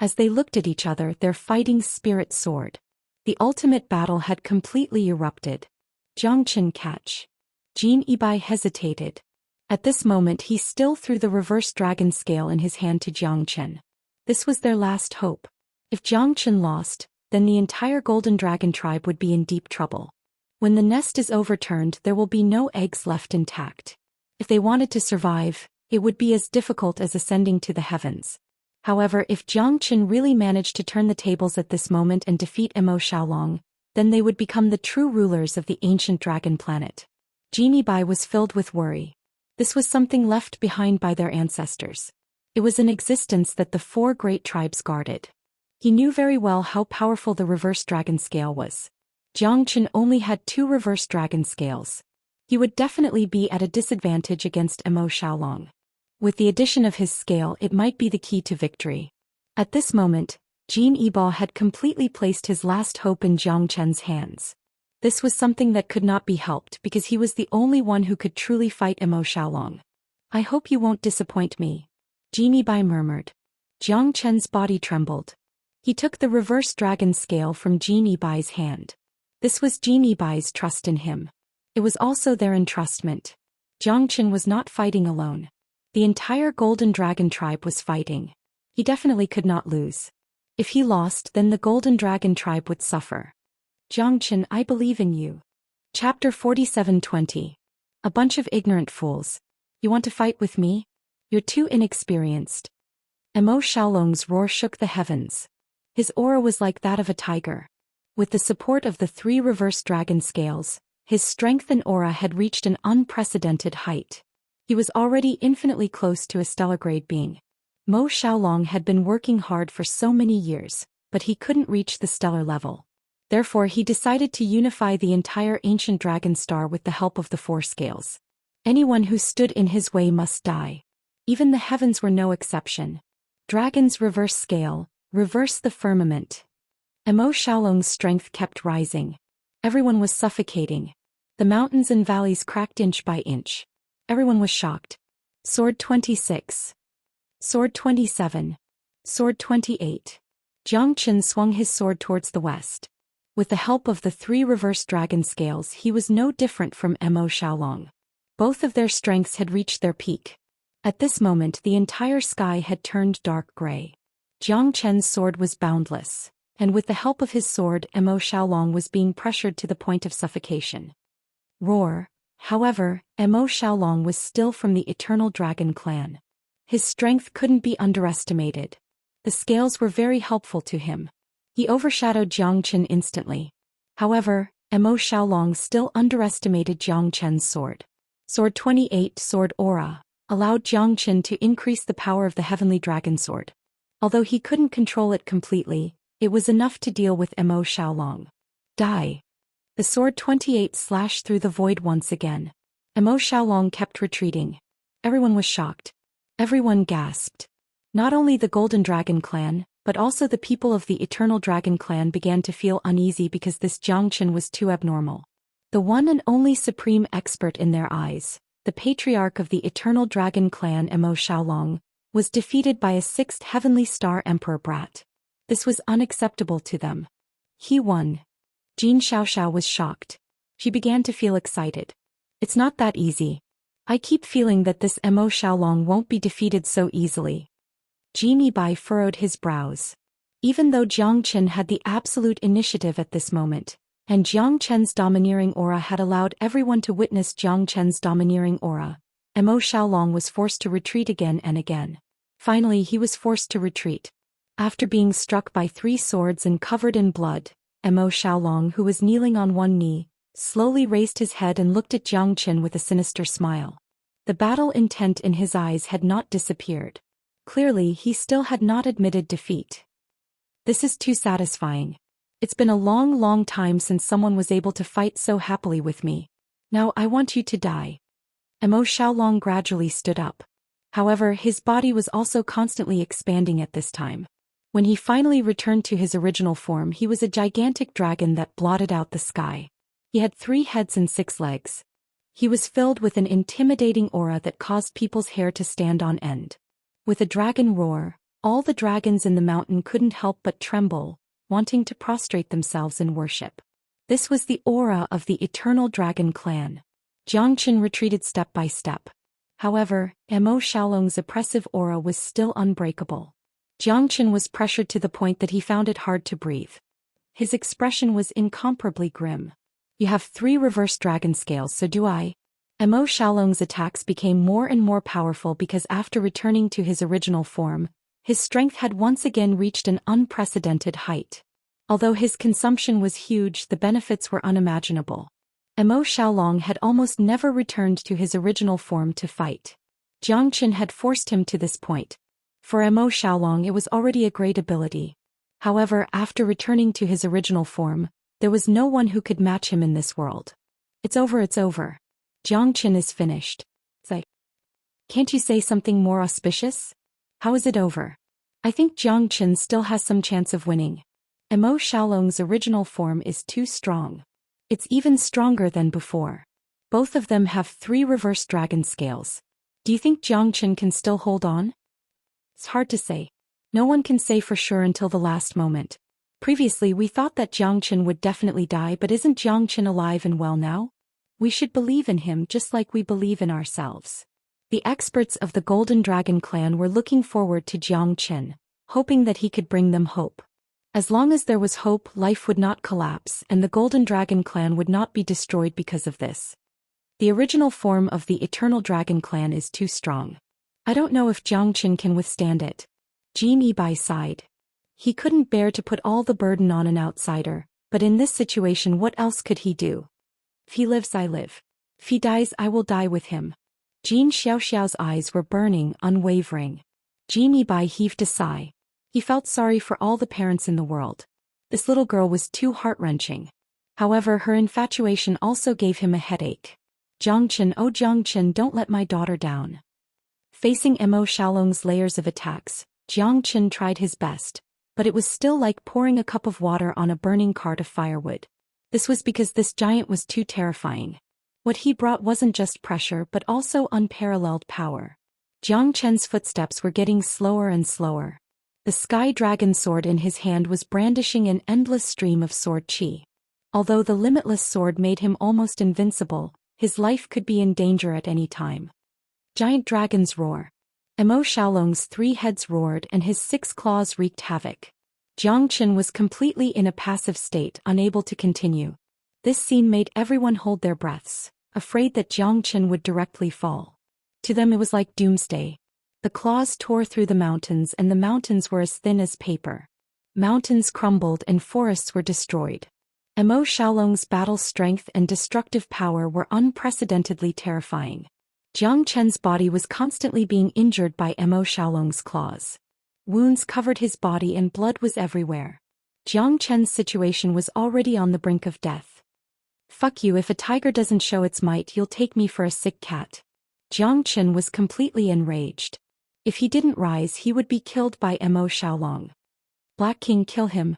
As they looked at each other, their fighting spirit soared. The ultimate battle had completely erupted. Jiang Chen, catch. Jin Yibai hesitated. At this moment he still threw the reverse dragon scale in his hand to Jiang Chen. This was their last hope. If Jiang Chen lost, then the entire Golden Dragon tribe would be in deep trouble. When the nest is overturned, there will be no eggs left intact. If they wanted to survive, it would be as difficult as ascending to the heavens. However, if Jiang Chen really managed to turn the tables at this moment and defeat Mo Xiaolong, then they would become the true rulers of the ancient dragon planet. Jin Yibai was filled with worry. This was something left behind by their ancestors. It was an existence that the 4 great tribes guarded. He knew very well how powerful the reverse dragon scale was. Jiang Chen only had 2 reverse dragon scales. He would definitely be at a disadvantage against Mo Xiaolong. With the addition of his scale, it might be the key to victory. At this moment, Jin Yibai had completely placed his last hope in Jiang Chen's hands. This was something that could not be helped because he was the only one who could truly fight Imo Xiaolong. I hope you won't disappoint me. Genie Bai murmured. Jiang Chen's body trembled. He took the reverse dragon scale from Genie Bai's hand. This was Genie Bai's trust in him. It was also their entrustment. Jiang Chen was not fighting alone. The entire Golden Dragon tribe was fighting. He definitely could not lose. If he lost, then the Golden Dragon tribe would suffer. Jiang Chen, I believe in you. Chapter 47:20. A bunch of ignorant fools. You want to fight with me? You're too inexperienced. Imo Xiaolong's roar shook the heavens. His aura was like that of a tiger. With the support of the 3 reverse dragon scales, his strength and aura had reached an unprecedented height. He was already infinitely close to a stellar grade being. Mo Xiaolong had been working hard for so many years, but he couldn't reach the stellar level. Therefore he decided to unify the entire ancient dragon star with the help of the 4 scales. Anyone who stood in his way must die. Even the heavens were no exception. Dragon's reverse scale, reverse the firmament. Imo Xiaolong's strength kept rising. Everyone was suffocating. The mountains and valleys cracked inch by inch. Everyone was shocked. Sword 26. Sword 27. Sword 28. Jiang Chen swung his sword towards the west. With the help of the 3 reverse dragon scales, he was no different from Imo Xiaolong. Both of their strengths had reached their peak. At this moment the entire sky had turned dark gray. Jiang Chen's sword was boundless, and with the help of his sword Imo Xiaolong was being pressured to the point of suffocation. Roar. However, Imo Xiaolong was still from the Eternal Dragon clan. His strength couldn't be underestimated. The scales were very helpful to him. He overshadowed Jiang Chen instantly. However, Imo Xiaolong still underestimated Jiang Chen's sword. Sword 28 Sword Aura allowed Jiang Chen to increase the power of the Heavenly Dragon Sword. Although he couldn't control it completely, it was enough to deal with Imo Xiaolong. Die. The sword 28 slashed through the void once again. Imo Xiaolong kept retreating. Everyone was shocked. Everyone gasped. Not only the Golden Dragon clan, but also the people of the Eternal Dragon clan began to feel uneasy because this Jiang Chen was too abnormal. The one and only supreme expert in their eyes, the patriarch of the Eternal Dragon clan Imo Xiaolong, was defeated by a 6th Heavenly Star Emperor brat. This was unacceptable to them. He won. Jin Xiaoxiao was shocked. She began to feel excited. It's not that easy. I keep feeling that this Imo Xiaolong won't be defeated so easily. Genie Bai furrowed his brows. Even though Jiang Chen had the absolute initiative at this moment, and Jiang Chen's domineering aura had allowed everyone to witness Jiang Chen's domineering aura, Imo Xiaolong was forced to retreat again and again. Finally he was forced to retreat. After being struck by 3 swords and covered in blood, Imo Xiaolong, who was kneeling on one knee, slowly raised his head and looked at Jiang Chen with a sinister smile. The battle intent in his eyes had not disappeared. Clearly he still had not admitted defeat. This is too satisfying. It's been a long time since someone was able to fight so happily with me. Now I want you to die. Imo Xiaolong gradually stood up. However, his body was also constantly expanding at this time. When he finally returned to his original form, he was a gigantic dragon that blotted out the sky. He had 3 heads and 6 legs. He was filled with an intimidating aura that caused people's hair to stand on end. With a dragon roar, all the dragons in the mountain couldn't help but tremble, wanting to prostrate themselves in worship. This was the aura of the Eternal Dragon clan. Jiang Chen retreated step by step. However, Imo Xiaolong's oppressive aura was still unbreakable. Jiang Chen was pressured to the point that he found it hard to breathe. His expression was incomparably grim. You have 3 reverse dragon scales, so do I. Imo Xiaolong's attacks became more and more powerful because after returning to his original form, his strength had once again reached an unprecedented height. Although his consumption was huge, the benefits were unimaginable. Imo Xiaolong had almost never returned to his original form to fight. Jiang Chen had forced him to this point. For Imo Xiaolong it was already a great ability. However, after returning to his original form, there was no one who could match him in this world. It's over. Jiang Chen is finished. Say, can't you say something more auspicious? How is it over? I think Jiang Chen still has some chance of winning. Imo Xiaolong's original form is too strong. It's even stronger than before. Both of them have 3 reverse dragon scales. Do you think Xianxia can still hold on? It's hard to say. No one can say for sure until the last moment. Previously we thought that Xianxia would definitely die, but isn't Xianxia alive and well now? We should believe in him just like we believe in ourselves. The experts of the Golden Dragon clan were looking forward to Xianxia, hoping that he could bring them hope. As long as there was hope, life would not collapse and the Golden Dragon clan would not be destroyed because of this. The original form of the Eternal Dragon clan is too strong. I don't know if Xianxia can withstand it. Jin Yibai sighed. He couldn't bear to put all the burden on an outsider, but in this situation what else could he do? If he lives, I live. If he dies, I will die with him. Jin Xiaoxiao's eyes were burning, unwavering. Jin Yibai heaved a sigh. He felt sorry for all the parents in the world. This little girl was too heart-wrenching. However, her infatuation also gave him a headache. Xianxia, oh Xianxia, don't let my daughter down. Facing Mo Xiaolong's layers of attacks, Xianxia tried his best, but it was still like pouring a cup of water on a burning cart of firewood. This was because this giant was too terrifying. What he brought wasn't just pressure but also unparalleled power. Xianxia's footsteps were getting slower and slower. The sky dragon sword in his hand was brandishing an endless stream of sword qi. Although the limitless sword made him almost invincible, his life could be in danger at any time. Giant dragons roar. Mo Xiaolong's 3 heads roared and his 6 claws wreaked havoc. Xianxia was completely in a passive state, unable to continue. This scene made everyone hold their breaths, afraid that Xianxia would directly fall. To them it was like doomsday. The claws tore through the mountains and the mountains were as thin as paper. Mountains crumbled and forests were destroyed. Mo Xiaolong's battle strength and destructive power were unprecedentedly terrifying. Xianxia's body was constantly being injured by Mo Xiaolong's claws. Wounds covered his body and blood was everywhere. Xianxia's situation was already on the brink of death. Fuck you, if a tiger doesn't show its might, you'll take me for a sick cat. Xianxia was completely enraged. If he didn't rise, he would be killed by Mo Xiaolong. Black King, kill him.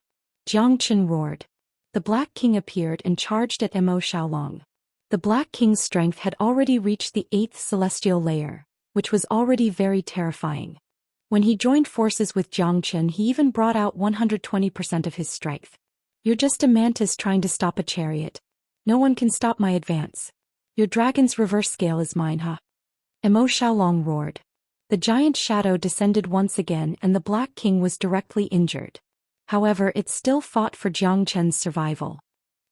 Xianxia roared. The Black King appeared and charged at Mo Xiaolong. The Black King's strength had already reached the 8th celestial layer, which was already very terrifying. When he joined forces with Xianxia, he even brought out 120% of his strength. You're just a mantis trying to stop a chariot. No one can stop my advance. Your dragon's reverse scale is mine, huh? Mo Xiaolong roared. The giant shadow descended once again and the Black King was directly injured. However, it still fought for Xianxia's survival.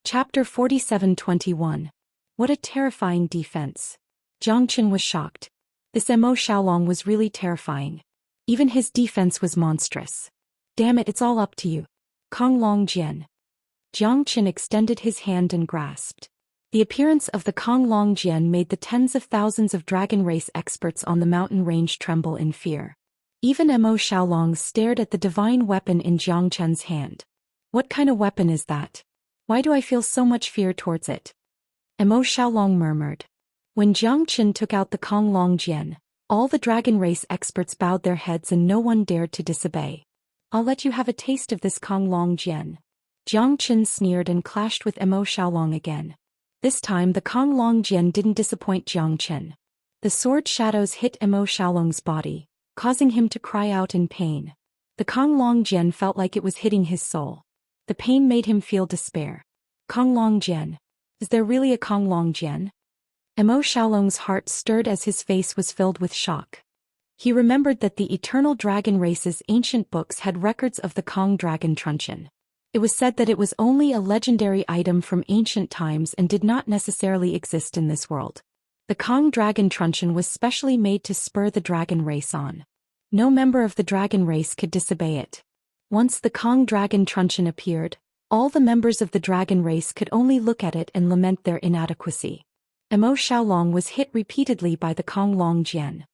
Chapter 47:21. What a terrifying defense. Xianxia was shocked. This Mo Xiaolong was really terrifying. Even his defense was monstrous. Damn it, it's all up to you. Konglong Jian. Xianxia extended his hand and grasped. The appearance of the Konglong Jian made the tens of thousands of dragon race experts on the mountain range tremble in fear. Even Mo Xiaolong stared at the divine weapon in Xianxia's hand. What kind of weapon is that? Why do I feel so much fear towards it? Mo Xiaolong murmured. When Xianxia took out the Konglong Jian, all the dragon race experts bowed their heads and no one dared to disobey. I'll let you have a taste of this Konglong Jian. Xianxia sneered and clashed with Mo Xiaolong again. This time the Konglong Jian didn't disappoint Xianxia. The sword shadows hit Mo Xiaolong's body, causing him to cry out in pain. The Konglong Jian felt like it was hitting his soul. The pain made him feel despair. Konglong Jian. Is there really a Konglong Jian? Mo Xiaolong's heart stirred as his face was filled with shock. He remembered that the Eternal Dragon race's ancient books had records of the Kong Dragon truncheon. It was said that it was only a legendary item from ancient times and did not necessarily exist in this world. The Kong Dragon truncheon was specially made to spur the dragon race on. No member of the dragon race could disobey it. Once the Kong Dragon truncheon appeared, all the members of the dragon race could only look at it and lament their inadequacy. Mo Xiaolong was hit repeatedly by the Konglong Jian.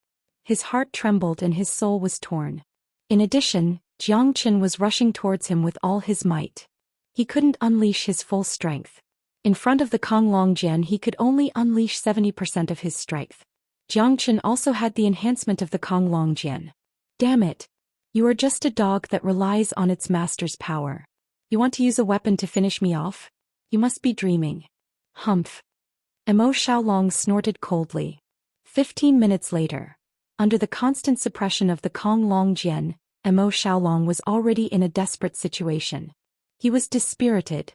His heart trembled and his soul was torn. In addition, Xianxia was rushing towards him with all his might. He couldn't unleash his full strength. In front of the Konglong Jian he could only unleash 70% of his strength. Xianxia also had the enhancement of the Konglong Jian. Damn it! You are just a dog that relies on its master's power. You want to use a weapon to finish me off? You must be dreaming. Humph. Emo Xiaolong snorted coldly. 15 minutes later, under the constant suppression of the Kong Long Jian, Emo Xiaolong was already in a desperate situation. He was dispirited.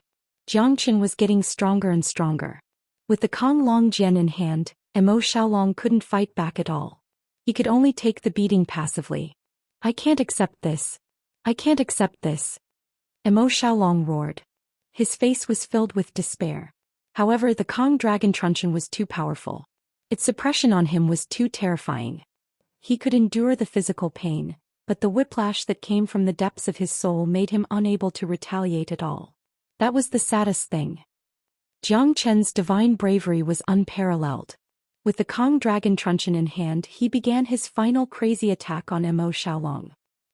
Jiang Qin was getting stronger and stronger. With the Kong Long Jian in hand, Emo Xiaolong couldn't fight back at all. He could only take the beating passively. I can't accept this. I can't accept this. Emo Xiaolong roared. His face was filled with despair. However, the Kong Dragon Truncheon was too powerful. Its suppression on him was too terrifying. He could endure the physical pain, but the whiplash that came from the depths of his soul made him unable to retaliate at all. That was the saddest thing. Jiang Chen's divine bravery was unparalleled. With the Kong Dragon Truncheon in hand, he began his final crazy attack on Emo Xiaolong.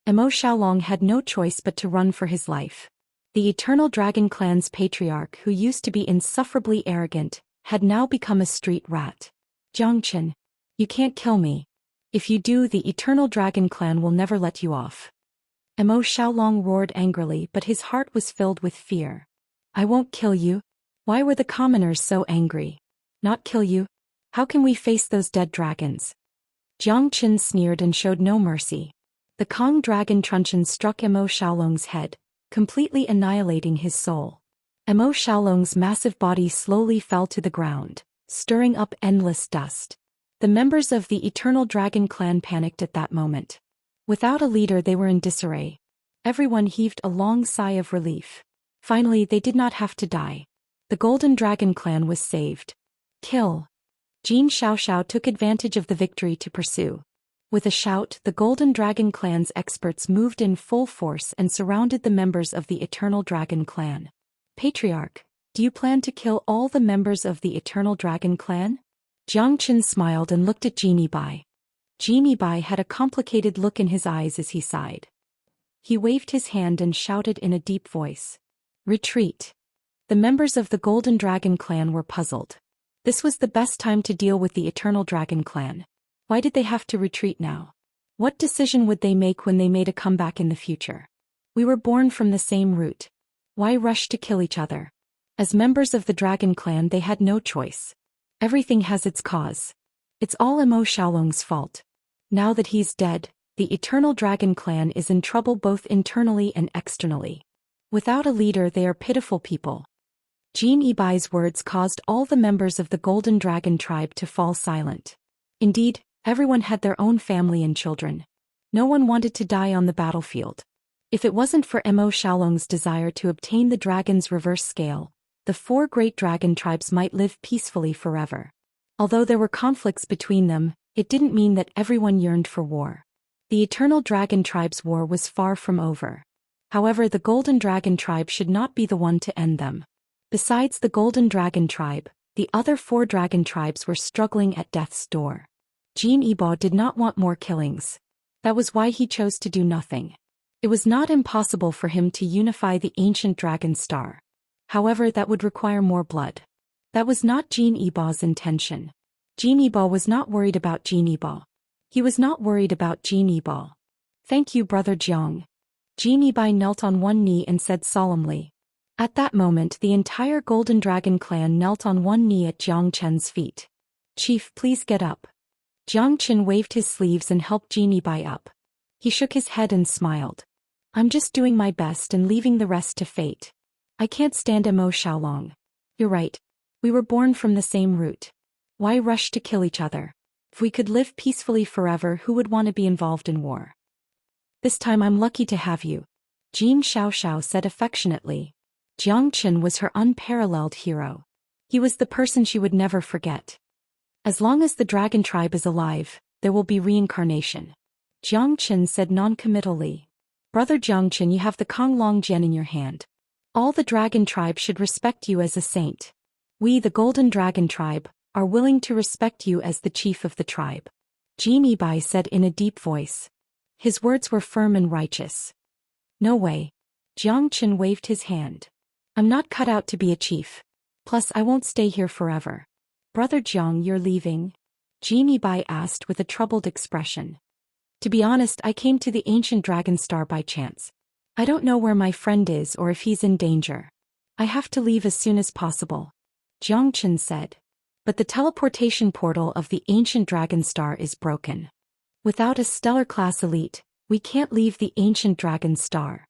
Emo Xiaolong had no choice but to run for his life. The Eternal Dragon Clan's patriarch, who used to be insufferably arrogant, had now become a street rat. Jiang Chen, you can't kill me. If you do, the Eternal Dragon Clan will never let you off. Emo Xiaolong roared angrily, but his heart was filled with fear. I won't kill you. Why were the commoners so angry? Not kill you? How can we face those dead dragons? Jiang Qin sneered and showed no mercy. The Kong Dragon Truncheon struck Emo Xiaolong's head, completely annihilating his soul. Emo Xiaolong's massive body slowly fell to the ground, stirring up endless dust. The members of the Eternal Dragon Clan panicked at that moment. Without a leader, they were in disarray. Everyone heaved a long sigh of relief. Finally, they did not have to die. The Golden Dragon Clan was saved. Kill. Jin Xiaoxiao took advantage of the victory to pursue. With a shout, the Golden Dragon Clan's experts moved in full force and surrounded the members of the Eternal Dragon Clan. Patriarch, do you plan to kill all the members of the Eternal Dragon Clan? Jiang Qin smiled and looked at Genie Bai. Genie Bai had a complicated look in his eyes as he sighed. He waved his hand and shouted in a deep voice. Retreat. The members of the Golden Dragon Clan were puzzled. This was the best time to deal with the Eternal Dragon Clan. Why did they have to retreat now? What decision would they make when they made a comeback in the future? We were born from the same root. Why rush to kill each other? As members of the Dragon Clan, they had no choice. Everything has its cause. It's all Emo Xiaolong's fault. Now that he's dead, the Eternal Dragon Clan is in trouble both internally and externally. Without a leader, they are pitiful people. Jin Yibai's words caused all the members of the Golden Dragon tribe to fall silent. Indeed, everyone had their own family and children. No one wanted to die on the battlefield. If it wasn't for Emo Xiaolong's desire to obtain the dragon's reverse scale, the 4 great dragon tribes might live peacefully forever. Although there were conflicts between them, it didn't mean that everyone yearned for war. The Eternal Dragon Tribe's war was far from over. However, the Golden Dragon Tribe should not be the one to end them. Besides the Golden Dragon Tribe, the other 4 dragon tribes were struggling at death's door. Jin Yibo did not want more killings. That was why he chose to do nothing. It was not impossible for him to unify the ancient dragon star. However, that would require more blood. That was not Jin Yibo's intention. Jin Yibo was not worried about Jin Yibo. He was not worried about Jin Yibo. Thank you, Brother Jiang. Jin Yibai knelt on one knee and said solemnly. At that moment, the entire Golden Dragon Clan knelt on one knee at Jiang Chen's feet. Chief, please get up. Jiang Chen waved his sleeves and helped Jin Yibai up. He shook his head and smiled. I'm just doing my best and leaving the rest to fate. I can't stand Emo Xiaolong. You're right. We were born from the same root. Why rush to kill each other? If we could live peacefully forever, who would want to be involved in war? This time I'm lucky to have you, Jin Xiaoxiao said affectionately. Jiang Chen was her unparalleled hero. He was the person she would never forget. As long as the dragon tribe is alive, there will be reincarnation. Jiang Chen said non-committally. Brother Jiang Chen, you have the Kong Long Jian in your hand. All the dragon tribe should respect you as a saint. We, the Golden Dragon Tribe, are willing to respect you as the chief of the tribe. Jin Yibai said in a deep voice. His words were firm and righteous. No way. Jiang Chen waved his hand. I'm not cut out to be a chief. Plus, I won't stay here forever. Brother Jiang, you're leaving? Jin Yibai asked with a troubled expression. To be honest, I came to the ancient dragon star by chance. I don't know where my friend is or if he's in danger. I have to leave as soon as possible. Jiang Chen said. But the teleportation portal of the ancient dragon star is broken. Without a stellar class elite, we can't leave the ancient dragon star.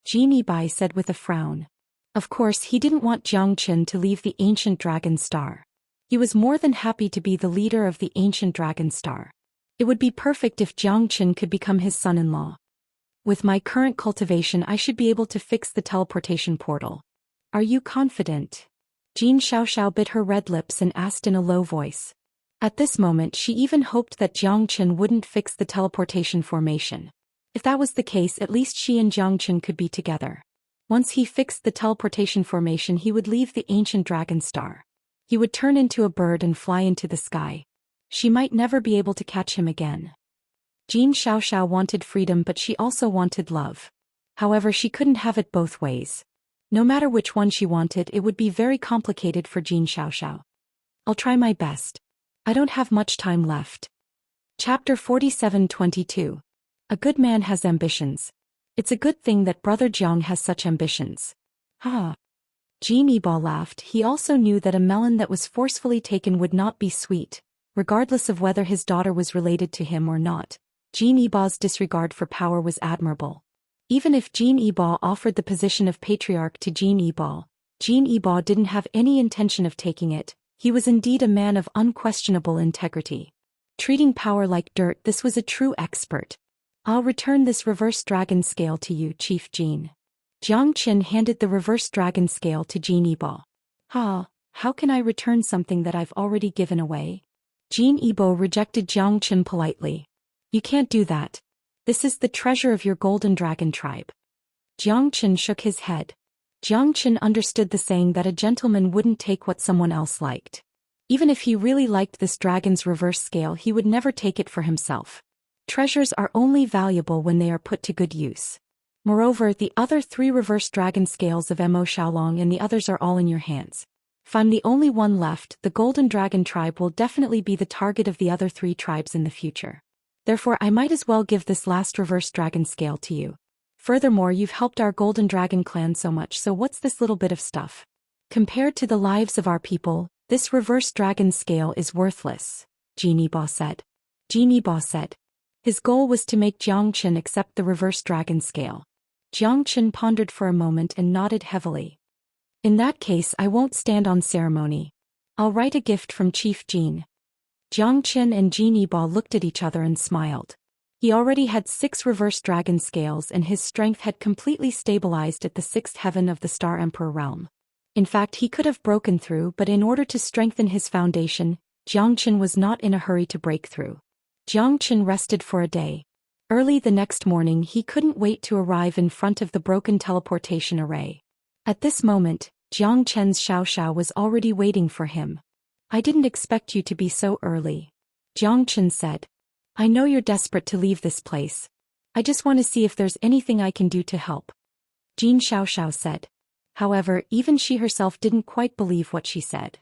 Jin Yibai said with a frown. Of course he didn't want Jiang Chen to leave the ancient dragon star. He was more than happy to be the leader of the ancient dragon star. It would be perfect if Jiang Chen could become his son-in-law. With my current cultivation I should be able to fix the teleportation portal. Are you confident? Jin Xiaoxiao bit her red lips and asked in a low voice. At this moment she even hoped that Jiang Chen wouldn't fix the teleportation formation. If that was the case, at least she and Jiang Chen could be together. Once he fixed the teleportation formation he would leave the ancient dragon star. He would turn into a bird and fly into the sky. She might never be able to catch him again. Jin Xiaoxiao wanted freedom but she also wanted love. However, she couldn't have it both ways. No matter which one she wanted, it would be very complicated for Jin Xiaoxiao. I'll try my best. I don't have much time left. Chapter 47-22. A good man has ambitions. It's a good thing that Brother Jiang has such ambitions. Ha! Jin Yibai laughed. He also knew that a melon that was forcefully taken would not be sweet, regardless of whether his daughter was related to him or not. Jin Yibai's disregard for power was admirable. Even if Jin Yibai offered the position of patriarch to Jin Yibai didn't have any intention of taking it. He was indeed a man of unquestionable integrity. Treating power like dirt, this was a true expert. I'll return this reverse dragon scale to you, Chief Jin. Jiang Chen handed the reverse dragon scale to Jin Yibai. How can I return something that I've already given away? Jin Yibai rejected Jiang Chen politely. You can't do that. This is the treasure of your golden dragon tribe. Jiang Chen shook his head. Jiang Chen understood the saying that a gentleman wouldn't take what someone else liked. Even if he really liked this dragon's reverse scale, he would never take it for himself. Treasures are only valuable when they are put to good use. Moreover, the other 3 reverse dragon scales of Mo Xiaolong and the others are all in your hands. If I'm the only one left, the golden dragon tribe will definitely be the target of the other 3 tribes in the future. Therefore, I might as well give this last reverse dragon scale to you. Furthermore, you've helped our golden dragon clan so much, so what's this little bit of stuff? Compared to the lives of our people, this reverse dragon scale is worthless, Jin Yibai said. Jin Yibai said. His goal was to make Jiang Chen accept the reverse dragon scale. Jiang Chen pondered for a moment and nodded heavily. In that case, I won't stand on ceremony. I'll write a gift from Chief Jin. Jiang Chen and Jin Yibai looked at each other and smiled. He already had 6 reverse dragon scales and his strength had completely stabilized at the 6th heaven of the Star Emperor realm. In fact, he could have broken through, but in order to strengthen his foundation, Jiang Chen was not in a hurry to break through. Jiang Chen rested for a day. Early the next morning he couldn't wait to arrive in front of the broken teleportation array. At this moment, Jiang Chen's Xiaoxiao was already waiting for him. I didn't expect you to be so early. Jiang Chen said. I know you're desperate to leave this place. I just want to see if there's anything I can do to help. Jin Xiaoxiao said. However, even she herself didn't quite believe what she said.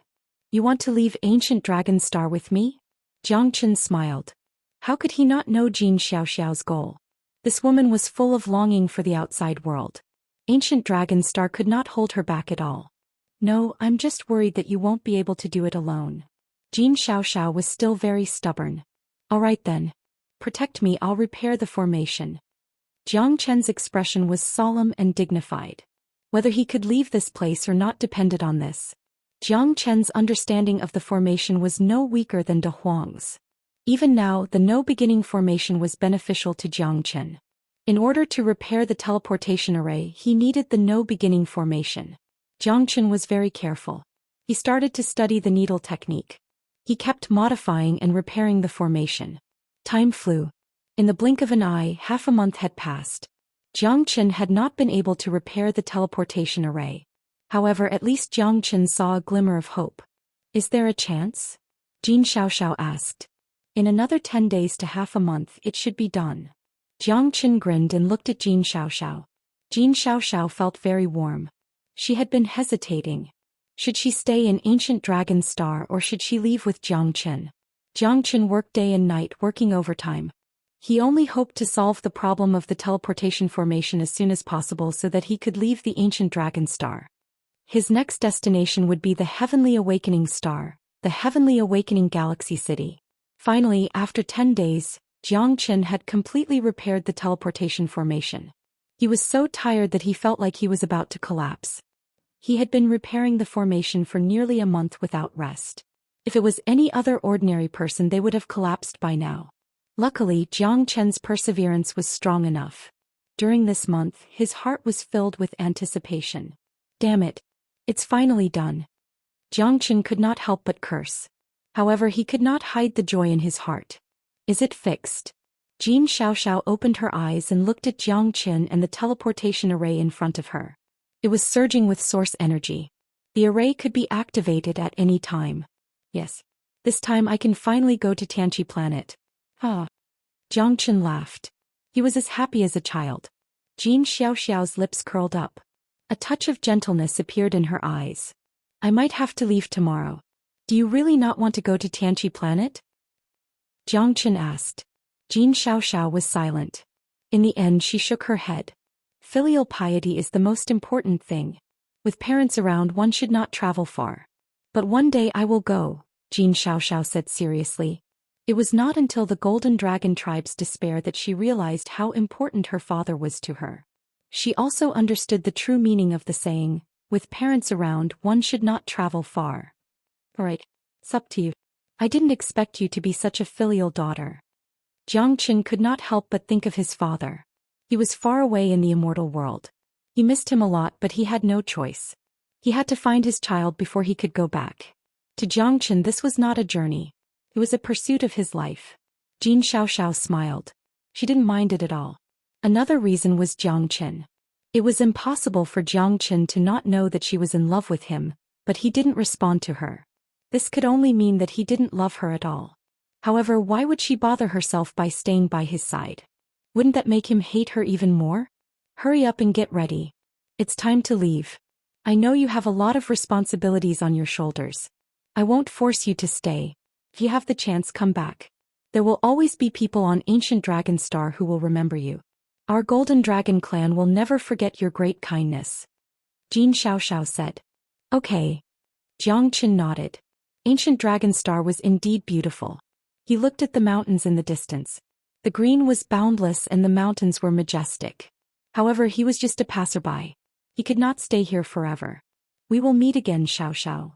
You want to leave Ancient Dragon Star with me? Jiang Chen smiled. How could he not know Jin Xiaoxiao's goal? This woman was full of longing for the outside world. Ancient Dragon Star could not hold her back at all. No, I'm just worried that you won't be able to do it alone. Jin Xiaoxiao was still very stubborn. All right then. Protect me, I'll repair the formation. Jiang Chen's expression was solemn and dignified. Whether he could leave this place or not depended on this. Jiang Chen's understanding of the formation was no weaker than De Huang's. Even now, the no-beginning formation was beneficial to Jiang Chen. In order to repair the teleportation array, he needed the no-beginning formation. Jiang Chen was very careful. He started to study the needle technique. He kept modifying and repairing the formation. Time flew. In the blink of an eye, half a month had passed. Jiang Chen had not been able to repair the teleportation array. However, at least Jiang Chen saw a glimmer of hope. Is there a chance? Jin Xiaoxiao asked. In another 10 days to half a month, it should be done. Jiang Chen grinned and looked at Jin Xiaoxiao. Jin Xiaoxiao felt very warm. She had been hesitating. Should she stay in Ancient Dragon Star or should she leave with Jiang Chen? Jiang Chen worked day and night, working overtime. He only hoped to solve the problem of the teleportation formation as soon as possible so that he could leave the Ancient Dragon Star. His next destination would be the Heavenly Awakening Star, the Heavenly Awakening Galaxy City. Finally, after 10 days, Zhou Xian had completely repaired the teleportation formation. He was so tired that he felt like he was about to collapse. He had been repairing the formation for nearly a month without rest. If it was any other ordinary person, they would have collapsed by now. Luckily, Zhou Qian's perseverance was strong enough. During this month, his heart was filled with anticipation. Damn it. It's finally done. Zhou Qian could not help but curse. However, he could not hide the joy in his heart. Is it fixed? Xianxia opened her eyes and looked at Zhou Qian and the teleportation array in front of her. It was surging with source energy. The array could be activated at any time. Yes. This time I can finally go to Tianqi planet. Ah. Zhou Qian laughed. He was as happy as a child. Xianxia's lips curled up. A touch of gentleness appeared in her eyes. I might have to leave tomorrow. Do you really not want to go to Tianqi planet? Zhou Qian asked. Xianxia was silent. In the end, she shook her head. Filial piety is the most important thing. With parents around, one should not travel far. But one day I will go, Xianxia said seriously. It was not until the Golden Dragon tribe's despair that she realized how important her father was to her. She also understood the true meaning of the saying, with parents around, one should not travel far. Alright, it's up to you. I didn't expect you to be such a filial daughter. Zhou Qian could not help but think of his father. He was far away in the immortal world. He missed him a lot, but he had no choice. He had to find his child before he could go back. To Zhou Qian, this was not a journey. It was a pursuit of his life. Xianxia smiled. She didn't mind it at all. Another reason was Zhou Qian. It was impossible for Zhou Qian to not know that she was in love with him, but he didn't respond to her. This could only mean that he didn't love her at all. However, why would she bother herself by staying by his side? Wouldn't that make him hate her even more? Hurry up and get ready. It's time to leave. I know you have a lot of responsibilities on your shoulders. I won't force you to stay. If you have the chance, come back. There will always be people on Ancient Dragon Star who will remember you. Our Golden Dragon clan will never forget your great kindness. Xianxia said. Okay. Zhou Qian nodded. Ancient Dragon Star was indeed beautiful. He looked at the mountains in the distance. The green was boundless and the mountains were majestic. However, he was just a passerby. He could not stay here forever. We will meet again, Xiao.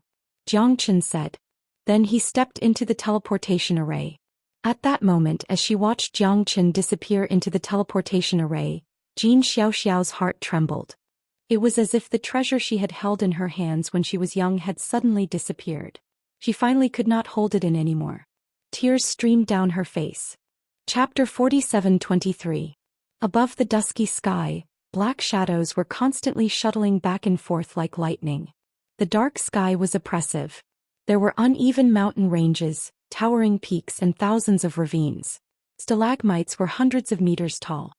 Zhou Qian said. Then he stepped into the teleportation array. At that moment, as she watched Zhou Qian disappear into the teleportation array, Xiaoxiao's heart trembled. It was as if the treasure she had held in her hands when she was young had suddenly disappeared. She finally could not hold it in anymore. Tears streamed down her face. Chapter 47-23. Above the dusky sky, black shadows were constantly shuttling back and forth like lightning. The dark sky was oppressive. There were uneven mountain ranges, towering peaks and thousands of ravines. Stalagmites were hundreds of meters tall.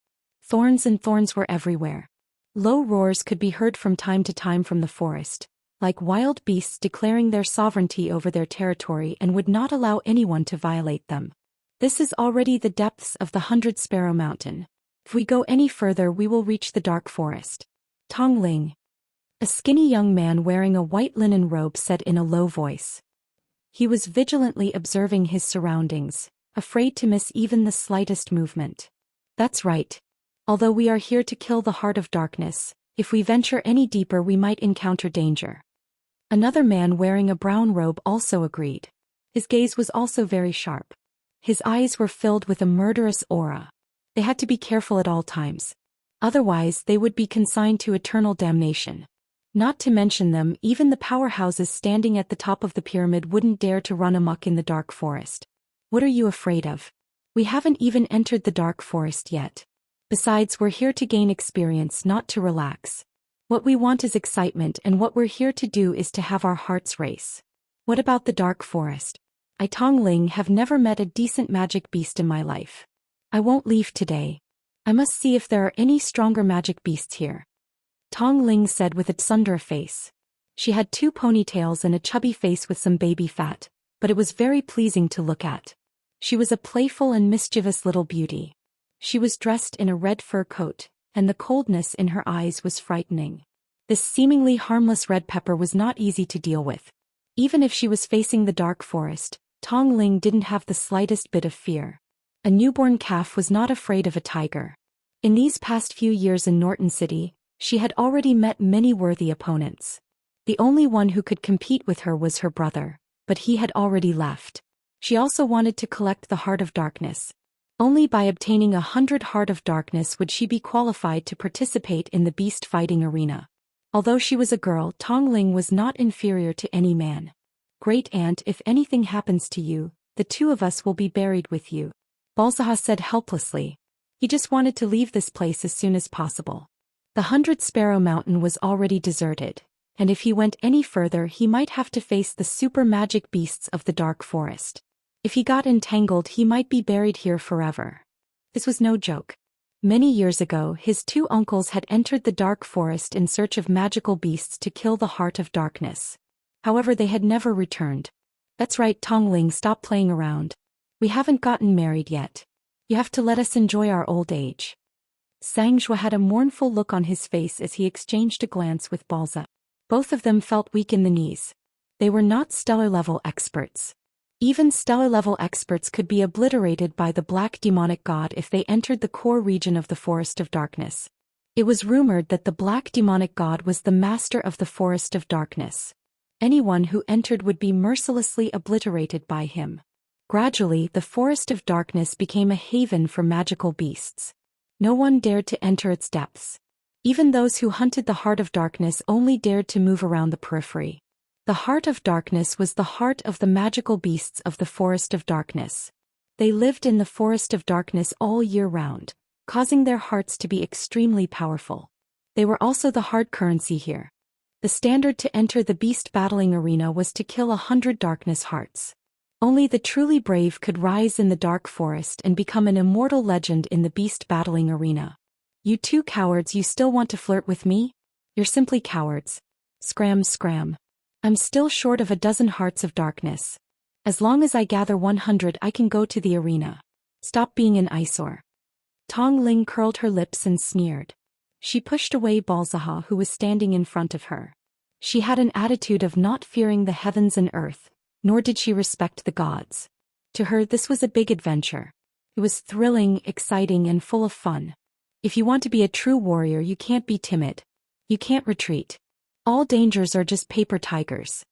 Thorns and thorns were everywhere. Low roars could be heard from time to time from the forest, like wild beasts declaring their sovereignty over their territory and would not allow anyone to violate them. This is already the depths of the 100 Sparrow Mountain. If we go any further, we will reach the dark forest. Tongling. A skinny young man wearing a white linen robe said in a low voice. He was vigilantly observing his surroundings, afraid to miss even the slightest movement. That's right. Although we are here to kill the heart of darkness, if we venture any deeper we might encounter danger. Another man wearing a brown robe also agreed. His gaze was also very sharp. His eyes were filled with a murderous aura. They had to be careful at all times. Otherwise, they would be consigned to eternal damnation. Not to mention them, even the powerhouses standing at the top of the pyramid wouldn't dare to run amok in the dark forest. What are you afraid of? We haven't even entered the dark forest yet. Besides, we're here to gain experience, not to relax. What we want is excitement, and what we're here to do is to have our hearts race. What about the dark forest? I, Tongling, have never met a decent magic beast in my life. I won't leave today. I must see if there are any stronger magic beasts here. Tongling said with a tsundere face. She had 2 ponytails and a chubby face with some baby fat, but it was very pleasing to look at. She was a playful and mischievous little beauty. She was dressed in a red fur coat, and the coldness in her eyes was frightening. This seemingly harmless red pepper was not easy to deal with. Even if she was facing the dark forest, Tong Ling didn't have the slightest bit of fear. A newborn calf was not afraid of a tiger. In these past few years in Norton City, she had already met many worthy opponents. The only one who could compete with her was her brother, but he had already left. She also wanted to collect the Heart of Darkness. Only by obtaining 100 Heart of Darkness would she be qualified to participate in the beast fighting arena. Although she was a girl, Tong Ling was not inferior to any man. "Great aunt, if anything happens to you, the two of us will be buried with you," Balzaha said helplessly. He just wanted to leave this place as soon as possible. The 100 Sparrow Mountain was already deserted, and if he went any further he might have to face the super magic beasts of the dark forest. If he got entangled he might be buried here forever. This was no joke. Many years ago his two uncles had entered the dark forest in search of magical beasts to kill the Heart of Darkness. However, they had never returned. "That's right, Tong Ling, stop playing around. We haven't gotten married yet. You have to let us enjoy our old age." Xianxia had a mournful look on his face as he exchanged a glance with Balza. Both of them felt weak in the knees. They were not stellar-level experts. Even stellar-level experts could be obliterated by the black demonic god if they entered the core region of the Forest of Darkness. It was rumored that the black demonic god was the master of the Forest of Darkness. Anyone who entered would be mercilessly obliterated by him. Gradually, the Forest of Darkness became a haven for magical beasts. No one dared to enter its depths. Even those who hunted the Heart of Darkness only dared to move around the periphery. The Heart of Darkness was the heart of the magical beasts of the Forest of Darkness. They lived in the Forest of Darkness all year round, causing their hearts to be extremely powerful. They were also the hard currency here. The standard to enter the beast battling arena was to kill 100 darkness hearts. Only the truly brave could rise in the dark forest and become an immortal legend in the beast battling arena. "You two cowards, you still want to flirt with me? You're simply cowards. Scram scram. I'm still short of a dozen Hearts of Darkness. As long as I gather 100 I can go to the arena. Stop being an eyesore." Tong Ling curled her lips and sneered. She pushed away Balzaha, who was standing in front of her. She had an attitude of not fearing the heavens and earth, nor did she respect the gods. To her this was a big adventure. It was thrilling, exciting, and full of fun. If you want to be a true warrior you can't be timid. You can't retreat. All dangers are just paper tigers.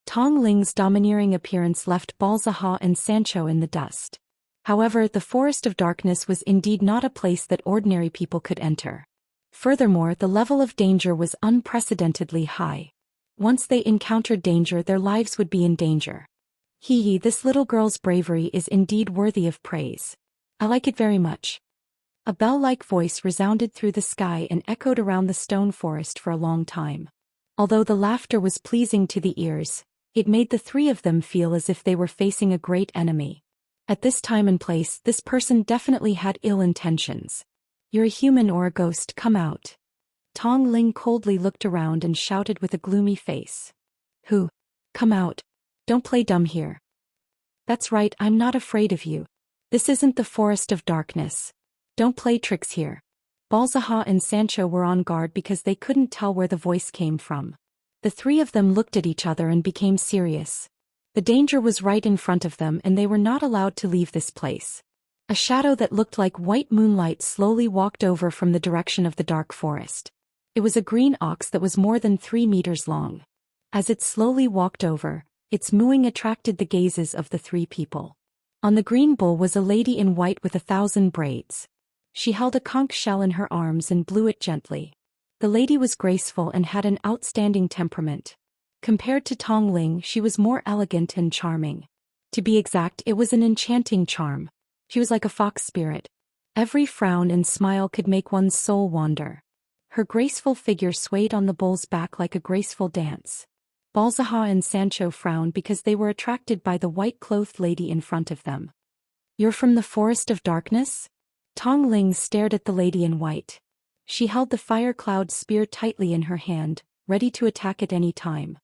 Tong Ling's domineering appearance left Balzaha and Sancho in the dust. However, the Forest of Darkness was indeed not a place that ordinary people could enter. Furthermore, the level of danger was unprecedentedly high. Once they encountered danger, their lives would be in danger. "Hee, this little girl's bravery is indeed worthy of praise. I like it very much." A bell-like voice resounded through the sky and echoed around the stone forest for a long time. Although the laughter was pleasing to the ears, it made the three of them feel as if they were facing a great enemy. At this time and place, this person definitely had ill intentions. "You're a human or a ghost, come out." Tong Ling coldly looked around and shouted with a gloomy face. "Who? Come out. Don't play dumb here." "That's right, I'm not afraid of you. This isn't the Forest of Darkness. Don't play tricks here." Balzaha and Sancho were on guard because they couldn't tell where the voice came from. The three of them looked at each other and became serious. The danger was right in front of them and they were not allowed to leave this place. A shadow that looked like white moonlight slowly walked over from the direction of the dark forest. It was a green ox that was more than 3 meters long. As it slowly walked over, its mooing attracted the gazes of the three people. On the green bull was a lady in white with 1,000 braids. She held a conch shell in her arms and blew it gently. The lady was graceful and had an outstanding temperament. Compared to Tong Ling, she was more elegant and charming. To be exact, it was an enchanting charm. She was like a fox spirit. Every frown and smile could make one's soul wander. Her graceful figure swayed on the bull's back like a graceful dance. Balzaha and Sancho frowned because they were attracted by the white-clothed lady in front of them. "You're from the Forest of Darkness?" Tong Ling stared at the lady in white. She held the fire cloud spear tightly in her hand, ready to attack at any time.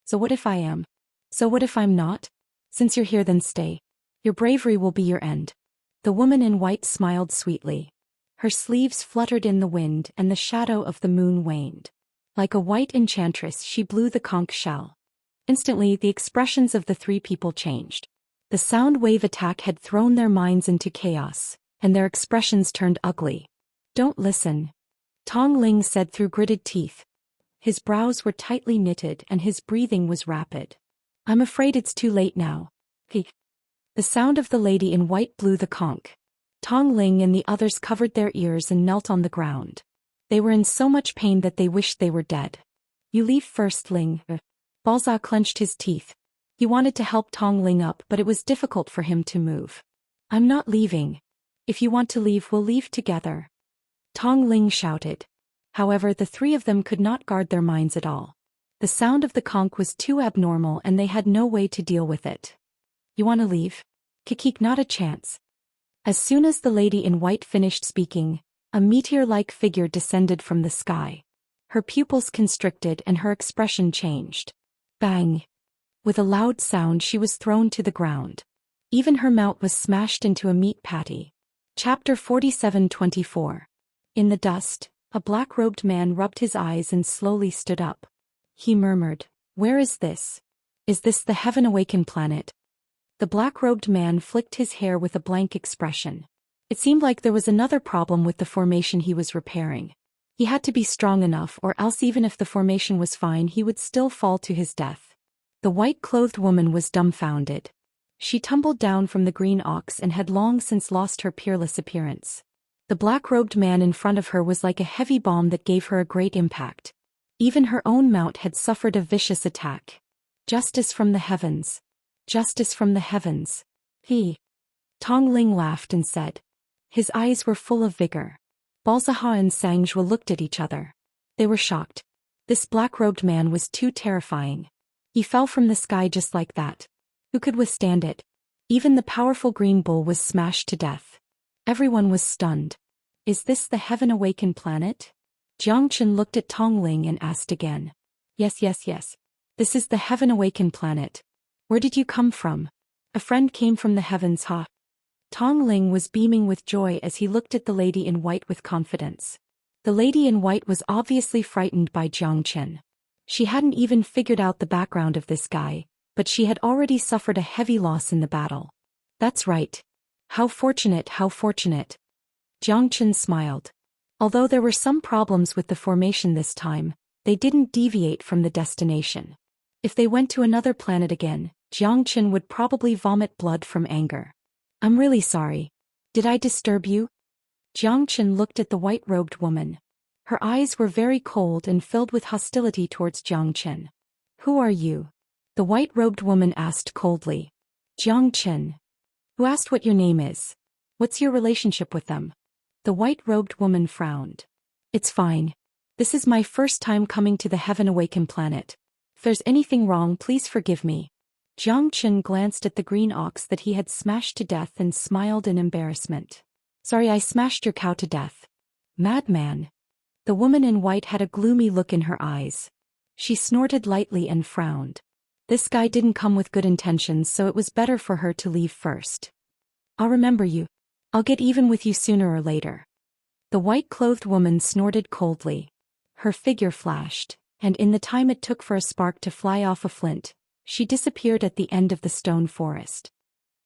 "So what if I am? So what if I'm not? Since you're here, then stay. Your bravery will be your end." The woman in white smiled sweetly. Her sleeves fluttered in the wind and the shadow of the moon waned. Like a white enchantress, she blew the conch shell. Instantly, the expressions of the three people changed. The sound wave attack had thrown their minds into chaos, and their expressions turned ugly. "Don't listen," Tong Ling said through gritted teeth. His brows were tightly knitted and his breathing was rapid. "I'm afraid it's too late now." The sound of the lady in white blew the conch. Tong Ling and the others covered their ears and knelt on the ground. They were in so much pain that they wished they were dead. "You leave first, Ling." Balza clenched his teeth. He wanted to help Tong Ling up, but it was difficult for him to move. "I'm not leaving. If you want to leave, we'll leave together," Tong Ling shouted. However, the three of them could not guard their minds at all. The sound of the conch was too abnormal and they had no way to deal with it. "You want to leave?" "Kikik, not a chance." As soon as the lady in white finished speaking, a meteor-like figure descended from the sky. Her pupils constricted and her expression changed. Bang! With a loud sound, she was thrown to the ground. Even her mount was smashed into a meat patty. Chapter 47-24. In the dust, a black-robed man rubbed his eyes and slowly stood up. He murmured, "Where is this? Is this the heaven-awakened planet?" The black-robed man flicked his hair with a blank expression. It seemed like there was another problem with the formation he was repairing. He had to be strong enough, or else even if the formation was fine, he would still fall to his death. The white-clothed woman was dumbfounded. She tumbled down from the green ox and had long since lost her peerless appearance. The black-robed man in front of her was like a heavy bomb that gave her a great impact. Even her own mount had suffered a vicious attack. "Justice from the heavens. Justice from the heavens." Tong Ling laughed and said. His eyes were full of vigor. Balzaha and Xianxia looked at each other. They were shocked. This black-robed man was too terrifying. He fell from the sky just like that. Who could withstand it? Even the powerful green bull was smashed to death. Everyone was stunned. "Is this the heaven-awakened planet?" Jiangchen looked at Tong Ling and asked again. Yes. This is the heaven-awakened planet. Where did you come from?" "A friend came from the heavens, ha." Tong Ling was beaming with joy as he looked at the lady in white with confidence. The lady in white was obviously frightened by Jiangchen. She hadn't even figured out the background of this guy, but she had already suffered a heavy loss in the battle. "That's right. How fortunate, how fortunate." Jiangchen smiled. Although there were some problems with the formation this time, they didn't deviate from the destination. If they went to another planet again, Jiangchen would probably vomit blood from anger. "I'm really sorry. Did I disturb you?" Jiangchen looked at the white-robed woman. Her eyes were very cold and filled with hostility towards Jiangchen. "Who are you?" the white-robed woman asked coldly. "Jiangchen." "Who asked what your name is? What's your relationship with them?" The white-robed woman frowned. "It's fine. This is my first time coming to the heaven-awakened planet. If there's anything wrong, please forgive me." Jiangchen glanced at the green ox that he had smashed to death and smiled in embarrassment. "Sorry, I smashed your cow to death." "Madman." The woman in white had a gloomy look in her eyes. She snorted lightly and frowned. This guy didn't come with good intentions, so it was better for her to leave first. "I'll remember you. I'll get even with you sooner or later." The white-clothed woman snorted coldly. Her figure flashed, and in the time it took for a spark to fly off a flint, she disappeared at the end of the stone forest.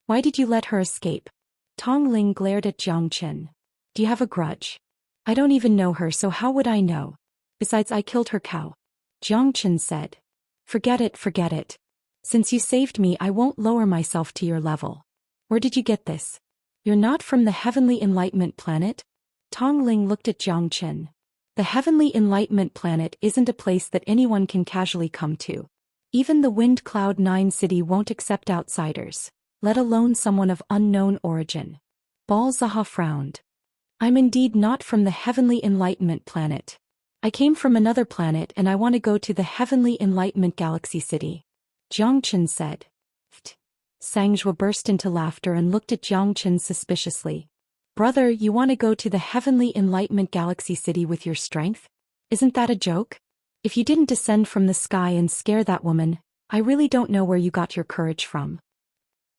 "Why did you let her escape?" Tong Ling glared at Jiangchen. "Do you have a grudge?" "I don't even know her, so how would I know? Besides, I killed her cow." Jiangchen said. Forget it. Since you saved me, I won't lower myself to your level." "Where did you get this? You're not from the Heavenly Enlightenment planet?" Tong Ling looked at Jiangchen. "The Heavenly Enlightenment planet isn't a place that anyone can casually come to. Even the Wind Cloud 9 city won't accept outsiders, let alone someone of unknown origin." Balzaha frowned. "I'm indeed not from the Heavenly Enlightenment planet. I came from another planet and I want to go to the Heavenly Enlightenment Galaxy City," Jiangchen said. Xianxia burst into laughter and looked at Jiangchen suspiciously. "Brother, you want to go to the Heavenly Enlightenment Galaxy City with your strength? Isn't that a joke? If you didn't descend from the sky and scare that woman, I really don't know where you got your courage from."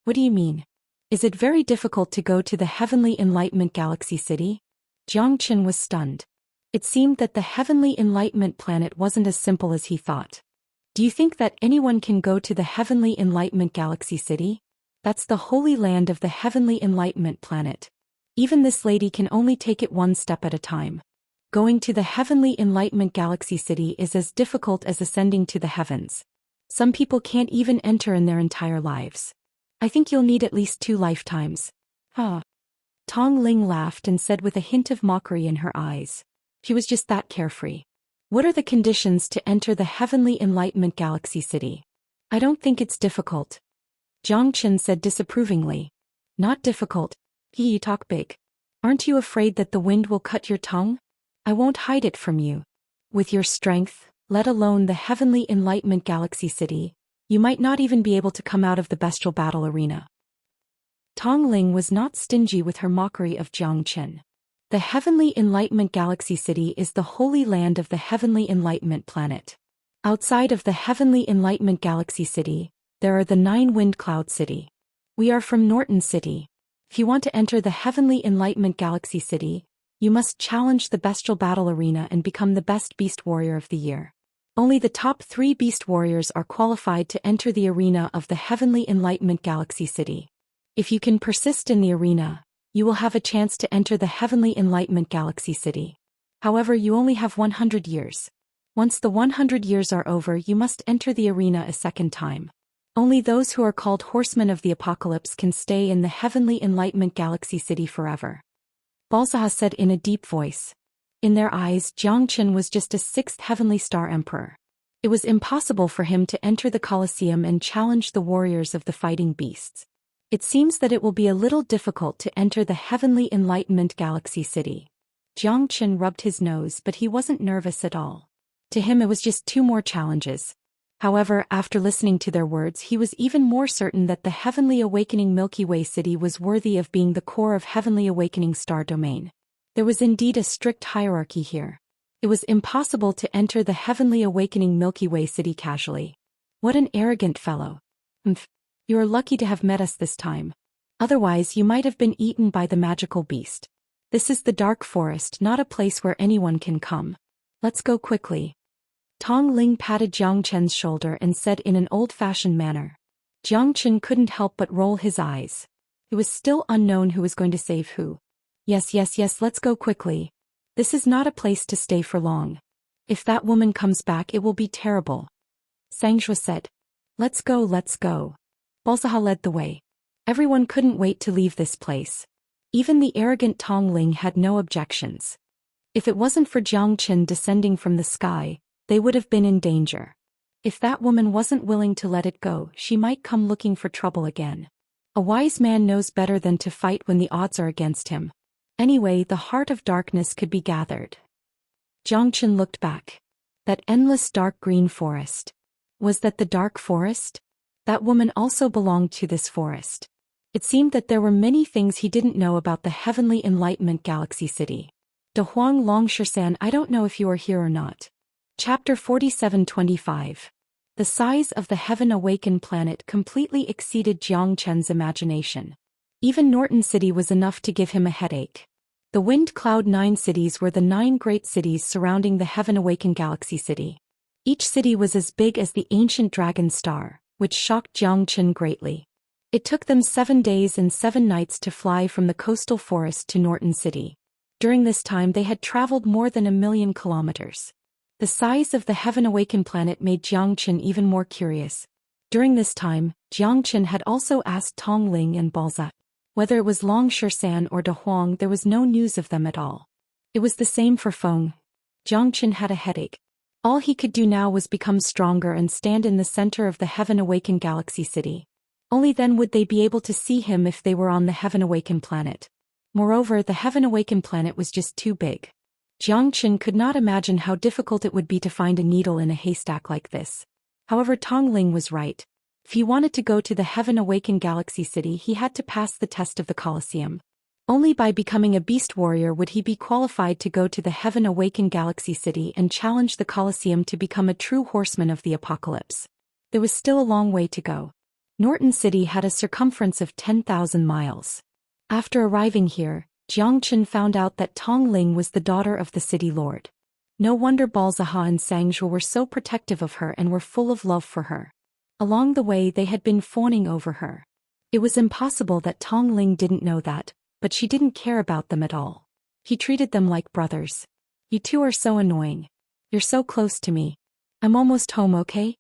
"What do you mean? Is it very difficult to go to the Heavenly Enlightenment Galaxy City?" Jiangchen was stunned. It seemed that the Heavenly Enlightenment planet wasn't as simple as he thought. Do you think that anyone can go to the Heavenly Enlightenment Galaxy City? That's the holy land of the Heavenly Enlightenment planet. Even this lady can only take it one step at a time. Going to the Heavenly Enlightenment Galaxy City is as difficult as ascending to the heavens. Some people can't even enter in their entire lives. I think you'll need at least 2 lifetimes. Tong Ling laughed and said with a hint of mockery in her eyes. She was just that carefree. What are the conditions to enter the Heavenly Enlightenment Galaxy City? I don't think it's difficult. Zhang Chen said disapprovingly. Not difficult. You talk big. Aren't you afraid that the wind will cut your tongue? I won't hide it from you. With your strength, let alone the Heavenly Enlightenment Galaxy City, you might not even be able to come out of the bestial battle arena. Tong Ling was not stingy with her mockery of Zhang Chen. The Heavenly Enlightenment Galaxy City is the holy land of the Heavenly Enlightenment planet. Outside of the Heavenly Enlightenment Galaxy City, there are the 9 Wind Cloud City. We are from Norton City. If you want to enter the Heavenly Enlightenment Galaxy City, you must challenge the bestial battle arena and become the best beast warrior of the year. Only the top 3 beast warriors are qualified to enter the arena of the Heavenly Enlightenment Galaxy City. If you can persist in the arena, you will have a chance to enter the Heavenly Enlightenment Galaxy City. However, you only have 100 years. Once the 100 years are over, you must enter the arena a second time. Only those who are called Horsemen of the Apocalypse can stay in the Heavenly Enlightenment Galaxy City forever. Balzaha said in a deep voice. In their eyes, Zhang Chen was just a 6th Heavenly Star Emperor. It was impossible for him to enter the Colosseum and challenge the warriors of the fighting beasts. It seems that it will be a little difficult to enter the Heavenly Enlightenment Galaxy City. Zhang Chen rubbed his nose, but he wasn't nervous at all. To him it was just 2 more challenges. However, after listening to their words, he was even more certain that the Heavenly Awakening Milky Way City was worthy of being the core of Heavenly Awakening Star Domain. There was indeed a strict hierarchy here. It was impossible to enter the Heavenly Awakening Milky Way City casually. What an arrogant fellow. You are lucky to have met us this time. Otherwise, you might have been eaten by the magical beast. This is the dark forest, not a place where anyone can come. Let's go quickly. Tong Ling patted Zhang Chen's shoulder and said in an old-fashioned manner. Zhang Chen couldn't help but roll his eyes. It was still unknown who was going to save who. Yes, let's go quickly. This is not a place to stay for long. If that woman comes back, it will be terrible. Xianxia said. Let's go. Balzaha led the way. Everyone couldn't wait to leave this place. Even the arrogant Tong Ling had no objections. If it wasn't for Zhang Chen descending from the sky, they would have been in danger. If that woman wasn't willing to let it go, she might come looking for trouble again. A wise man knows better than to fight when the odds are against him. Anyway, the heart of darkness could be gathered. Zhang Chen looked back. That endless dark green forest. Was that the dark forest? That woman also belonged to this forest. It seemed that there were many things he didn't know about the Heavenly Enlightenment Galaxy City. De Huang Longshisan, I don't know if you are here or not. Chapter 47-25. The size of the Heaven Awakened planet completely exceeded Zhang Chen's imagination. Even Norton City was enough to give him a headache. The Wind Cloud 9 cities were the 9 great cities surrounding the Heaven Awakened Galaxy City. Each city was as big as the ancient dragon star, which shocked Zhang Chen greatly. It took them 7 days and 7 nights to fly from the coastal forest to Norton City. During this time they had traveled more than 1,000,000 kilometers. The size of the Heaven Awakened planet made Zhang Chen even more curious. During this time, Zhang Chen had also asked Tong Ling and Balza. Whether it was Long Shisan or De Huang, there was no news of them at all. It was the same for Feng. Zhang Chen had a headache. All he could do now was become stronger and stand in the center of the Heaven Awakened Galaxy City. Only then would they be able to see him if they were on the Heaven Awakened planet. Moreover, the Heaven Awakened planet was just too big. Zhang Chen could not imagine how difficult it would be to find a needle in a haystack like this. However, Tong Ling was right. If he wanted to go to the Heaven Awakened Galaxy City, he had to pass the test of the Colosseum. Only by becoming a beast warrior would he be qualified to go to the Heaven Awakened Galaxy City and challenge the Colosseum to become a true horseman of the apocalypse. There was still a long way to go. Norton City had a circumference of 10,000 miles. After arriving here, Jiangchen found out that Tong Ling was the daughter of the city lord. No wonder Balzaha and Xianxia were so protective of her and were full of love for her. Along the way they had been fawning over her. It was impossible that Tong Ling didn't know that, but she didn't care about them at all. He treated them like brothers. You two are so annoying. You're so close to me. I'm almost home, okay?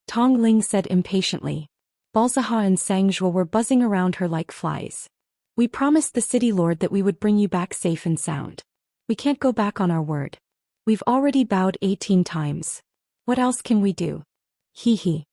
Tong Ling said impatiently. Balzaha and Xianxia were buzzing around her like flies. We promised the city lord that we would bring you back safe and sound. We can't go back on our word. We've already bowed 18 times. What else can we do? Hee hee.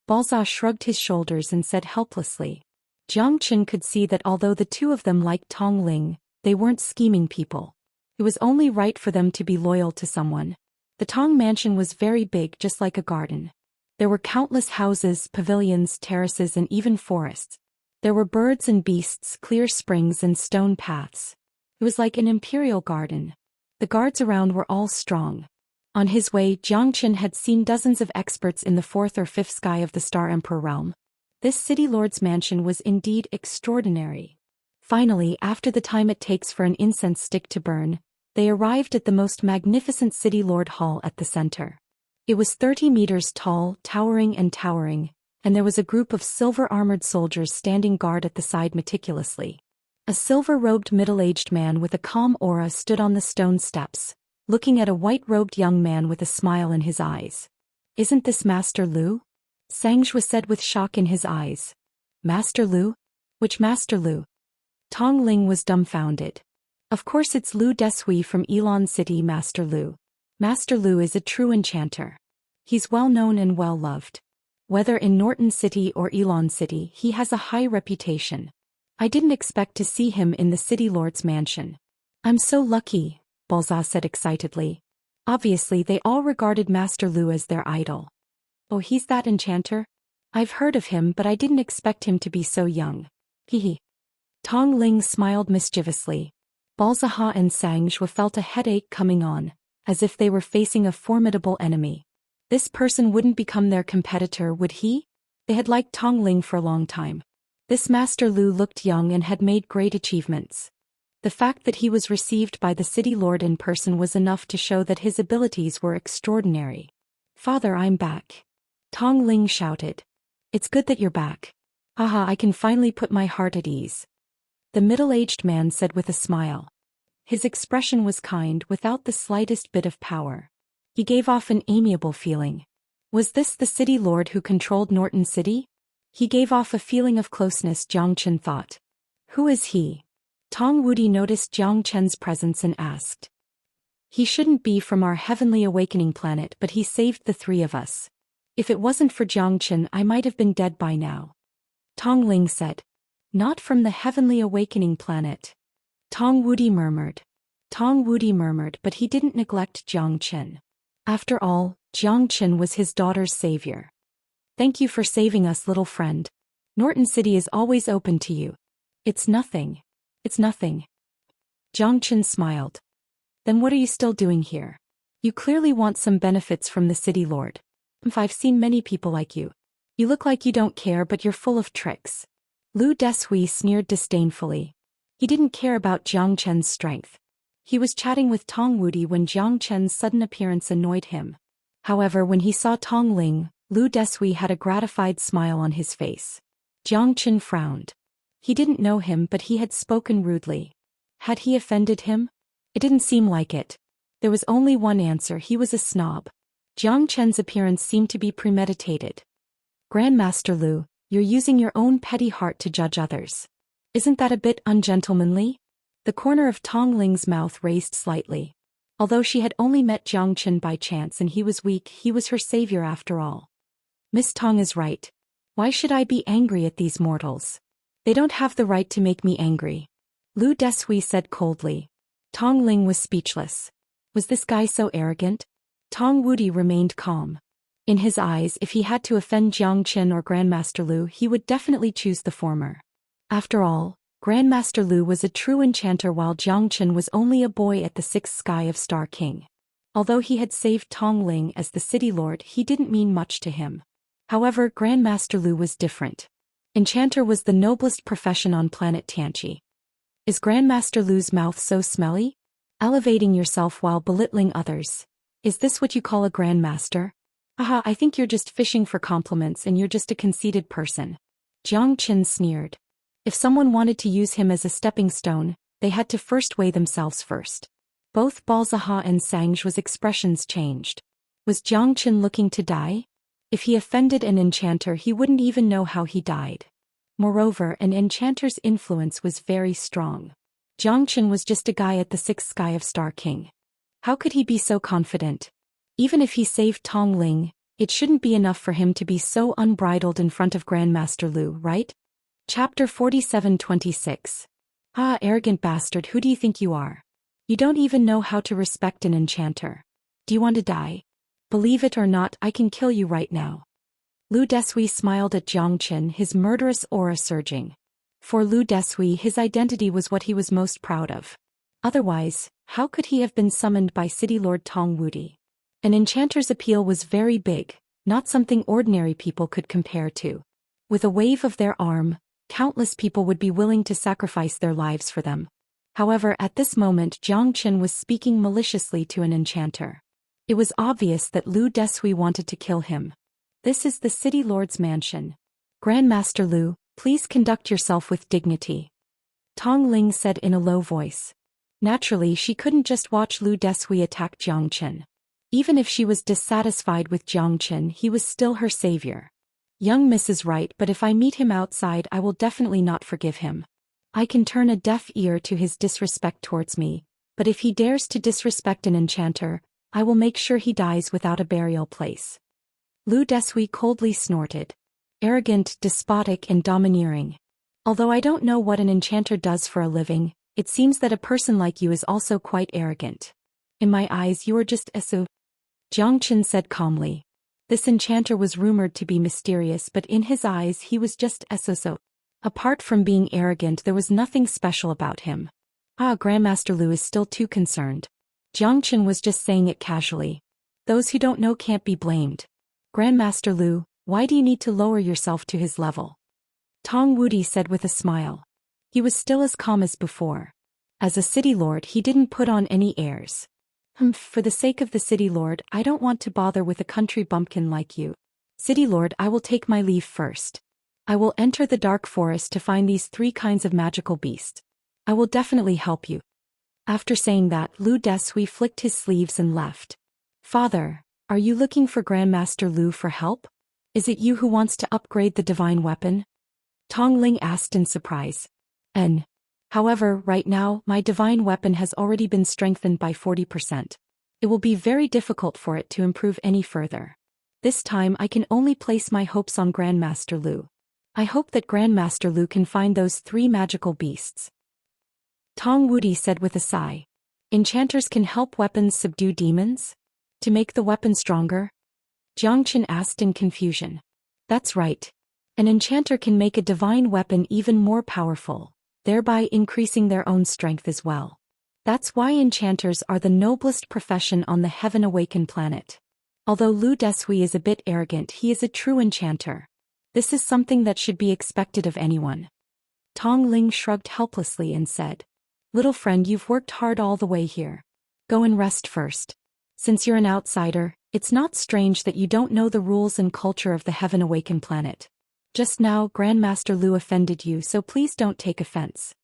Balzaha shrugged his shoulders and said helplessly. Jiangchen could see that although the two of them liked Tong Ling, they weren't scheming people. It was only right for them to be loyal to someone. The Tong mansion was very big, just like a garden. There were countless houses, pavilions, terraces, and even forests. There were birds and beasts, clear springs, and stone paths. It was like an imperial garden. The guards around were all strong. On his way, Jiangchen had seen dozens of experts in the fourth or fifth sky of the Star Emperor realm. This city lord's mansion was indeed extraordinary. Finally, after the time it takes for an incense stick to burn, they arrived at the most magnificent city lord hall at the center. It was 30 meters tall, towering, and there was a group of silver-armored soldiers standing guard at the side meticulously. A silver-robed middle-aged man with a calm aura stood on the stone steps, looking at a white-robed young man with a smile in his eyes. Isn't this Master Lu? Xianxia said with shock in his eyes. Master Lu? Which Master Lu? Tong Ling was dumbfounded. Of course it's Lu Deshui from Elon City, Master Lu. Master Lu is a true enchanter. He's well known and well loved. Whether in Norton City or Elon City, he has a high reputation. I didn't expect to see him in the city lord's mansion. I'm so lucky, Balzaha said excitedly. Obviously they all regarded Master Lu as their idol. Oh, he's that enchanter? I've heard of him, but I didn't expect him to be so young. Hehe. Tong Ling smiled mischievously. Balzaha and Xianxia felt a headache coming on, as if they were facing a formidable enemy. This person wouldn't become their competitor, would he? They had liked Tong Ling for a long time. This Master Lu looked young and had made great achievements. The fact that he was received by the city lord in person was enough to show that his abilities were extraordinary. Father, I'm back. Tong Ling shouted. It's good that you're back. Haha, I can finally put my heart at ease. The middle-aged man said with a smile. His expression was kind, without the slightest bit of power. He gave off an amiable feeling. Was this the city lord who controlled Norton City? He gave off a feeling of closeness, Jiangchen thought. Who is he? Tong Wudi noticed Jiangchen's presence and asked. He shouldn't be from our heavenly awakening planet, but he saved the three of us. If it wasn't for Jiangchen, I might have been dead by now. Tong Ling said. Not from the heavenly awakening planet. Tong Wudi murmured. But he didn't neglect Jiangchen. After all, Jiangchen was his daughter's savior. Thank you for saving us, little friend. Norton City is always open to you. It's nothing. Jiangchen smiled. Then what are you still doing here? You clearly want some benefits from the city lord. I've seen many people like you. You look like you don't care, but you're full of tricks. Lu Deshui sneered disdainfully. He didn't care about Jiangchen's strength. He was chatting with Tong Wudi when Jiangchen's sudden appearance annoyed him. However, when he saw Tong Ling, Lu Deshui had a gratified smile on his face. Jiangchen frowned. He didn't know him, but he had spoken rudely. Had he offended him? It didn't seem like it. There was only one answer: he was a snob. Jiangchen's appearance seemed to be premeditated. Grandmaster Lu, you're using your own petty heart to judge others. Isn't that a bit ungentlemanly? The corner of Tong Ling's mouth raised slightly. Although she had only met Jiangchen by chance and he was weak, he was her savior after all. Miss Tong is right. Why should I be angry at these mortals? They don't have the right to make me angry. Lu Deshui said coldly. Tong Ling was speechless. Was this guy so arrogant? Tong Wudi remained calm. In his eyes, if he had to offend Jiangchen or Grandmaster Lu, he would definitely choose the former. After all, Grandmaster Lu was a true enchanter while Jiangchen was only a boy at the sixth sky of Star King. Although he had saved Tong Ling as the city lord, he didn't mean much to him. However, Grandmaster Lu was different. Enchanter was the noblest profession on planet Tianqi. Is Grandmaster Lu's mouth so smelly? Elevating yourself while belittling others. Is this what you call a Grandmaster? Aha, I think you're just fishing for compliments and you're just a conceited person. Zhou Xian sneered. If someone wanted to use him as a stepping stone, they had to first weigh themselves first. Both Balzaha and Sang's expressions changed. Was Zhou Xian looking to die? If he offended an enchanter, he wouldn't even know how he died. Moreover, an enchanter's influence was very strong. Zhou Xian was just a guy at the sixth sky of Star King. How could he be so confident? Even if he saved Tong Ling, it shouldn't be enough for him to be so unbridled in front of Grandmaster Lu, right? Chapter 47-26. Ah, arrogant bastard, who do you think you are? You don't even know how to respect an enchanter. Do you want to die? Believe it or not, I can kill you right now. Lu Desui smiled at Zhou Xian, his murderous aura surging. For Lu Desui, his identity was what he was most proud of. Otherwise, how could he have been summoned by City Lord Tong Wudi? An enchanter's appeal was very big, not something ordinary people could compare to. With a wave of their arm, countless people would be willing to sacrifice their lives for them. However, at this moment Zhou Xian was speaking maliciously to an enchanter. It was obvious that Lu Desui wanted to kill him. This is the City Lord's mansion. Grandmaster Lu, please conduct yourself with dignity. Tong Ling said in a low voice. Naturally, she couldn't just watch Lu Desui attack Zhou Xian. Even if she was dissatisfied with Zhou Xian, he was still her savior. Young Miss is right, but if I meet him outside, I will definitely not forgive him. I can turn a deaf ear to his disrespect towards me, but if he dares to disrespect an enchanter, I will make sure he dies without a burial place. Lu Desui coldly snorted. Arrogant, despotic and domineering. Although I don't know what an enchanter does for a living, it seems that a person like you is also quite arrogant. In my eyes you are just Zhou Xian said calmly. This enchanter was rumored to be mysterious, but in his eyes he was just Zhou. Apart from being arrogant, there was nothing special about him. Ah, Grandmaster Lu is still too concerned. Zhou Xian was just saying it casually. Those who don't know can't be blamed. Grandmaster Lu, why do you need to lower yourself to his level? Tong Wudi said with a smile. He was still as calm as before. As a city lord, he didn't put on any airs. For the sake of the city lord, I don't want to bother with a country bumpkin like you. City lord, I will take my leave first. I will enter the dark forest to find these 3 kinds of magical beasts. I will definitely help you. After saying that, Lu Desui flicked his sleeves and left. Father, are you looking for Grandmaster Lu for help? Is it you who wants to upgrade the divine weapon? Tong Ling asked in surprise. However, right now, my divine weapon has already been strengthened by 40%. It will be very difficult for it to improve any further. This time I can only place my hopes on Grandmaster Lu. I hope that Grandmaster Lu can find those 3 magical beasts. Tong Wudi said with a sigh. Enchanters can help weapons subdue demons? To make the weapon stronger? Zhou Xian asked in confusion. That's right. An enchanter can make a divine weapon even more powerful, thereby increasing their own strength as well. That's why enchanters are the noblest profession on the Heaven-Awakened planet. Although Lu Desui is a bit arrogant, he is a true enchanter. This is something that should be expected of anyone. Tong Ling shrugged helplessly and said, Little friend, you've worked hard all the way here. Go and rest first. Since you're an outsider, it's not strange that you don't know the rules and culture of the Heaven-Awakened planet. Just now, Grandmaster Lu offended you, so please don't take offense.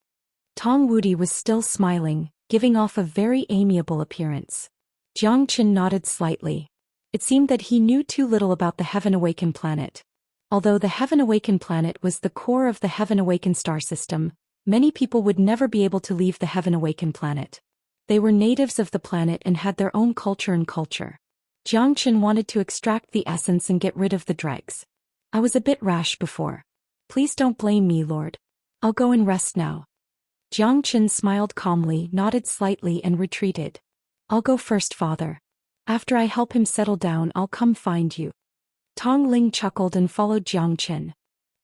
Tong Wudi was still smiling, giving off a very amiable appearance. Zhou Xian nodded slightly. It seemed that he knew too little about the Heaven-Awakened planet. Although the Heaven-Awakened planet was the core of the Heaven-Awakened star system, many people would never be able to leave the Heaven-Awakened planet. They were natives of the planet and had their own culture and culture. Zhou Xian wanted to extract the essence and get rid of the dregs. I was a bit rash before. Please don't blame me, Lord. I'll go and rest now. Zhou Xian smiled calmly, nodded slightly and retreated. I'll go first, father. After I help him settle down, I'll come find you. Tong Ling chuckled and followed Zhou Xian.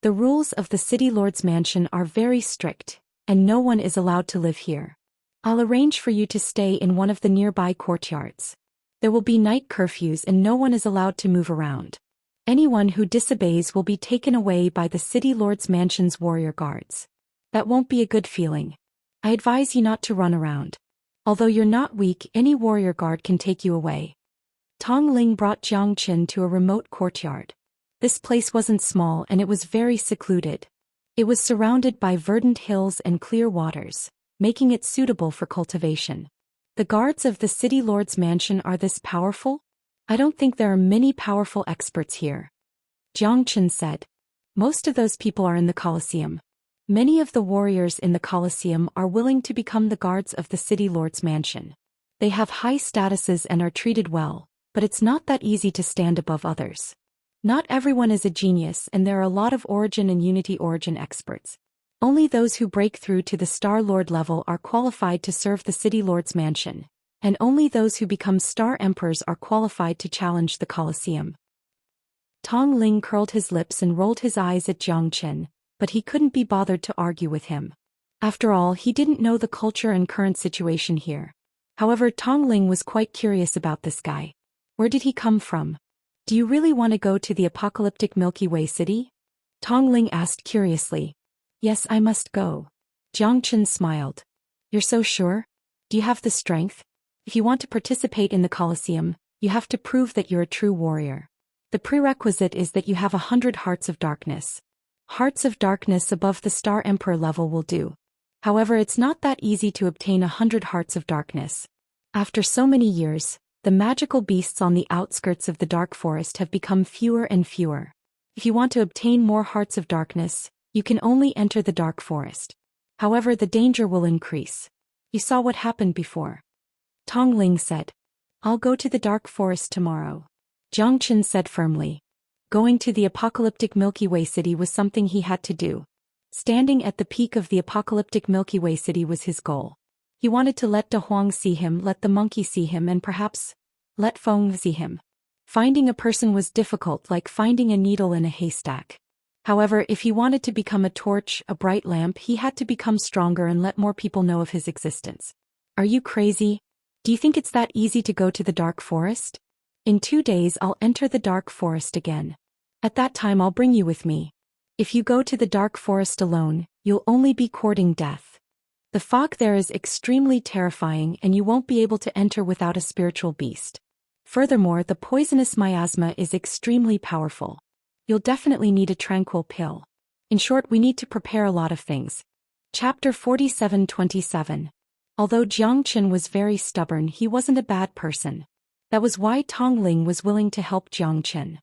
The rules of the City Lord's mansion are very strict, and no one is allowed to live here. I'll arrange for you to stay in one of the nearby courtyards. There will be night curfews and no one is allowed to move around. Anyone who disobeys will be taken away by the City Lord's mansion's warrior guards. That won't be a good feeling. I advise you not to run around. Although you're not weak, any warrior guard can take you away. Tong Ling brought Jiang Qin to a remote courtyard. This place wasn't small and it was very secluded. It was surrounded by verdant hills and clear waters, making it suitable for cultivation. The guards of the city lord's mansion are this powerful? I don't think there are many powerful experts here. Jiang Qin said. Most of those people are in the Colosseum. Many of the warriors in the Colosseum are willing to become the guards of the city lord's mansion. They have high statuses and are treated well, but it's not that easy to stand above others. Not everyone is a genius and there are a lot of origin and unity origin experts. Only those who break through to the Star Lord level are qualified to serve the city lord's mansion, and only those who become Star Emperors are qualified to challenge the Colosseum. Tong Ling curled his lips and rolled his eyes at Jiang Qin, but he couldn't be bothered to argue with him. After all, he didn't know the culture and current situation here. However, Tong Ling was quite curious about this guy. Where did he come from? Do you really want to go to the apocalyptic Milky Way city? Tong Ling asked curiously. Yes, I must go. Jiang Qin smiled. You're so sure? Do you have the strength? If you want to participate in the Colosseum, you have to prove that you're a true warrior. The prerequisite is that you have 100 Hearts of Darkness. Hearts of Darkness above the Star Emperor level will do. However, it's not that easy to obtain 100 Hearts of Darkness. After so many years, the magical beasts on the outskirts of the Dark Forest have become fewer and fewer. If you want to obtain more Hearts of Darkness, you can only enter the Dark Forest. However, the danger will increase. You saw what happened before. Tong Ling said. I'll go to the Dark Forest tomorrow. Jiang Qin said firmly. Going to the apocalyptic Milky Way city was something he had to do. Standing at the peak of the apocalyptic Milky Way city was his goal. He wanted to let De Huang see him, let the monkey see him, and perhaps let Feng see him. Finding a person was difficult, like finding a needle in a haystack. However, if he wanted to become a torch, a bright lamp, he had to become stronger and let more people know of his existence. Are you crazy? Do you think it's that easy to go to the Dark Forest? In 2 days I'll enter the Dark Forest again. At that time I'll bring you with me. If you go to the Dark Forest alone, you'll only be courting death. The fog there is extremely terrifying and you won't be able to enter without a spiritual beast. Furthermore, the poisonous miasma is extremely powerful. You'll definitely need a tranquil pill. In short, we need to prepare a lot of things. Chapter 47:27. Although Jiang Qin was very stubborn, he wasn't a bad person. That was why Tong Ling was willing to help Jiang Qin.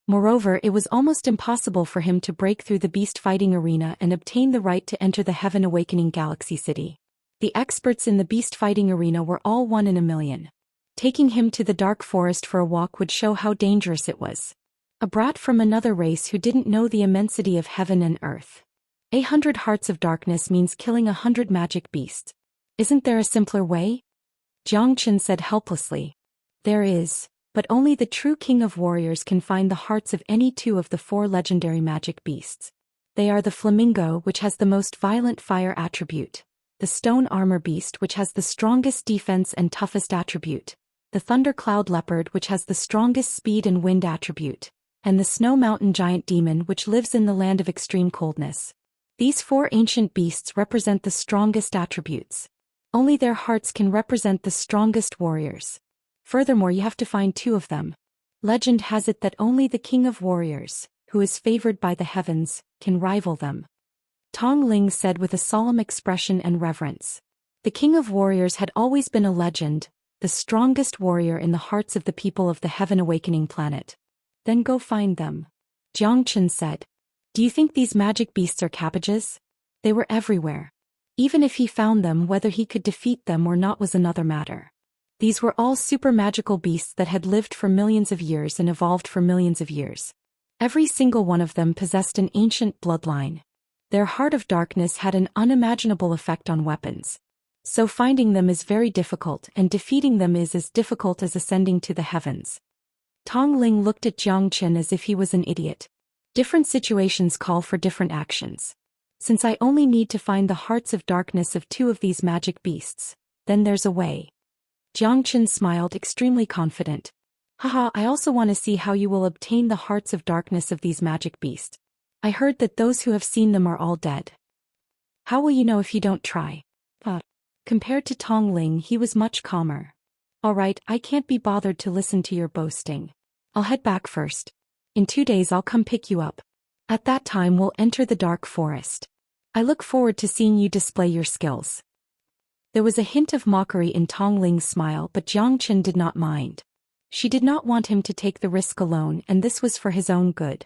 Moreover, it was almost impossible for him to break through the beast fighting arena and obtain the right to enter the Heaven Awakening Galaxy City. The experts in the beast fighting arena were all 1 in a million. Taking him to the Dark Forest for a walk would show how dangerous it was. A brat from another race who didn't know the immensity of heaven and earth. 100 Hearts of Darkness means killing 100 magic beasts. Isn't there a simpler way? Jiang Qin said helplessly. There is. But only the true king of warriors can find the hearts of any 2 of the 4 legendary magic beasts. They are the flamingo, which has the most violent fire attribute, the stone armor beast, which has the strongest defense and toughest attribute, the thunder cloud leopard, which has the strongest speed and wind attribute, and the snow mountain giant demon, which lives in the land of extreme coldness. These 4 ancient beasts represent the strongest attributes. Only their hearts can represent the strongest warriors. Furthermore, you have to find 2 of them. Legend has it that only the king of warriors, who is favored by the heavens, can rival them. Tong Ling said with a solemn expression and reverence. The king of warriors had always been a legend, the strongest warrior in the hearts of the people of the Heaven Awakening planet. Then go find them. Jiang Qin said. Do you think these magic beasts are cabbages? They were everywhere. Even if he found them, whether he could defeat them or not was another matter. These were all super magical beasts that had lived for millions of years and evolved for millions of years. Every single one of them possessed an ancient bloodline. Their Heart of Darkness had an unimaginable effect on weapons. So finding them is very difficult, and defeating them is as difficult as ascending to the heavens. Tong Ling looked at Jiang Qin as if he was an idiot. Different situations call for different actions. Since I only need to find the Hearts of Darkness of 2 of these magic beasts, then there's a way. Jiang Qin smiled, extremely confident. Haha, I also want to see how you will obtain the Hearts of Darkness of these magic beasts. I heard that those who have seen them are all dead. How will you know if you don't try? But compared to Tong Ling, he was much calmer. All right, I can't be bothered to listen to your boasting. I'll head back first. In 2 days I'll come pick you up. At that time we'll enter the dark forest. I look forward to seeing you display your skills. There was a hint of mockery in Tong Ling's smile, but Jiang Chen did not mind. She did not want him to take the risk alone, and this was for his own good.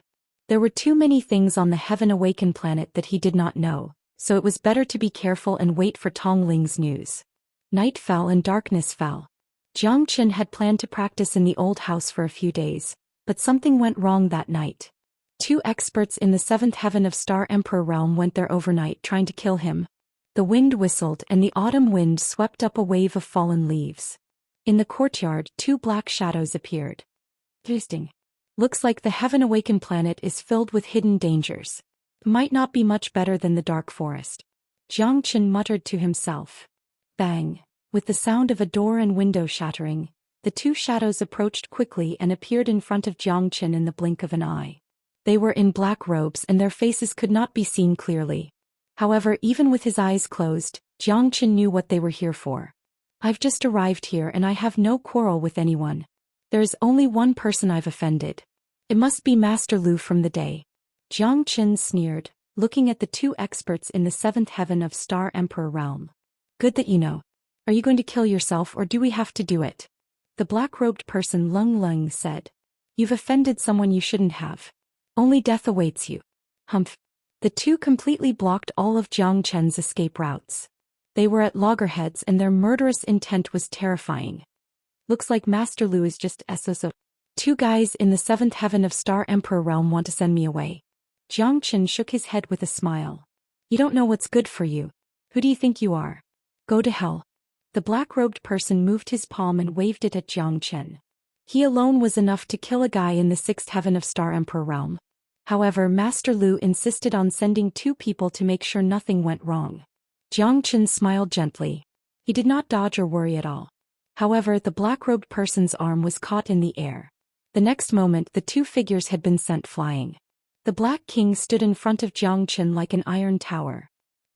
There were too many things on the Heaven Awakened planet that he did not know, so it was better to be careful and wait for Tong Ling's news. Night fell and darkness fell. Jiang Chen had planned to practice in the old house for a few days, but something went wrong that night. 2 experts in the 7th heaven of Star Emperor realm went there overnight trying to kill him. The wind whistled and the autumn wind swept up a wave of fallen leaves. In the courtyard, 2 black shadows appeared. Interesting. Looks like the Heaven Awakened planet is filled with hidden dangers. Might not be much better than the dark forest. Jiang Chen muttered to himself. Bang! With the sound of a door and window shattering, the 2 shadows approached quickly and appeared in front of Jiang Chen in the blink of an eye. They were in black robes and their faces could not be seen clearly. However, even with his eyes closed, Jiang Chen knew what they were here for. I've just arrived here and I have no quarrel with anyone. There is only one person I've offended. It must be Master Lu from the day. Jiang Chen sneered, looking at the 2 experts in the 7th heaven of Star Emperor realm. Good that you know. Are you going to kill yourself or do we have to do it? The black-robed person Lung Lung said. You've offended someone you shouldn't have. Only death awaits you. Humph. The 2 completely blocked all of Jiang Chen's escape routes. They were at loggerheads and their murderous intent was terrifying. Looks like Master Lu is just SOSO. 2 guys in the 7th heaven of Star Emperor realm want to send me away. Jiang Chen shook his head with a smile. You don't know what's good for you. Who do you think you are? Go to hell. The black-robed person moved his palm and waved it at Jiang Chen. He alone was enough to kill a guy in the 6th heaven of Star Emperor realm. However, Master Lu insisted on sending 2 people to make sure nothing went wrong. Jiang Chen smiled gently. He did not dodge or worry at all. However, the black-robed person's arm was caught in the air. The next moment, the 2 figures had been sent flying. The Black King stood in front of Jiang Chen like an iron tower.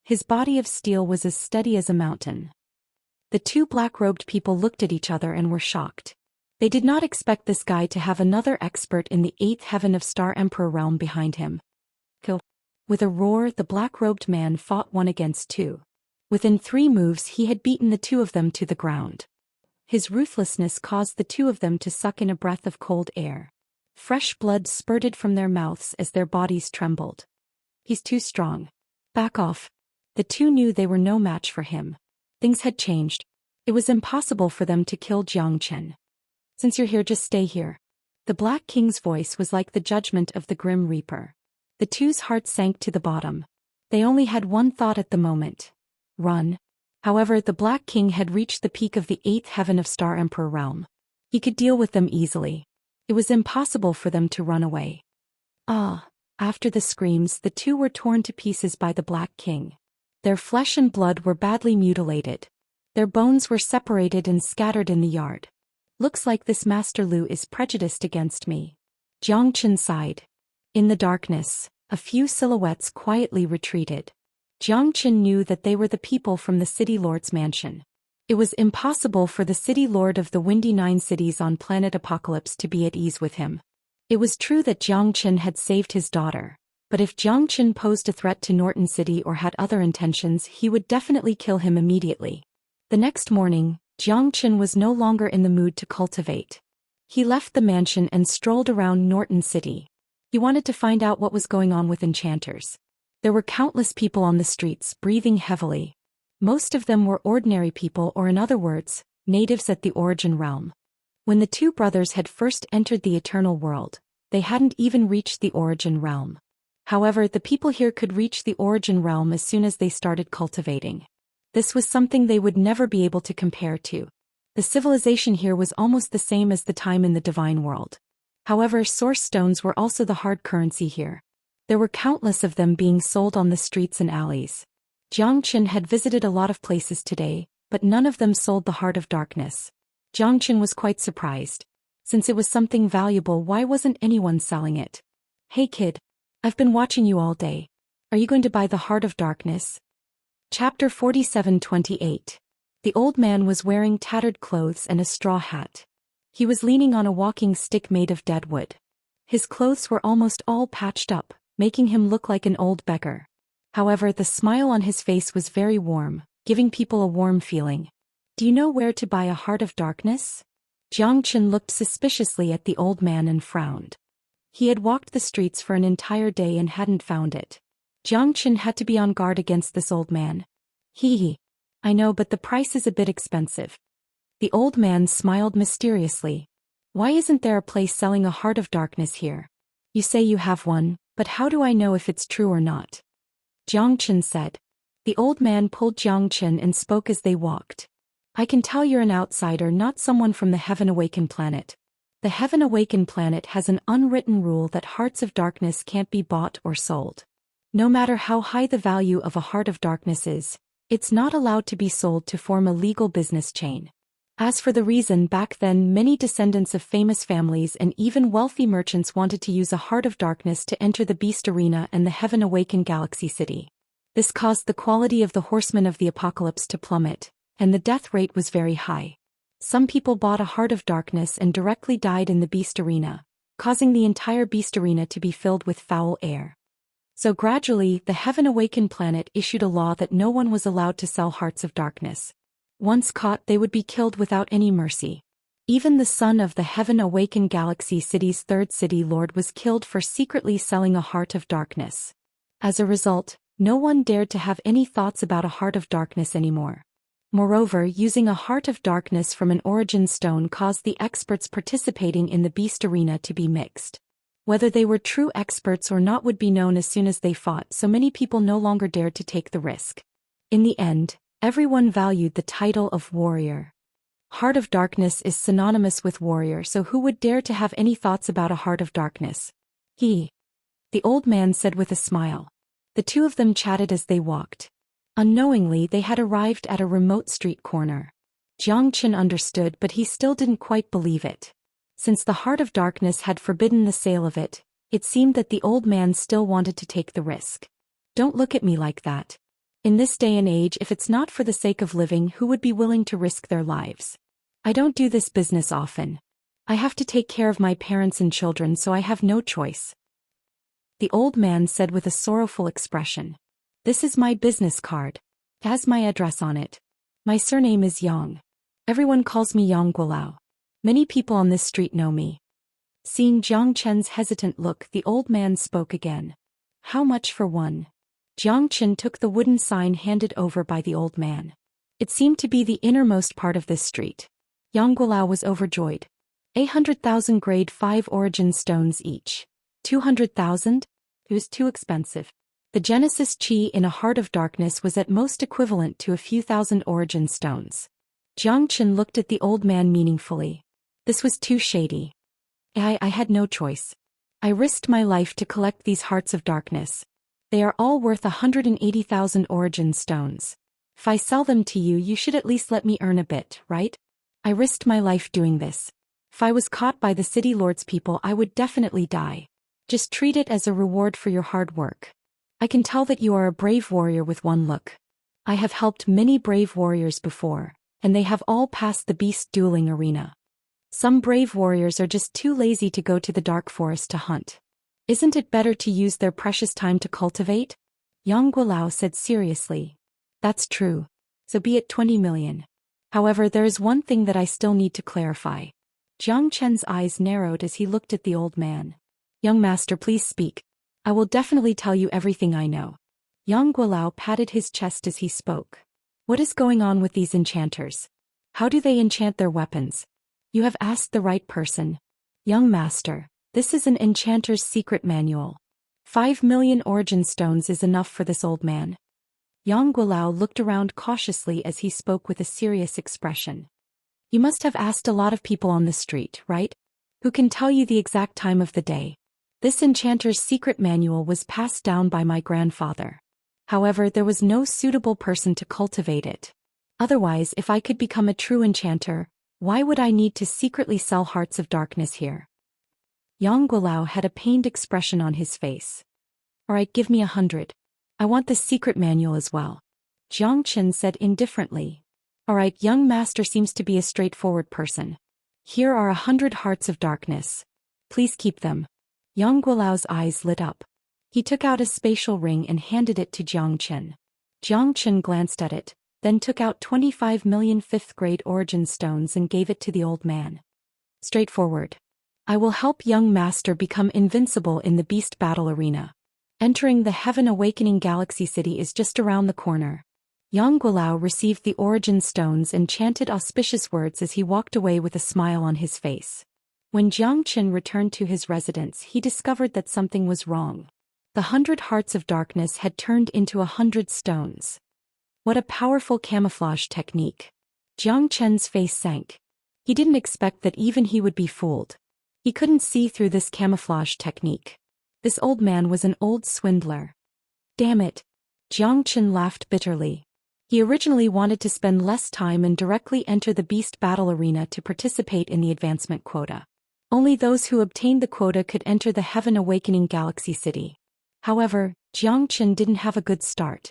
His body of steel was as steady as a mountain. The 2 black-robed people looked at each other and were shocked. They did not expect this guy to have another expert in the 8th heaven of Star Emperor realm behind him. Kill. With a roar, the black-robed man fought 1 against 2. Within 3 moves, he had beaten the 2 of them to the ground. His ruthlessness caused the 2 of them to suck in a breath of cold air. Fresh blood spurted from their mouths as their bodies trembled. He's too strong. Back off. The 2 knew they were no match for him. Things had changed. It was impossible for them to kill Jiang Chen. Since you're here, just stay here. The Black King's voice was like the judgment of the Grim Reaper. The 2's hearts sank to the bottom. They only had one thought at the moment. Run. However, the Black King had reached the peak of the 8th heaven of Star Emperor realm. He could deal with them easily. It was impossible for them to run away. After the screams, the 2 were torn to pieces by the Black King. Their flesh and blood were badly mutilated. Their bones were separated and scattered in the yard. Looks like this Master Lu is prejudiced against me. Jiang Chen sighed. In the darkness, a few silhouettes quietly retreated. Jiang Chen knew that they were the people from the City Lord's mansion. It was impossible for the City Lord of the Windy 9 cities on planet Apocalypse to be at ease with him. It was true that Jiang Chen had saved his daughter, but if Jiang Chen posed a threat to Norton City or had other intentions, he would definitely kill him immediately. The next morning, Jiang Chen was no longer in the mood to cultivate. He left the mansion and strolled around Norton City. He wanted to find out what was going on with enchanters. There were countless people on the streets, breathing heavily. Most of them were ordinary people, or in other words, natives at the Origin Realm. When the 2 brothers had first entered the Eternal World, they hadn't even reached the Origin Realm. However, the people here could reach the Origin Realm as soon as they started cultivating. This was something they would never be able to compare to. The civilization here was almost the same as the time in the Divine World. However, source stones were also the hard currency here. There were countless of them being sold on the streets and alleys. Jiang Chen had visited a lot of places today, but none of them sold the Heart of Darkness. Jiang Chen was quite surprised. Since it was something valuable, why wasn't anyone selling it? Hey kid. I've been watching you all day. Are you going to buy the Heart of Darkness? Chapter 47-28. The old man was wearing tattered clothes and a straw hat. He was leaning on a walking stick made of dead wood. His clothes were almost all patched up, making him look like an old beggar. However, the smile on his face was very warm, giving people a warm feeling. Do you know where to buy a heart of darkness? Xianxia looked suspiciously at the old man and frowned. He had walked the streets for an entire day and hadn't found it. Xianxia had to be on guard against this old man. Hee. I know, but the price is a bit expensive. The old man smiled mysteriously. Why isn't there a place selling a heart of darkness here? You say you have one, but how do I know if it's true or not? Xianxia said. The old man pulled Xianxia and spoke as they walked. I can tell you're an outsider, not someone from the Heaven Awakened planet. The Heaven Awakened planet has an unwritten rule that hearts of darkness can't be bought or sold. No matter how high the value of a heart of darkness is, it's not allowed to be sold to form a legal business chain. As for the reason, back then many descendants of famous families and even wealthy merchants wanted to use a heart of darkness to enter the Beast Arena and the Heaven Awakened Galaxy City. This caused the quality of the Horsemen of the Apocalypse to plummet, and the death rate was very high. Some people bought a heart of darkness and directly died in the Beast Arena, causing the entire Beast Arena to be filled with foul air. So gradually, the Heaven Awakened planet issued a law that no one was allowed to sell hearts of darkness. Once caught, they would be killed without any mercy. Even the son of the Heaven Awakened Galaxy City's third city lord was killed for secretly selling a heart of darkness. As a result, no one dared to have any thoughts about a heart of darkness anymore. Moreover, using a heart of darkness from an origin stone caused the experts participating in the Beast Arena to be mixed. Whether they were true experts or not would be known as soon as they fought, so many people no longer dared to take the risk. In the end, everyone valued the title of warrior. Heart of darkness is synonymous with warrior, so who would dare to have any thoughts about a heart of darkness? The old man said with a smile. The two of them chatted as they walked. Unknowingly, they had arrived at a remote street corner. Xianxia understood, but he still didn't quite believe it. Since the Heart of Darkness had forbidden the sale of it, it seemed that the old man still wanted to take the risk. Don't look at me like that. In this day and age, if it's not for the sake of living, who would be willing to risk their lives? I don't do this business often. I have to take care of my parents and children, so I have no choice. The old man said with a sorrowful expression. This is my business card. It has my address on it. My surname is Yang. Everyone calls me Yang Guolao. Many people on this street know me. Seeing Xianxia's hesitant look, the old man spoke again. How much for one? Xianxia took the wooden sign handed over by the old man. It seemed to be the innermost part of this street. Yang Guolao was overjoyed. 800,000 grade 5 origin stones each. 200,000? It was too expensive. The Genesis Chi in a Heart of Darkness was at most equivalent to a few thousand origin stones. Xianxia looked at the old man meaningfully. This was too shady. I had no choice. I risked my life to collect these Hearts of Darkness. They are all worth 180,000 origin stones. If I sell them to you, you should at least let me earn a bit, right? I risked my life doing this. If I was caught by the city lord's people, I would definitely die. Just treat it as a reward for your hard work. I can tell that you are a brave warrior with one look. I have helped many brave warriors before, and they have all passed the beast dueling arena. Some brave warriors are just too lazy to go to the dark forest to hunt. Isn't it better to use their precious time to cultivate? Yang Guolao said seriously. That's true. So be it 20 million. However, there is one thing that I still need to clarify. Xianxia's eyes narrowed as he looked at the old man. Young master, please speak. I will definitely tell you everything I know. Yang Guolao patted his chest as he spoke. What is going on with these enchanters? How do they enchant their weapons? You have asked the right person. Young master, this is an enchanter's secret manual. 5 million origin stones is enough for this old man. Yang Guolao looked around cautiously as he spoke with a serious expression. You must have asked a lot of people on the street, right? Who can tell you the exact time of the day? This enchanter's secret manual was passed down by my grandfather. However, there was no suitable person to cultivate it. Otherwise, if I could become a true enchanter, why would I need to secretly sell Hearts of Darkness here? Yang Guolao had a pained expression on his face. Alright, give me 100. I want the secret manual as well. Jiang Chen said indifferently. Alright, young master seems to be a straightforward person. Here are 100 hearts of darkness. Please keep them. Yang Guolao's eyes lit up. He took out a spatial ring and handed it to Jiang Chen. Jiang Chen glanced at it, then took out 25 million 5th-grade origin stones and gave it to the old man. Straightforward. I will help young master become invincible in the beast battle arena. Entering the Heaven Awakening Galaxy City is just around the corner. Yang Guolao received the origin stones and chanted auspicious words as he walked away with a smile on his face. When Jiang Chen returned to his residence, he discovered that something was wrong. The 100 hearts of darkness had turned into 100 stones. What a powerful camouflage technique. Jiang Chen's face sank. He didn't expect that even he would be fooled. He couldn't see through this camouflage technique. This old man was an old swindler. Damn it. Jiang Chen laughed bitterly. He originally wanted to spend less time and directly enter the beast battle arena to participate in the advancement quota. Only those who obtained the quota could enter the Heaven Awakening Galaxy City. However, Jiang Chen didn't have a good start.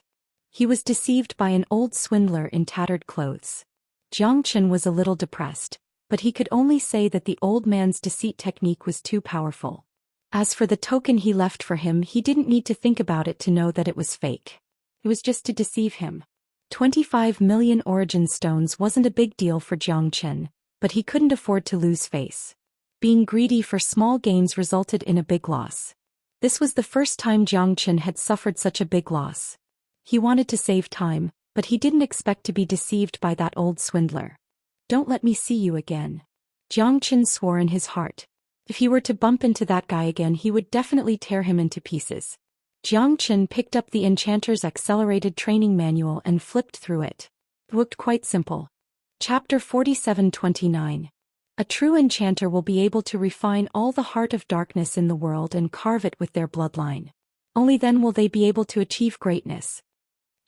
He was deceived by an old swindler in tattered clothes. Jiang Chen was a little depressed, but he could only say that the old man's deceit technique was too powerful. As for the token he left for him, he didn't need to think about it to know that it was fake. It was just to deceive him. 25 million origin stones wasn't a big deal for Jiang Chen, but he couldn't afford to lose face. Being greedy for small gains resulted in a big loss. This was the first time Jiang Chen had suffered such a big loss. He wanted to save time, but he didn't expect to be deceived by that old swindler. Don't let me see you again. Jiang Chen swore in his heart. If he were to bump into that guy again, he would definitely tear him into pieces. Jiang Chen picked up the Enchanter's Accelerated Training Manual and flipped through it. It looked quite simple. Chapter 47-29. A true enchanter will be able to refine all the heart of darkness in the world and carve it with their bloodline. Only then will they be able to achieve greatness.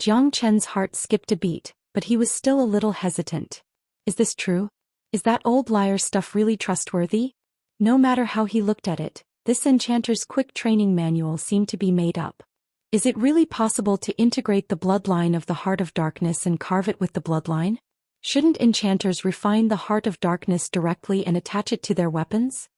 Jiang Chen's heart skipped a beat, but he was still a little hesitant. Is this true? Is that old liar stuff really trustworthy? No matter how he looked at it, this enchanter's quick training manual seemed to be made up. Is it really possible to integrate the bloodline of the heart of darkness and carve it with the bloodline? Shouldn't enchanters refine the heart of darkness directly and attach it to their weapons?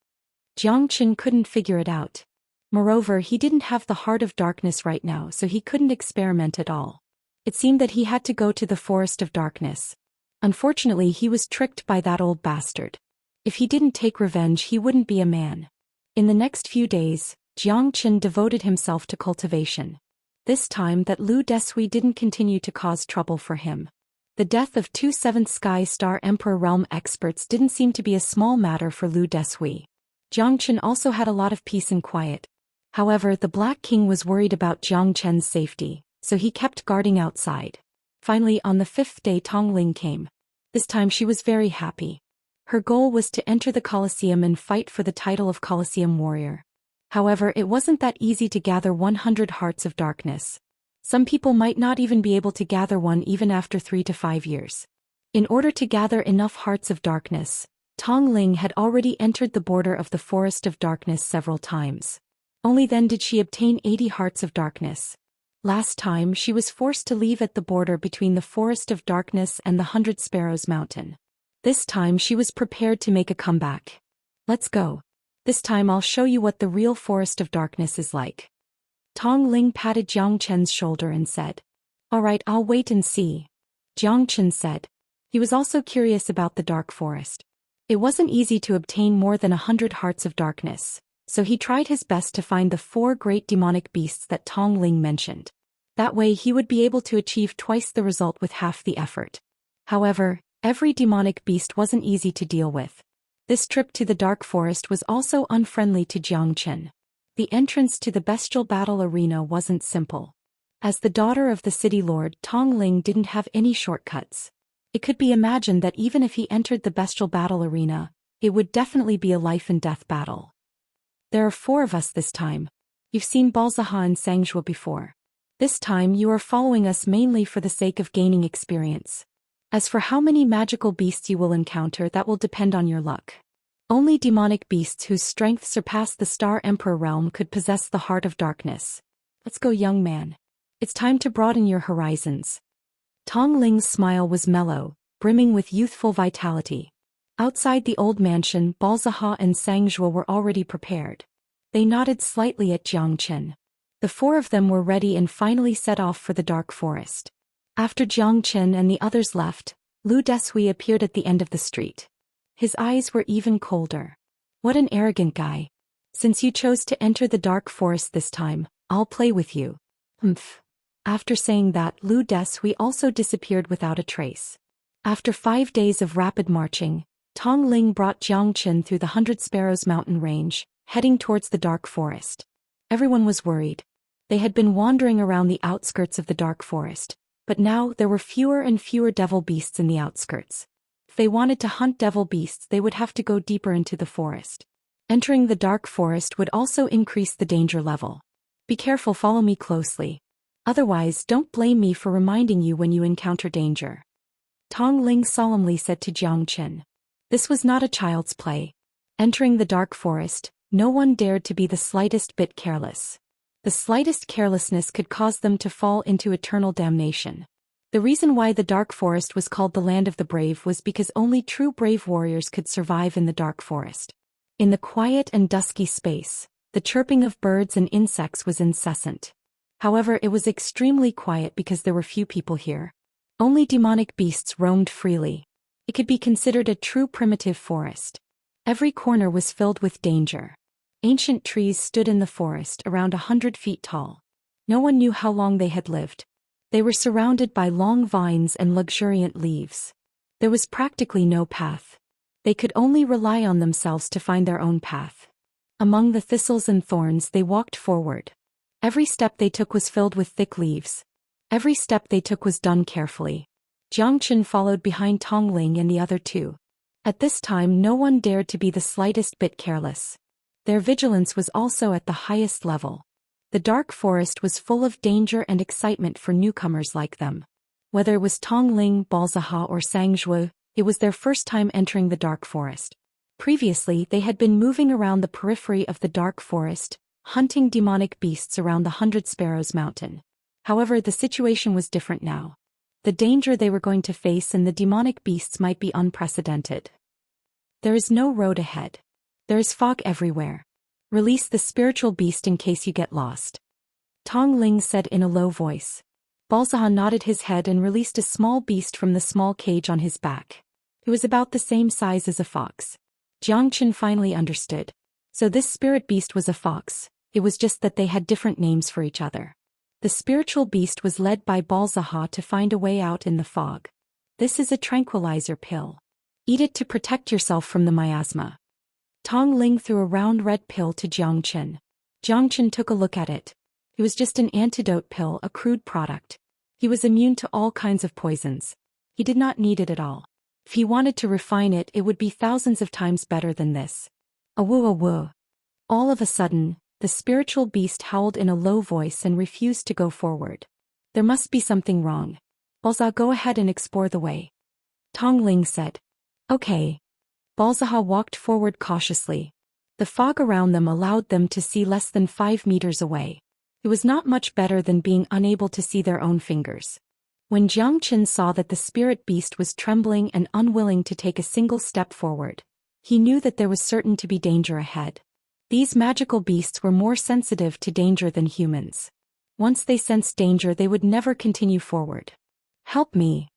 Jiang Chen couldn't figure it out. Moreover, he didn't have the heart of darkness right now, so he couldn't experiment at all. It seemed that he had to go to the forest of darkness. Unfortunately, he was tricked by that old bastard. If he didn't take revenge, he wouldn't be a man. In the next few days, Jiang Chen devoted himself to cultivation. This time that Lu Desui didn't continue to cause trouble for him. The death of 2 7th Sky Star Emperor Realm experts didn't seem to be a small matter for Lu Desui. Jiang Chen also had a lot of peace and quiet. However, the Black King was worried about Jiang Chen's safety, so he kept guarding outside. Finally, on the 5th day, Tong Ling came. This time she was very happy. Her goal was to enter the Colosseum and fight for the title of Colosseum Warrior. However, it wasn't that easy to gather 100 hearts of darkness. Some people might not even be able to gather one even after 3 to 5 years. In order to gather enough hearts of darkness, Tong Ling had already entered the border of the Forest of Darkness several times. Only then did she obtain 80 hearts of darkness. Last time she was forced to leave at the border between the Forest of Darkness and the 100 Sparrows Mountain. This time she was prepared to make a comeback. Let's go. This time I'll show you what the real Forest of Darkness is like. Tong Ling patted Jiang Chen's shoulder and said, Alright, I'll wait and see. Jiang Chen said. He was also curious about the Dark Forest. It wasn't easy to obtain more than 100 hearts of darkness, so he tried his best to find the 4 great demonic beasts that Tong Ling mentioned. That way he would be able to achieve twice the result with half the effort. However, every demonic beast wasn't easy to deal with. This trip to the Dark Forest was also unfriendly to Jiang Chen. The entrance to the bestial battle arena wasn't simple. As the daughter of the city lord, Tong Ling didn't have any shortcuts. It could be imagined that even if he entered the bestial battle arena, it would definitely be a life-and-death battle. There are 4 of us this time. You've seen Balzaha and Sangzhuo before. This time you are following us mainly for the sake of gaining experience. As for how many magical beasts you will encounter, that will depend on your luck. Only demonic beasts whose strength surpassed the Star Emperor realm could possess the Heart of Darkness. Let's go, young man. It's time to broaden your horizons. Tong Ling's smile was mellow, brimming with youthful vitality. Outside the old mansion, Balzaha and Xianxia were already prepared. They nodded slightly at Jiang Qin. The four of them were ready and finally set off for the dark forest. After Jiang Qin and the others left, Lu Desui appeared at the end of the street. His eyes were even colder. What an arrogant guy. Since you chose to enter the dark forest this time, I'll play with you. Humph. After saying that, Lu Desui also disappeared without a trace. After 5 days of rapid marching, Tong Ling brought Jiang Qin through the 100 Sparrows mountain range, heading towards the dark forest. Everyone was worried. They had been wandering around the outskirts of the dark forest, but now there were fewer and fewer devil beasts in the outskirts. If they wanted to hunt devil beasts, they would have to go deeper into the forest. Entering the dark forest would also increase the danger level. Be careful, follow me closely. Otherwise, don't blame me for reminding you when you encounter danger. Tong Ling solemnly said to Jiang Qin. This was not a child's play. Entering the dark forest, no one dared to be the slightest bit careless. The slightest carelessness could cause them to fall into eternal damnation. The reason why the dark forest was called the Land of the Brave was because only true brave warriors could survive in the dark forest. In the quiet and dusky space, the chirping of birds and insects was incessant. However, it was extremely quiet because there were few people here. Only demonic beasts roamed freely. It could be considered a true primitive forest. Every corner was filled with danger. Ancient trees stood in the forest around 100 feet tall. No one knew how long they had lived. They were surrounded by long vines and luxuriant leaves. There was practically no path. They could only rely on themselves to find their own path. Among the thistles and thorns they walked forward. Every step they took was filled with thick leaves. Every step they took was done carefully. Jiang Qin followed behind Tong Ling and the other two. At this time no one dared to be the slightest bit careless. Their vigilance was also at the highest level. The dark forest was full of danger and excitement for newcomers like them. Whether it was Tong Ling, Balzaha or Xianxia, it was their first time entering the dark forest. Previously they had been moving around the periphery of the dark forest, hunting demonic beasts around the 100 Sparrows mountain. However, the situation was different now. The danger they were going to face and the demonic beasts might be unprecedented. There is no road ahead. There is fog everywhere. Release the spiritual beast in case you get lost. Tong Ling said in a low voice. Balzaha nodded his head and released a small beast from the small cage on his back. It was about the same size as a fox. Jiang Qin finally understood. So this spirit beast was a fox, it was just that they had different names for each other. The spiritual beast was led by Balzaha to find a way out in the fog. This is a tranquilizer pill. Eat it to protect yourself from the miasma. Tong Ling threw a round red pill to Jiang Qin. Jiang Qin took a look at it. It was just an antidote pill, a crude product. He was immune to all kinds of poisons. He did not need it at all. If he wanted to refine it, it would be thousands of times better than this. Awoo. All of a sudden, the spiritual beast howled in a low voice and refused to go forward. There must be something wrong. Balzaha, go ahead and explore the way. Tong Ling said. Okay. Balzaha walked forward cautiously. The fog around them allowed them to see less than 5 meters away. It was not much better than being unable to see their own fingers. When Jiang Qin saw that the spirit beast was trembling and unwilling to take a single step forward, he knew that there was certain to be danger ahead. These magical beasts were more sensitive to danger than humans. Once they sensed danger, they would never continue forward. Help me.